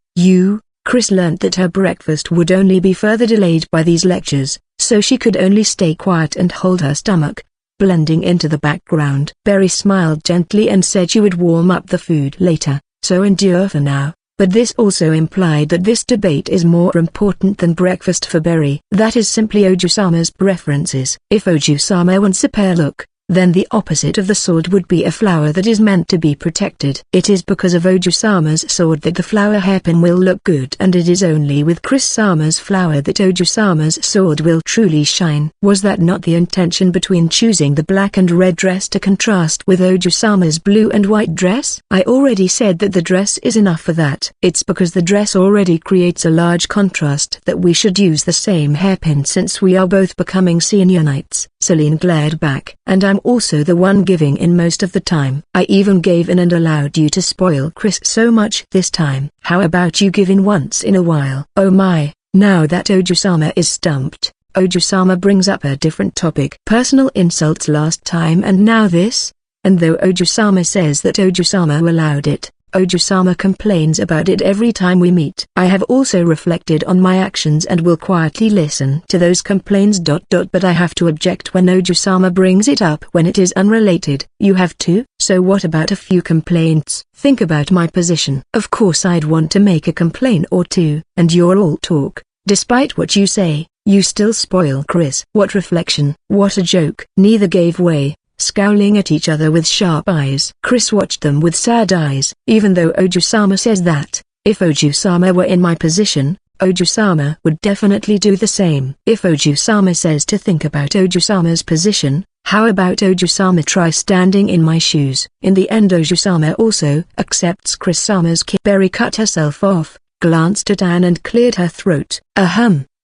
A: Chris learned that her breakfast would only be further delayed by these lectures, so she could only stay quiet and hold her stomach, blending into the background. Barry smiled gently and said she would warm up the food later, so endure for now. But this also implied that this debate is more important than breakfast for Barry. That is simply Oju-sama's preferences. If Oju-sama wants a pear look, then the opposite of the sword would be a flower that is meant to be protected. It is because of Oju-sama's sword that the flower hairpin will look good, and it is only with Chris-sama's flower that Oju-sama's sword will truly shine. Was that not the intention between choosing the black and red dress to contrast with Oju-sama's blue and white dress? I already said that the dress is enough for that. It's because the dress already creates a large contrast that we should use the same hairpin since we are both becoming senior knights. Celine glared back. And I'm also the one giving in most of the time. I even gave in and allowed you to spoil Chris so much this time. How about you give in once in a while? Oh my, now that Oju-sama is stumped, Oju-sama brings up a different topic. Personal insults last time and now this? And though Oju-sama says that Oju-sama allowed it, Oju-sama complains about it every time we meet. I have also reflected on my actions and will quietly listen to those complaints. But I have to object when Oju-sama brings it up when it is unrelated. You have to? So what about a few complaints? Think about my position. Of course I'd want to make a complaint or two, and you're all talk. Despite what you say, you still spoil Chris. What reflection? What a joke. Neither gave way, scowling at each other with sharp eyes. Chris watched them with sad eyes. Even though Oju-sama says that, if Oju-sama were in my position, Oju-sama would definitely do the same. If Oju-sama says to think about Oju-sama's position, how about Oju-sama try standing in my shoes? In the end Oju-sama also accepts Chris-sama's kick. Berry cut herself off, glanced at Anne and cleared her throat.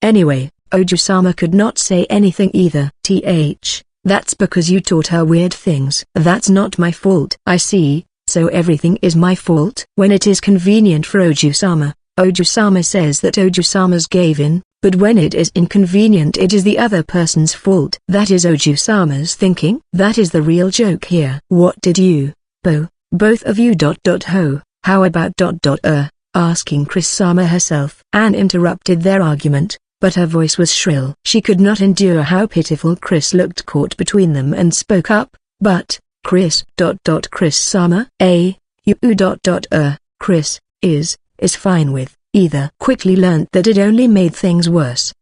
A: Anyway, Oju-sama could not say anything either. That's because you taught her weird things. That's not my fault. I see, so everything is my fault. When it is convenient for Oju-sama, Oju-sama says that Oju-sama's gave in, but when it is inconvenient it is the other person's fault. That is Oju-sama's thinking. That is the real joke here. What did you, both of you how about asking Chris-sama herself. Anne interrupted their argument, but her voice was shrill. She could not endure how pitiful Chris looked caught between them and spoke up. But, Chris-sama, Chris, is fine with, either. Quickly learnt that it only made things worse.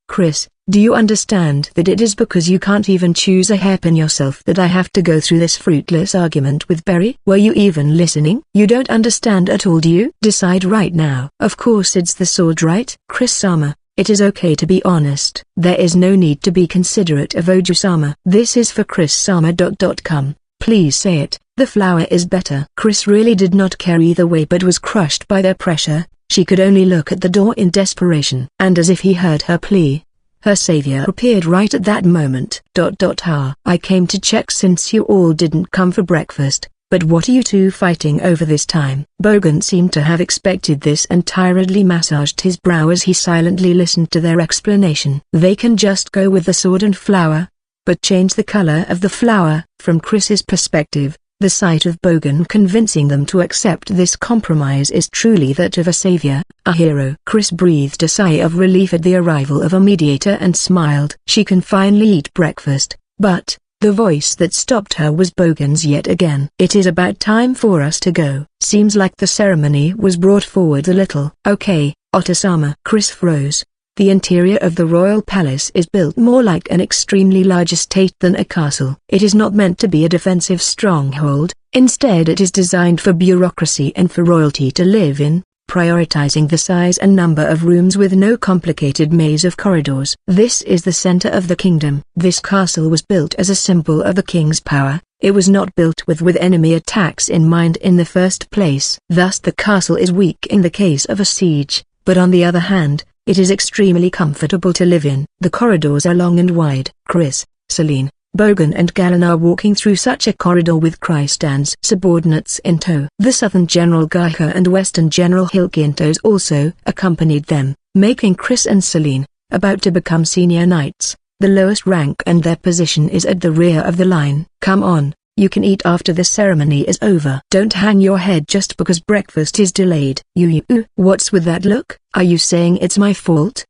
A: Chris, do you understand that it is because you can't even choose a hairpin yourself that I have to go through this fruitless argument with Barry? Were you even listening? You don't understand at all, do you? Decide right now. Of course it's the sword, right? Chris-sama, it is okay to be honest. There is no need to be considerate of Oju-sama. This is for Chris-sama. Come, please say it. The flower is better. Chris really did not care either way but was crushed by their pressure. She could only look at the door in desperation. And as if he heard her plea, her savior appeared right at that moment. I came to check since you all didn't come for breakfast. But what are you two fighting over this time? Bogan seemed to have expected this and tiredly massaged his brow as he silently listened to their explanation. They can just go with the sword and flower, but change the color of the flower. From Chris's perspective, the sight of Bogan convincing them to accept this compromise is truly that of a savior, a hero. Chris breathed a sigh of relief at the arrival of a mediator and smiled. She can finally eat breakfast, but the voice that stopped her was Bogan's yet again. It is about time for us to go. Seems like the ceremony was brought forward a little. Okay, Otosama. Chris froze. The interior of the royal palace is built more like an extremely large estate than a castle. It is not meant to be a defensive stronghold, instead it is designed for bureaucracy and for royalty to live in. prioritizing the size and number of rooms with no complicated maze of corridors. This is the center of the kingdom. This castle was built as a symbol of the king's power. It was not built with enemy attacks in mind in the first place. Thus the castle is weak in the case of a siege, but on the other hand, it is extremely comfortable to live in. The corridors are long and wide. Chris, Celine, Bogan and Galen are walking through such a corridor with Kristan's subordinates in tow. The Southern General Gaika and Western General Hilkintos also accompanied them, making Chris and Celine, about to become senior knights, the lowest rank, and their position is at the rear of the line. Come on, you can eat after the ceremony is over. Don't hang your head just because breakfast is delayed. What's with that look? Are you saying it's my fault?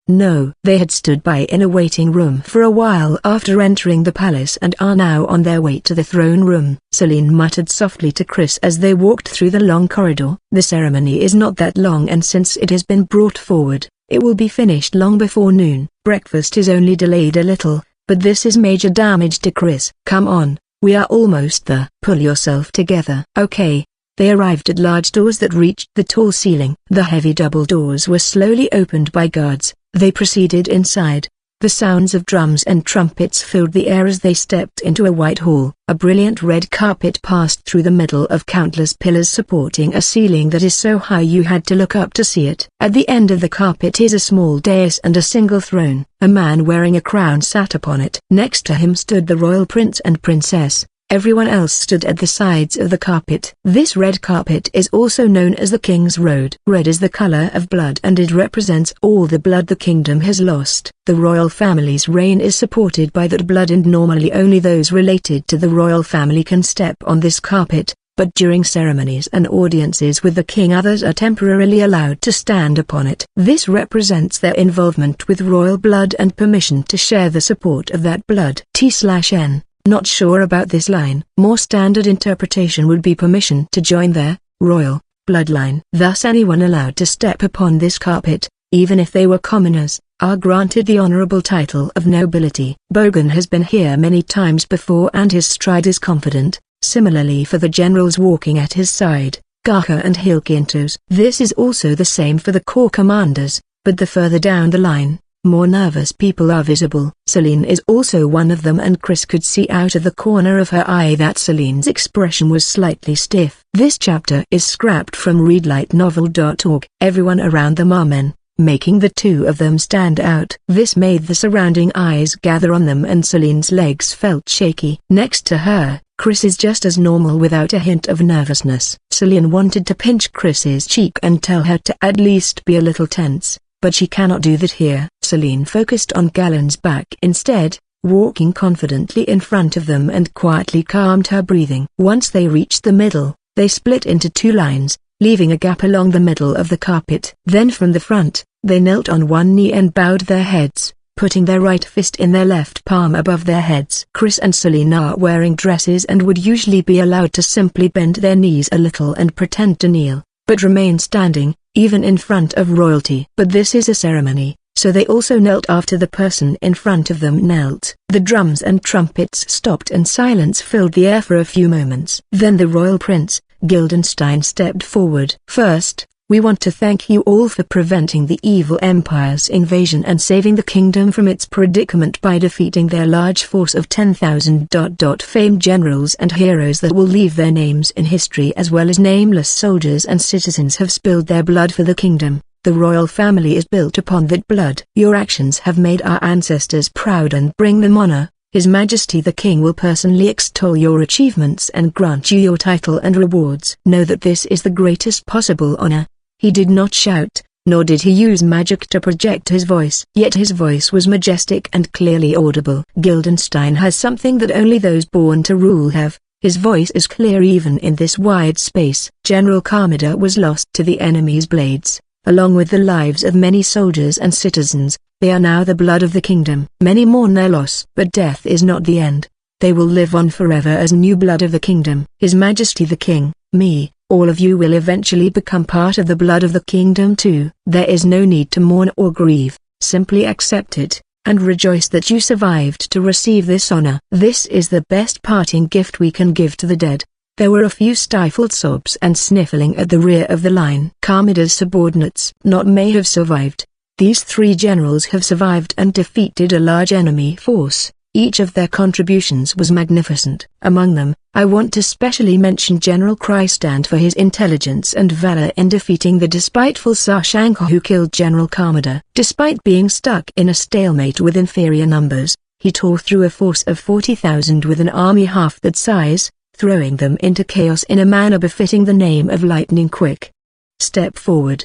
A: No. They had stood by in a waiting room for a while after entering the palace and are now on their way to the throne room. Celine muttered softly to Chris as they walked through the long corridor. The ceremony is not that long, and since it has been brought forward, it will be finished long before noon. Breakfast is only delayed a little, but this is major damage to Chris. Come on, we are almost there. Pull yourself together. Okay. They arrived at large doors that reached the tall ceiling. The heavy double doors were slowly opened by guards. They proceeded inside. The sounds of drums and trumpets filled the air as they stepped into a white hall. A brilliant red carpet passed through the middle of countless pillars supporting a ceiling that is so high you had to look up to see it. At the end of the carpet is a small dais and a single throne. A man wearing a crown sat upon it. Next to him stood the royal prince and princess. Everyone else stood at the sides of the carpet. This red carpet is also known as the King's Road. Red is the color of blood, and it represents all the blood the kingdom has lost. The royal family's reign is supported by that blood, and normally only those related to the royal family can step on this carpet, but during ceremonies and audiences with the king others are temporarily allowed to stand upon it. This represents their involvement with royal blood and permission to share the support of that blood. T/N. Not sure about this line. More standard interpretation would be permission to join their royal bloodline. Thus anyone allowed to step upon this carpet, even if they were commoners, are granted the honorable title of nobility. Bogan has been here many times before and his stride is confident, similarly for the generals walking at his side, Gaka and Hilkintos. This is also the same for the corps commanders, but the further down the line, more nervous people are visible. Celine is also one of them, and Chris could see out of the corner of her eye that Celine's expression was slightly stiff. This chapter is scrapped from readlightnovel.org. Everyone around them are men, making the two of them stand out. This made the surrounding eyes gather on them, and Celine's legs felt shaky. Next to her, Chris is just as normal without a hint of nervousness. Celine wanted to pinch Chris's cheek and tell her to at least be a little tense, but she cannot do that here. Celine focused on Galen's back instead, walking confidently in front of them, and quietly calmed her breathing. Once they reached the middle, they split into two lines, leaving a gap along the middle of the carpet. Then from the front, they knelt on one knee and bowed their heads, putting their right fist in their left palm above their heads. Chris and Celine are wearing dresses and would usually be allowed to simply bend their knees a little and pretend to kneel, but remain standing, even in front of royalty. But this is a ceremony, so they also knelt after the person in front of them knelt. The drums and trumpets stopped and silence filled the air for a few moments. Then the royal prince, Guildenstein, stepped forward. First, we want to thank you all for preventing the evil empire's invasion and saving the kingdom from its predicament by defeating their large force of 10,000 famed generals and heroes that will leave their names in history, as well as nameless soldiers and citizens have spilled their blood for the kingdom. The royal family is built upon that blood. Your actions have made our ancestors proud and bring them honor. His Majesty the King will personally extol your achievements and grant you your title and rewards. Know that this is the greatest possible honor. He did not shout, nor did he use magic to project his voice. Yet his voice was majestic and clearly audible. Guildenstein has something that only those born to rule have. His voice is clear even in this wide space. General Kamada was lost to the enemy's blades, along with the lives of many soldiers and citizens. They are now the blood of the kingdom. Many mourn their loss, but death is not the end. They will live on forever as new blood of the kingdom. His Majesty the King, me, all of you will eventually become part of the blood of the kingdom too. There is no need to mourn or grieve, simply accept it, and rejoice that you survived to receive this honor. This is the best parting gift we can give to the dead. There were a few stifled sobs and sniffling at the rear of the line. Kamida's subordinates not may have survived. These 3 generals have survived and defeated a large enemy force. Each of their contributions was magnificent. Among them, I want to specially mention General Krystand for his intelligence and valor in defeating the despiteful Sashankar who killed General Kamada. Despite being stuck in a stalemate with inferior numbers, he tore through a force of 40,000 with an army half that size, throwing them into chaos in a manner befitting the name of lightning quick. Step forward.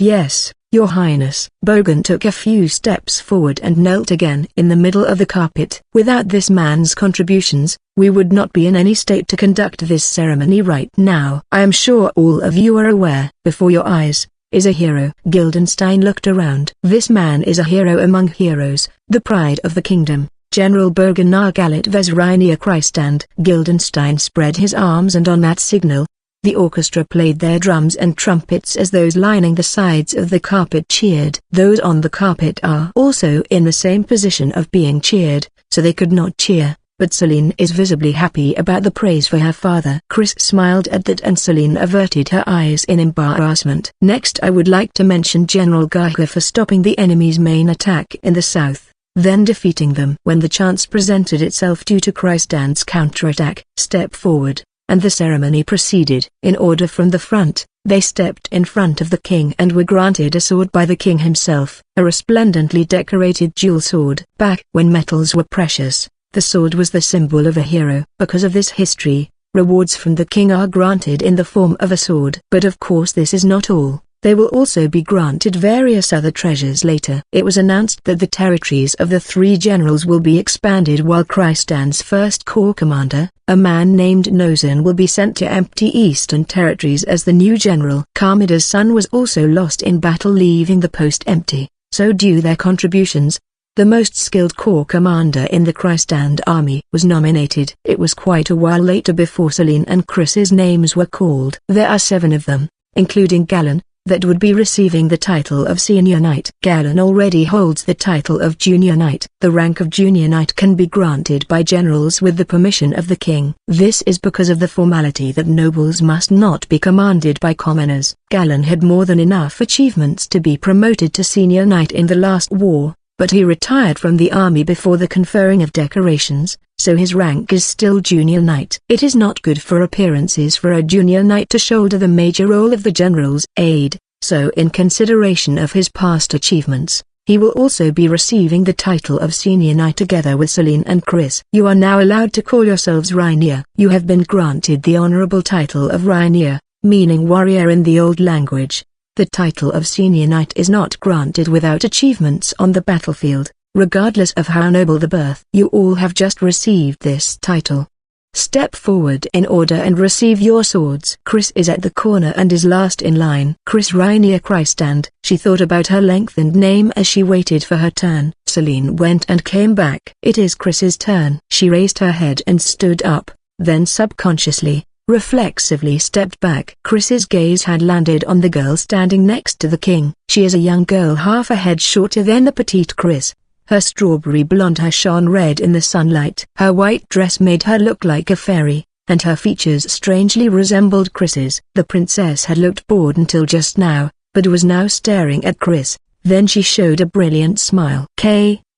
A: Yes, Your Highness. Bogan took a few steps forward and knelt again in the middle of the carpet. Without this man's contributions, we would not be in any state to conduct this ceremony right now. I am sure all of you are aware, before your eyes is a hero. Guildenstein looked around. This man is a hero among heroes, the pride of the kingdom. General Bogan Nargalit Vezrania Krystand. Guildenstein spread his arms and on that signal, the orchestra played their drums and trumpets as those lining the sides of the carpet cheered. Those on the carpet are also in the same position of being cheered, so they could not cheer, but Celine is visibly happy about the praise for her father. Chris smiled at that and Celine averted her eyes in embarrassment. Next I would like to mention General Gaika for stopping the enemy's main attack in the south, then defeating them. When the chance presented itself due to Krystand's counterattack, step forward, and the ceremony proceeded. In order from the front, they stepped in front of the king and were granted a sword by the king himself, a resplendently decorated jewel sword. Back when metals were precious, the sword was the symbol of a hero. Because of this history, rewards from the king are granted in the form of a sword. But of course this is not all. They will also be granted various other treasures later. It was announced that the territories of the 3 generals will be expanded while Krystand's first corps commander, a man named Nozan, will be sent to empty eastern territories as the new general. Kamida's son was also lost in battle, leaving the post empty. So due their contributions, the most skilled corps commander in the Krystand army was nominated. It was quite a while later before Celine and Chris's names were called. There are 7 of them, including Galen, that would be receiving the title of Senior Knight. Galen already holds the title of Junior Knight. The rank of Junior Knight can be granted by generals with the permission of the king. This is because of the formality that nobles must not be commanded by commoners. Galen had more than enough achievements to be promoted to Senior Knight in the last war, but he retired from the army before the conferring of decorations, so his rank is still Junior Knight. It is not good for appearances for a Junior Knight to shoulder the major role of the general's aide, so in consideration of his past achievements, he will also be receiving the title of Senior Knight together with Celine and Chris. You are now allowed to call yourselves Rainier. You have been granted the honorable title of Rainier, meaning warrior in the old language. The title of Senior Knight is not granted without achievements on the battlefield, regardless of how noble the birth. You all have just received this title. Step forward in order and receive your swords. Chris is at the corner and is last in line. Chris Rainier Krystand. She thought about her lengthened name as she waited for her turn. Celine went and came back. It is Chris's turn. She raised her head and stood up, then subconsciously, reflexively stepped back. Chris's gaze had landed on the girl standing next to the king. She is a young girl half a head shorter than the petite Chris. Her strawberry blonde hair shone red in the sunlight. Her white dress made her look like a fairy, and her features strangely resembled Chris's. The princess had looked bored until just now, but was now staring at Chris. Then she showed a brilliant smile.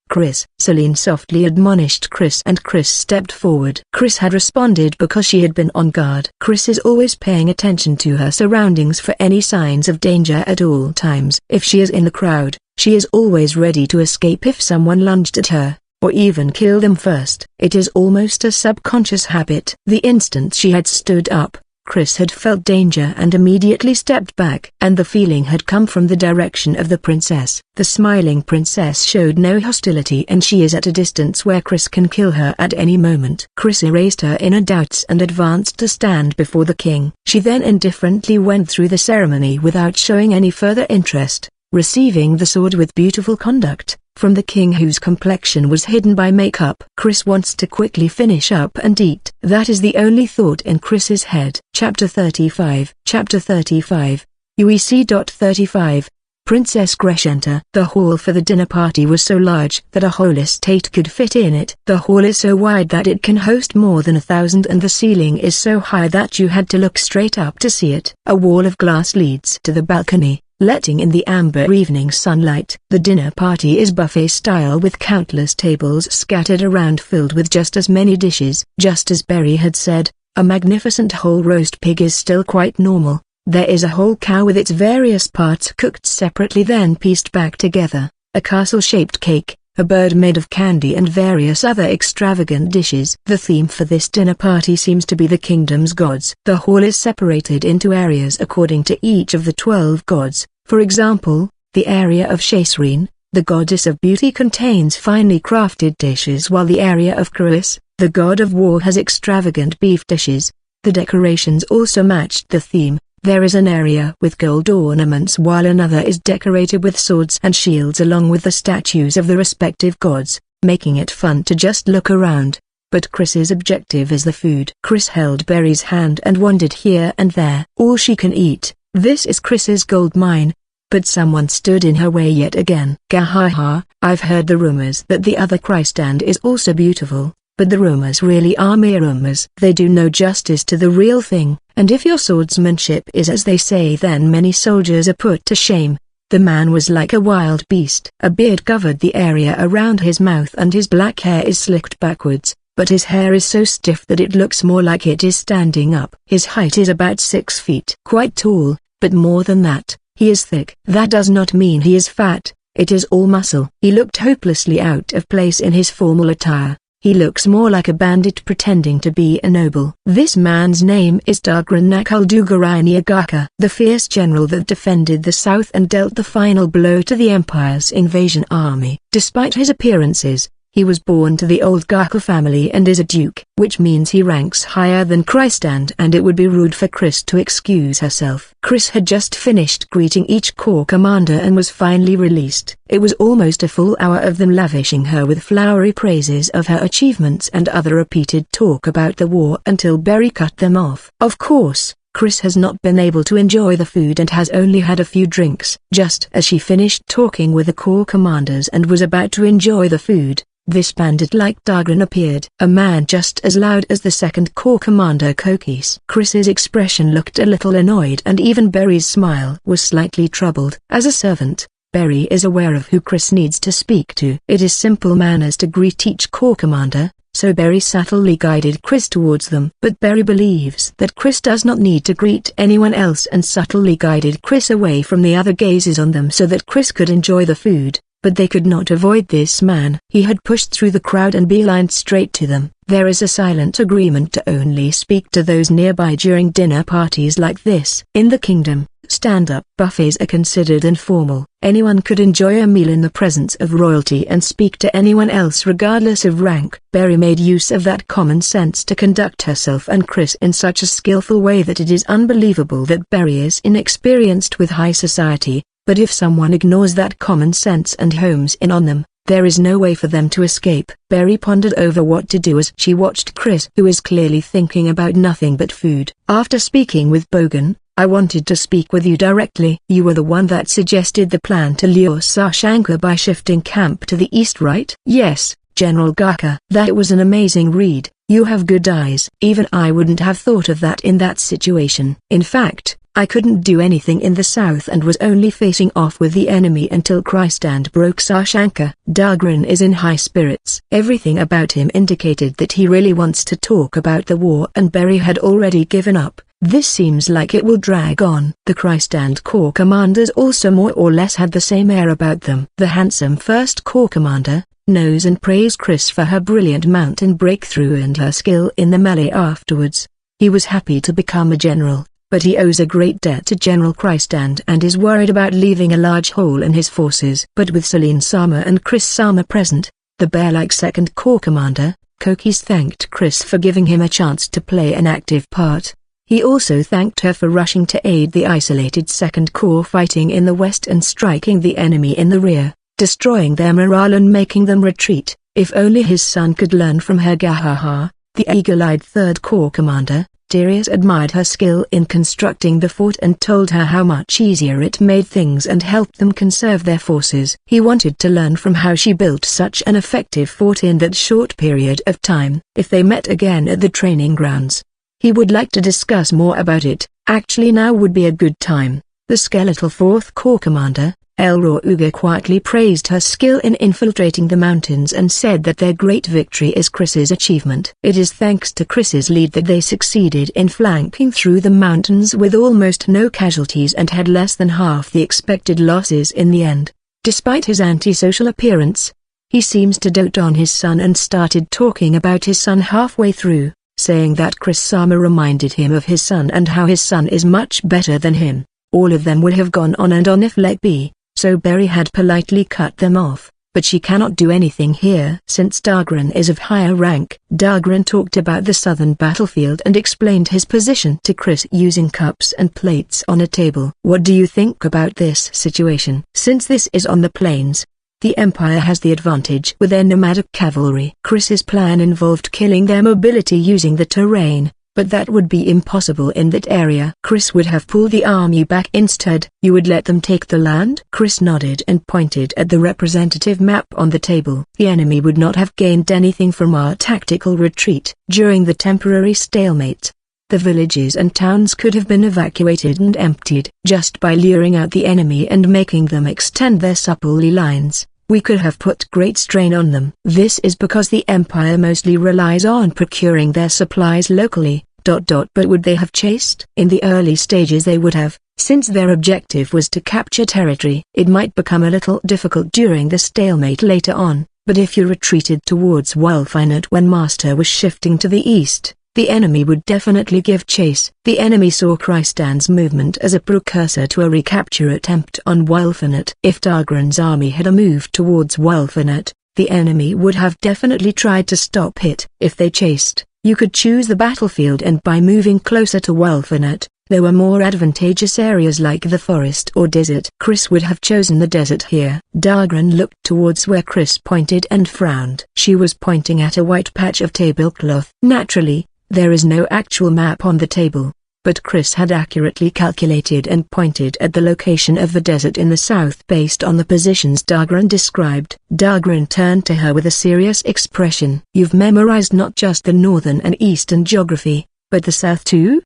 A: Chris, Celine softly admonished Chris, and Chris stepped forward. Chris had responded because she had been on guard. Chris is always paying attention to her surroundings for any signs of danger at all times. If she is in the crowd, she is always ready to escape if someone lunged at her, or even kill them first. It is almost a subconscious habit. The instant she had stood up, Chris had felt danger and immediately stepped back. And the feeling had come from the direction of the princess. The smiling princess showed no hostility, and she is at a distance where Chris can kill her at any moment. Chris erased her inner doubts and advanced to stand before the king. She then indifferently went through the ceremony without showing any further interest, receiving the sword with beautiful conduct from the king, whose complexion was hidden by makeup. Chris wants to quickly finish up and eat. That is the only thought in Chris's head. Chapter 35. Chapter 35. UEC.35. Princess Crescenta. The hall for the dinner party was so large that a whole estate could fit in it. The hall is so wide that it can host more than 1,000, and the ceiling is so high that you had to look straight up to see it. A wall of glass leads to the balcony, letting in the amber evening sunlight. The dinner party is buffet style with countless tables scattered around filled with just as many dishes. Just as Berry had said, a magnificent whole roast pig is still quite normal. There is a whole cow with its various parts cooked separately then pieced back together, a castle-shaped cake, a bird made of candy and various other extravagant dishes. The theme for this dinner party seems to be the kingdom's gods. The hall is separated into areas according to each of the 12 gods. For example, the area of Shasreen, the goddess of beauty, contains finely crafted dishes, while the area of Cruis, the god of war, has extravagant beef dishes. The decorations also matched the theme. There is an area with gold ornaments while another is decorated with swords and shields along with the statues of the respective gods, making it fun to just look around. But Chris's objective is the food. Chris held Berry's hand and wandered here and there. All she can eat, this is Chris's gold mine. But someone stood in her way yet again. Gahaha, I've heard the rumors that the other Christstand is also beautiful. But the rumors really are mere rumors. They do no justice to the real thing, and if your swordsmanship is as they say, then many soldiers are put to shame. The man was like a wild beast. A beard covered the area around his mouth and his black hair is slicked backwards, but his hair is so stiff that it looks more like it is standing up. His height is about 6 feet. Quite tall, but more than that, he is thick. That does not mean he is fat, it is all muscle. He looked hopelessly out of place in his formal attire. He looks more like a bandit pretending to be a noble. This man's name is Dagran Nakaldugariniagaka, the fierce general that defended the south and dealt the final blow to the Empire's invasion army. Despite his appearances, he was born to the old Gaka family and is a duke, which means he ranks higher than Christand, and it would be rude for Chris to excuse herself. Chris had just finished greeting each corps commander and was finally released. It was almost a full hour of them lavishing her with flowery praises of her achievements and other repeated talk about the war until Berry cut them off. Of course, Chris has not been able to enjoy the food and has only had a few drinks. Just as she finished talking with the corps commanders and was about to enjoy the food, this bandit-like Dagran appeared. A man just as loud as the second corps commander Kokis. Chris's expression looked a little annoyed and even Berry's smile was slightly troubled. As a servant, Berry is aware of who Chris needs to speak to. It is simple manners to greet each corps commander, so Berry subtly guided Chris towards them. But Berry believes that Chris does not need to greet anyone else and subtly guided Chris away from the other gazes on them so that Chris could enjoy the food. But they could not avoid this man. He had pushed through the crowd and beelined straight to them. There is a silent agreement to only speak to those nearby during dinner parties like this. In the kingdom, stand-up buffets are considered informal. Anyone could enjoy a meal in the presence of royalty and speak to anyone else regardless of rank. Berry made use of that common sense to conduct herself and Chris in such a skillful way that it is unbelievable that Berry is inexperienced with high society. But if someone ignores that common sense and homes in on them, there is no way for them to escape. Berry pondered over what to do as she watched Chris, who is clearly thinking about nothing but food. After speaking with Bogan, I wanted to speak with you directly. You were the one that suggested the plan to lure Sashanka by shifting camp to the east, right? Yes, General Gaka. That was an amazing read. You have good eyes. Even I wouldn't have thought of that in that situation. In fact, I couldn't do anything in the south and was only facing off with the enemy until Christand broke Sashanka. Dagran is in high spirits. Everything about him indicated that he really wants to talk about the war, and Berry had already given up. This seems like it will drag on. The Christand Corps commanders also more or less had the same air about them. The handsome first Corps commander knows and praised Chris for her brilliant mountain breakthrough and her skill in the melee afterwards. He was happy to become a general, but he owes a great debt to General Christand and is worried about leaving a large hole in his forces. But with Celine Sama and Chris Sama present, the bear-like second Corps commander, Kokis thanked Chris for giving him a chance to play an active part. He also thanked her for rushing to aid the isolated Second Corps fighting in the west and striking the enemy in the rear, destroying their morale and making them retreat. If only his son could learn from her. Gahaha, the eagle-eyed Third Corps commander, Darius admired her skill in constructing the fort and told her how much easier it made things and helped them conserve their forces. He wanted to learn from how she built such an effective fort in that short period of time. If they met again at the training grounds, he would like to discuss more about it. Actually, now would be a good time. The skeletal 4th Corps commander, Elroy Uga, quietly praised her skill in infiltrating the mountains and said that their great victory is Chris's achievement. It is thanks to Chris's lead that they succeeded in flanking through the mountains with almost no casualties and had less than half the expected losses in the end. Despite his antisocial appearance, he seems to dote on his son and started talking about his son halfway through, saying that Chris Sama reminded him of his son and how his son is much better than him. All of them would have gone on and on if let be, so Berry had politely cut them off, but she cannot do anything here since Dagran is of higher rank. Dagran talked about the southern battlefield and explained his position to Chris using cups and plates on a table. What do you think about this situation? Since this is on the plains, the Empire has the advantage with their nomadic cavalry. Chris's plan involved killing their mobility using the terrain, but that would be impossible in that area. Chris would have pulled the army back instead. You would let them take the land? Chris nodded and pointed at the representative map on the table. The enemy would not have gained anything from our tactical retreat. During the temporary stalemate, the villages and towns could have been evacuated and emptied. Just by luring out the enemy and making them extend their supply lines, we could have put great strain on them. This is because the Empire mostly relies on procuring their supplies locally. But would they have chased? In the early stages they would have, since their objective was to capture territory. It might become a little difficult during the stalemate later on, but if you retreated towards Wolfenut when Master was shifting to the east, the enemy would definitely give chase. The enemy saw Kristan's movement as a precursor to a recapture attempt on Wolfenut. If Dagran's army had moved towards Wolfenut, the enemy would have definitely tried to stop it. If they chased, you could choose the battlefield, and by moving closer to Wolfenut, there were more advantageous areas like the forest or desert. Chris would have chosen the desert here. Dagran looked towards where Chris pointed and frowned. She was pointing at a white patch of tablecloth. Naturally, there is no actual map on the table, but Chris had accurately calculated and pointed at the location of the desert in the south based on the positions Dagran described. Dagran turned to her with a serious expression. You've memorized not just the northern and eastern geography, but the south too?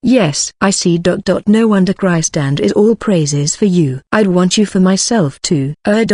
A: Yes, I see. No wonder Christand is all praises for you. I'd want you for myself too. I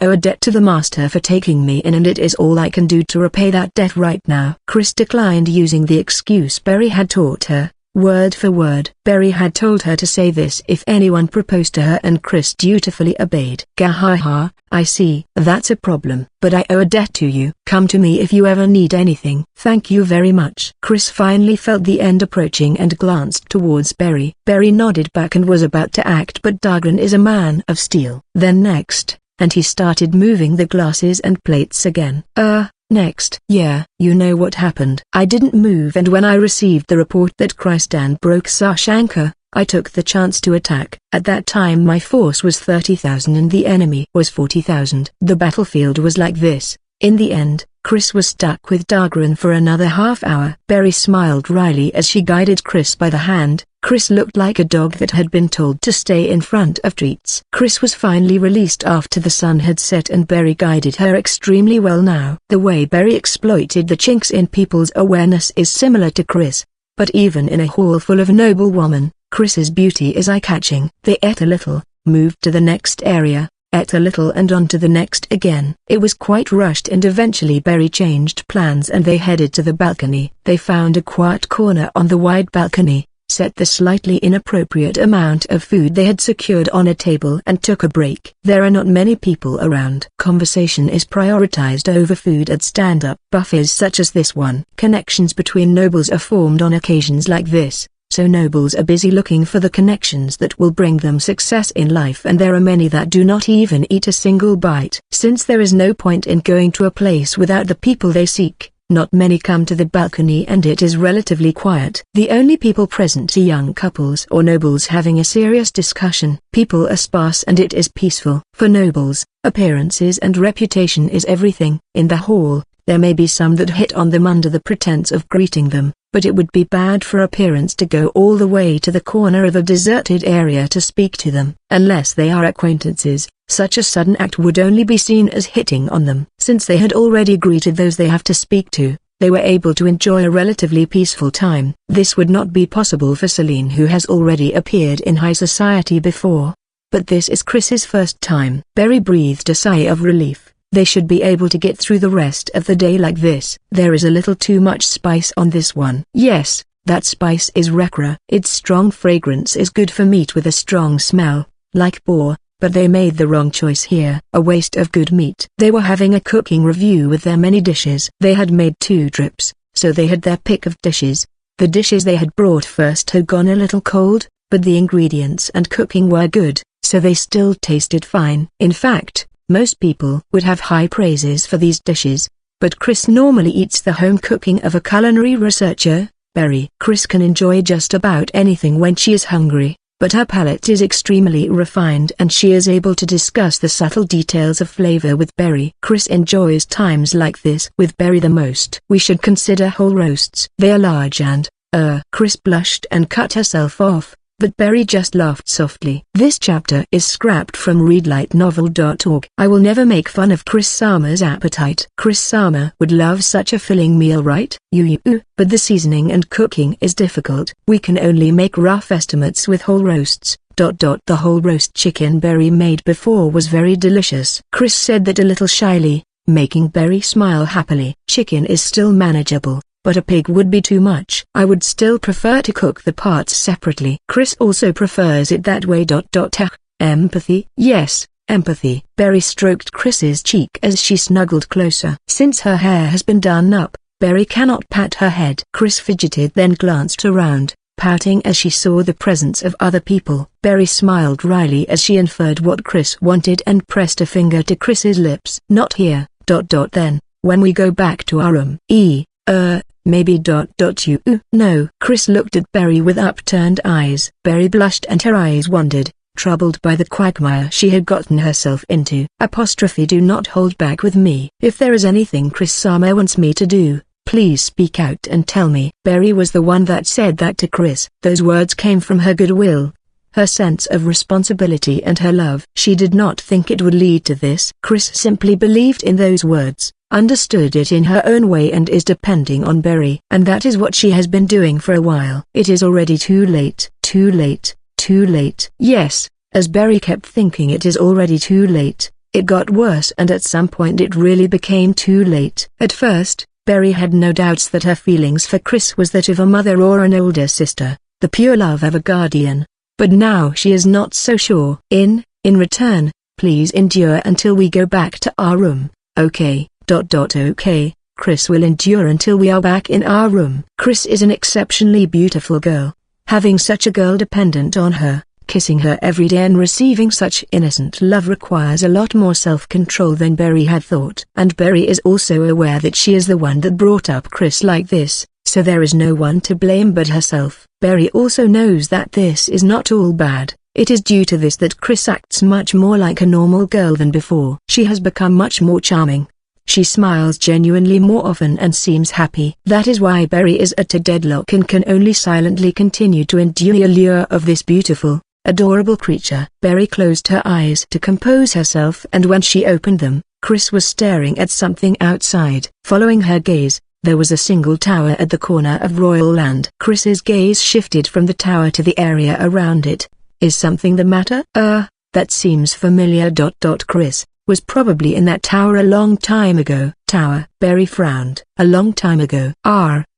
A: owe a debt to the Master for taking me in, and it is all I can do to repay that debt right now. Chris declined using the excuse Berry had taught her, word for word. Berry had told her to say this if anyone proposed to her, and Chris dutifully obeyed. Gahaha, I see. That's a problem. But I owe a debt to you. Come to me if you ever need anything. Thank you very much. Chris finally felt the end approaching and glanced towards Berry. Berry nodded back and was about to act, but Dagran is a man of steel. Then next, and he started moving the glasses and plates again. Next. Yeah, you know what happened. I didn't move, and when I received the report that Kristan broke Sashanka, I took the chance to attack. At that time my force was 30,000 and the enemy was 40,000. The battlefield was like this. In the end, Chris was stuck with Dagran for another half hour. Berry smiled wryly as she guided Chris by the hand. Chris looked like a dog that had been told to stay in front of treats. Chris was finally released after the sun had set, and Berry guided her extremely well now. The way Berry exploited the chinks in people's awareness is similar to Chris, but even in a hall full of noble women, Chris's beauty is eye-catching. They ate a little, moved to the next area, ate a little and on to the next again. It was quite rushed, and eventually Berry changed plans and they headed to the balcony. They found a quiet corner on the wide balcony, set the slightly inappropriate amount of food they had secured on a table and took a break. There are not many people around. Conversation is prioritized over food at stand-up buffets such as this one. Connections between nobles are formed on occasions like this, so nobles are busy looking for the connections that will bring them success in life, and there are many that do not even eat a single bite. Since there is no point in going to a place without the people they seek, not many come to the balcony and it is relatively quiet. The only people present are young couples or nobles having a serious discussion. People are sparse and it is peaceful. For nobles, appearances and reputation is everything. In the hall, there may be some that hit on them under the pretense of greeting them, but it would be bad for appearance to go all the way to the corner of a deserted area to speak to them. Unless they are acquaintances, such a sudden act would only be seen as hitting on them. Since they had already greeted those they have to speak to, they were able to enjoy a relatively peaceful time. This would not be possible for Celine, who has already appeared in high society before. But this is Chris's first time. Berry breathed a sigh of relief. They should be able to get through the rest of the day like this. There is a little too much spice on this one. Yes, that spice is Rekra. Its strong fragrance is good for meat with a strong smell, like boar. But they made the wrong choice here. A waste of good meat. They were having a cooking review with their many dishes. They had made 2 trips, so they had their pick of dishes. The dishes they had brought first had gone a little cold, but the ingredients and cooking were good, so they still tasted fine. In fact, most people would have high praises for these dishes, but Chris normally eats the home cooking of a culinary researcher, Berry. Chris can enjoy just about anything when she is hungry. But her palate is extremely refined and she is able to discuss the subtle details of flavor with Berry. Chris enjoys times like this with Berry the most. We should consider whole roasts. They are large and, Chris blushed and cut herself off, but Berry just laughed softly. This chapter is scrapped from readlightnovel.org. I will never make fun of Chris Sama's appetite. Chris Sama would love such a filling meal, right? But the seasoning and cooking is difficult. We can only make rough estimates with whole roasts. The whole roast chicken Berry made before was very delicious. Chris said that a little shyly, making Berry smile happily. Chicken is still manageable, but a pig would be too much. I would still prefer to cook the parts separately. Chris also prefers it that way. Empathy? Yes, empathy. Berry stroked Chris's cheek as she snuggled closer. Since her hair has been done up, Berry cannot pat her head. Chris fidgeted, then glanced around, pouting as she saw the presence of other people. Berry smiled wryly as she inferred what Chris wanted and pressed a finger to Chris's lips. Not here. Then, when we go back to our room. Maybe. No. Chris looked at Berry with upturned eyes. Berry blushed and her eyes wandered, troubled by the quagmire she had gotten herself into. Do not hold back with me. If there is anything Chris Sama wants me to do, please speak out and tell me. Berry was the one that said that to Chris. Those words came from her goodwill, her sense of responsibility and her love. She did not think it would lead to this. Chris simply believed in those words, understood it in her own way and is depending on Berry. And that is what she has been doing for a while. It is already too late. Too late. Too late. Yes, as Berry kept thinking it is already too late, it got worse and at some point it really became too late. At first, Berry had no doubts that her feelings for Chris was that of a mother or an older sister, the pure love of a guardian. But now she is not so sure. In return, please endure until we go back to our room. Okay. Okay, Chris will endure until we are back in our room. Chris is an exceptionally beautiful girl. Having such a girl dependent on her, kissing her every day and receiving such innocent love requires a lot more self-control than Berry had thought. And Berry is also aware that she is the one that brought up Chris like this, so there is no one to blame but herself. Berry also knows that this is not all bad. It is due to this that Chris acts much more like a normal girl than before. She has become much more charming. She smiles genuinely more often and seems happy. That is why Berry is at a deadlock and can only silently continue to endure the allure of this beautiful, adorable creature. Berry closed her eyes to compose herself, and when she opened them, Chris was staring at something outside. Following her gaze, there was a single tower at the corner of Royal Land. Chris's gaze shifted from the tower to the area around it. Is something the matter? That seems familiar. Chris was probably in that tower a long time ago. Tower. Berry frowned. A long time ago.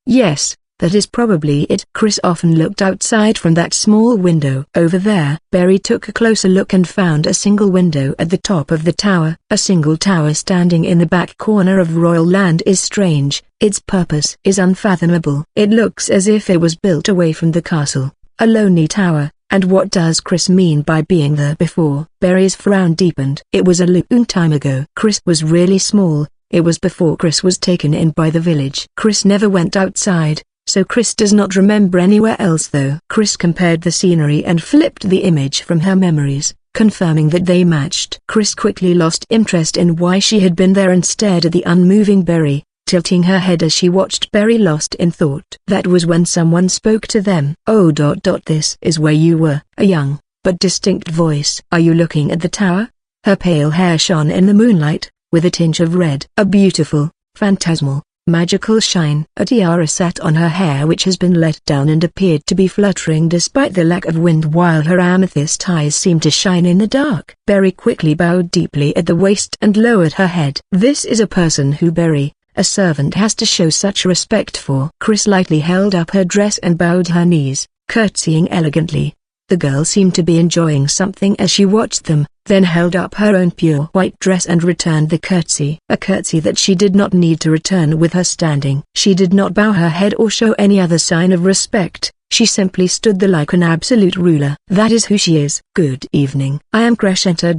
A: Yes, that is probably it. Chris often looked outside from that small window. Over there. Berry took a closer look and found a single window at the top of the tower. A single tower standing in the back corner of Royal Land is strange. Its purpose is unfathomable. It looks as if it was built away from the castle. A lonely tower. And what does Chris mean by being there before? Berry's frown deepened. It was a long time ago. Chris was really small. It was before Chris was taken in by the village. Chris never went outside, so Chris does not remember anywhere else though. Chris compared the scenery and flipped the image from her memories, confirming that they matched. Chris quickly lost interest in why she had been there and stared at the unmoving Berry, tilting her head as she watched Berry, lost in thought. That was when someone spoke to them. "Oh, this is where you were," a young, but distinct voice. "Are you looking at the tower?" Her pale hair shone in the moonlight, with a tinge of red. A beautiful, phantasmal, magical shine. A tiara sat on her hair which has been let down and appeared to be fluttering despite the lack of wind, while her amethyst eyes seemed to shine in the dark. Berry quickly bowed deeply at the waist and lowered her head. This is a person who Berry, a servant, has to show such respect for. Chris lightly held up her dress and bowed her knees, curtsying elegantly. The girl seemed to be enjoying something as she watched them, then held up her own pure white dress and returned the curtsy. A curtsy that she did not need to return with her standing. She did not bow her head or show any other sign of respect. She simply stood there like an absolute ruler. That is who she is. "Good evening. I am Crescenta.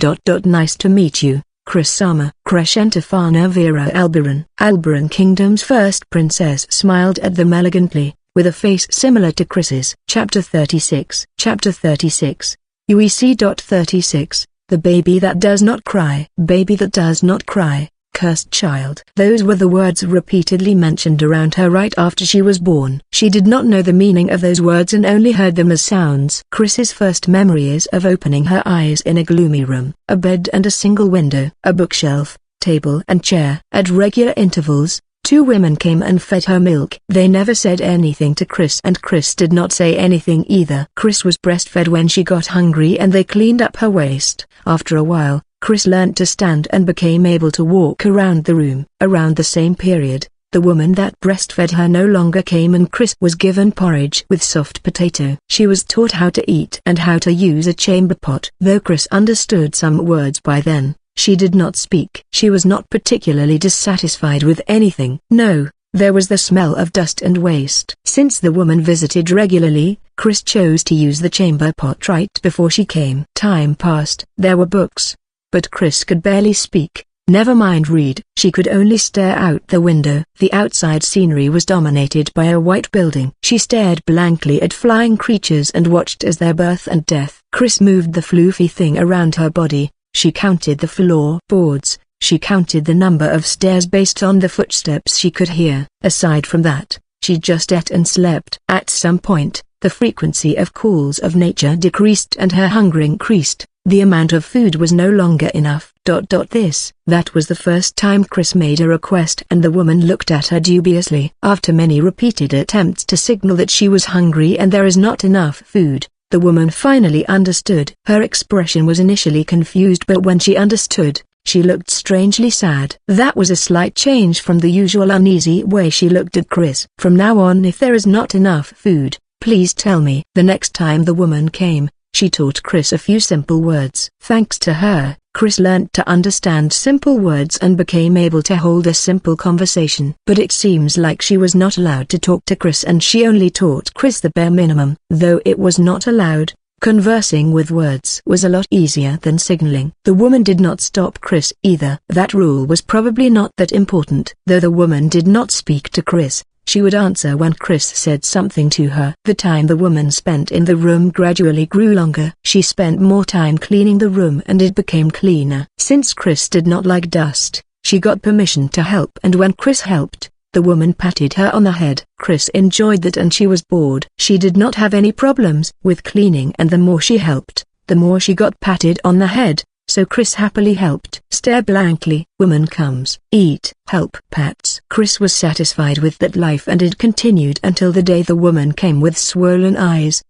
A: Nice to meet you, Chris-sama." Crescenta Fana Vera Alberon. Alberon Kingdom's first princess smiled at them elegantly, with a face similar to Chris's. Chapter 36. Chapter 36. UEC.36. The baby that does not cry. Baby that does not cry, cursed child. Those were the words repeatedly mentioned around her right after she was born. She did not know the meaning of those words and only heard them as sounds. Chris's first memory is of opening her eyes in a gloomy room. A bed and a single window. A bookshelf, table and chair. At regular intervals, two women came and fed her milk. They never said anything to Chris, and Chris did not say anything either. Chris was breastfed when she got hungry and they cleaned up her waist. After a while, Chris learned to stand and became able to walk around the room. Around the same period, the woman that breastfed her no longer came and Chris was given porridge with soft potato. She was taught how to eat and how to use a chamber pot. Though Chris understood some words by then, she did not speak. She was not particularly dissatisfied with anything. No, there was the smell of dust and waste. Since the woman visited regularly, Chris chose to use the chamber pot right before she came. Time passed. There were books, but Chris could barely speak, never mind read. She could only stare out the window. The outside scenery was dominated by a white building. She stared blankly at flying creatures and watched as their birth and death. Chris moved the floofy thing around her body. She counted the floorboards. She counted the number of stairs based on the footsteps she could hear. Aside from that, she just ate and slept. At some point, the frequency of calls of nature decreased and her hunger increased. The amount of food was no longer enough. That was the first time Chris made a request and the woman looked at her dubiously. After many repeated attempts to signal that she was hungry and there is not enough food, the woman finally understood. Her expression was initially confused, but when she understood, she looked strangely sad. That was a slight change from the usual uneasy way she looked at Chris. "From now on, if there is not enough food, please tell me." The next time the woman came, she taught Chris a few simple words. Thanks to her, Chris learned to understand simple words and became able to hold a simple conversation. But it seems like she was not allowed to talk to Chris and she only taught Chris the bare minimum. Though it was not allowed, conversing with words was a lot easier than signaling. The woman did not stop Chris either. That rule was probably not that important. Though the woman did not speak to Chris, she would answer when Chris said something to her. The time the woman spent in the room gradually grew longer. She spent more time cleaning the room and it became cleaner. Since Chris did not like dust, she got permission to help, and when Chris helped, the woman patted her on the head. Chris enjoyed that and she was bored. She did not have any problems with cleaning, and the more she helped, the more she got patted on the head. So Chris happily helped. Stare blankly. Woman comes. Eat. Help. Pats. Chris was satisfied with that life and it continued until the day the woman came with swollen eyes.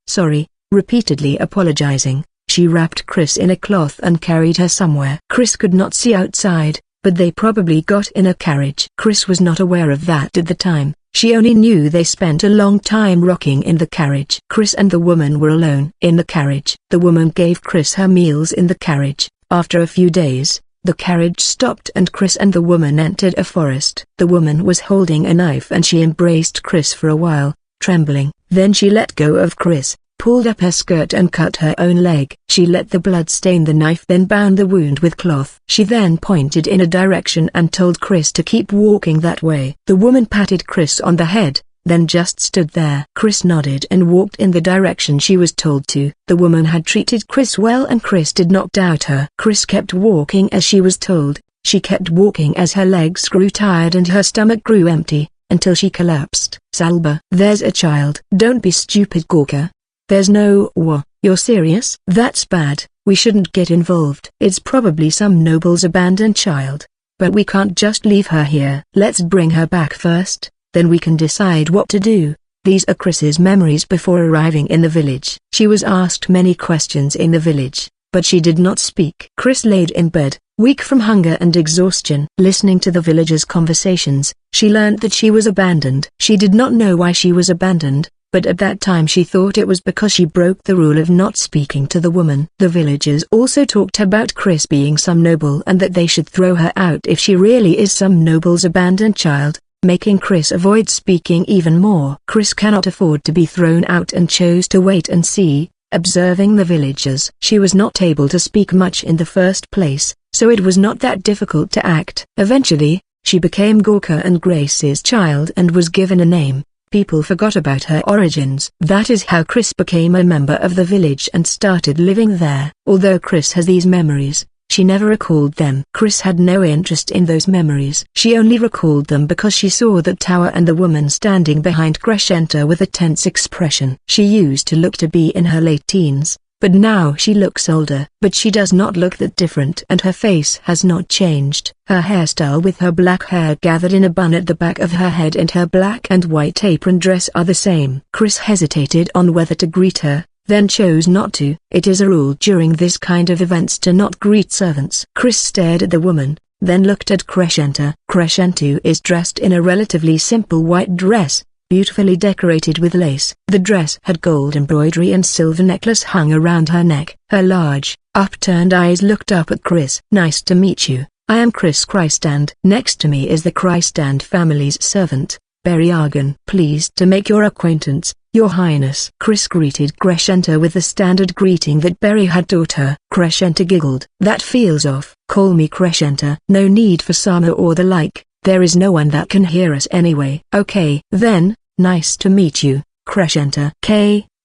A: Sorry, repeatedly apologizing. She wrapped Chris in a cloth and carried her somewhere. Chris could not see outside, but they probably got in a carriage. Chris was not aware of that at the time. She only knew they spent a long time rocking in the carriage. Chris and the woman were alone in the carriage. The woman gave Chris her meals in the carriage. After a few days, the carriage stopped and Chris and the woman entered a forest. The woman was holding a knife and she embraced Chris for a while, trembling. Then she let go of Chris, pulled up her skirt and cut her own leg. She let the blood stain the knife, then bound the wound with cloth. She then pointed in a direction and told Chris to keep walking that way. The woman patted Chris on the head, then just stood there. Chris nodded and walked in the direction she was told to. The woman had treated Chris well and Chris did not doubt her. Chris kept walking as she was told, She kept walking as her legs grew tired and her stomach grew empty, until she collapsed. Salba, there's a child. Don't be stupid, Gorka. There's no war. You're serious? That's bad. We shouldn't get involved. It's probably some noble's abandoned child. But we can't just leave her here. Let's bring her back first, then we can decide what to do. These are Chris's memories before arriving in the village. She was asked many questions in the village, but she did not speak. Chris laid in bed, weak from hunger and exhaustion. Listening to the villagers' conversations, she learned that she was abandoned. She did not know why she was abandoned, but at that time she thought it was because she broke the rule of not speaking to the woman. The villagers also talked about Chris being some noble and that they should throw her out if she really is some noble's abandoned child, making Chris avoid speaking even more. Chris cannot afford to be thrown out and chose to wait and see, observing the villagers. She was not able to speak much in the first place, so it was not that difficult to act. Eventually, she became Gorka and Grace's child and was given a name. People forgot about her origins. That is how Chris became a member of the village and started living there. Although Chris has these memories, she never recalled them. Chris had no interest in those memories. She only recalled them because she saw that tower and the woman standing behind Crescenta with a tense expression. She used to look to be in her late teens, but now she looks older. But she does not look that different and her face has not changed. Her hairstyle with her black hair gathered in a bun at the back of her head and her black and white apron dress are the same. Chris hesitated on whether to greet her, then chose not to. It is a rule during this kind of events to not greet servants. Chris stared at the woman, then looked at Crescenta. Crescenta is dressed in a relatively simple white dress, beautifully decorated with lace. The dress had gold embroidery and silver necklace hung around her neck. Her large, upturned eyes looked up at Chris. Nice to meet you. I am Chris Christand. Next to me is the Christand family's servant, Barry Argan. Pleased to make your acquaintance, Your Highness. Chris greeted Crescenta with the standard greeting that Barry had taught her. Crescenta giggled. That feels off. Call me Crescenta. No need for Sama or the like. There is no one that can hear us anyway. Okay. Then, nice to meet you, Crescenta.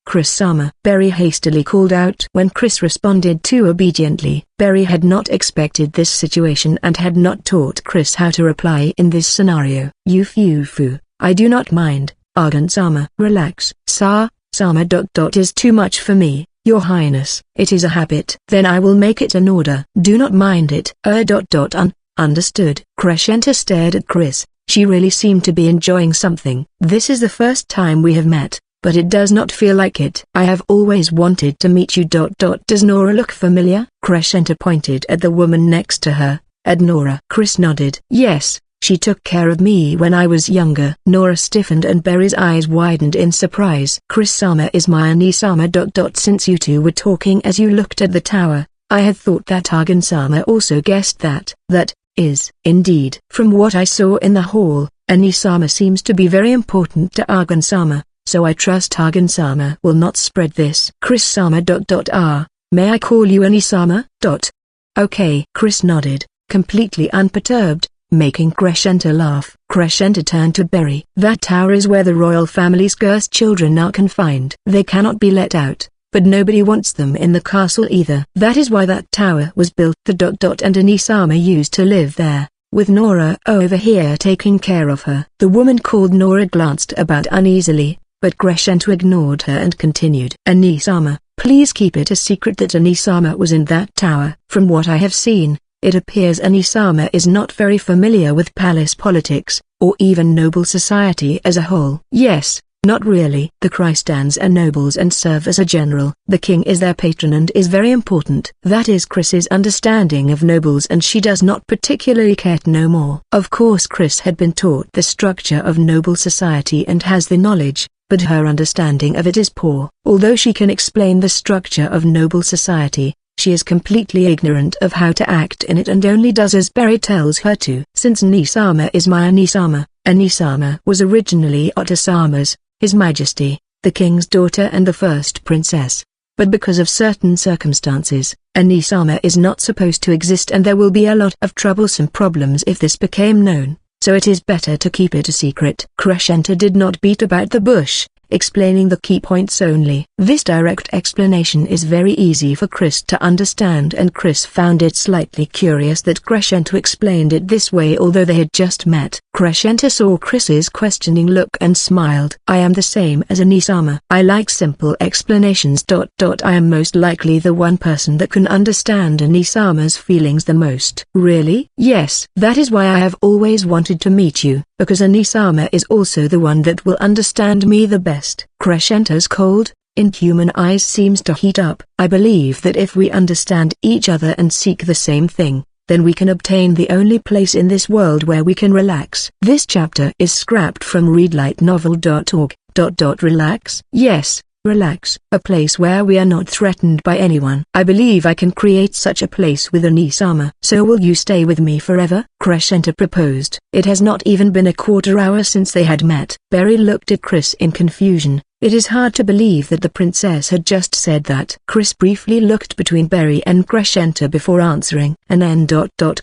A: Chris Sama. Barry hastily called out. When Chris responded too obediently, Barry had not expected this situation and had not taught Chris how to reply in this scenario. Yufu, I do not mind, Argan Sama. Relax. Sama. Is too much for me, Your Highness. It is a habit. Then I will make it an order. Do not mind it. Understood. Crescenta stared at Chris. She really seemed to be enjoying something. This is the first time we have met, but it does not feel like it. I have always wanted to meet you. Does Nora look familiar? Crescenta pointed at the woman next to her. At Nora. Chris nodded. Yes, she took care of me when I was younger. Nora stiffened and Barry's eyes widened in surprise. Chris Sama is my Ani-sama. Since you two were talking as you looked at the tower, I had thought that Argan Sama also guessed that. That is, indeed. From what I saw in the hall, Ani-sama seems to be very important to Argan Sama, so I trust Argan Sama will not spread this. Chris Sama. May I call you Ani-sama? Okay. Chris nodded, completely unperturbed, making Crescenta laugh. Crescenta turned to Barry. That tower is where the royal family's cursed children are confined. They cannot be let out, but nobody wants them in the castle either. That is why that tower was built. And Ani-sama used to live there, with Nora over here taking care of her. The woman called Nora glanced about uneasily, but Crescenta ignored her and continued. Ani-sama, please keep it a secret that Ani-sama was in that tower. From what I have seen, it appears Ani-sama is not very familiar with palace politics, or even noble society as a whole. Yes. Not really. The Christans are nobles and serve as a general. The king is their patron and is very important. That is Chris's understanding of nobles and she does not particularly care to know more. Of course Chris had been taught the structure of noble society and has the knowledge, but her understanding of it is poor. Although she can explain the structure of noble society, she is completely ignorant of how to act in it and only does as Barry tells her to. Since Ani-sama is my Ani-sama, Ani-sama was originally Otasama's, His Majesty, the king's daughter and the first princess. But because of certain circumstances, Ani-sama is not supposed to exist and there will be a lot of troublesome problems if this became known, so it is better to keep it a secret. Crescenta did not beat about the bush. explaining the key points only. This direct explanation is very easy for Chris to understand, and Chris found it slightly curious that Crescenta explained it this way although they had just met. Crescenta saw Chris's questioning look and smiled. I am the same as Anisama. I like simple explanations. I am most likely the one person that can understand Anisama's feelings the most. Really? Yes. That is why I have always wanted to meet you, because Anisama is also the one that will understand me the best. Crescenta's cold, inhuman eyes seems to heat up. I believe that if we understand each other and seek the same thing, then we can obtain the only place in this world where we can relax. This chapter is scrapped from readlightnovel.org. Relax? Yes. Relax. A place where we are not threatened by anyone. I believe I can create such a place with Anisama. So will you stay with me forever? Crescenta proposed. It has not even been a quarter hour since they had met. Berry looked at Chris in confusion. It is hard to believe that the princess had just said that. Chris briefly looked between Berry and Crescenta before answering.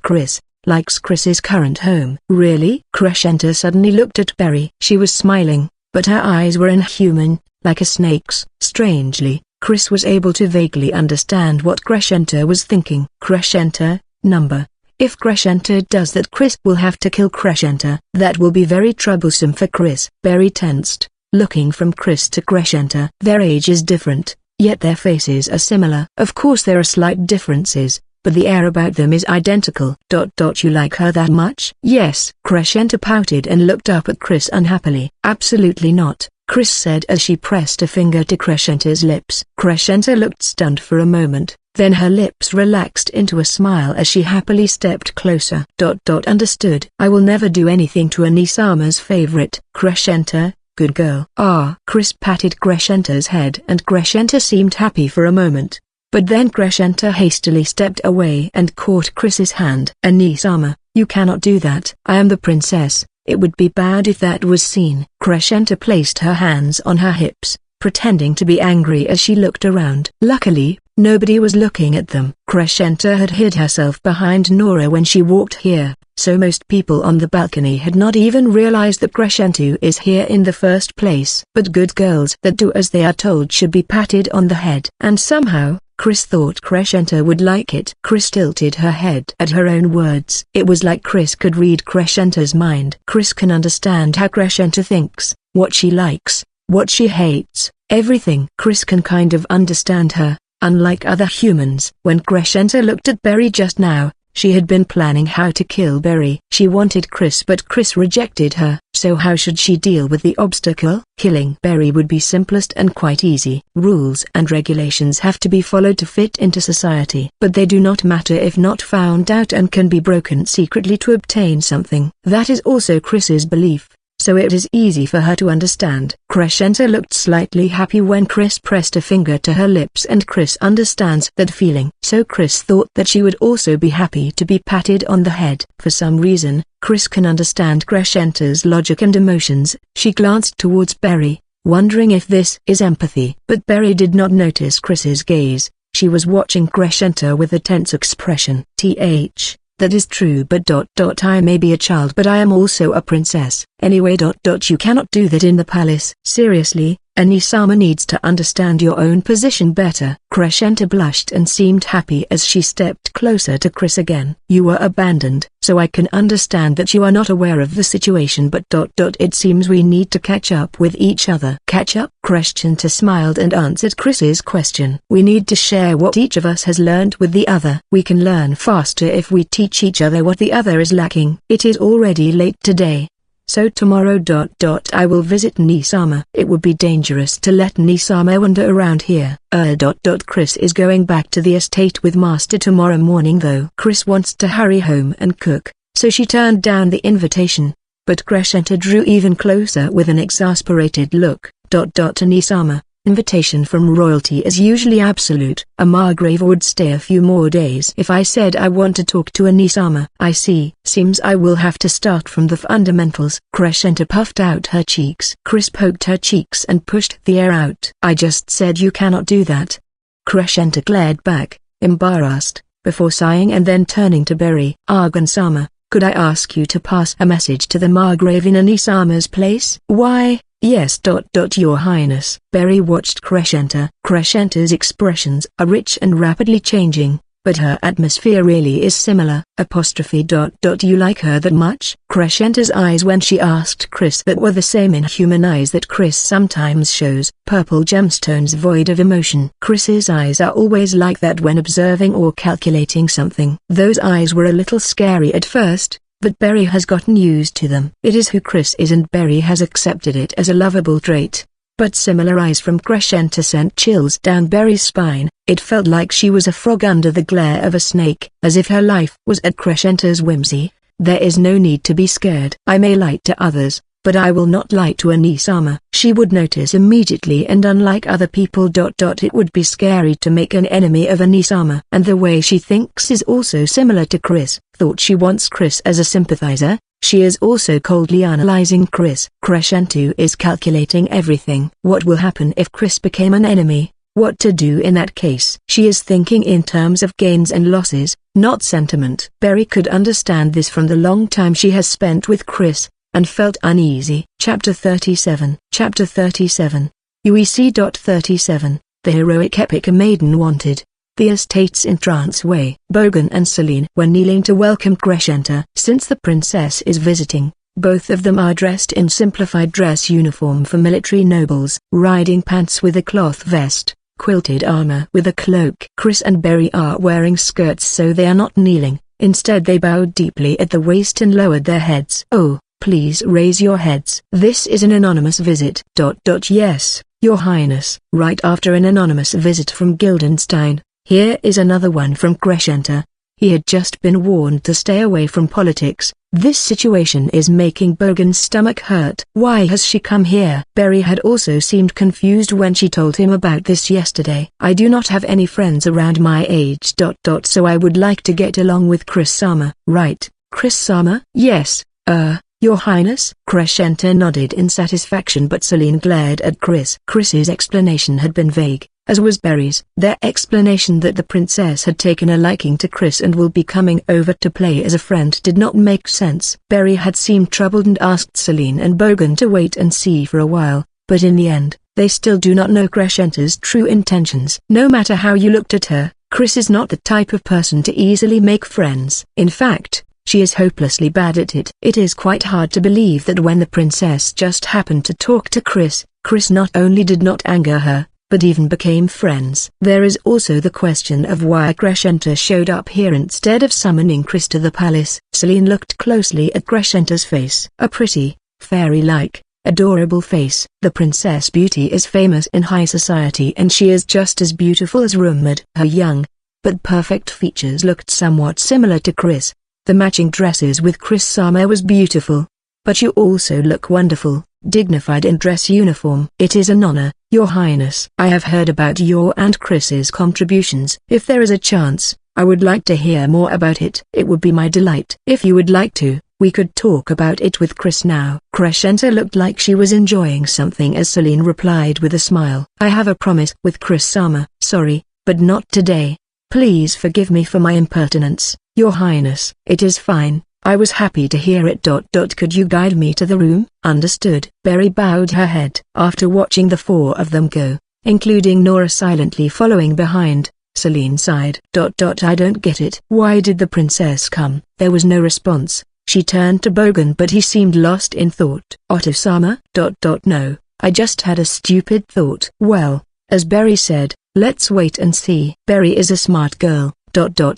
A: Chris likes Chris's current home. Really? Crescenta suddenly looked at Berry. She was smiling, but her eyes were inhuman, like a snake's. Strangely, Chris was able to vaguely understand what Crescenta was thinking. Crescenta, number. If Crescenta does that, Chris will have to kill Crescenta. That will be very troublesome for Chris. Berry tensed, looking from Chris to Crescenta. Their age is different, yet their faces are similar. Of course there are slight differences, but the air about them is identical. You like her that much? Yes. Crescenta pouted and looked up at Chris unhappily. Absolutely not, Chris said as she pressed a finger to Crescenta's lips. Crescenta looked stunned for a moment, then her lips relaxed into a smile as she happily stepped closer. Understood. I will never do anything to Anisama's favorite. Crescenta, good girl. Ah. Chris patted Crescenta's head and Crescenta seemed happy for a moment. But then Crescenta hastily stepped away and caught Chris's hand. Anisama, you cannot do that. I am the princess. It would be bad if that was seen. Crescenta placed her hands on her hips, pretending to be angry as she looked around. Luckily, nobody was looking at them. Crescenta had hid herself behind Nora when she walked here, so most people on the balcony had not even realized that Crescenta is here in the first place. But good girls that do as they are told should be patted on the head. And somehow, Chris thought Crescenta would like it. Chris tilted her head at her own words. It was like Chris could read Crescenta's mind. Chris can understand how Crescenta thinks, what she likes, what she hates, everything. Chris can kind of understand her, unlike other humans. When Crescenta looked at Berry just now, she had been planning how to kill Berry. She wanted Chris, but Chris rejected her. So how should she deal with the obstacle? Killing Berry would be simplest and quite easy. Rules and regulations have to be followed to fit into society. But they do not matter if not found out and can be broken secretly to obtain something. That is also Chris's belief, so it is easy for her to understand. Crescenta looked slightly happy when Chris pressed a finger to her lips, and Chris understands that feeling. So Chris thought that she would also be happy to be patted on the head. For some reason, Chris can understand Crescenta's logic and emotions. She glanced towards Berry, wondering if this is empathy. But Berry did not notice Chris's gaze. She was watching Crescenta with a tense expression. That is true, but I may be a child, but I am also a princess. Anyway, you cannot do that in the palace. Seriously, Anisama needs to understand your own position better. Crescenta blushed and seemed happy as she stepped closer to Chris again. You were abandoned, so I can understand that you are not aware of the situation, but it seems we need to catch up with each other. Catch up? Crescenta smiled and answered Chris's question. We need to share what each of us has learned with the other. We can learn faster if we teach each other what the other is lacking. It is already late today, so tomorrow I will visit Anisama. It would be dangerous to let Anisama wander around here. Chris is going back to the estate with Master tomorrow morning though. Chris wants to hurry home and cook, so she turned down the invitation. But Crescenta drew even closer with an exasperated look. Anisama, invitation from royalty is usually absolute. A Margrave would stay a few more days. If I said I want to talk to Anisama, I see. Seems I will have to start from the fundamentals. Crescenta puffed out her cheeks. Chris poked her cheeks and pushed the air out. I just said you cannot do that. Crescenta glared back, embarrassed, before sighing and then turning to Berry. Argan-sama, Could I ask you to pass a message to the Margrave in Anisama's place? Why, yes. Your Highness. Berry watched Kresh enter. Kreshenter's expressions are rich and rapidly changing, but her atmosphere really is similar. You like her that much? Kreshenter's eyes when she asked Chris that were the same inhuman eyes that Chris sometimes shows, purple gemstones void of emotion. Chris's eyes are always like that when observing or calculating something. Those eyes were a little scary at first, but Berry has gotten used to them. It is who Chris is and Berry has accepted it as a lovable trait. But similar eyes from Krescenta sent chills down Berry's spine. It felt like she was a frog under the glare of a snake, as if her life was at Krescenta's whimsy. There is no need to be scared. I may lie to others, but I will not lie to Anisama. She would notice immediately, and unlike other people. It would be scary to make an enemy of Anisama. And the way she thinks is also similar to Chris. Thought she wants Chris as a sympathizer. She is also coldly analyzing Chris. Krescenta is calculating everything. What will happen if Chris became an enemy? What to do in that case? She is thinking in terms of gains and losses, not sentiment. Berry could understand this from the long time she has spent with Chris, and felt uneasy. Chapter 37. Chapter 37. UEC. 37. The Heroic Epic. A Maiden Wanted. The estates in Trance Way. Bogan and Celine were kneeling to welcome Krescenta. Since the princess is visiting, both of them are dressed in simplified dress uniform for military nobles. Riding pants with a cloth vest, quilted armor with a cloak. Chris and Berry are wearing skirts, so they are not kneeling. Instead they bowed deeply at the waist and lowered their heads. Oh, please raise your heads. This is an anonymous visit. Yes, Your Highness. Right after an anonymous visit from Gildenstein, here is another one from Krescenta. He had just been warned to stay away from politics. This situation is making Bogan's stomach hurt. Why has she come here? Berry had also seemed confused when she told him about this yesterday. I do not have any friends around my age. So I would like to get along with Chris-sama. Right, Chris-sama? Yes, Your Highness? Krescenta nodded in satisfaction, but Celine glared at Chris. Chris's explanation had been vague, as was Berry's. Their explanation that the princess had taken a liking to Chris and will be coming over to play as a friend did not make sense. Berry had seemed troubled and asked Celine and Bogan to wait and see for a while, but in the end, they still do not know Krescenta's true intentions. No matter how you looked at her, Chris is not the type of person to easily make friends. In fact, she is hopelessly bad at it. It is quite hard to believe that when the princess just happened to talk to Chris not only did not anger her, but even became friends. There is also the question of why Krescenta showed up here instead of summoning Chris to the palace. Celine looked closely at Krescenta's face. A pretty, fairy-like, adorable face. The princess beauty is famous in high society, and she is just as beautiful as rumored. Her young, but perfect features looked somewhat similar to Chris. The matching dresses with Chris-sama was beautiful. But you also look wonderful, dignified in dress uniform. It is an honor, Your Highness. I have heard about your and Chris's contributions. If there is a chance, I would like to hear more about it. It would be my delight. If you would like to, we could talk about it with Chris now. Krescenta looked like she was enjoying something as Celine replied with a smile. I have a promise with Chris-sama. Sorry, but not today. Please forgive me for my impertinence, Your Highness. It is fine. I was happy to hear it. Could you guide me to the room? Understood. Berry bowed her head. After watching the four of them go, including Nora silently following behind, Celine sighed. I don't get it. Why did the princess come? There was no response. She turned to Bogan, but he seemed lost in thought. Otto-sama? No, I just had a stupid thought. Well, as Berry said, let's wait and see. Berry is a smart girl.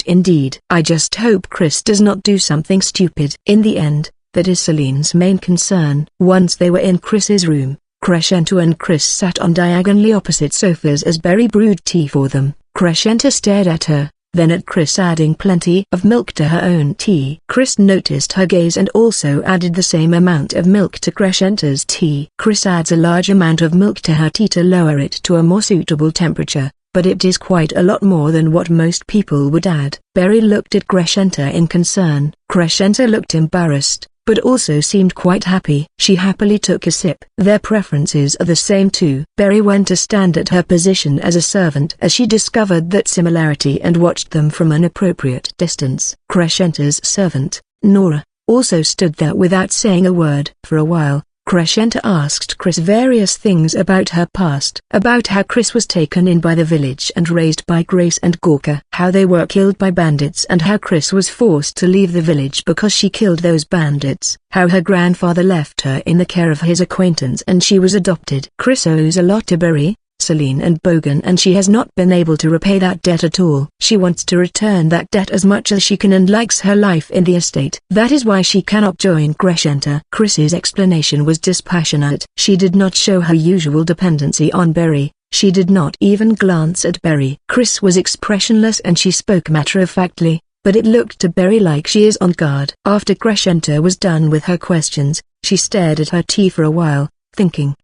A: Indeed. I just hope Chris does not do something stupid. In the end, that is Celine's main concern. Once they were in Chris's room, Krescenta and Chris sat on diagonally opposite sofas as Berry brewed tea for them. Krescenta stared at her, then at Chris, adding plenty of milk to her own tea. Chris noticed her gaze and also added the same amount of milk to Krescenta's tea. Chris adds a large amount of milk to her tea to lower it to a more suitable temperature, but it is quite a lot more than what most people would add. Berry looked at Krescenta in concern. Krescenta looked embarrassed, but also seemed quite happy. She happily took a sip. Their preferences are the same too. Berry went to stand at her position as a servant as she discovered that similarity and watched them from an appropriate distance. Krescenta's servant, Nora also stood there without saying a word. For a while, Crescenta asked Chris various things about her past. About how Chris was taken in by the village and raised by Grace and Gorka. How they were killed by bandits and how Chris was forced to leave the village because she killed those bandits. How her grandfather left her in the care of his acquaintance and she was adopted. Chris owes a lot to Barry, Celine and Bogan and she has not been able to repay that debt at all. She wants to return that debt as much as she can and likes her life in the estate. That is why she cannot join Crescenta. Chris's explanation was dispassionate. She did not show her usual dependency on Barry. She did not even glance at Barry. Chris was expressionless and she spoke matter-of-factly, but it looked to Barry like she is on guard. After Crescenta was done with her questions, she stared at her tea for a while, thinking.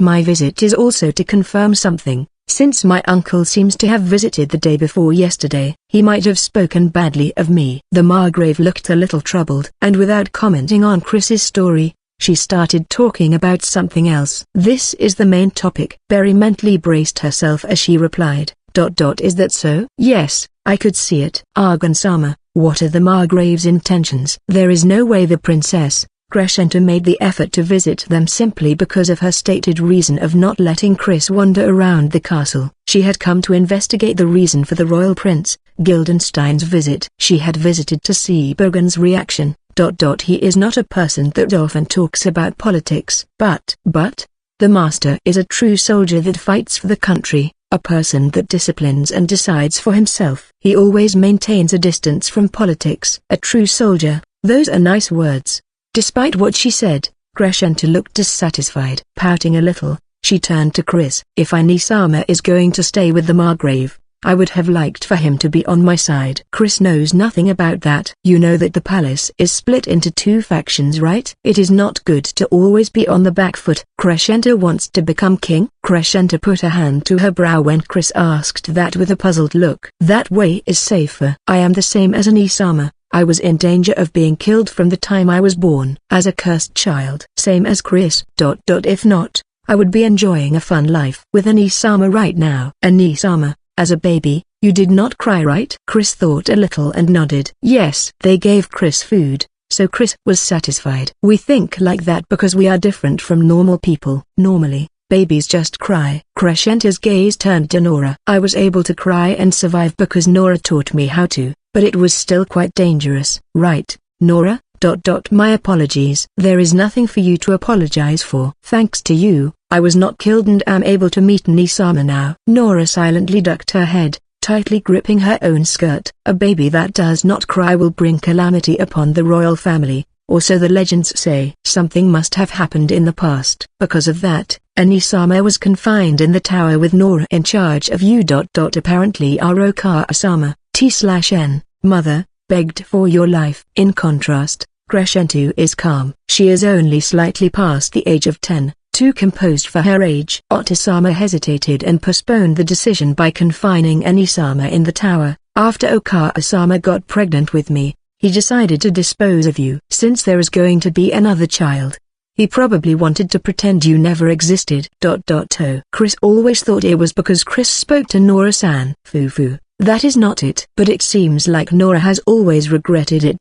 A: My visit is also to confirm something. Since my uncle seems to have visited the day before yesterday, he might have spoken badly of me. The Margrave looked a little troubled, and without commenting on Chris's story, she started talking about something else. This is the main topic. Barry mentally braced herself as she replied. Is that so? Yes, I could see it. Argan-sama, what are the Margrave's intentions? There is no way the princess, Crescenta made the effort to visit them simply because of her stated reason of not letting Chris wander around the castle. She had come to investigate the reason for the royal prince, Guildenstein's visit. She had visited to see Bogan's reaction. He is not a person that often talks about politics. But the master is a true soldier that fights for the country, a person that disciplines and decides for himself. He always maintains a distance from politics. A true soldier, those are nice words. Despite what she said, Crescenta looked dissatisfied. Pouting a little, she turned to Chris. If Anisama is going to stay with the Margrave, I would have liked for him to be on my side. Chris knows nothing about that. You know that the palace is split into two factions, right? It is not good to always be on the back foot. Crescenta wants to become king? Crescenta put a hand to her brow when Chris asked that with a puzzled look. That way is safer. I am the same as Anisama. I was in danger of being killed from the time I was born. As a cursed child. Same as Chris. If not, I would be enjoying a fun life with Anisama right now. Anisama, as a baby, you did not cry, right? Chris thought a little and nodded. Yes. They gave Chris food, so Chris was satisfied. We think like that because we are different from normal people. Normally, babies just cry. Crescenta's gaze turned to Nora. I was able to cry and survive because Nora taught me how to. But it was still quite dangerous. Right, Nora? My apologies. There is nothing for you to apologize for. Thanks to you, I was not killed and am able to meet Nisama now. Nora silently ducked her head, tightly gripping her own skirt. A baby that does not cry will bring calamity upon the royal family, or so the legends say. Something must have happened in the past. Because of that, Anisama was confined in the tower with Nora in charge of you. Apparently Aroka-sama, T/N, mother, begged for your life. In contrast, Crescenta is calm. She is only slightly past the age of 10, too composed for her age. Otasama hesitated and postponed the decision by confining Anisama in the tower. After Oka-sama got pregnant with me, he decided to dispose of you. Since there is going to be another child, he probably wanted to pretend you never existed. Chris always thought it was because Chris spoke to Nora-san. Foo. That is not it. But it seems like Nora has always regretted it.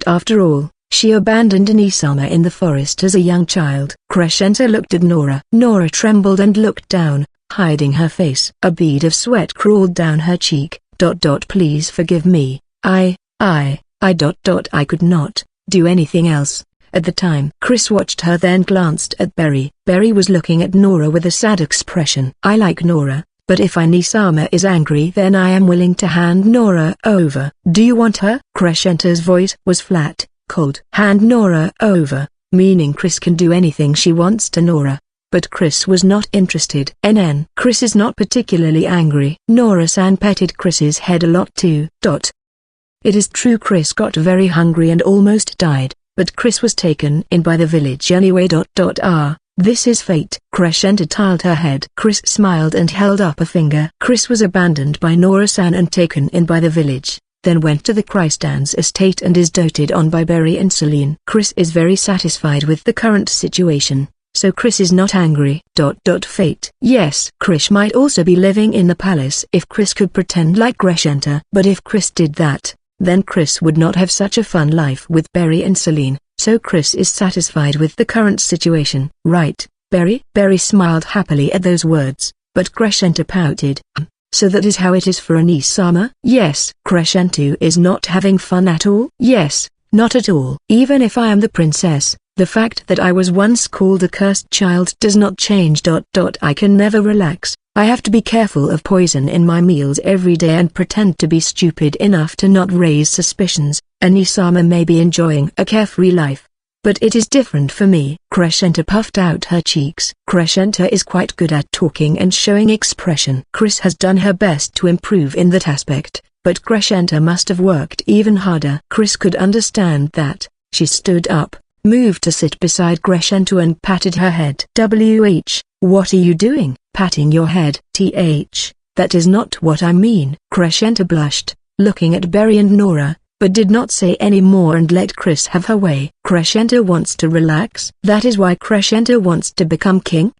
A: After all, she abandoned Anisama in the forest as a young child. Crescenta looked at Nora. Nora trembled and looked down, hiding her face. A bead of sweat crawled down her cheek. Please forgive me. I could not do anything else at the time. Chris watched her, then glanced at Barry. Barry was looking at Nora with a sad expression. I like Nora, but if Anisama is angry then I am willing to hand Nora over. Do you want her? Crescenta's voice was flat, cold. Hand Nora over, meaning Chris can do anything she wants to Nora. But Chris was not interested. Chris is not particularly angry. Nora-san petted Chris's head a lot too. It is true Chris got very hungry and almost died, but Chris was taken in by the village anyway. This is fate. Crescenta tiled her head. Chris smiled and held up a finger. Chris was abandoned by Nora-san and taken in by the village, then went to the Christans estate and is doted on by Barry and Celine. Chris is very satisfied with the current situation, so Chris is not angry. Fate. Yes, Chris might also be living in the palace if Chris could pretend like Crescenta. But if Chris did that, then Chris would not have such a fun life with Barry and Celine, so Chris is satisfied with the current situation. Right, Barry? Barry smiled happily at those words, but Crescenta pouted. So that is how it is for Anisama? Yes. Crescenta is not having fun at all? Yes, not at all. Even if I am the princess, the fact that I was once called a cursed child does not change. I can never relax. I have to be careful of poison in my meals every day and pretend to be stupid enough to not raise suspicions. Anisama may be enjoying a carefree life, but it is different for me. Crescenta puffed out her cheeks. Crescenta is quite good at talking and showing expression. Chris has done her best to improve in that aspect, but Crescenta must have worked even harder. Chris could understand that. She stood up, moved to sit beside Crescenta and patted her head. What are you doing? Patting your head. That is not what I mean. Crescenta blushed, looking at Barry and Nora, but did not say any more and let Chris have her way. Crescenta wants to relax. That is why Crescenta wants to become king.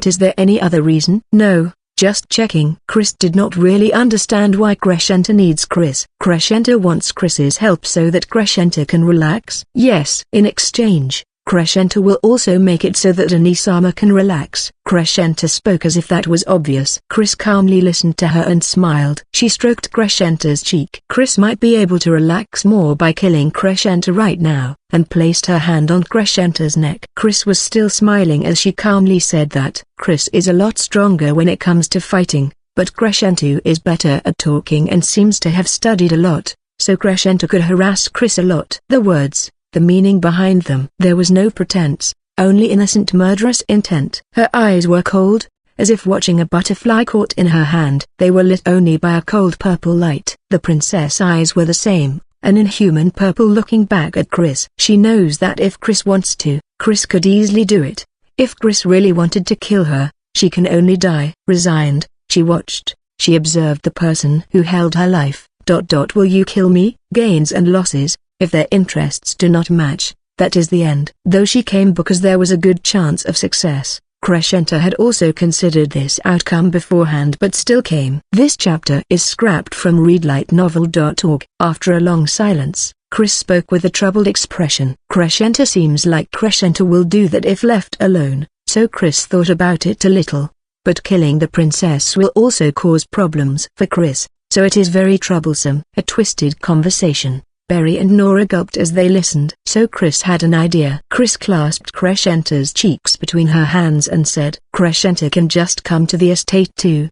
A: Is there any other reason? No, just checking. Chris did not really understand why Crescenta needs Chris. Crescenta wants Chris's help so that Crescenta can relax. Yes. In exchange, Crescenta will also make it so that Anisama can relax. Crescenta spoke as if that was obvious. Chris calmly listened to her and smiled. She stroked Crescenta's cheek. Chris might be able to relax more by killing Crescenta right now, and placed her hand on Crescenta's neck. Chris was still smiling as she calmly said that Chris is a lot stronger when it comes to fighting, but Crescenta is better at talking and seems to have studied a lot, so Crescenta could harass Chris a lot. The words, the meaning behind them. There was no pretense, only innocent murderous intent. Her eyes were cold, as if watching a butterfly caught in her hand. They were lit only by a cold purple light. The princess' eyes were the same, an inhuman purple looking back at Chris. She knows that if Chris wants to, Chris could easily do it. If Chris really wanted to kill her, she can only die. Resigned, she watched. She observed the person who held her life. Will you kill me? Gains and losses. If their interests do not match, that is the end. Though she came because there was a good chance of success, Crescenta had also considered this outcome beforehand but still came. This chapter is scrapped from readlightnovel.org. After a long silence, Chris spoke with a troubled expression. Crescenta seems like Crescenta will do that if left alone, so Chris thought about it a little. But killing the princess will also cause problems for Chris, so it is very troublesome. A twisted conversation. Barry and Nora gulped as they listened. So Chris had an idea. Chris clasped Crescenta's cheeks between her hands and said, Crescenta can just come to the estate too.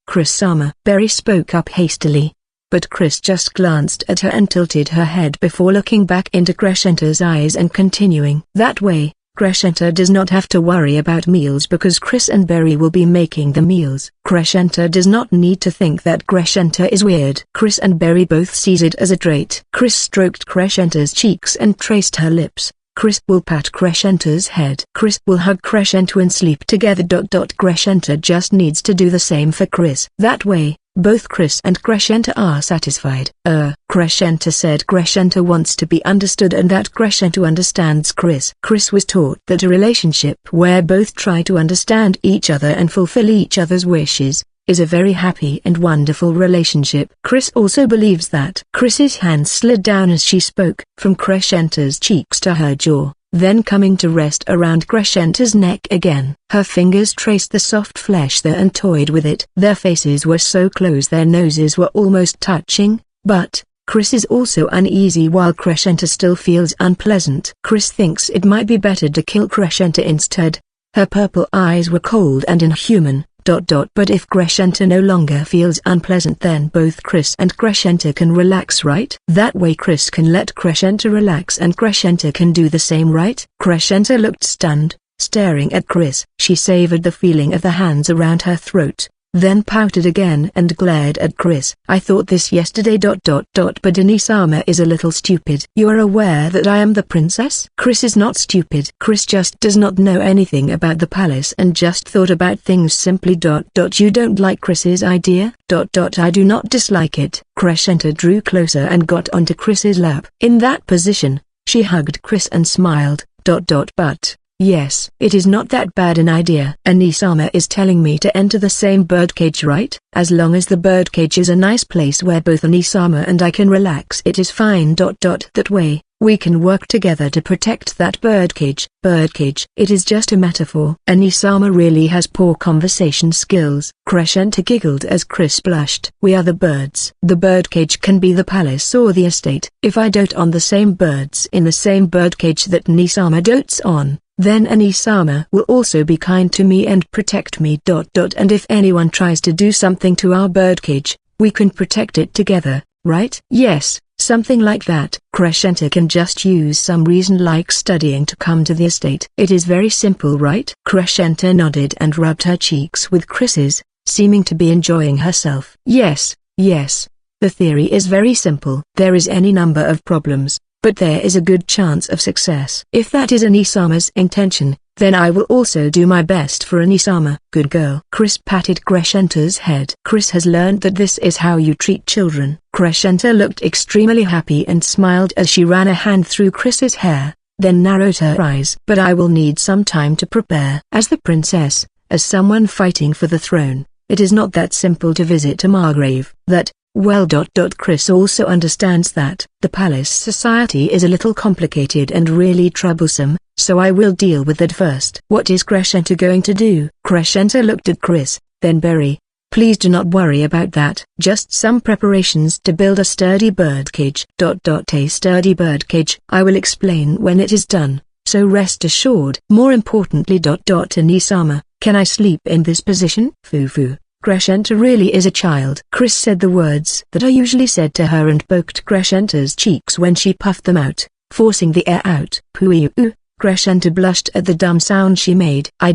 A: Chris-sama. Barry spoke up hastily, but Chris just glanced at her and tilted her head before looking back into Crescenta's eyes and continuing. That way, Crescenta does not have to worry about meals because Chris and Barry will be making the meals. Crescenta does not need to think that Crescenta is weird. Chris and Barry both sees it as a trait. Chris stroked Crescenta's cheeks and traced her lips. Chris will pat Crescenta's head. Chris will hug Crescenta and sleep together. Crescenta just needs to do the same for Chris. That way, both Chris and Crescenta are satisfied. Crescenta said Crescenta wants to be understood and that Crescenta understands Chris. Chris was taught that a relationship where both try to understand each other and fulfill each other's wishes is a very happy and wonderful relationship. Chris also believes that. Chris's hand slid down as she spoke, from Crescenta's cheeks to her jaw, then coming to rest around Crescenta's neck again. Her fingers traced the soft flesh there and toyed with it. Their faces were so close their noses were almost touching, but Chris is also uneasy while Crescenta still feels unpleasant. Chris thinks it might be better to kill Crescenta instead. Her purple eyes were cold and inhuman. But if Crescenta no longer feels unpleasant then both Chris and Crescenta can relax, right? That way Chris can let Crescenta relax and Crescenta can do the same, right? Crescenta looked stunned, staring at Chris. She savored the feeling of the hands around her throat, then pouted again and glared at Chris. I thought this yesterday. But Anisama is a little stupid. You are aware that I am the princess? Chris is not stupid. Chris just does not know anything about the palace and just thought about things simply. You don't like Chris's idea? I do not dislike it. Crescenta drew closer and got onto Chris's lap. In that position, she hugged Chris and smiled. But Yes, it is not that bad an idea. Anisama is telling me to enter the same birdcage, right? As long as the birdcage is a nice place where both Anisama and I can relax, it is fine. That way, we can work together to protect that birdcage. Birdcage. It is just a metaphor. Anisama really has poor conversation skills. Crescenta giggled as Chris blushed. We are the birds. The birdcage can be the palace or the estate. If I dote on the same birds in the same birdcage that Anisama dotes on, then Anisama will also be kind to me and protect me. And if anyone tries to do something to our birdcage, we can protect it together, right? Yes, something like that. Crescenta can just use some reason like studying to come to the estate. It is very simple, right? Crescenta nodded and rubbed her cheeks with Chris's, seeming to be enjoying herself. Yes, yes. The theory is very simple. There is any number of problems, but there is a good chance of success. If that is Anisama's intention, then I will also do my best for Anisama. Good girl. Chris patted Crescenta's head. Chris has learned that this is how you treat children. Crescenta looked extremely happy and smiled as she ran a hand through Chris's hair, then narrowed her eyes. But I will need some time to prepare. As the princess, as someone fighting for the throne, it is not that simple to visit a Margrave. Well. Chris also understands that the palace society is a little complicated and really troublesome, so I will deal with that first. What is Crescenta going to do? Crescenta looked at Chris, then Berry. Please do not worry about that. Just some preparations to build a sturdy birdcage. A sturdy birdcage. I will explain when it is done, so rest assured. More importantly. Anisama, can I sleep in this position? Foo. Crescenta really is a child. Chris said the words that are usually said to her and poked Crescenta's cheeks when she puffed them out, forcing the air out. Pooh. Crescenta blushed at the dumb sound she made. I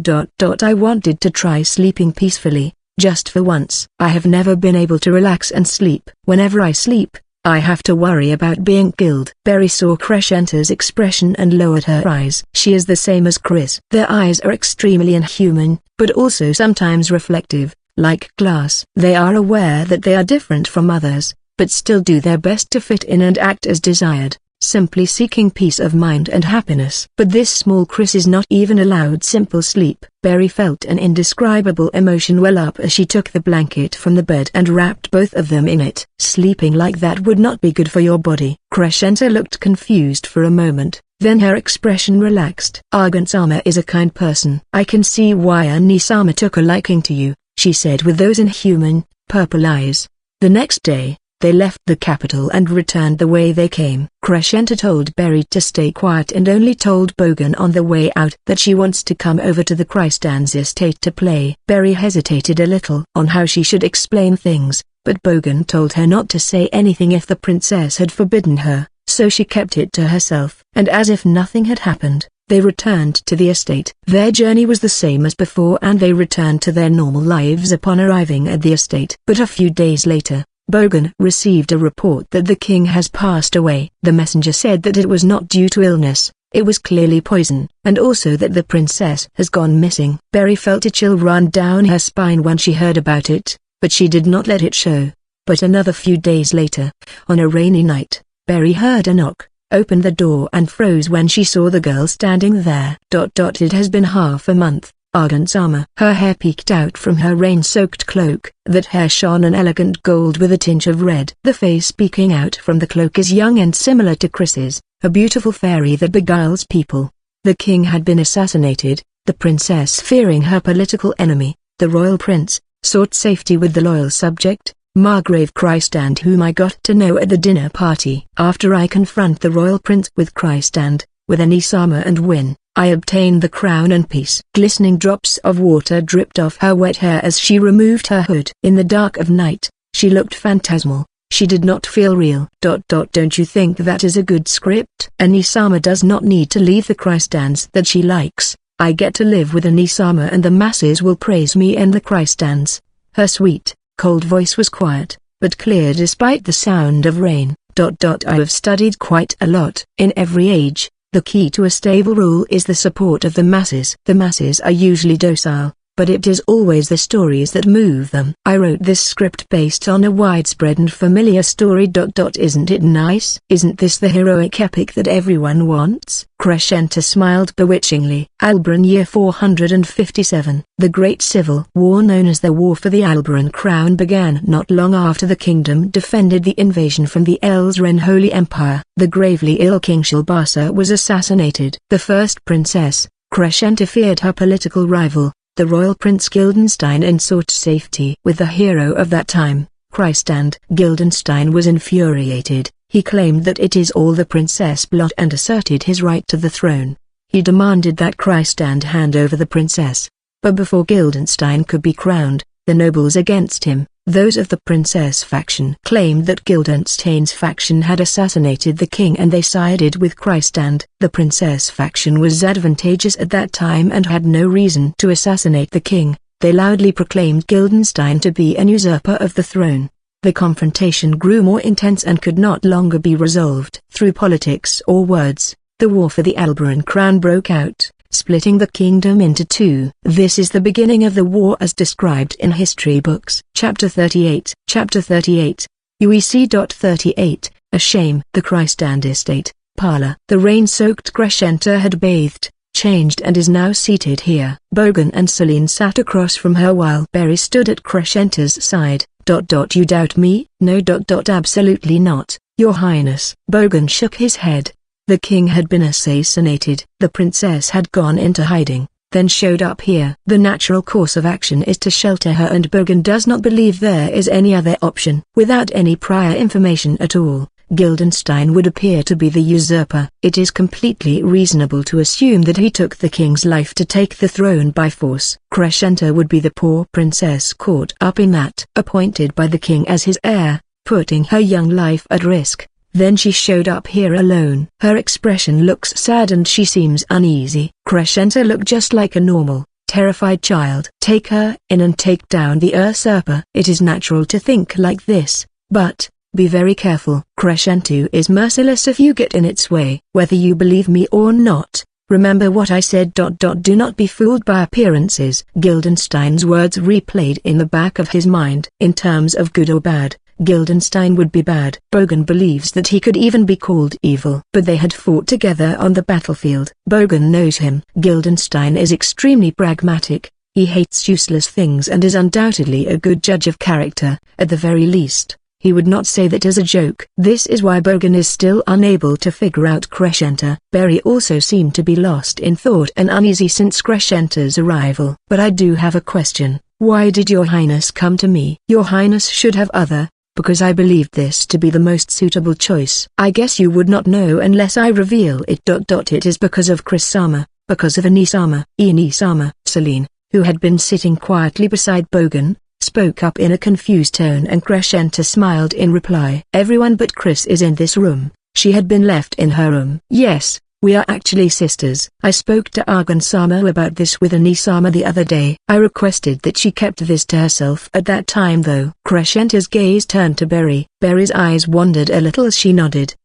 A: wanted to try sleeping peacefully, just for once. I have never been able to relax and sleep. Whenever I sleep, I have to worry about being killed. Berry saw Crescenta's expression and lowered her eyes. She is the same as Chris. Their eyes are extremely inhuman, but also sometimes reflective, like glass. They are aware that they are different from others, but still do their best to fit in and act as desired, simply seeking peace of mind and happiness. But this small Chris is not even allowed simple sleep. Berry felt an indescribable emotion well up as she took the blanket from the bed and wrapped both of them in it. Sleeping like that would not be good for your body. Crescenta looked confused for a moment, then her expression relaxed. Argent-sama is a kind person. I can see why Anisama took a liking to you, she said with those inhuman, purple eyes. The next day, they left the capital and returned the way they came. Crescenta told Berry to stay quiet and only told Bogan on the way out that she wants to come over to the Chrystans' estate to play. Berry hesitated a little on how she should explain things, but Bogan told her not to say anything if the princess had forbidden her, so she kept it to herself. And as if nothing had happened, they returned to the estate. Their journey was the same as before and they returned to their normal lives upon arriving at the estate. But a few days later, Bogan received a report that the king has passed away. The messenger said that it was not due to illness, it was clearly poison, and also that the princess has gone missing. Berry felt a chill run down her spine when she heard about it, but she did not let it show. But another few days later, on a rainy night, Berry heard a knock, opened the door and froze when she saw the girl standing there. It has been half a month, Argent-sama. Her hair peeked out from her rain-soaked cloak. That hair shone an elegant gold with a tinge of red. The face peeking out from the cloak is young and similar to Chris's, a beautiful fairy that beguiles people. The king had been assassinated, the princess fearing her political enemy, the royal prince, sought safety with the loyal subject, Margrave Chrysand, whom I got to know at the dinner party. After I confront the royal prince with Chrysand, with Anisama and win, I obtain the crown and peace. Glistening drops of water dripped off her wet hair as she removed her hood. In the dark of night, she looked phantasmal. She did not feel real. Don't you think that is a good script? Anisama does not need to leave the Chrystans that she likes. I get to live with Anisama and the masses will praise me and the Chrystans. Her sweet, cold voice was quiet, but clear despite the sound of rain. I have studied quite a lot. In every age, the key to a stable rule is the support of the masses. The masses are usually docile, but it is always the stories that move them. I wrote this script based on a widespread and familiar story. Isn't it nice? Isn't this the heroic epic that everyone wants? Crescenta smiled bewitchingly. Albaran year 457. The Great Civil War known as the War for the Albaran Crown began not long after the kingdom defended the invasion from the Elsren Holy Empire. The gravely ill King Shilbasa was assassinated. The first princess, Crescenta, feared her political rival, the royal Prince Guildenstein, and sought safety with the hero of that time, Chrystand. Guildenstein was infuriated. He claimed that it is all the princess' blood and asserted his right to the throne. He demanded that Chrystand hand over the princess. But before Guildenstein could be crowned, the nobles against him, those of the princess faction, claimed that Guildenstein's faction had assassinated the king and they sided with Chrystand. The princess faction was advantageous at that time and had no reason to assassinate the king. They loudly proclaimed Guildenstein to be an usurper of the throne. The confrontation grew more intense and could not longer be resolved through politics or words. The war for the Albaran crown broke out, splitting the kingdom into two. This is the beginning of the war as described in history books. Chapter 38. Chapter 38. UEC. 38. A shame. The Chrystand estate, parlor. The rain-soaked Crescenta had bathed, changed and is now seated here. Bogan and Celine sat across from her while Berry stood at Crescenta's side. You doubt me? No. Absolutely not, Your Highness. Bogan shook his head. The king had been assassinated. The princess had gone into hiding, then showed up here. The natural course of action is to shelter her, and Bogan does not believe there is any other option. Without any prior information at all, Guildenstein would appear to be the usurper. It is completely reasonable to assume that he took the king's life to take the throne by force. Crescenta would be the poor princess caught up in that, appointed by the king as his heir, putting her young life at risk. Then she showed up here alone. Her expression looks sad and she seems uneasy. Crescenta looked just like a normal, terrified child. Take her in and take down the usurper. It is natural to think like this, but be very careful. Crescenta is merciless if you get in its way. Whether you believe me or not, remember what I said. Do not be fooled by appearances. Guildenstein's words replayed in the back of his mind. In terms of good or bad, Guildenstein would be bad. Bogan believes that he could even be called evil. But they had fought together on the battlefield. Bogan knows him. Guildenstein is extremely pragmatic. He hates useless things and is undoubtedly a good judge of character. At the very least, he would not say that as a joke. This is why Bogan is still unable to figure out Crescenta. Berry also seemed to be lost in thought and uneasy since Crescenta's arrival. But I do have a question. Why did Your Highness come to me? Your Highness should have other. Because I believed this to be the most suitable choice. I guess you would not know unless I reveal it. It is because of Chris-sama, because of Anisama. Anisama. Celine, who had been sitting quietly beside Bogan, spoke up in a confused tone and Crescenta smiled in reply. Everyone but Chris is in this room. She had been left in her room. Yes, we are actually sisters. I spoke to Argan-sama about this with Anisama the other day. I requested that she kept this to herself at that time though. Crescenta's gaze turned to Berry. Berry's eyes wandered a little as she nodded.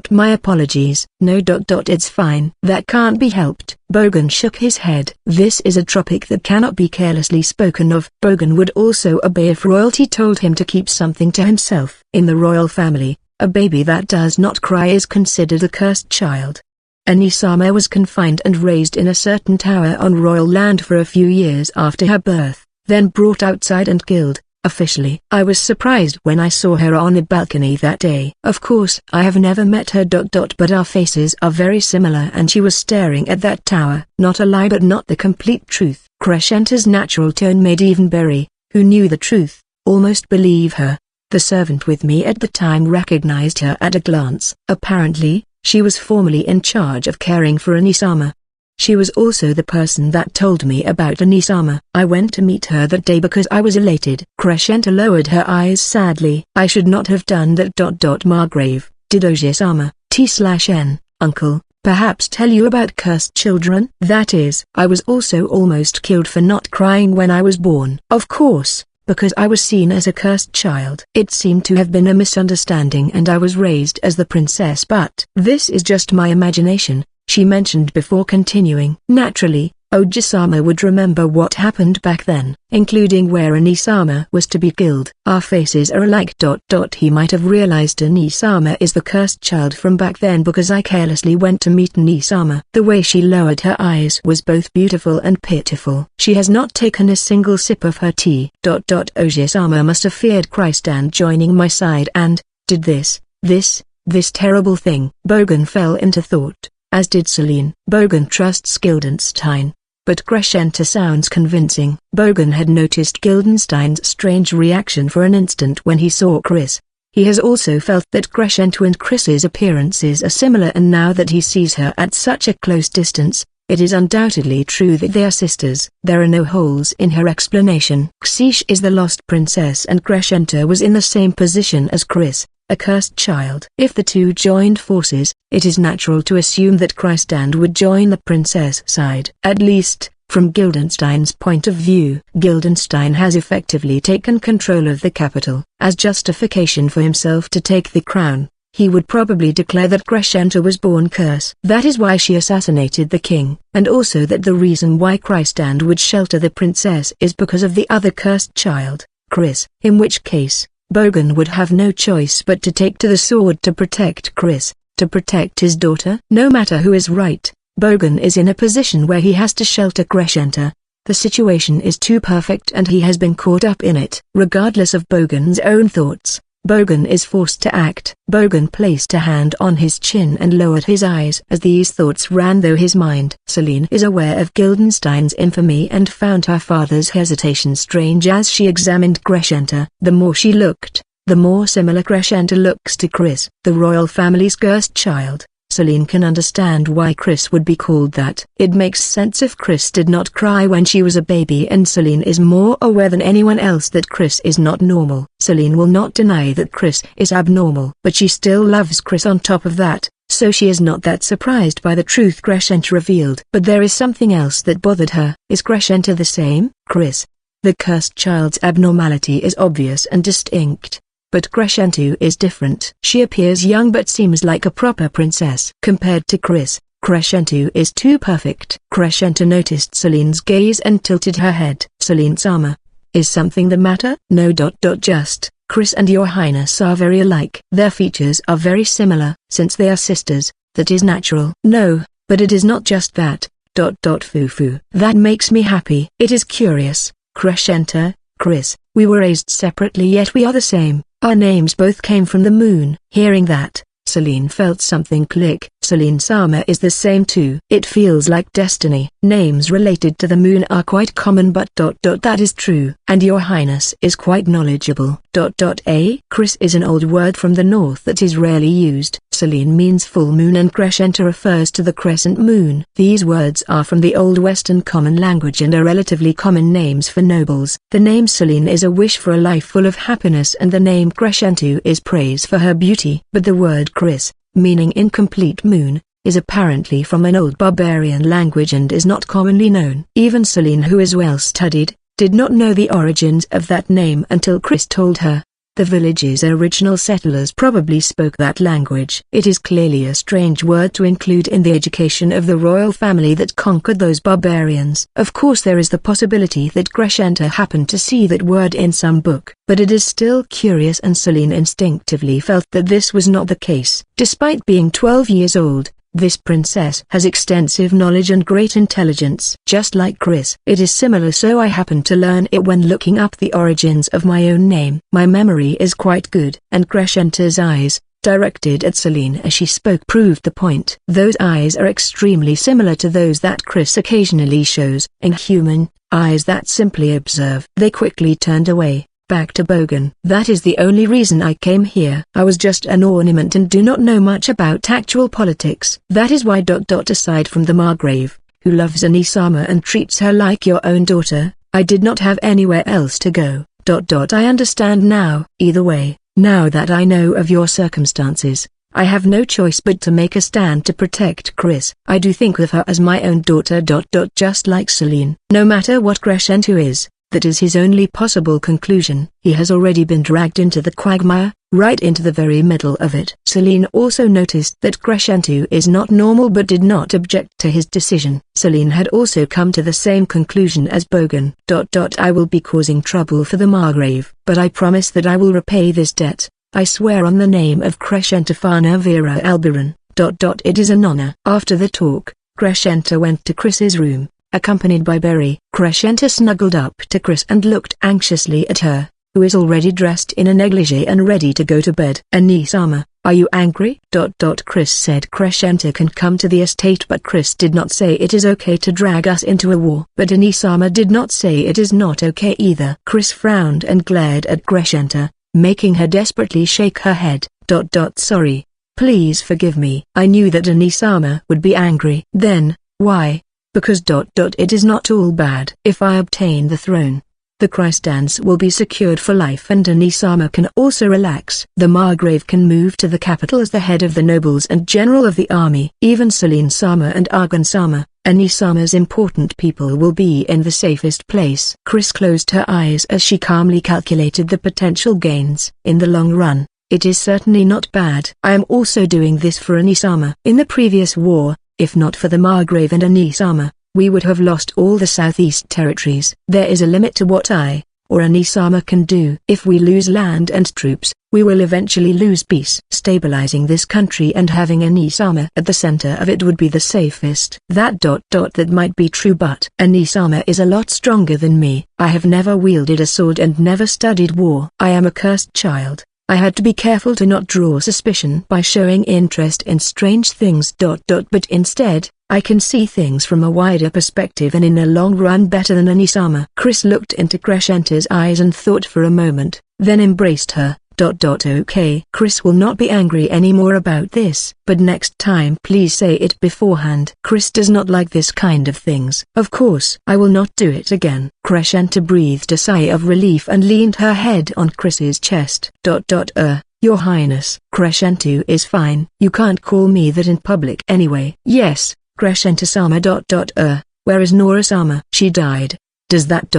A: My apologies. No. It's fine. That can't be helped. Bogan shook his head. This is a topic that cannot be carelessly spoken of. Bogan would also obey if royalty told him to keep something to himself. In the royal family, a baby that does not cry is considered a cursed child. Anisama was confined and raised in a certain tower on royal land for a few years after her birth, then brought outside and killed, officially. I was surprised when I saw her on a balcony that day. Of course, I have never met her. But our faces are very similar and she was staring at that tower. Not a lie but not the complete truth. Crescenta's natural tone made even Berry, who knew the truth, almost believe her. The servant with me at the time recognized her at a glance. Apparently, she was formerly in charge of caring for Anisama. She was also the person that told me about Anisama. I went to meet her that day because I was elated. Crescenta lowered her eyes sadly. I should not have done that. Margrave, did Oji-sama, T/N, uncle, perhaps tell you about cursed children? That is, I was also almost killed for not crying when I was born. Of course, because I was seen as a cursed child. It seemed to have been a misunderstanding and I was raised as the princess, but this is just my imagination, she mentioned before continuing. Naturally, Oji-sama would remember what happened back then, including where Ani-sama was to be killed. Our faces are alike. He might have realized Ani-sama is the cursed child from back then because I carelessly went to meet Ani-sama. The way she lowered her eyes was both beautiful and pitiful. She has not taken a single sip of her tea. Oji-sama must have feared Christ joining my side and did this terrible thing. Bogan fell into thought, as did Celine. Bogan trusts Guildenstein. But Crescenta sounds convincing. Bogan had noticed Guildenstein's strange reaction for an instant when he saw Chris. He has also felt that Crescenta and Chris's appearances are similar, and now that he sees her at such a close distance, it is undoubtedly true that they are sisters. There are no holes in her explanation. Xish is the lost princess and Crescenta was in the same position as Chris, a cursed child. If the two joined forces, it is natural to assume that Christand would join the princess side. At least, from Guildenstein's point of view. Guildenstein has effectively taken control of the capital. As justification for himself to take the crown, he would probably declare that Crescenta was born curse. That is why she assassinated the king, and also that the reason why Christand would shelter the princess is because of the other cursed child, Chris. In which case, Bogan would have no choice but to take to the sword to protect Chris, to protect his daughter. No matter who is right, Bogan is in a position where he has to shelter Crescenta. The situation is too perfect and he has been caught up in it. Regardless of Bogan's own thoughts, Bogan is forced to act. Bogan placed a hand on his chin and lowered his eyes as these thoughts ran through his mind. Celine is aware of Guildenstein's infamy and found her father's hesitation strange as she examined Crescenta. The more she looked, the more similar Crescenta looks to Chris. The royal family's cursed child. Celine can understand why Chris would be called that. It makes sense if Chris did not cry when she was a baby, and Celine is more aware than anyone else that Chris is not normal. Celine will not deny that Chris is abnormal, but she still loves Chris on top of that, so she is not that surprised by the truth Crescenta revealed. But there is something else that bothered her. Is Crescenta the same? Chris, the cursed child's abnormality is obvious and distinct. But Crescenta is different. She appears young but seems like a proper princess. Compared to Chris, Crescenta is too perfect. Crescenta noticed Celine's gaze and tilted her head. Celine-sama, is something the matter? No. Just, Chris and your highness are very alike. Their features are very similar. Since they are sisters, that is natural. No, but it is not just that. Foo. That makes me happy. It is curious. Crescenta, Chris, we were raised separately yet we are the same. Our names both came from the moon. Hearing that, Celine felt something click. Celine-sama is the same too. It feels like destiny. Names related to the moon are quite common, but that is true. And your highness is quite knowledgeable. Chris is an old word from the north that is rarely used. Celine means full moon and Crescenta refers to the crescent moon. These words are from the old Western common language and are relatively common names for nobles. The name Celine is a wish for a life full of happiness, and the name Crescenta is praise for her beauty. But the word Chris, meaning incomplete moon, is apparently from an old barbarian language and is not commonly known. Even Celine, who is well studied, did not know the origins of that name until Chris told her. The village's original settlers probably spoke that language. It is clearly a strange word to include in the education of the royal family that conquered those barbarians. Of course there is the possibility that Crescenta happened to see that word in some book, but it is still curious, and Celine instinctively felt that this was not the case. Despite being 12 years old, this princess has extensive knowledge and great intelligence. Just like Chris. It is similar, so I happened to learn it when looking up the origins of my own name. My memory is quite good. And Crescenta's eyes, directed at Celine as she spoke, proved the point. Those eyes are extremely similar to those that Chris occasionally shows. Inhuman eyes that simply observe. They quickly turned away. Back to Bogan. That is the only reason I came here. I was just an ornament and do not know much about actual politics. That is why. Aside from the Margrave, who loves Ani-sama and treats her like your own daughter, I did not have anywhere else to go. I understand now. Either way, now that I know of your circumstances, I have no choice but to make a stand to protect Chris. I do think of her as my own daughter. Just like Celine. No matter what Crescenta is, That is his only possible conclusion. He has already been dragged into the quagmire, right into the very middle of it. Celine also noticed that Crescento is not normal but did not object to his decision. Celine had also come to the same conclusion as Bogan. I will be causing trouble for the Margrave, but I promise that I will repay this debt. I swear on the name of Crescento Fana Vera Alberon. It is an honor. After the talk, Crescento went to Chris's room, accompanied by Berry. Crescento snuggled up to Chris and looked anxiously at her, who is already dressed in a negligee and ready to go to bed. Anisama, are you angry? Chris said Crescento can come to the estate, but Chris did not say it is okay to drag us into a war. But Anisama did not say it is not okay either. Chris frowned and glared at Crescento, making her desperately shake her head. Sorry. Please forgive me. I knew that Anisama would be angry. Then, why? Because it is not all bad. If I obtain the throne, the Christans will be secured for life and Anisama can also relax. The Margrave can move to the capital as the head of the nobles and general of the army. Even Celine Sama and Argan Sama, Anisama's important people, will be in the safest place. Chris closed her eyes as she calmly calculated the potential gains. In the long run, it is certainly not bad. I am also doing this for Anisama. In the previous war, if not for the Margrave and Anisama, we would have lost all the southeast territories. There is a limit to what I, or Anisama, can do. If we lose land and troops, we will eventually lose peace. Stabilizing this country and having Anisama at the center of it would be the safest. That might be true, but Anisama is a lot stronger than me. I have never wielded a sword and never studied war. I am a cursed child. I had to be careful to not draw suspicion by showing interest in strange things. But instead, I can see things from a wider perspective and in the long run better than Anisama. Chris looked into Crescento's eyes and thought for a moment, then embraced her. Okay. Chris will not be angry anymore about this, but next time please say it beforehand. Chris does not like this kind of things. Of course. I will not do it again. Crescento breathed a sigh of relief and leaned her head on Chris's chest. Your Highness. Crescento is fine. You can't call me that in public anyway. Yes, Crescento-sama. Where is Nora-sama? She died. Does that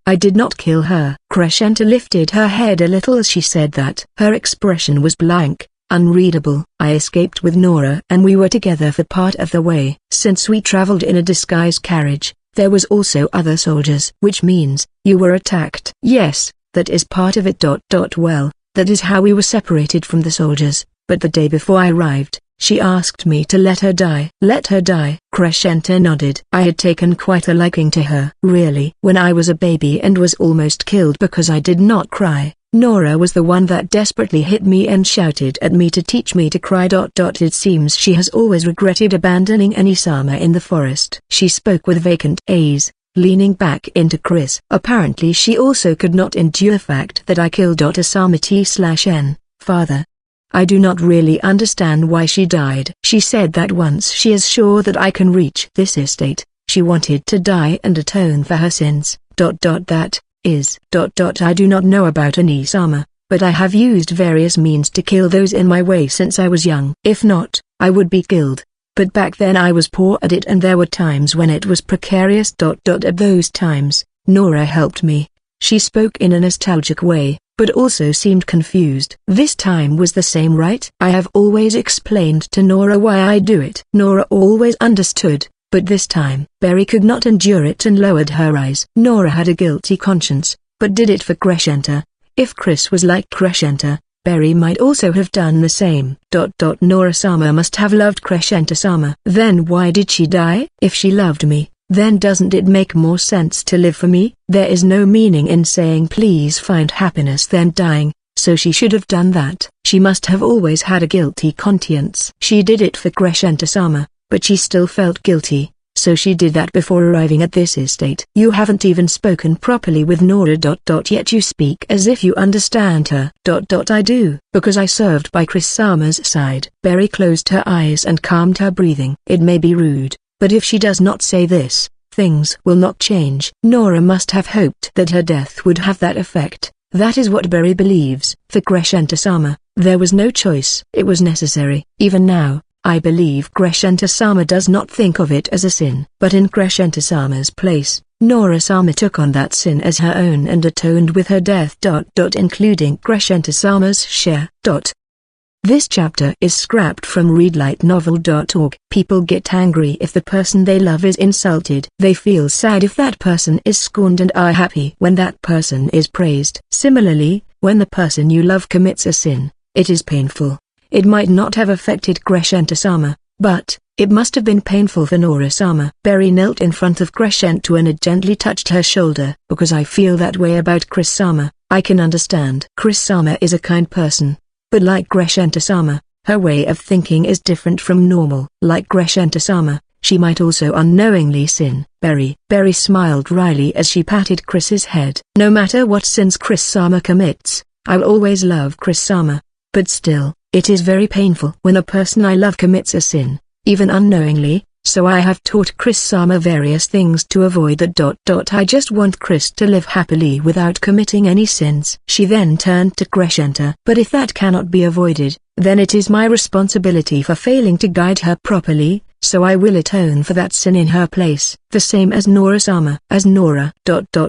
A: I did not kill her. Crescento lifted her head a little as she said that. Her expression was blank, unreadable. I escaped with Nora and we were together for part of the way. Since we traveled in a disguised carriage, there was also other soldiers. Which means, you were attacked. Yes, that is part of it. Well, that is how we were separated from the soldiers, but the day before I arrived, she asked me to let her die. Let her die? Crescento nodded. I had taken quite a liking to her. Really? When I was a baby and was almost killed because I did not cry, Nora was the one that desperately hit me and shouted at me to teach me to cry. It seems she has always regretted abandoning Anisama in the forest. She spoke with vacant gaze, leaning back into Chris. Apparently she also could not endure the fact that I killed Asama T/N. Father, I do not really understand why she died. She said that once she is sure that I can reach this estate, she wanted to die and atone for her sins. That is. I do not know about Anisama, but I have used various means to kill those in my way since I was young. If not, I would be killed. But back then I was poor at it and there were times when it was precarious. At those times, Nora helped me. She spoke in a nostalgic way, but also seemed confused. This time was the same, right? I have always explained to Nora why I do it. Nora always understood, but this time, Berry could not endure it and lowered her eyes. Nora had a guilty conscience, but did it for Crescento. If Chris was like Crescento, Berry might also have done the same. Nora-sama must have loved Crescento-sama. Then why did she die? If she loved me, then doesn't it make more sense to live for me? There is no meaning in saying please find happiness then dying, so she should have done that. She must have always had a guilty conscience. She did it for Crescento-sama, but she still felt guilty, so she did that before arriving at this estate. You haven't even spoken properly with Nora. Yet you speak as if you understand her. I do, because I served by Chris-sama's side. Berry closed her eyes and calmed her breathing. It may be rude, but if she does not say this, things will not change. Nora must have hoped that her death would have that effect. That is what Berry believes. For Crescento-sama, there was no choice. It was necessary. Even now, I believe Crescento-sama does not think of it as a sin. But in Crescento-sama's place, Nora-sama took on that sin as her own and atoned with her death. Including Crescenta-sama's share. This chapter is scrapped from readlightnovel.org. People get angry if the person they love is insulted. They feel sad if that person is scorned and are happy when that person is praised. Similarly, when the person you love commits a sin, it is painful. It might not have affected Crescenta-sama, but it must have been painful for Nora-sama. Berry knelt in front of Crescenta and gently touched her shoulder. Because I feel that way about Chris-sama, I can understand. Chris-sama is a kind person. But like Crescenta-sama, her way of thinking is different from normal. Like Crescenta-sama, she might also unknowingly sin. Berry smiled wryly as she patted Chris's head. No matter what sins Chris-sama commits, I'll always love Chris-sama. But still, it is very painful when a person I love commits a sin, even unknowingly, so I have taught Chris-sama various things to avoid that. I just want Chris to live happily without committing any sins. She then turned to Crescenta. But if that cannot be avoided, then it is my responsibility for failing to guide her properly, so I will atone for that sin in her place. The same as Nora-sama. As Nora.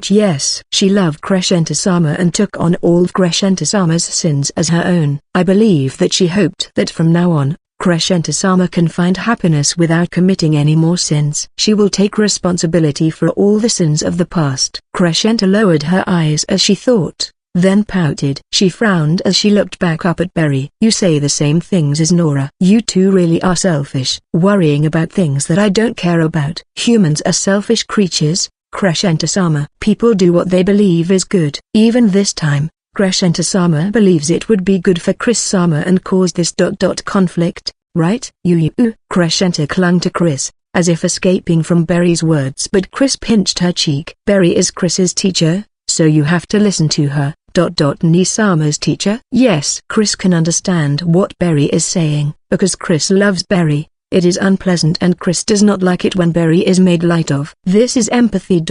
A: Yes. She loved Crescenta-sama and took on all of Crescenta-sama's sins as her own. I believe that she hoped that from now on, Crescenta-sama can find happiness without committing any more sins. She will take responsibility for all the sins of the past. Crescenta lowered her eyes as she thought, then pouted. She frowned as she looked back up at Berry. You say the same things as Nora. You two really are selfish, worrying about things that I don't care about. Humans are selfish creatures, Crescenta-sama. People do what they believe is good. Even this time, Crescenta-sama believes it would be good for Chris-sama and cause this conflict, right? Crescenta clung to Chris, as if escaping from Berry's words, but Chris pinched her cheek. Berry is Chris's teacher, so you have to listen to her. Nii-sama's teacher? Yes. Chris can understand what Berry is saying, because Chris loves Berry. It is unpleasant and Chris does not like it when Berry is made light of. This is empathy.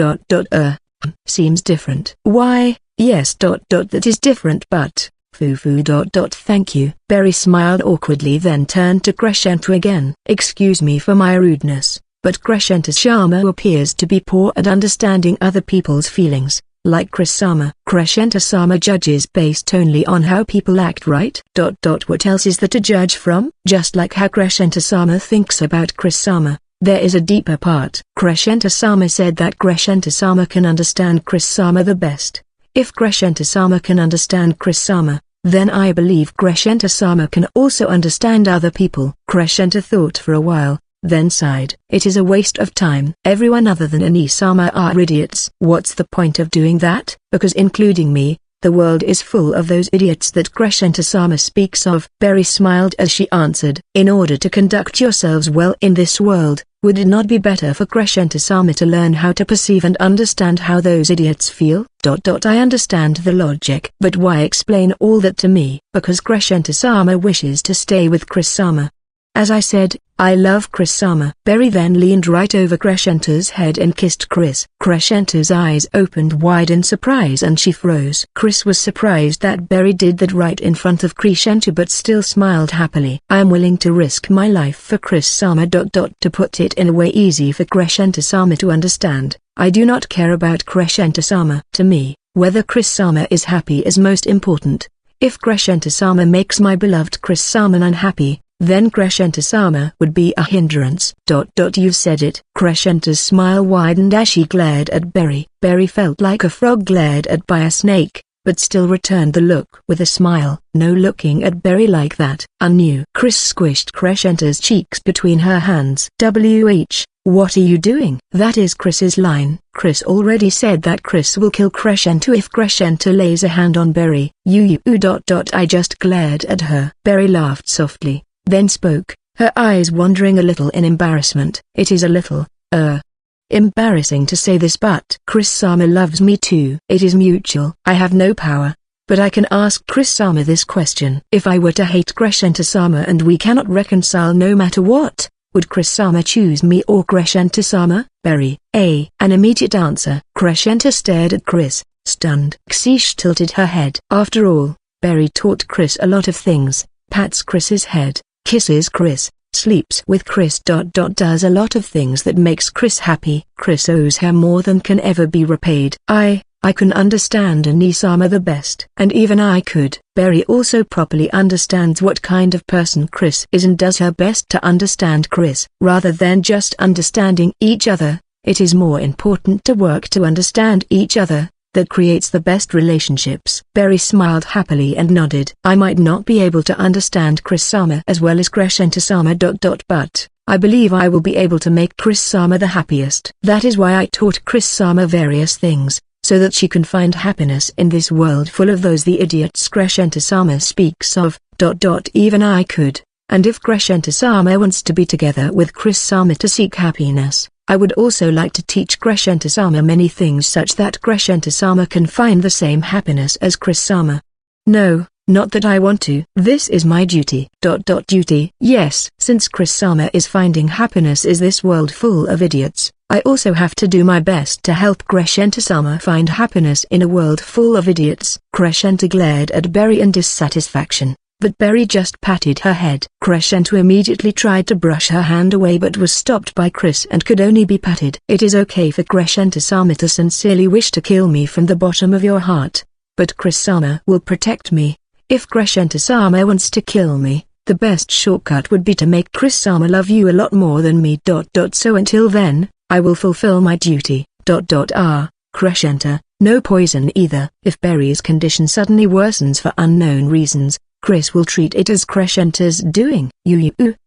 A: Seems different. Why? Yes. That is different, but foo-foo. Thank you. Berry smiled awkwardly, then turned to Crescenta again. Excuse me for my rudeness, but Crescenta-sama appears to be poor at understanding other people's feelings, like Chris-sama. Crescenta-sama judges based only on how people act, right? What else is there to judge from? Just like how Crescenta-sama thinks about Chris-sama, there is a deeper part. Crescenta-sama said that Crescenta-sama can understand Chris-sama the best. If Crescenta-sama can understand Chris-sama, then I believe Crescenta-sama can also understand other people. Crescenta thought for a while, then sighed. It is a waste of time. Everyone other than Nii-sama are idiots. What's the point of doing that? Because including me, the world is full of those idiots that Crescenta-sama speaks of. Berry smiled as she answered. In order to conduct yourselves well in this world, would it not be better for Crescenta-sama to learn how to perceive and understand how those idiots feel? I understand the logic. But why explain all that to me? Because Crescenta-sama wishes to stay with Chris-sama. As I said, I love Chris-sama. Berry then leaned right over Crescenta's head and kissed Chris. Crescenta's eyes opened wide in surprise and she froze. Chris was surprised that Berry did that right in front of Crescenta, but still smiled happily. I am willing to risk my life for Chris-sama. To put it in a way easy for Crescenta-sama to understand, I do not care about Crescenta-sama. To me, whether Chris-sama is happy is most important. If Crescenta-sama makes my beloved Chris-sama unhappy, then Crescenta-sama would be a hindrance. You said it. Crescenta's smile widened as she glared at Berry. Berry felt like a frog glared at by a snake, but still returned the look with a smile. No looking at Berry like that. Unnew. Chris squished Crescenta's cheeks between her hands. What are you doing? That is Chris's line. Chris already said that Chris will kill Crescenta if Crescenta lays a hand on Berry. I just glared at her. Berry laughed softly, then spoke, her eyes wandering a little in embarrassment. It is a little, embarrassing to say this, but Chris-sama loves me too. It is mutual. I have no power, but I can ask Chris-sama this question. If I were to hate Crescenta-sama and we cannot reconcile no matter what, would Chris-sama choose me or Crescenta-sama? Berry, an immediate answer. Crescenta stared at Chris, stunned. Xish tilted her head. After all, Berry taught Chris a lot of things, pats Chris's head, kisses Chris, sleeps with Chris. Does a lot of things that makes Chris happy. Chris owes her more than can ever be repaid. I can understand Anisama the best. And even I could. Berry also properly understands what kind of person Chris is and does her best to understand Chris. Rather than just understanding each other, it is more important to work to understand each other. That creates the best relationships. Berry smiled happily and nodded. I might not be able to understand Chris-sama as well as Crescenta-sama. But I believe I will be able to make Chris-sama the happiest. That is why I taught Chris-sama various things, so that she can find happiness in this world full of those the idiots Crescenta-sama speaks of. Even I could. And if Crescenta-sama wants to be together with Chris-sama to seek happiness, I would also like to teach Crescenta-sama many things such that Crescenta-sama can find the same happiness as Chris-sama. No, not that I want to. This is my duty. Duty? Yes. Since Chris-sama is finding happiness in this world full of idiots, I also have to do my best to help Crescenta-sama find happiness in a world full of idiots. Crescenta glared at Berry in dissatisfaction. But Berry just patted her head. Crescenta immediately tried to brush her hand away but was stopped by Chris and could only be patted. It is okay for Crescenta-sama to sincerely wish to kill me from the bottom of your heart, but Chris-sama will protect me. If Crescenta-sama wants to kill me, the best shortcut would be to make Chris-sama love you a lot more than me. So until then, I will fulfill my duty. Crescenta, no poison either. If Berry's condition suddenly worsens for unknown reasons, Chris will treat it as Crescenta's doing.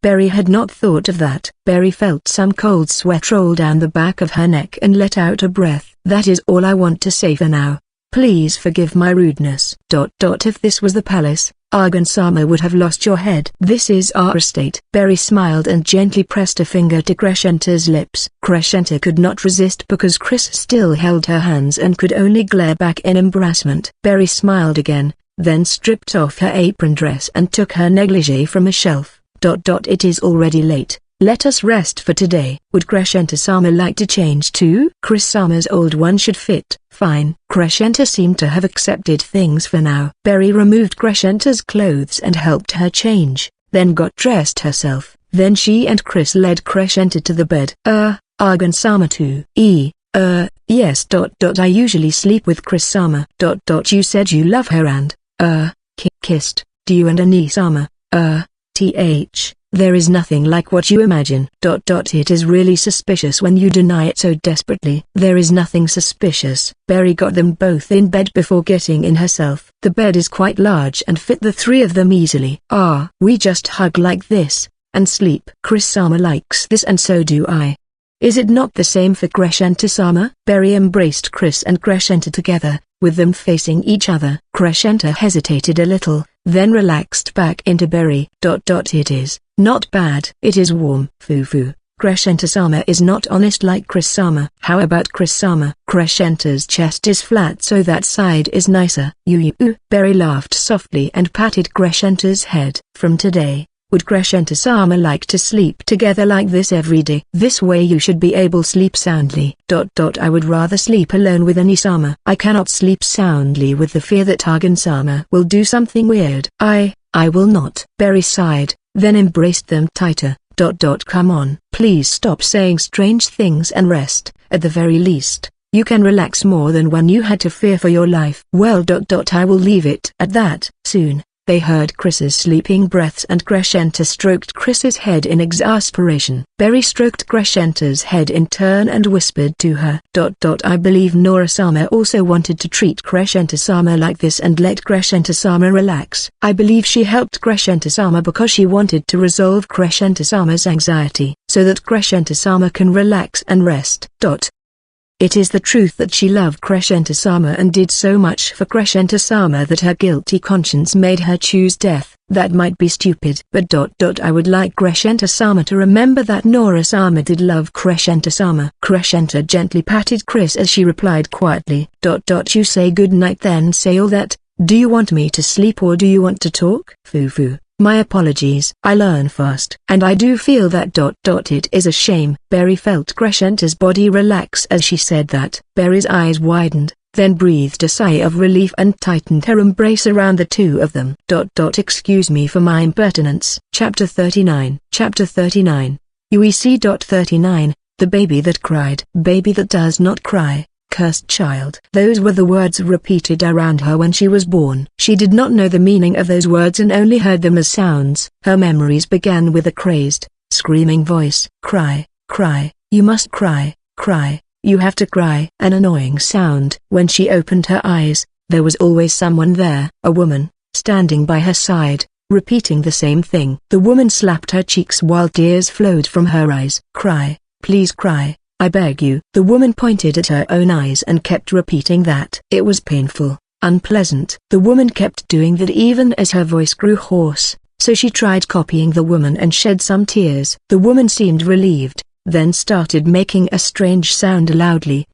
A: Berry had not thought of that. Berry felt some cold sweat roll down the back of her neck and let out a breath. That is all I want to say for now. Please forgive my rudeness. If this was the palace, Argan-sama would have lost your head. This is our estate. Berry smiled and gently pressed a finger to Crescenta's lips. Crescenta could not resist because Chris still held her hands and could only glare back in embarrassment. Berry smiled again, then stripped off her apron dress and took her negligee from a shelf. It is already late. Let us rest for today. Would Crescenta-sama like to change too? Chris-sama's old one should fit. Fine. Crescenta seemed to have accepted things for now. Berry removed Crescenta's clothes and helped her change, then got dressed herself. Then she and Chris led Crescenta to the bed. Argan-sama too? Yes. I usually sleep with Chris-sama. You said you love her and, kissed, do you and Anisama? There is nothing like what you imagine. It is really suspicious when you deny it so desperately. There is nothing suspicious. Berry got them both in bed before getting in herself. The bed is quite large and fit the three of them easily. We just hug like this, and sleep. Chris-sama likes this and so do I. Is it not the same for Crescenta-sama? Berry embraced Chris and Crescenta together, with them facing each other. Crescenta hesitated a little, then relaxed back into Berry. It is not bad. It is warm. Foo. Crescenta-sama is not honest like Chris-sama. How about Chris-sama? Crescenta's chest is flat so that side is nicer. Berry laughed softly and patted Crescenta's head. From today, would Crescenta-sama like to sleep together like this every day? This way you should be able to sleep soundly. I would rather sleep alone with Anisama. I cannot sleep soundly with the fear that Argan-sama will do something weird. I will not. Berry sighed, then embraced them tighter. Come on. Please stop saying strange things and rest. At the very least, you can relax more than when you had to fear for your life. Well. I will leave it at that. Soon, they heard Chris's sleeping breaths and Crescenta stroked Chris's head in exasperation. Berry stroked Crescenta's head in turn and whispered to her. I believe Nora-sama also wanted to treat Crescenta-sama like this and let Crescenta-sama relax. I believe she helped Crescenta-sama because she wanted to resolve Crescenta-sama's anxiety, so that Crescenta-sama can relax and rest. It is the truth that she loved Crescenta-sama and did so much for Crescenta-sama that her guilty conscience made her choose death. That might be stupid. But I would like Crescenta-sama to remember that Nora-sama did love Crescenta-sama. Crescenta gently patted Chris as she replied quietly. You say good night then say all that. Do you want me to sleep or do you want to talk? Foo. My apologies. I learn fast. And I do feel that. It is a shame. Berry felt Crescenta's body relax as she said that. Berry's eyes widened, then breathed a sigh of relief and tightened her embrace around the two of them. Excuse me for my impertinence. Chapter 39. Chapter 39. UEC. 39, the baby that cried. Baby that does not cry, cursed child. Those were the words repeated around her when she was born. She did not know the meaning of those words and only heard them as sounds. Her memories began with a crazed, screaming voice. Cry, cry, you must cry, cry, you have to cry. An annoying sound. When she opened her eyes, there was always someone there, a woman, standing by her side, repeating the same thing. The woman slapped her cheeks while tears flowed from her eyes. Cry, please cry, I beg you. The woman pointed at her own eyes and kept repeating that. It was painful, unpleasant. The woman kept doing that even as her voice grew hoarse, so she tried copying the woman and shed some tears. The woman seemed relieved, then started making a strange sound loudly,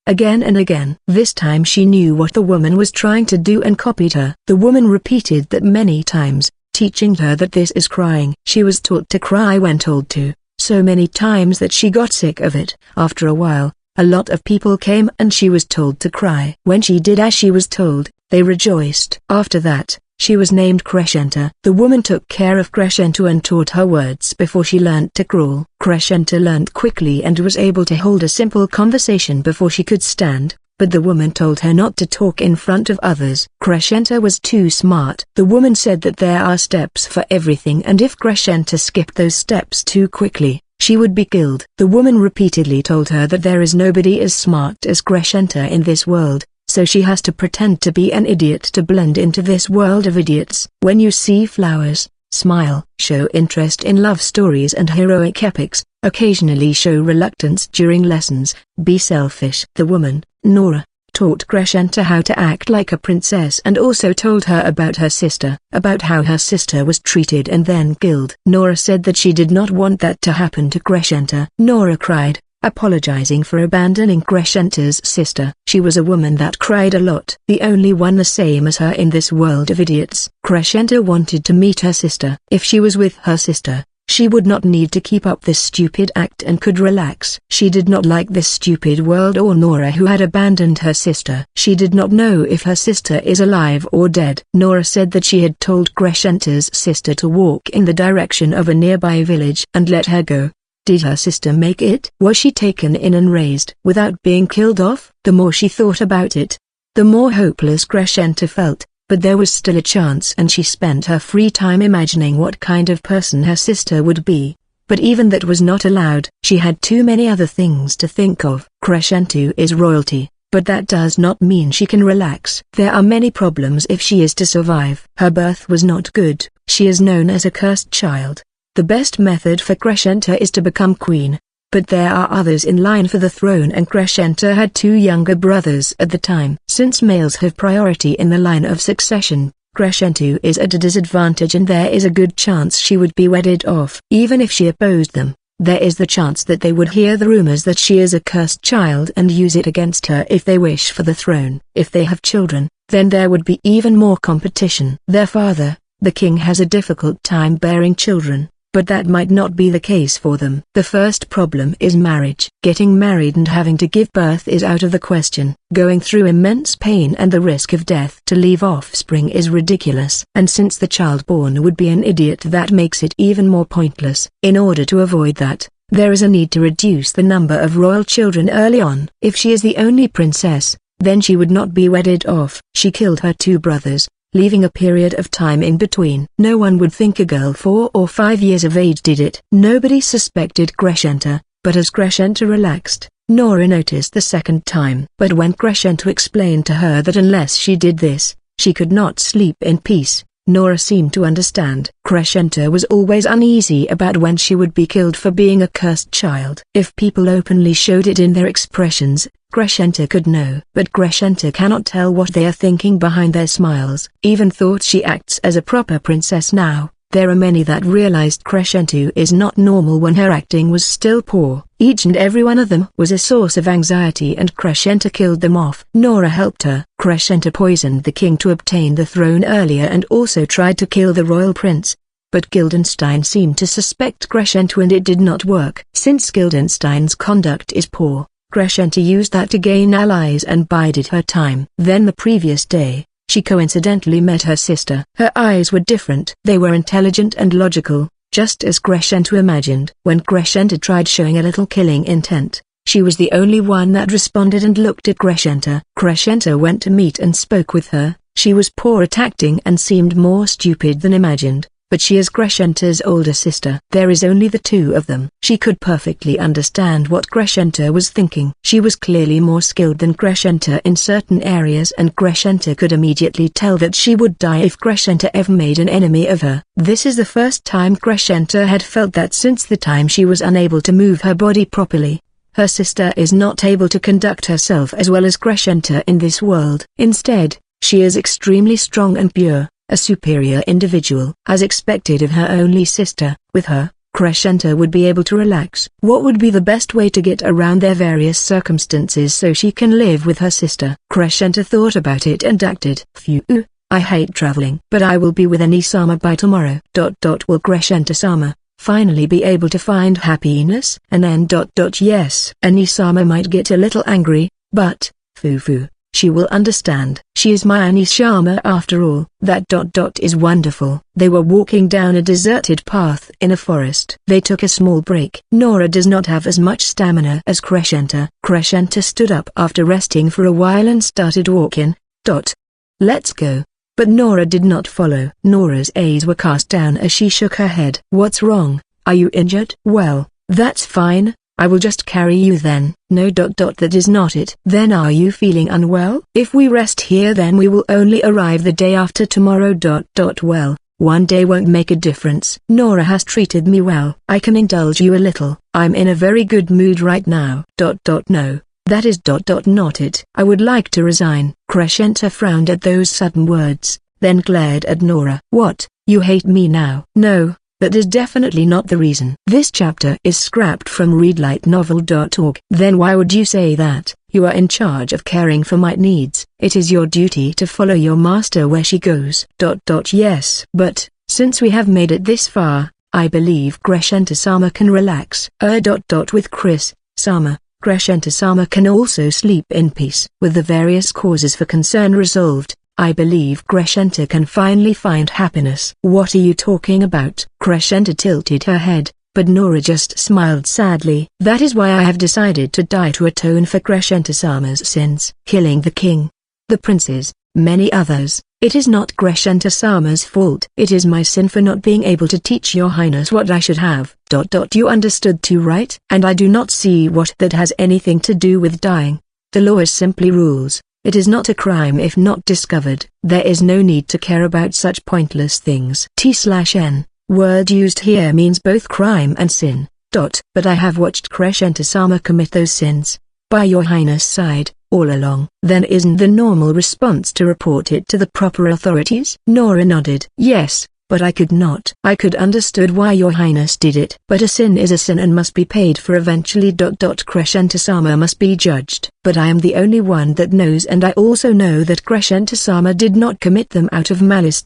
A: again and again. This time she knew what the woman was trying to do and copied her. The woman repeated that many times, teaching her that this is crying. She was taught to cry when told to, so many times that she got sick of it. After a while, a lot of people came and she was told to cry. When she did as she was told, they rejoiced. After that, she was named Crescenta. The woman took care of Crescenta and taught her words before she learnt to crawl. Crescenta learnt quickly and was able to hold a simple conversation before she could stand, but the woman told her not to talk in front of others. Crescenta was too smart. The woman said that there are steps for everything and if Crescenta skipped those steps too quickly, she would be killed. The woman repeatedly told her that there is nobody as smart as Crescenta in this world, so she has to pretend to be an idiot to blend into this world of idiots. When you see flowers, smile. Show interest in love stories and heroic epics, occasionally show reluctance during lessons, be selfish. The woman, Nora, taught Crescenta how to act like a princess and also told her about her sister, about how her sister was treated and then killed. Nora said that she did not want that to happen to Crescenta. Nora cried, apologizing for abandoning Crescenta's sister. She was a woman that cried a lot. The only one the same as her in this world of idiots. Crescenta wanted to meet her sister. If she was with her sister, she would not need to keep up this stupid act and could relax. She did not like this stupid world or Nora who had abandoned her sister. She did not know if her sister is alive or dead. Nora said that she had told Crescenta's sister to walk in the direction of a nearby village and let her go. Did her sister make it? Was she taken in and raised without being killed off? The more she thought about it, the more hopeless Crescenta felt, but there was still a chance and she spent her free time imagining what kind of person her sister would be. But even that was not allowed. She had too many other things to think of. Crescenta is royalty, but that does not mean she can relax. There are many problems if she is to survive. Her birth was not good. She is known as a cursed child. The best method for Crescenta is to become queen, but there are others in line for the throne and Crescenta had two younger brothers at the time. Since males have priority in the line of succession, Crescenta is at a disadvantage and there is a good chance she would be wedded off. Even if she opposed them, there is the chance that they would hear the rumors that she is a cursed child and use it against her if they wish for the throne. If they have children, then there would be even more competition. Their father, the king, has a difficult time bearing children, but that might not be the case for them. The first problem is marriage. Getting married and having to give birth is out of the question. Going through immense pain and the risk of death to leave offspring is ridiculous. And since the child born would be an idiot, that makes it even more pointless. In order to avoid that, there is a need to reduce the number of royal children early on. If she is the only princess, then she would not be wedded off. She killed her two brothers, leaving a period of time in between. No one would think a girl 4 or 5 years of age did it. Nobody suspected Crescenta, but as Crescenta relaxed, Nora noticed the second time. But when Crescenta explained to her that unless she did this, she could not sleep in peace, Nora seemed to understand. Crescenta was always uneasy about when she would be killed for being a cursed child. If people openly showed it in their expressions, Crescenta could know. But Crescenta cannot tell what they are thinking behind their smiles. Even thought she acts as a proper princess now. There are many that realized Crescenta is not normal when her acting was still poor. Each and every one of them was a source of anxiety and Crescenta killed them off. Nora helped her. Crescenta poisoned the king to obtain the throne earlier and also tried to kill the royal prince. But Guildenstein seemed to suspect Crescenta and it did not work. Since Guildenstein's conduct is poor, Crescenta used that to gain allies and bided her time. Then the previous day, she coincidentally met her sister. Her eyes were different. They were intelligent and logical, just as Crescenta imagined. When Crescenta tried showing a little killing intent, she was the only one that responded and looked at Crescenta. Crescenta went to meet and spoke with her. She was poor at acting and seemed more stupid than imagined, but she is Crescenta's older sister. There is only the two of them. She could perfectly understand what Crescenta was thinking. She was clearly more skilled than Crescenta in certain areas, and Crescenta could immediately tell that she would die if Crescenta ever made an enemy of her. This is the first time Crescenta had felt that since the time she was unable to move her body properly. Her sister is not able to conduct herself as well as Crescenta in this world. Instead, she is extremely strong and pure, a superior individual. As expected of her only sister, with her, Crescenta would be able to relax. What would be the best way to get around their various circumstances so she can live with her sister? Crescenta thought about it and acted. Phew, I hate traveling. But I will be with Anisama by tomorrow. Will Crescenta-sama finally be able to find happiness? And then yes. Anisama might get a little angry, but, foo. She will understand. She is my Anisama after all. That is wonderful. They were walking down a deserted path in a forest. They took a small break. Nora does not have as much stamina as Crescenta. Crescenta stood up after resting for a while and started walking. Let's go. But Nora did not follow. Nora's eyes were cast down as she shook her head. What's wrong? Are you injured? Well, that's fine. I will just carry you then. No. That is not it. Then are you feeling unwell? If we rest here then we will only arrive the day after tomorrow. Well, one day won't make a difference. Nora has treated me well. I can indulge you a little. I'm in a very good mood right now. No. That is not it. I would like to resign. Crescenta frowned at those sudden words, then glared at Nora. What, you hate me now? No. That is definitely not the reason. This chapter is scrapped from readlightnovel.org. Then why would you say that? You are in charge of caring for my needs. It is your duty to follow your master where she goes. Yes. But, since we have made it this far, I believe Crescenta-sama can relax. With Chris-sama, Crescenta-sama can also sleep in peace. With the various causes for concern resolved, I believe Crescenta can finally find happiness. What are you talking about? Crescenta tilted her head, but Nora just smiled sadly. That is why I have decided to die to atone for Crescenta-sama's sins. Killing the king, the princes, many others. It is not Crescenta-sama's fault. It is my sin for not being able to teach your highness what I should have. You understood too, right? And I do not see what that has anything to do with dying. The law is simply rules. It is not a crime if not discovered. There is no need to care about such pointless things. T/N, word used here means both crime and sin. But I have watched Crescenta-sama commit those sins, by your highness' side, all along. Then isn't the normal response to report it to the proper authorities? Nora nodded. Yes. But I could not. I could understood why your highness did it. But a sin is a sin and must be paid for eventually. Crescenta-sama must be judged. But I am the only one that knows, and I also know that Crescenta-sama did not commit them out of malice.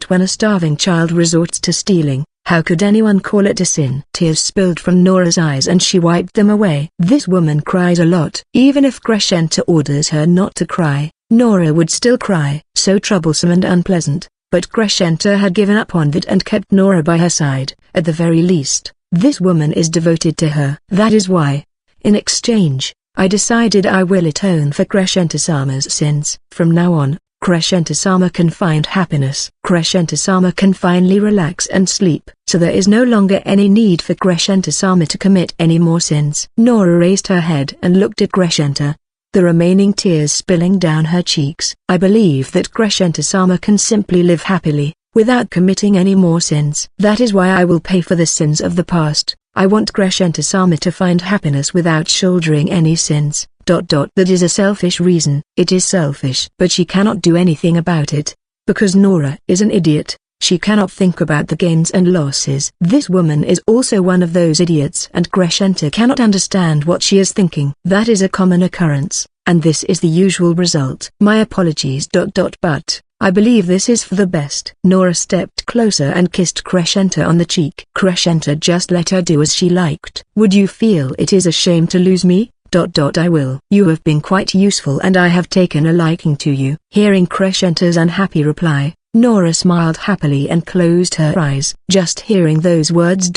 A: When a starving child resorts to stealing, how could anyone call it a sin? Tears spilled from Nora's eyes and she wiped them away. This woman cries a lot. Even if Crescenta orders her not to cry, Nora would still cry. So troublesome and unpleasant. But Crescenta had given up on that and kept Nora by her side. At the very least, this woman is devoted to her. That is why, in exchange, I decided I will atone for Crescenta-sama's sins. From now on, Crescenta-sama can find happiness. Crescenta-sama can finally relax and sleep. So there is no longer any need for Crescenta-sama to commit any more sins. Nora raised her head and looked at Crescenta, the remaining tears spilling down her cheeks. I believe that Crescenta-sama can simply live happily, without committing any more sins. That is why I will pay for the sins of the past. I want Crescenta-sama to find happiness without shouldering any sins. That is a selfish reason. It is selfish. But she cannot do anything about it. Because Nora is an idiot. She cannot think about the gains and losses. This woman is also one of those idiots, and Crescenta cannot understand what she is thinking. That is a common occurrence, and this is the usual result. My apologies. But I believe this is for the best. Nora stepped closer and kissed Crescenta on the cheek. Crescenta just let her do as she liked. Would you feel it is a shame to lose me? I will. You have been quite useful and I have taken a liking to you. Hearing Crescenta's unhappy reply, Nora smiled happily and closed her eyes. Just hearing those words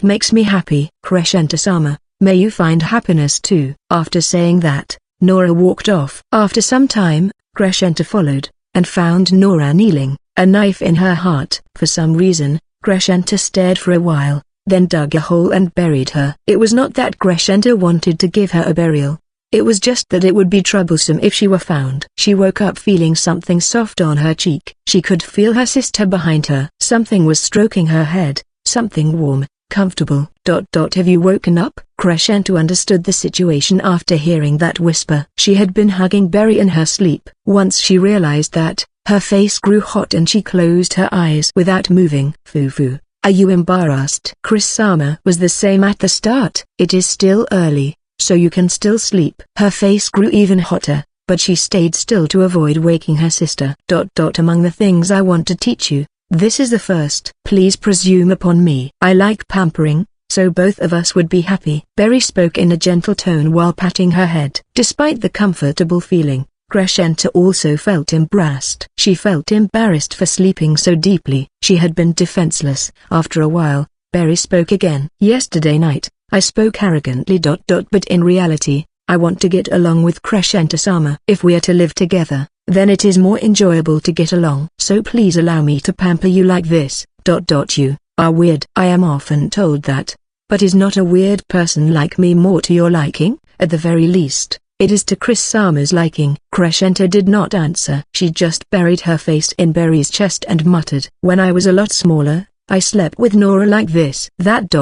A: makes me happy. Crescenta-sama, may you find happiness too. After saying that, Nora walked off. After some time, Crescenta followed, and found Nora kneeling, a knife in her heart. For some reason, Crescenta stared for a while, then dug a hole and buried her. It was not that Crescenta wanted to give her a burial. It was just that it would be troublesome if she were found. She woke up feeling something soft on her cheek. She could feel her sister behind her. Something was stroking her head, something warm, comfortable. Have you woken up? Crescenta understood the situation after hearing that whisper. She had been hugging Berry in her sleep. Once she realized that, her face grew hot and she closed her eyes without moving. Fufu, are you embarrassed? Chris-sama was the same at the start. It is still early, so you can still sleep. Her face grew even hotter, but she stayed still to avoid waking her sister. Among the things I want to teach you, this is the first. Please presume upon me. I like pampering, so both of us would be happy. Berry spoke in a gentle tone while patting her head. Despite the comfortable feeling, Crescenta also felt embarrassed. She felt embarrassed for sleeping so deeply. She had been defenseless. After a while, Berry spoke again. Yesterday night, I spoke arrogantly. But in reality, I want to get along with Crescenta-sama. If we are to live together, then it is more enjoyable to get along. So please allow me to pamper you like this. You are weird. I am often told that. But is not a weird person like me more to your liking? At the very least, it is to Chris-sama's liking. Crescenta did not answer. She just buried her face in Berry's chest and muttered. When I was a lot smaller, I slept with Nora like this. That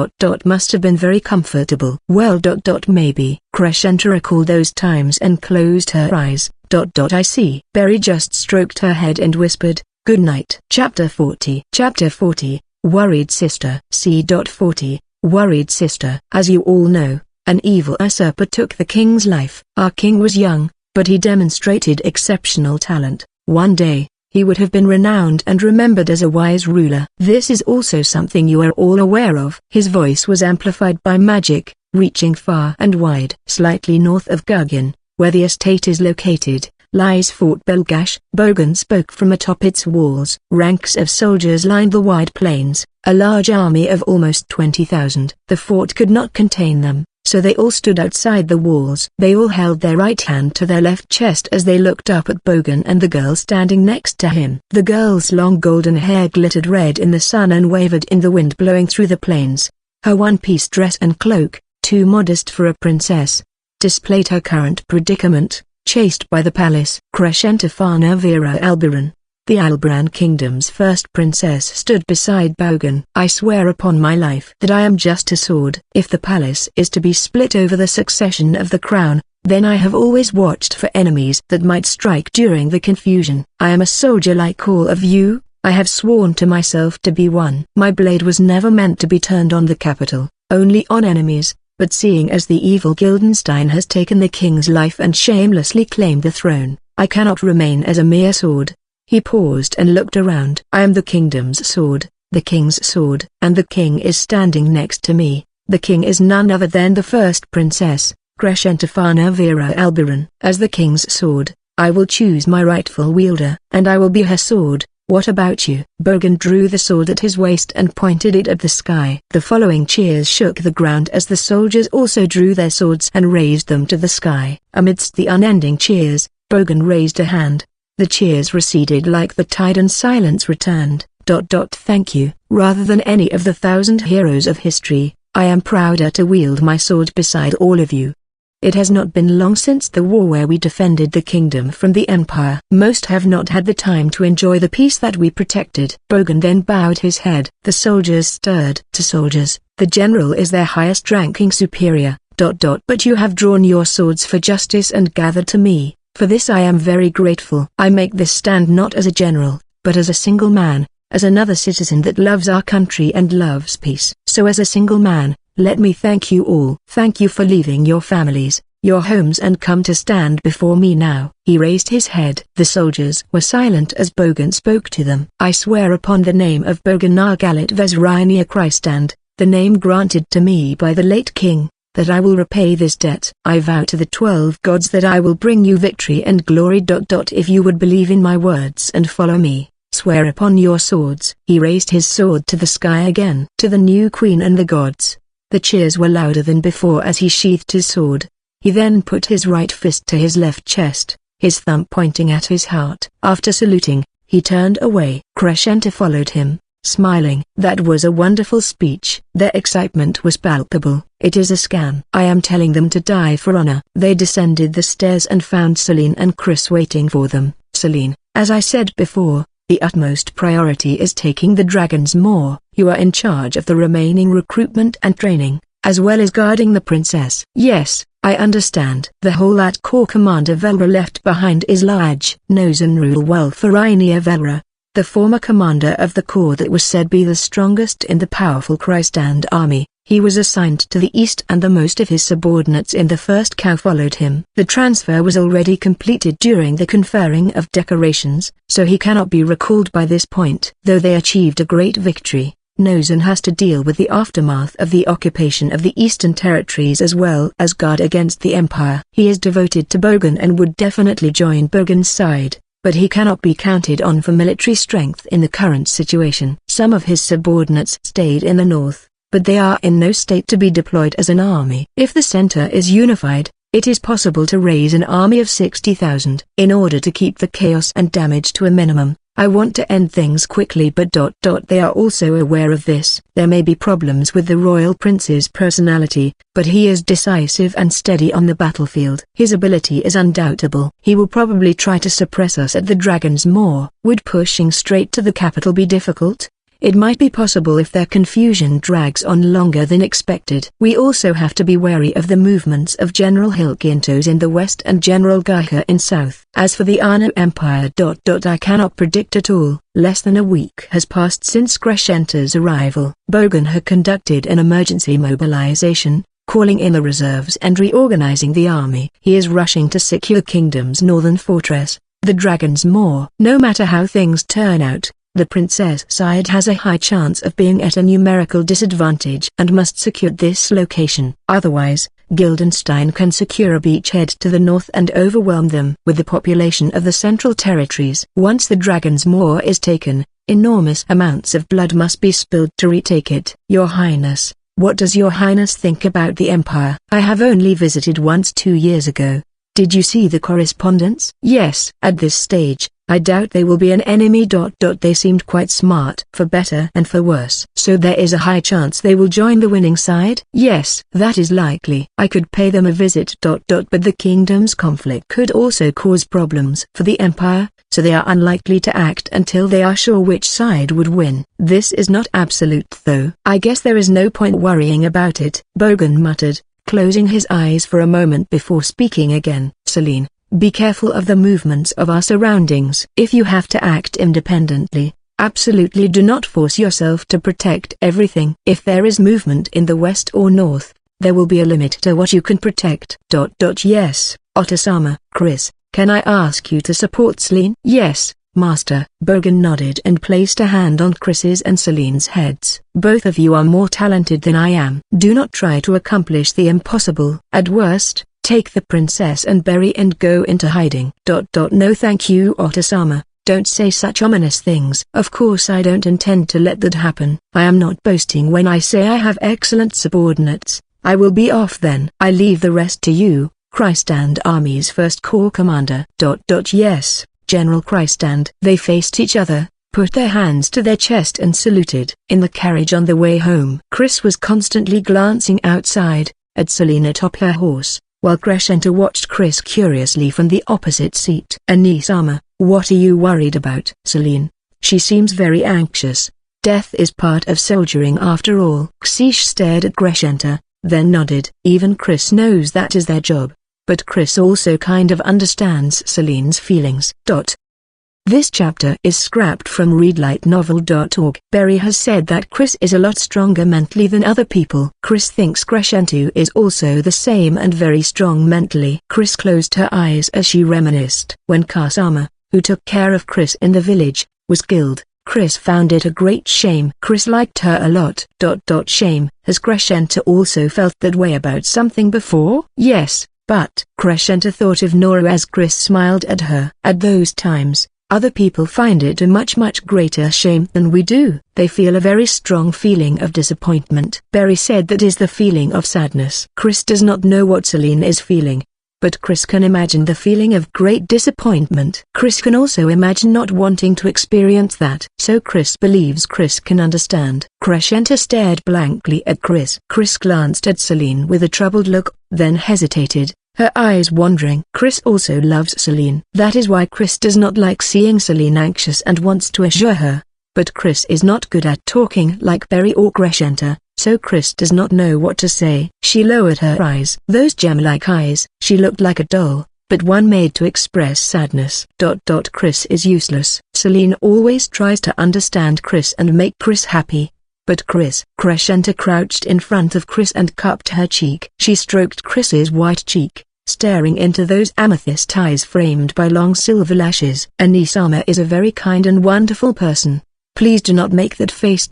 A: must have been very comfortable. Well maybe. Crescenta recalled those times and closed her eyes. I see. Berry just stroked her head and whispered, good night. Chapter 40. Chapter 40, Worried Sister. C.40, Worried Sister. As you all know, an evil usurper took the king's life. Our king was young, but he demonstrated exceptional talent. One day, he would have been renowned and remembered as a wise ruler. This is also something you are all aware of. His voice was amplified by magic, reaching far and wide. Slightly north of Guggen, where the estate is located, lies Fort Belgash. Bogan spoke from atop its walls. Ranks of soldiers lined the wide plains, a large army of almost 20,000. The fort could not contain them, so they all stood outside the walls. They all held their right hand to their left chest as they looked up at Bogan and the girl standing next to him. The girl's long golden hair glittered red in the sun and wavered in the wind blowing through the plains. Her one-piece dress and cloak, too modest for a princess, displayed her current predicament, chased by the palace. Crescenta Farnavira Albiran, the Albran Kingdom's first princess, stood beside Bogan. I swear upon my life that I am just a sword. If the palace is to be split over the succession of the crown, then I have always watched for enemies that might strike during the confusion. I am a soldier like all of you. I have sworn to myself to be one. My blade was never meant to be turned on the capital, only on enemies. But seeing as the evil Gildenstein has taken the king's life and shamelessly claimed the throne, I cannot remain as a mere sword. He paused and looked around. I am the kingdom's sword, the king's sword. And the king is standing next to me. The king is none other than the first princess, Crescenta Farnavira Albiran. As the king's sword, I will choose my rightful wielder. And I will be her sword. What about you? Bogan drew the sword at his waist and pointed it at the sky. The following cheers shook the ground as the soldiers also drew their swords and raised them to the sky. Amidst the unending cheers, Bogan raised a hand. The cheers receded like the tide and silence returned. Thank you. Rather than any of the 1,000 heroes of history, I am prouder to wield my sword beside all of you. It has not been long since the war where we defended the kingdom from the empire. Most have not had the time to enjoy the peace that we protected. Bogan then bowed his head. The soldiers stirred. To soldiers, the general is their highest ranking superior. But you have drawn your swords for justice and gathered to me. For this I am very grateful. I make this stand not as a general, but as a single man, as another citizen that loves our country and loves peace. So as a single man, let me thank you all. Thank you for leaving your families, your homes and come to stand before me now. He raised his head. The soldiers were silent as Bogan spoke to them. I swear upon the name of Bogan Nargalit Vesrania Christ and the name granted to me by the late king, that I will repay this debt. I vow to the 12 gods that I will bring you victory and glory. If you would believe in my words and follow me, swear upon your swords." He raised his sword to the sky again. To the new queen and the gods. The cheers were louder than before as he sheathed his sword. He then put his right fist to his left chest, his thumb pointing at his heart. After saluting, he turned away. Crescenta followed him, smiling. That was a wonderful speech. Their excitement was palpable. "It is a scam. I am telling them to die for honor." They descended the stairs and found Celine and Chris waiting for them. "Celine, as I said before, the utmost priority is taking the Dragon's Maw. You are in charge of the remaining recruitment and training, as well as guarding the princess." "Yes, I understand." The whole at Corps Commander Velra left behind is large. Nozen rule well for Rainier Velra, the former commander of the corps that was said be the strongest in the powerful Christand army. He was assigned to the east and the most of his subordinates in the first cow followed him. The transfer was already completed during the conferring of decorations, so he cannot be recalled by this point. Though they achieved a great victory, Nozen has to deal with the aftermath of the occupation of the Eastern Territories as well as guard against the Empire. He is devoted to Bogan and would definitely join Bogan's side, but he cannot be counted on for military strength in the current situation. Some of his subordinates stayed in the north, but they are in no state to be deployed as an army. If the center is unified, it is possible to raise an army of 60,000. In order to keep the chaos and damage to a minimum, I want to end things quickly but they are also aware of this. There may be problems with the royal prince's personality, but he is decisive and steady on the battlefield. His ability is undoubtable. He will probably try to suppress us at the Dragon's Maw. Would pushing straight to the capital be difficult? It might be possible if their confusion drags on longer than expected. We also have to be wary of the movements of General Hilkintos in the west and General Gaiha in south. As for the Arno Empire I cannot predict at all. Less than a week has passed since Crescenta's arrival. Bogan had conducted an emergency mobilization, calling in the reserves and reorganizing the army. He is rushing to secure Kingdom's northern fortress, the Dragon's Maw. No matter how things turn out, the princess side has a high chance of being at a numerical disadvantage and must secure this location. Otherwise, Gildenstein can secure a beachhead to the north and overwhelm them with the population of the Central Territories. Once the Dragon's Maw is taken, enormous amounts of blood must be spilled to retake it. Your Highness, what does your Highness think about the Empire? I have only visited once 2 years ago. Did you see the correspondence? Yes. At this stage, I doubt they will be an enemy. They seemed quite smart, for better and for worse. So there is a high chance they will join the winning side? Yes, that is likely. I could pay them a visit. But the kingdom's conflict could also cause problems for the Empire, so they are unlikely to act until they are sure which side would win. This is not absolute though. I guess there is no point worrying about it, Bogan muttered, closing his eyes for a moment before speaking again. Celine, be careful of the movements of our surroundings. If you have to act independently, absolutely do not force yourself to protect everything. If there is movement in the west or north, there will be a limit to what you can protect. Yes, Otosama. Chris, can I ask you to support Celine? Yes, Master. Bogan nodded and placed a hand on Chris's and Celine's heads. Both of you are more talented than I am. Do not try to accomplish the impossible. At worst, take the princess and Berry and go into hiding. No thank you, Otosama. Don't say such ominous things. Of course I don't intend to let that happen. I am not boasting when I say I have excellent subordinates. I will be off then. I leave the rest to you, Christand Army's First Corps Commander. Yes, General Christand. They faced each other, put their hands to their chest and saluted. In the carriage on the way home, Chris was constantly glancing outside, at Celine atop her horse, while Crescenta watched Chris curiously from the opposite seat. Anisama, what are you worried about? Celine, she seems very anxious. Death is part of soldiering after all. Xish stared at Crescenta, then nodded. Even Chris knows that is their job. But Chris also kind of understands Celine's feelings. This chapter is scrapped from readlightnovel.org. Berry has said that Chris is a lot stronger mentally than other people. Chris thinks Crescenta is also the same and very strong mentally. Chris closed her eyes as she reminisced. When Kasama, who took care of Chris in the village, was killed, Chris found it a great shame. Chris liked her a lot. Shame. Has Crescenta also felt that way about something before? Yes, but Crescenta thought of Nora as Chris smiled at her. At those times, other people find it a much greater shame than we do. They feel a very strong feeling of disappointment. Barry said that is the feeling of sadness. Chris does not know what Celine is feeling, but Chris can imagine the feeling of great disappointment. Chris can also imagine not wanting to experience that. So Chris believes Chris can understand. Crescenta stared blankly at Chris. Chris glanced at Celine with a troubled look, then hesitated, her eyes wandering. Chris also loves Celine. That is why Chris does not like seeing Celine anxious and wants to assure her. But Chris is not good at talking like Barry or Crescenta, so Chris does not know what to say. She lowered her eyes. Those gem-like eyes. She looked like a doll, but one made to express sadness. Chris is useless. Celine always tries to understand Chris and make Chris happy. But Crescenta crouched in front of Chris and cupped her cheek. She stroked Chris's white cheek, staring into those amethyst eyes framed by long silver lashes. Anisama is a very kind and wonderful person. Please do not make that face.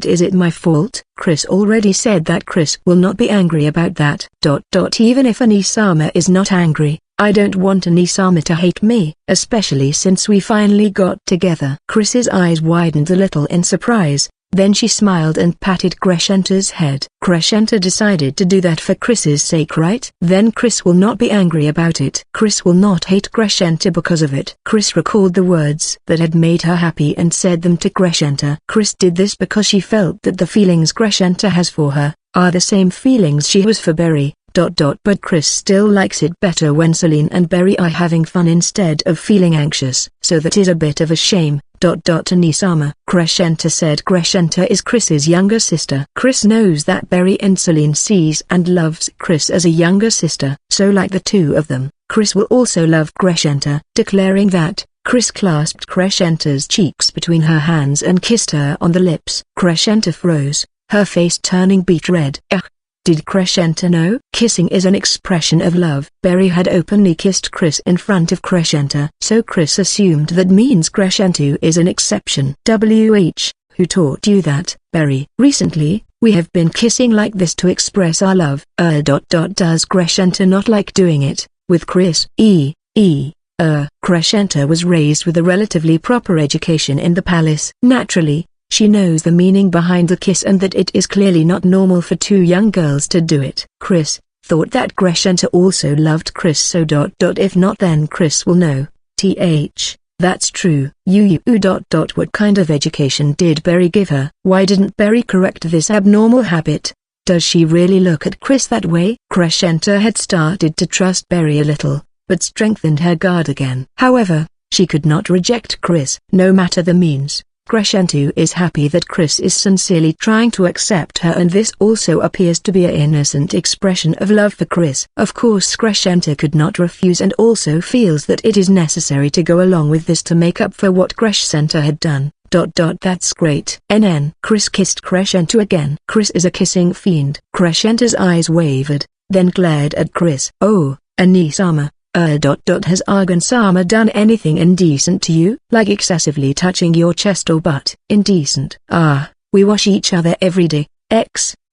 A: Is it my fault? Chris already said that Chris will not be angry about that. Even if Anisama is not angry, I don't want Anisama to hate me, especially since we finally got together. Chris's eyes widened a little in surprise, then she smiled and patted Crescenta's head. Crescenta decided to do that for Chris's sake, right? Then Chris will not be angry about it. Chris will not hate Crescenta because of it. Chris recalled the words that had made her happy and said them to Crescenta. Chris did this because she felt that the feelings Crescenta has for her are the same feelings she has for Barry. But Chris still likes it better when Celine and Barry are having fun instead of feeling anxious. So that is a bit of a shame. Anisama. Crescenta said Crescenta is Chris's younger sister. Chris knows that Barry and Celine sees and loves Chris as a younger sister. So like the two of them, Chris will also love Crescenta. Declaring that, Chris clasped Crescenta's cheeks between her hands and kissed her on the lips. Crescenta froze, her face turning beet red. Did Crescenta know? Kissing is an expression of love. Barry had openly kissed Chris in front of Crescenta, so Chris assumed that means Crescenta is an exception. Who taught you that, Barry? Recently, we have been kissing like this to express our love. Does Crescenta not like doing it with Chris? Crescenta was raised with a relatively proper education in the palace. Naturally, she knows the meaning behind the kiss and that it is clearly not normal for two young girls to do it. Chris thought that Crescenta also loved Chris, so if not then Chris will know. That's true. What kind of education did Barry give her? Why didn't Barry correct this abnormal habit? Does she really look at Chris that way? Crescenta had started to trust Barry a little, but strengthened her guard again. However, she could not reject Chris, no matter the means. Crescenta is happy that Chris is sincerely trying to accept her, and this also appears to be an innocent expression of love for Chris. Of course Crescenta could not refuse and also feels that it is necessary to go along with this to make up for what Crescenta had done. That's great. Chris kissed Crescenta again. Chris is a kissing fiend. Crescenta's eyes wavered, then glared at Chris. Oh, Anisama. Has Argan-sama done anything indecent to you? Like excessively touching your chest or butt? Indecent? We wash each other every day.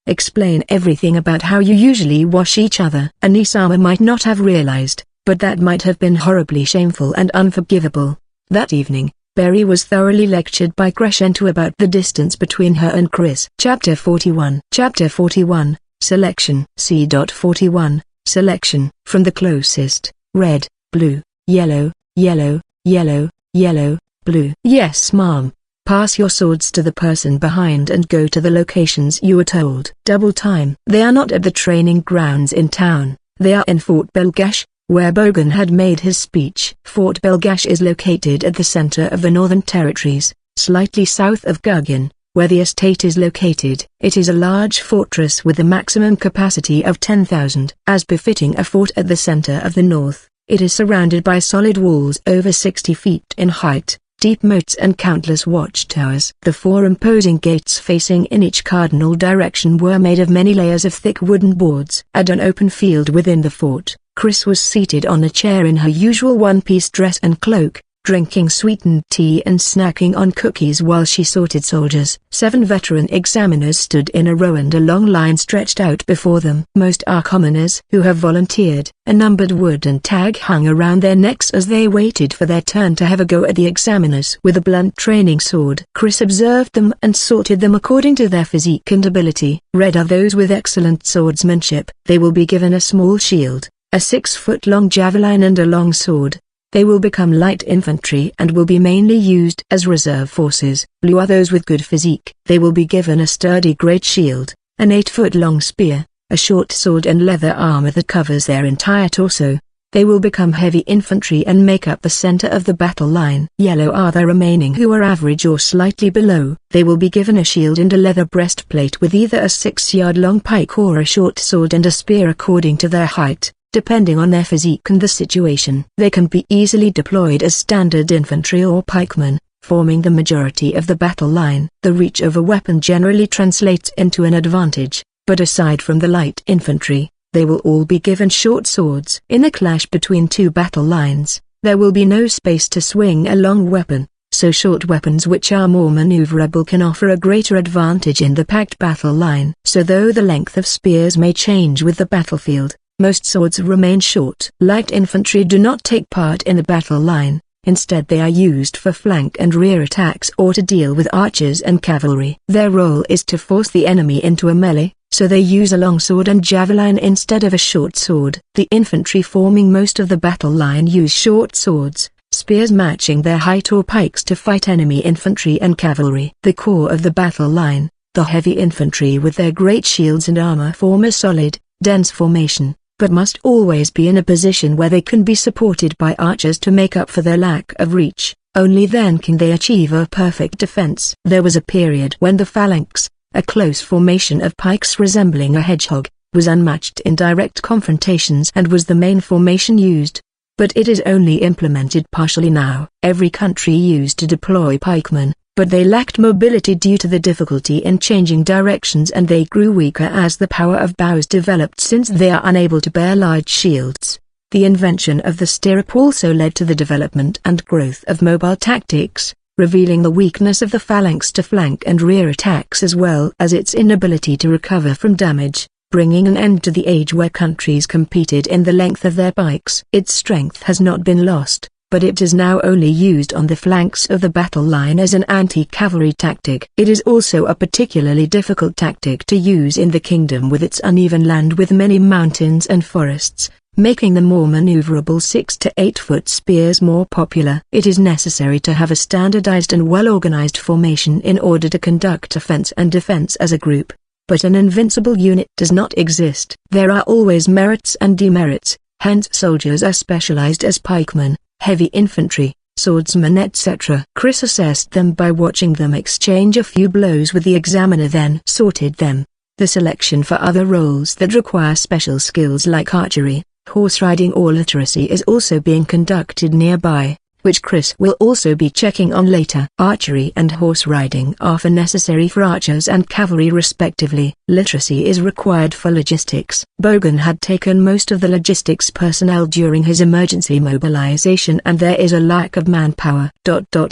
A: Explain everything about how you usually wash each other. Anisama might not have realized, but that might have been horribly shameful and unforgivable. That evening, Barry was thoroughly lectured by Crescenta about the distance between her and Chris. Chapter 41. Chapter 41, Selection. C.41, Selection. From the closest. Red, blue, yellow, yellow, yellow, yellow, blue. Yes, ma'am. Pass your swords to the person behind and go to the locations you were told. Double time. They are not at the training grounds in town. They are in Fort Belgash, where Bogan had made his speech. Fort Belgash is located at the center of the Northern Territories, slightly south of Gugin, where the estate is located. It is a large fortress with a maximum capacity of 10,000. As befitting a fort at the center of the north, it is surrounded by solid walls over 60 feet in height, deep moats and countless watchtowers. The 4 imposing gates facing in each cardinal direction were made of many layers of thick wooden boards. At an open field within the fort, Chris was seated on a chair in her usual one-piece dress and cloak, drinking sweetened tea and snacking on cookies while she sorted soldiers. 7 veteran examiners stood in a row and a long line stretched out before them. Most are commoners who have volunteered. A numbered wooden tag hung around their necks as they waited for their turn to have a go at the examiners with a blunt training sword. Chris observed them and sorted them according to their physique and ability. Red are those with excellent swordsmanship. They will be given a small shield, a 6-foot-long javelin and a long sword. They will become light infantry and will be mainly used as reserve forces. Blue are those with good physique. They will be given a sturdy great shield, an 8-foot-long spear, a short sword and leather armor that covers their entire torso. They will become heavy infantry and make up the center of the battle line. Yellow are the remaining who are average or slightly below. They will be given a shield and a leather breastplate with either a 6-yard-long pike or a short sword and a spear according to their height, depending on their physique and the situation. They can be easily deployed as standard infantry or pikemen, forming the majority of the battle line. The reach of a weapon generally translates into an advantage, but aside from the light infantry, they will all be given short swords. In a clash between 2 battle lines, there will be no space to swing a long weapon, so short weapons which are more maneuverable can offer a greater advantage in the packed battle line. So though the length of spears may change with the battlefield, most swords remain short. Light infantry do not take part in the battle line. Instead they are used for flank and rear attacks or to deal with archers and cavalry. Their role is to force the enemy into a melee, so they use a long sword and javelin instead of a short sword. The infantry forming most of the battle line use short swords, spears matching their height or pikes to fight enemy infantry and cavalry. The core of the battle line, the heavy infantry with their great shields and armor form a solid, dense formation, but must always be in a position where they can be supported by archers to make up for their lack of reach. Only then can they achieve a perfect defense. There was a period when the phalanx, a close formation of pikes resembling a hedgehog, was unmatched in direct confrontations and was the main formation used. But it is only implemented partially now. Every country used to deploy pikemen, but they lacked mobility due to the difficulty in changing directions and they grew weaker as the power of bows developed since they are unable to bear large shields. The invention of the stirrup also led to the development and growth of mobile tactics, revealing the weakness of the phalanx to flank and rear attacks as well as its inability to recover from damage, bringing an end to the age where countries competed in the length of their pikes. Its strength has not been lost, but it is now only used on the flanks of the battle line as an anti-cavalry tactic. It is also a particularly difficult tactic to use in the kingdom with its uneven land with many mountains and forests, making the more maneuverable 6 to 8 foot spears more popular. It is necessary to have a standardized and well-organized formation in order to conduct offense and defense as a group, but an invincible unit does not exist. There are always merits and demerits, hence soldiers are specialized as pikemen, heavy infantry, swordsmen etc. Chris assessed them by watching them exchange a few blows with the examiner, then sorted them. The selection for other roles that require special skills like archery, horse riding or literacy is also being conducted nearby, which Chris will also be checking on later. Archery and horse riding are necessary for archers and cavalry respectively. Literacy is required for logistics. Bogan had taken most of the logistics personnel during his emergency mobilization and there is a lack of manpower.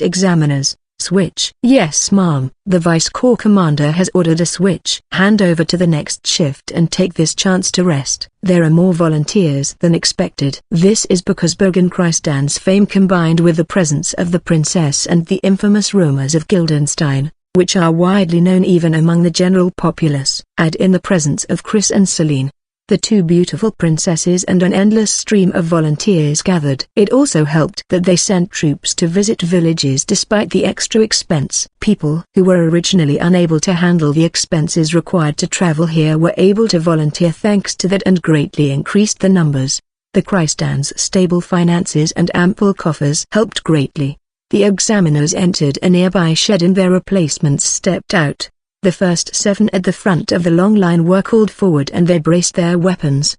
A: Examiners. Switch. Yes ma'am. The Vice Corps Commander has ordered a switch. Hand over to the next shift and take this chance to rest. There are more volunteers than expected. This is because Bogan Christan's fame combined with the presence of the princess and the infamous rumors of Guildenstein, which are widely known even among the general populace. Add in the presence of Chris and Celine, the 2 beautiful princesses, and an endless stream of volunteers gathered. It also helped that they sent troops to visit villages despite the extra expense. People who were originally unable to handle the expenses required to travel here were able to volunteer thanks to that and greatly increased the numbers. The Christans' stable finances and ample coffers helped greatly. The examiners entered a nearby shed and their replacements stepped out. The first 7 at the front of the long line were called forward and they braced their weapons.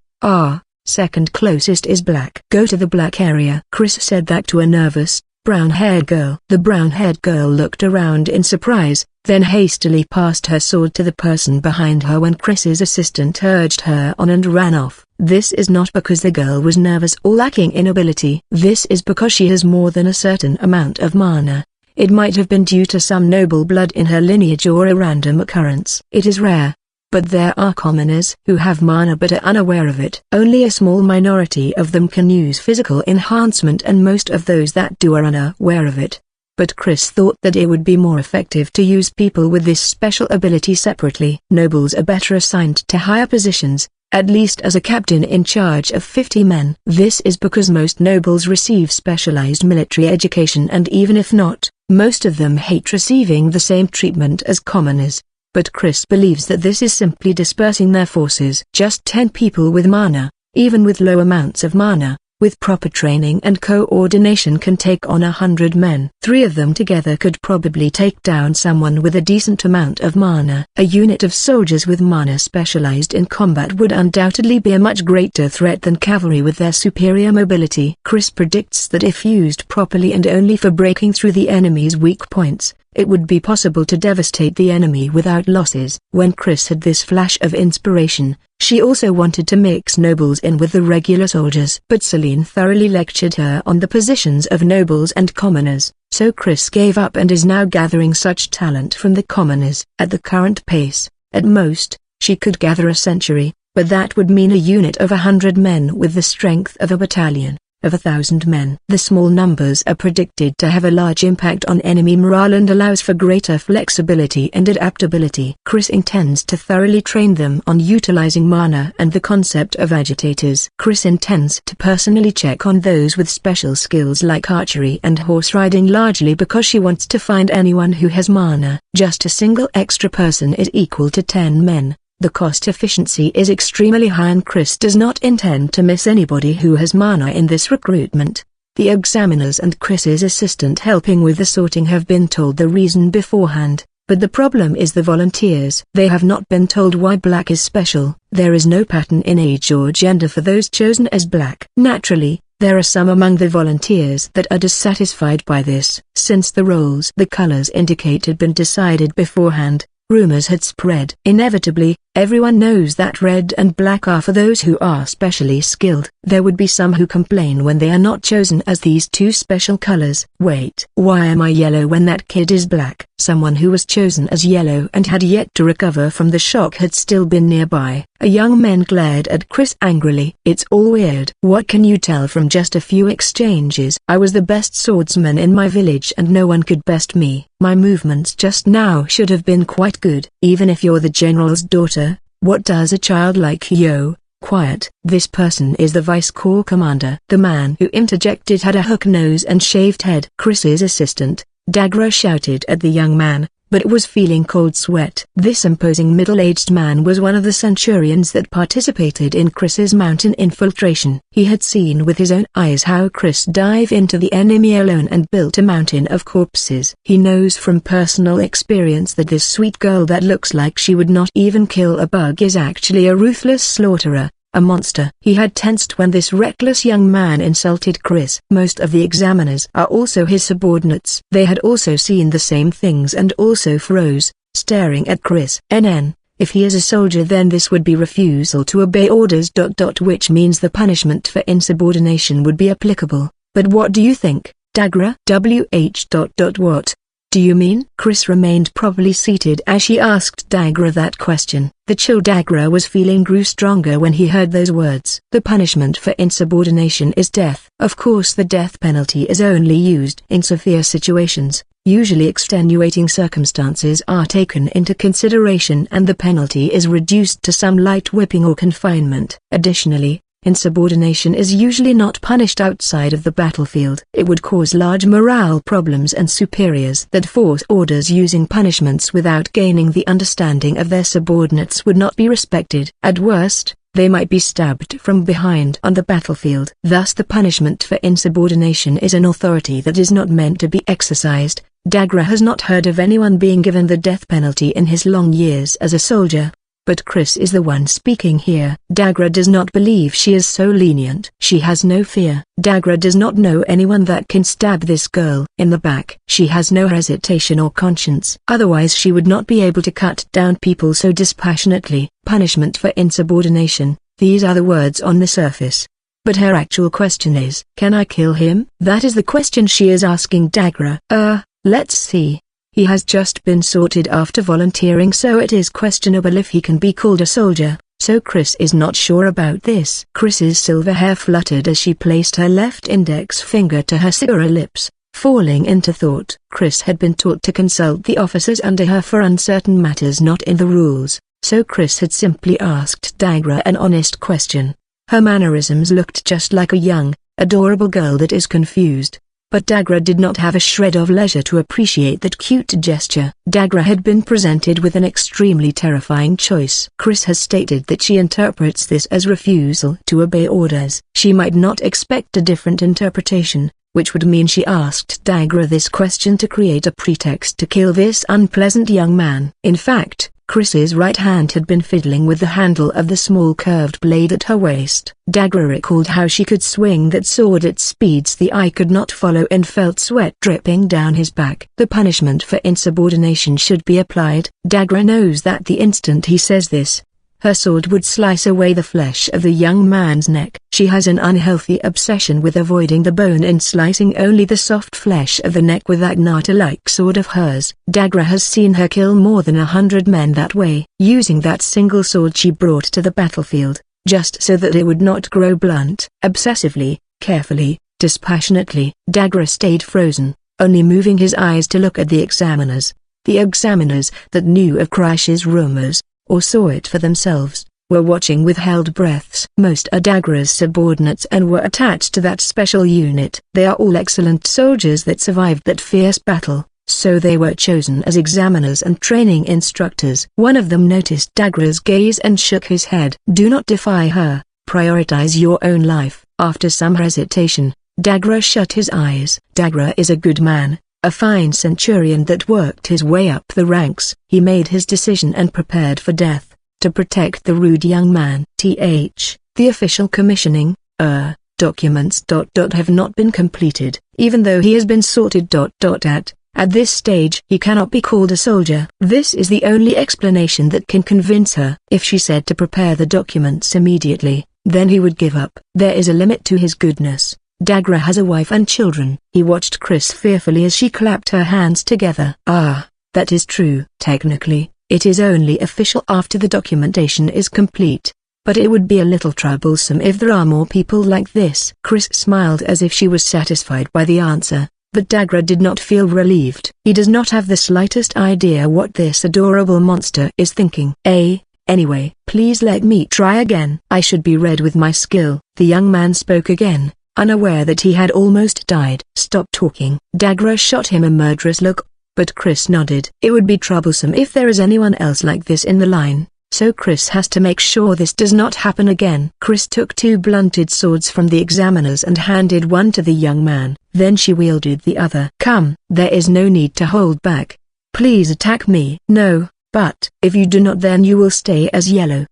A: Second closest is black. Go to the black area. Chris said that to a nervous, brown-haired girl. The brown-haired girl looked around in surprise, then hastily passed her sword to the person behind her when Chris's assistant urged her on and ran off. This is not because the girl was nervous or lacking in ability. This is because she has more than a certain amount of mana. It might have been due to some noble blood in her lineage or a random occurrence. It is rare. But there are commoners who have mana but are unaware of it. Only a small minority of them can use physical enhancement, and most of those that do are unaware of it. But Chris thought that it would be more effective to use people with this special ability separately. Nobles are better assigned to higher positions, at least as a captain in charge of 50 men. This is because most nobles receive specialized military education, and even if not, most of them hate receiving the same treatment as commoners. But Chris believes that this is simply dispersing their forces. Just 10 people with mana, even with low amounts of mana, with proper training and coordination can take on 100 men. 3 of them together could probably take down someone with a decent amount of mana. A unit of soldiers with mana specialized in combat would undoubtedly be a much greater threat than cavalry with their superior mobility. Chris predicts that if used properly and only for breaking through the enemy's weak points, it would be possible to devastate the enemy without losses. When Chris had this flash of inspiration, she also wanted to mix nobles in with the regular soldiers. But Celine thoroughly lectured her on the positions of nobles and commoners, so Chris gave up and is now gathering such talent from the commoners. At the current pace, at most, she could gather a century, but that would mean a unit of 100 men with the strength of a battalion of 1,000 men. The small numbers are predicted to have a large impact on enemy morale and allows for greater flexibility and adaptability. Chris intends to thoroughly train them on utilizing mana and the concept of agitators. Chris intends to personally check on those with special skills like archery and horse riding, largely because she wants to find anyone who has mana. Just a single extra person is equal to 10 men. The cost efficiency is extremely high, and Chris does not intend to miss anybody who has mana in this recruitment. The examiners and Chris's assistant helping with the sorting have been told the reason beforehand, but the problem is the volunteers. They have not been told why black is special. There is no pattern in age or gender for those chosen as black. Naturally, there are some among the volunteers that are dissatisfied by this. Since the roles the colors indicate had been decided beforehand, rumors had spread. Inevitably, everyone knows that red and black are for those who are specially skilled. There would be some who complain when they are not chosen as these two special colors. Wait, why am I yellow when that kid is black? Someone who was chosen as yellow and had yet to recover from the shock had still been nearby. A young man glared at Chris angrily. It's all weird. What can you tell from just a few exchanges? I was the best swordsman in my village and no one could best me. My movements just now should have been quite good. Even if you're the general's daughter, what does a child like you? Quiet. This person is the vice corps commander. The man who interjected had a hook nose and shaved head. Chris's assistant, Dagra, shouted at the young man, but was feeling cold sweat. This imposing middle-aged man was one of the centurions that participated in Chris's mountain infiltration. He had seen with his own eyes how Chris dive into the enemy alone and built a mountain of corpses. He knows from personal experience that this sweet girl that looks like she would not even kill a bug is actually a ruthless slaughterer, a monster. He had tensed when this reckless young man insulted Chris. Most of the examiners are also his subordinates. They had also seen the same things and also froze, staring at Chris. If he is a soldier, then this would be refusal to obey orders. Which means the punishment for insubordination would be applicable. But what do you think, Dagra? What do you mean? Chris remained properly seated as she asked Dagra that question. The chill Dagra was feeling grew stronger when he heard those words. The punishment for insubordination is death. Of course, the death penalty is only used in severe situations. Usually extenuating circumstances are taken into consideration and the penalty is reduced to some light whipping or confinement. Additionally, insubordination is usually not punished outside of the battlefield. It would cause large morale problems, and superiors that force orders using punishments without gaining the understanding of their subordinates would not be respected. At worst, they might be stabbed from behind on the battlefield. Thus the punishment for insubordination is an authority that is not meant to be exercised. Dagra has not heard of anyone being given the death penalty in his long years as a soldier. But Chris is the one speaking here. Dagra does not believe she is so lenient. She has no fear. Dagra does not know anyone that can stab this girl in the back. She has no hesitation or conscience. Otherwise she would not be able to cut down people so dispassionately. Punishment for insubordination. These are the words on the surface. But her actual question is, can I kill him? That is the question she is asking Dagra. Let's see. He has just been sorted after volunteering, so it is questionable if he can be called a soldier, so Chris is not sure about this. Chris's silver hair fluttered as she placed her left index finger to her cigarette lips, falling into thought. Chris had been taught to consult the officers under her for uncertain matters not in the rules, so Chris had simply asked Dagra an honest question. Her mannerisms looked just like a young, adorable girl that is confused. But Dagra did not have a shred of leisure to appreciate that cute gesture. Dagra had been presented with an extremely terrifying choice. Chris has stated that she interprets this as refusal to obey orders. She might not expect a different interpretation, which would mean she asked Dagra this question to create a pretext to kill this unpleasant young man. In fact, Chris's right hand had been fiddling with the handle of the small curved blade at her waist. Dagra recalled how she could swing that sword at speeds the eye could not follow and felt sweat dripping down his back. The punishment for insubordination should be applied. Dagra knows that the instant he says this, her sword would slice away the flesh of the young man's neck. She has an unhealthy obsession with avoiding the bone and slicing only the soft flesh of the neck with that Naruto-like sword of hers. Dagra has seen her kill more than 100 men that way, using that single sword she brought to the battlefield, just so that it would not grow blunt. Obsessively, carefully, dispassionately. Dagra stayed frozen, only moving his eyes to look at the examiners. The examiners that knew of Krish's rumors, or saw it for themselves, were watching with held breaths. Most are Dagra's subordinates and were attached to that special unit. They are all excellent soldiers that survived that fierce battle, so they were chosen as examiners and training instructors. One of them noticed Dagra's gaze and shook his head. Do not defy her, prioritize your own life. After some hesitation, Dagra shut his eyes. Dagra is a good man, a fine centurion that worked his way up the ranks. He made his decision and prepared for death, to protect the rude young man. The official commissioning, documents have not been completed. Even though he has been sorted at this stage he cannot be called a soldier. This is the only explanation that can convince her. If she said to prepare the documents immediately, then he would give up. There is a limit to his goodness. Dagra has a wife and children. He watched Chris fearfully as she clapped her hands together. That is true. Technically, it is only official after the documentation is complete. But it would be a little troublesome if there are more people like this. Chris smiled as if she was satisfied by the answer, but Dagra did not feel relieved. He does not have the slightest idea what this adorable monster is thinking. Anyway, please let me try again. I should be read with my skill. The young man spoke again, unaware that he had almost died. Stop talking. Dagra shot him a murderous look, but Chris nodded. It would be troublesome if there is anyone else like this in the line, so Chris has to make sure this does not happen again. Chris took two blunted swords from the examiners and handed one to the young man. Then she wielded the other. Come, there is no need to hold back. Please attack me. No, but if you do not, then you will stay as yellow.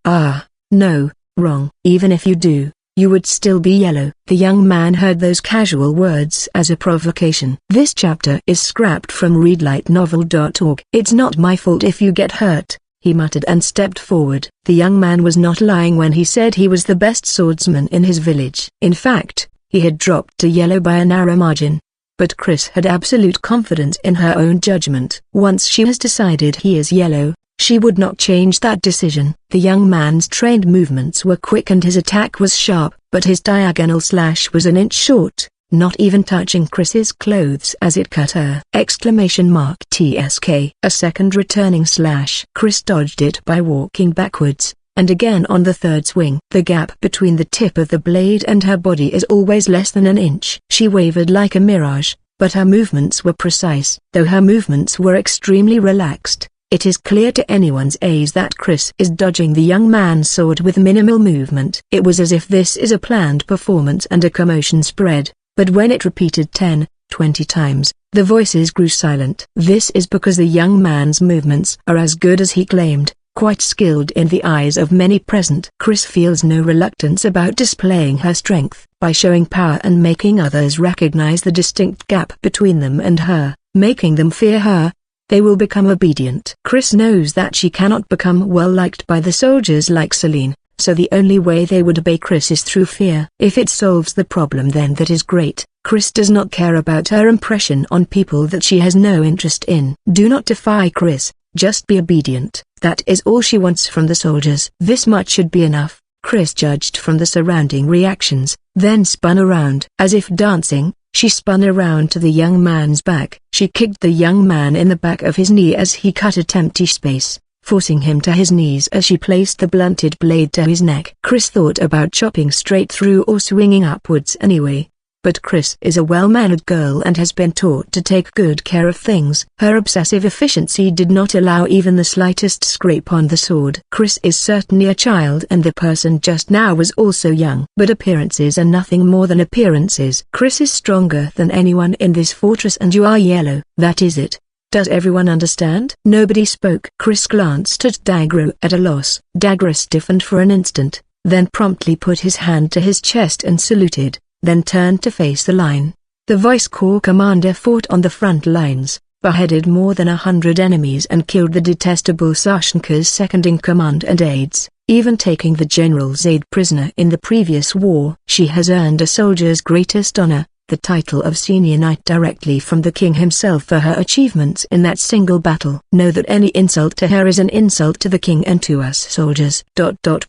A: No, wrong. Even if you do, you would still be yellow. The young man heard those casual words as a provocation. This chapter is scrapped from readlightnovel.org. It's not my fault if you get hurt, he muttered and stepped forward. The young man was not lying when he said he was the best swordsman in his village. In fact, he had dropped to yellow by a narrow margin. But Chris had absolute confidence in her own judgment. Once she has decided he is yellow, she would not change that decision. The young man's trained movements were quick and his attack was sharp, but his diagonal slash was an inch short, not even touching Chris's clothes as it cut her. TSK. A second returning slash. Chris dodged it by walking backwards, and again on the third swing. The gap between the tip of the blade and her body is always less than an inch. She wavered like a mirage, but her movements were precise. Though her movements were extremely relaxed, it is clear to anyone's eyes that Chris is dodging the young man's sword with minimal movement. It was as if this is a planned performance and a commotion spread, but when it repeated 10, 20 times, the voices grew silent. This is because the young man's movements are as good as he claimed, quite skilled in the eyes of many present. Chris feels no reluctance about displaying her strength, by showing power and making others recognize the distinct gap between them and her, making them fear her. They will become obedient. Chris knows that she cannot become well liked by the soldiers like Celine, so the only way they would obey Chris is through fear. If it solves the problem, then that is great. Chris does not care about her impression on people that she has no interest in. Do not defy Chris, just be obedient. That is all she wants from the soldiers. This much should be enough, Chris judged from the surrounding reactions, then spun around. As if dancing, she spun around to the young man's back. She kicked the young man in the back of his knee as he cut at empty space, forcing him to his knees as she placed the blunted blade to his neck. Chris thought about chopping straight through or swinging upwards anyway. But Chris is a well-mannered girl and has been taught to take good care of things. Her obsessive efficiency did not allow even the slightest scrape on the sword. Chris is certainly a child, and the person just now was also young. But appearances are nothing more than appearances. Chris is stronger than anyone in this fortress, and you are yellow. That is it. Does everyone understand? Nobody spoke. Chris glanced at Dagra at a loss. Dagra stiffened for an instant, then promptly put his hand to his chest and saluted, then turned to face the line. The Vice Corps commander fought on the front lines, beheaded more than 100 enemies and killed the detestable Sashenka's second-in-command and aides, even taking the general's aide prisoner in the previous war. She has earned a soldier's greatest honor, the title of senior knight, directly from the king himself for her achievements in that single battle. Know that any insult to her is an insult to the king and to us soldiers.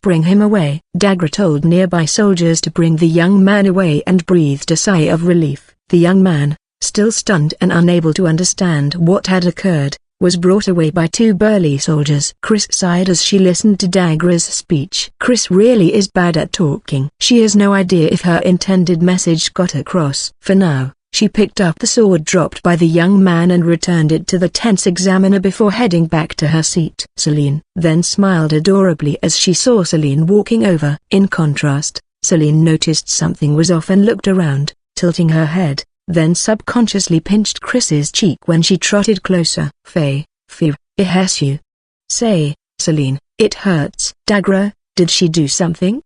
A: Bring him away. Dagra told nearby soldiers to bring the young man away and breathed a sigh of relief. The young man, still stunned and unable to understand what had occurred, was brought away by two burly soldiers. Chris sighed as she listened to Dagra's speech. Chris really is bad at talking. She has no idea if her intended message got across. For now, she picked up the sword dropped by the young man and returned it to the tense examiner before heading back to her seat. Celine then smiled adorably as she saw Celine walking over. In contrast, Celine noticed something was off and looked around, tilting her head, then subconsciously pinched Chris's cheek when she trotted closer. Fear, yes you. Say, Celine, it hurts. Dagra, did she do something?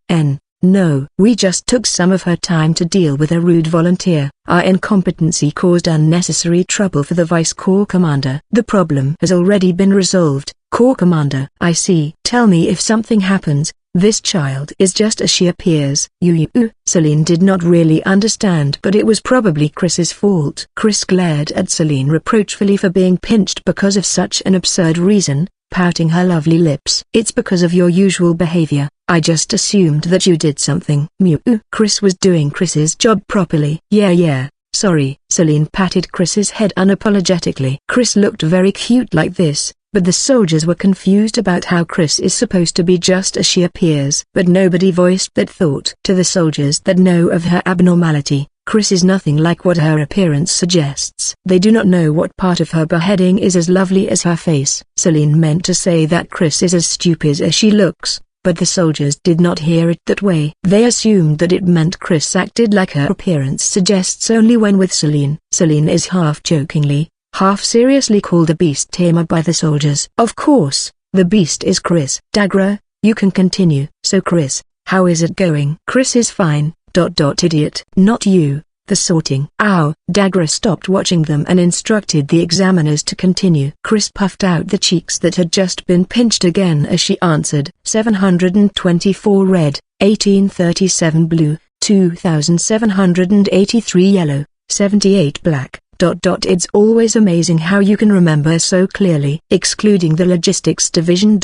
A: No. We just took some of her time to deal with a rude volunteer. Our incompetency caused unnecessary trouble for the Vice Corps commander. The problem has already been resolved, Corps commander. I see. Tell me if something happens. This child is just as she appears. Celine did not really understand, but it was probably Chris's fault. Chris glared at Celine reproachfully for being pinched because of such an absurd reason, pouting her lovely lips. It's because of your usual behavior. I just assumed that you did something. Chris was doing Chris's job properly. Yeah. Sorry. Celine patted Chris's head unapologetically. Chris looked very cute like this, but the soldiers were confused about how Chris is supposed to be just as she appears. But nobody voiced that thought. To the soldiers that know of her abnormality, Chris is nothing like what her appearance suggests. They do not know what part of her beheading is as lovely as her face. Celine meant to say that Chris is as stupid as she looks, but the soldiers did not hear it that way. They assumed that it meant Chris acted like her appearance suggests only when with Celine. Celine is half jokingly, half seriously called a beast tamer by the soldiers. Of course, the beast is Chris. Dagra, you can continue. So Chris, how is it going? Chris is fine. Idiot. Not you. The sorting. Ow. Dagra stopped watching them and instructed the examiners to continue. Chris puffed out the cheeks that had just been pinched again as she answered. 724 red, 1837 blue, 2783 yellow, 78 black. It's always amazing how you can remember so clearly. Excluding the logistics division.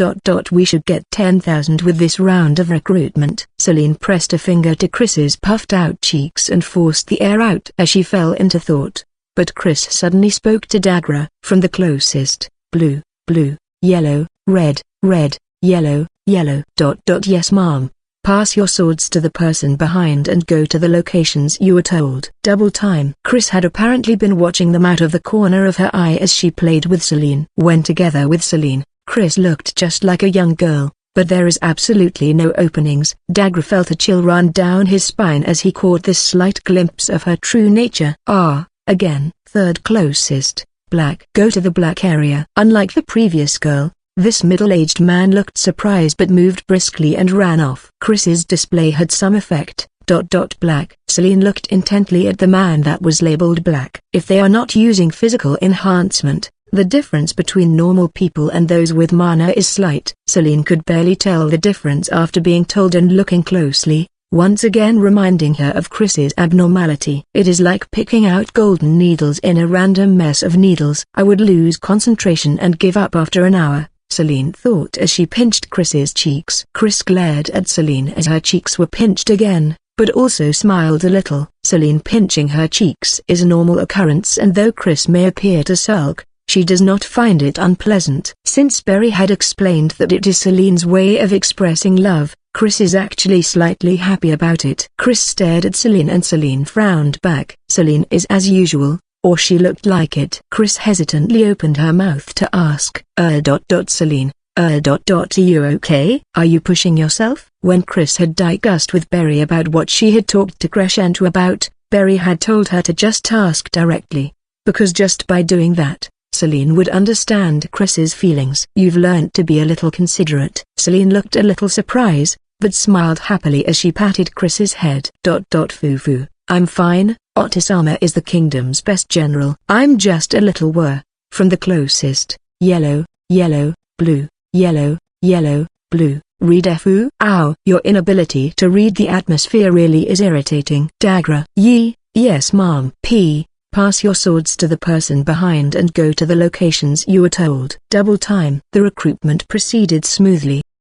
A: We should get 10,000 with this round of recruitment. Celine pressed a finger to Chris's puffed out cheeks and forced the air out as she fell into thought. But Chris suddenly spoke to Dagra, from the closest. Blue, yellow, red, yellow. Yes ma'am. Pass your swords to the person behind and go to the locations you were told. Double time. Chris had apparently been watching them out of the corner of her eye as she played with Celine. When together with Celine, Chris looked just like a young girl, but there is absolutely no openings. Dagra felt a chill run down his spine as he caught this slight glimpse of her true nature. Again, third closest, black. Go to the black area. Unlike the previous girl, This middle-aged man looked surprised but moved briskly and ran off. Chris's display had some effect. Black. Celine looked intently at the man that was labeled black. If they are not using physical enhancement, the difference between normal people and those with mana is slight. Celine could barely tell the difference after being told and looking closely, once again reminding her of Chris's abnormality. It is like picking out golden needles in a random mess of needles. I would lose concentration and give up after an hour, Celine thought as she pinched Chris's cheeks. Chris glared at Celine as her cheeks were pinched again, but also smiled a little. Celine pinching her cheeks is a normal occurrence, and though Chris may appear to sulk, she does not find it unpleasant. Since Berry had explained that it is Celine's way of expressing love, Chris is actually slightly happy about it. Chris stared at Celine and Celine frowned back. Celine is as usual, or she looked like it. Chris hesitantly opened her mouth to ask, Celine, are you okay? Are you pushing yourself? When Chris had discussed with Berry about what she had talked to Crescendo about, Berry had told her to just ask directly, because just by doing that, Celine would understand Chris's feelings. You've learnt to be a little considerate. Celine looked a little surprised, but smiled happily as she patted Chris's head. Fufu, I'm fine. Otisama is the kingdom's best general. I'm just a little from the closest. Yellow, blue, blue. Read Fu. Ow. Your inability to read the atmosphere really is irritating. Dagra. Yes ma'am. P. Pass your swords to the person behind and go to the locations you were told. Double time. The recruitment proceeded smoothly.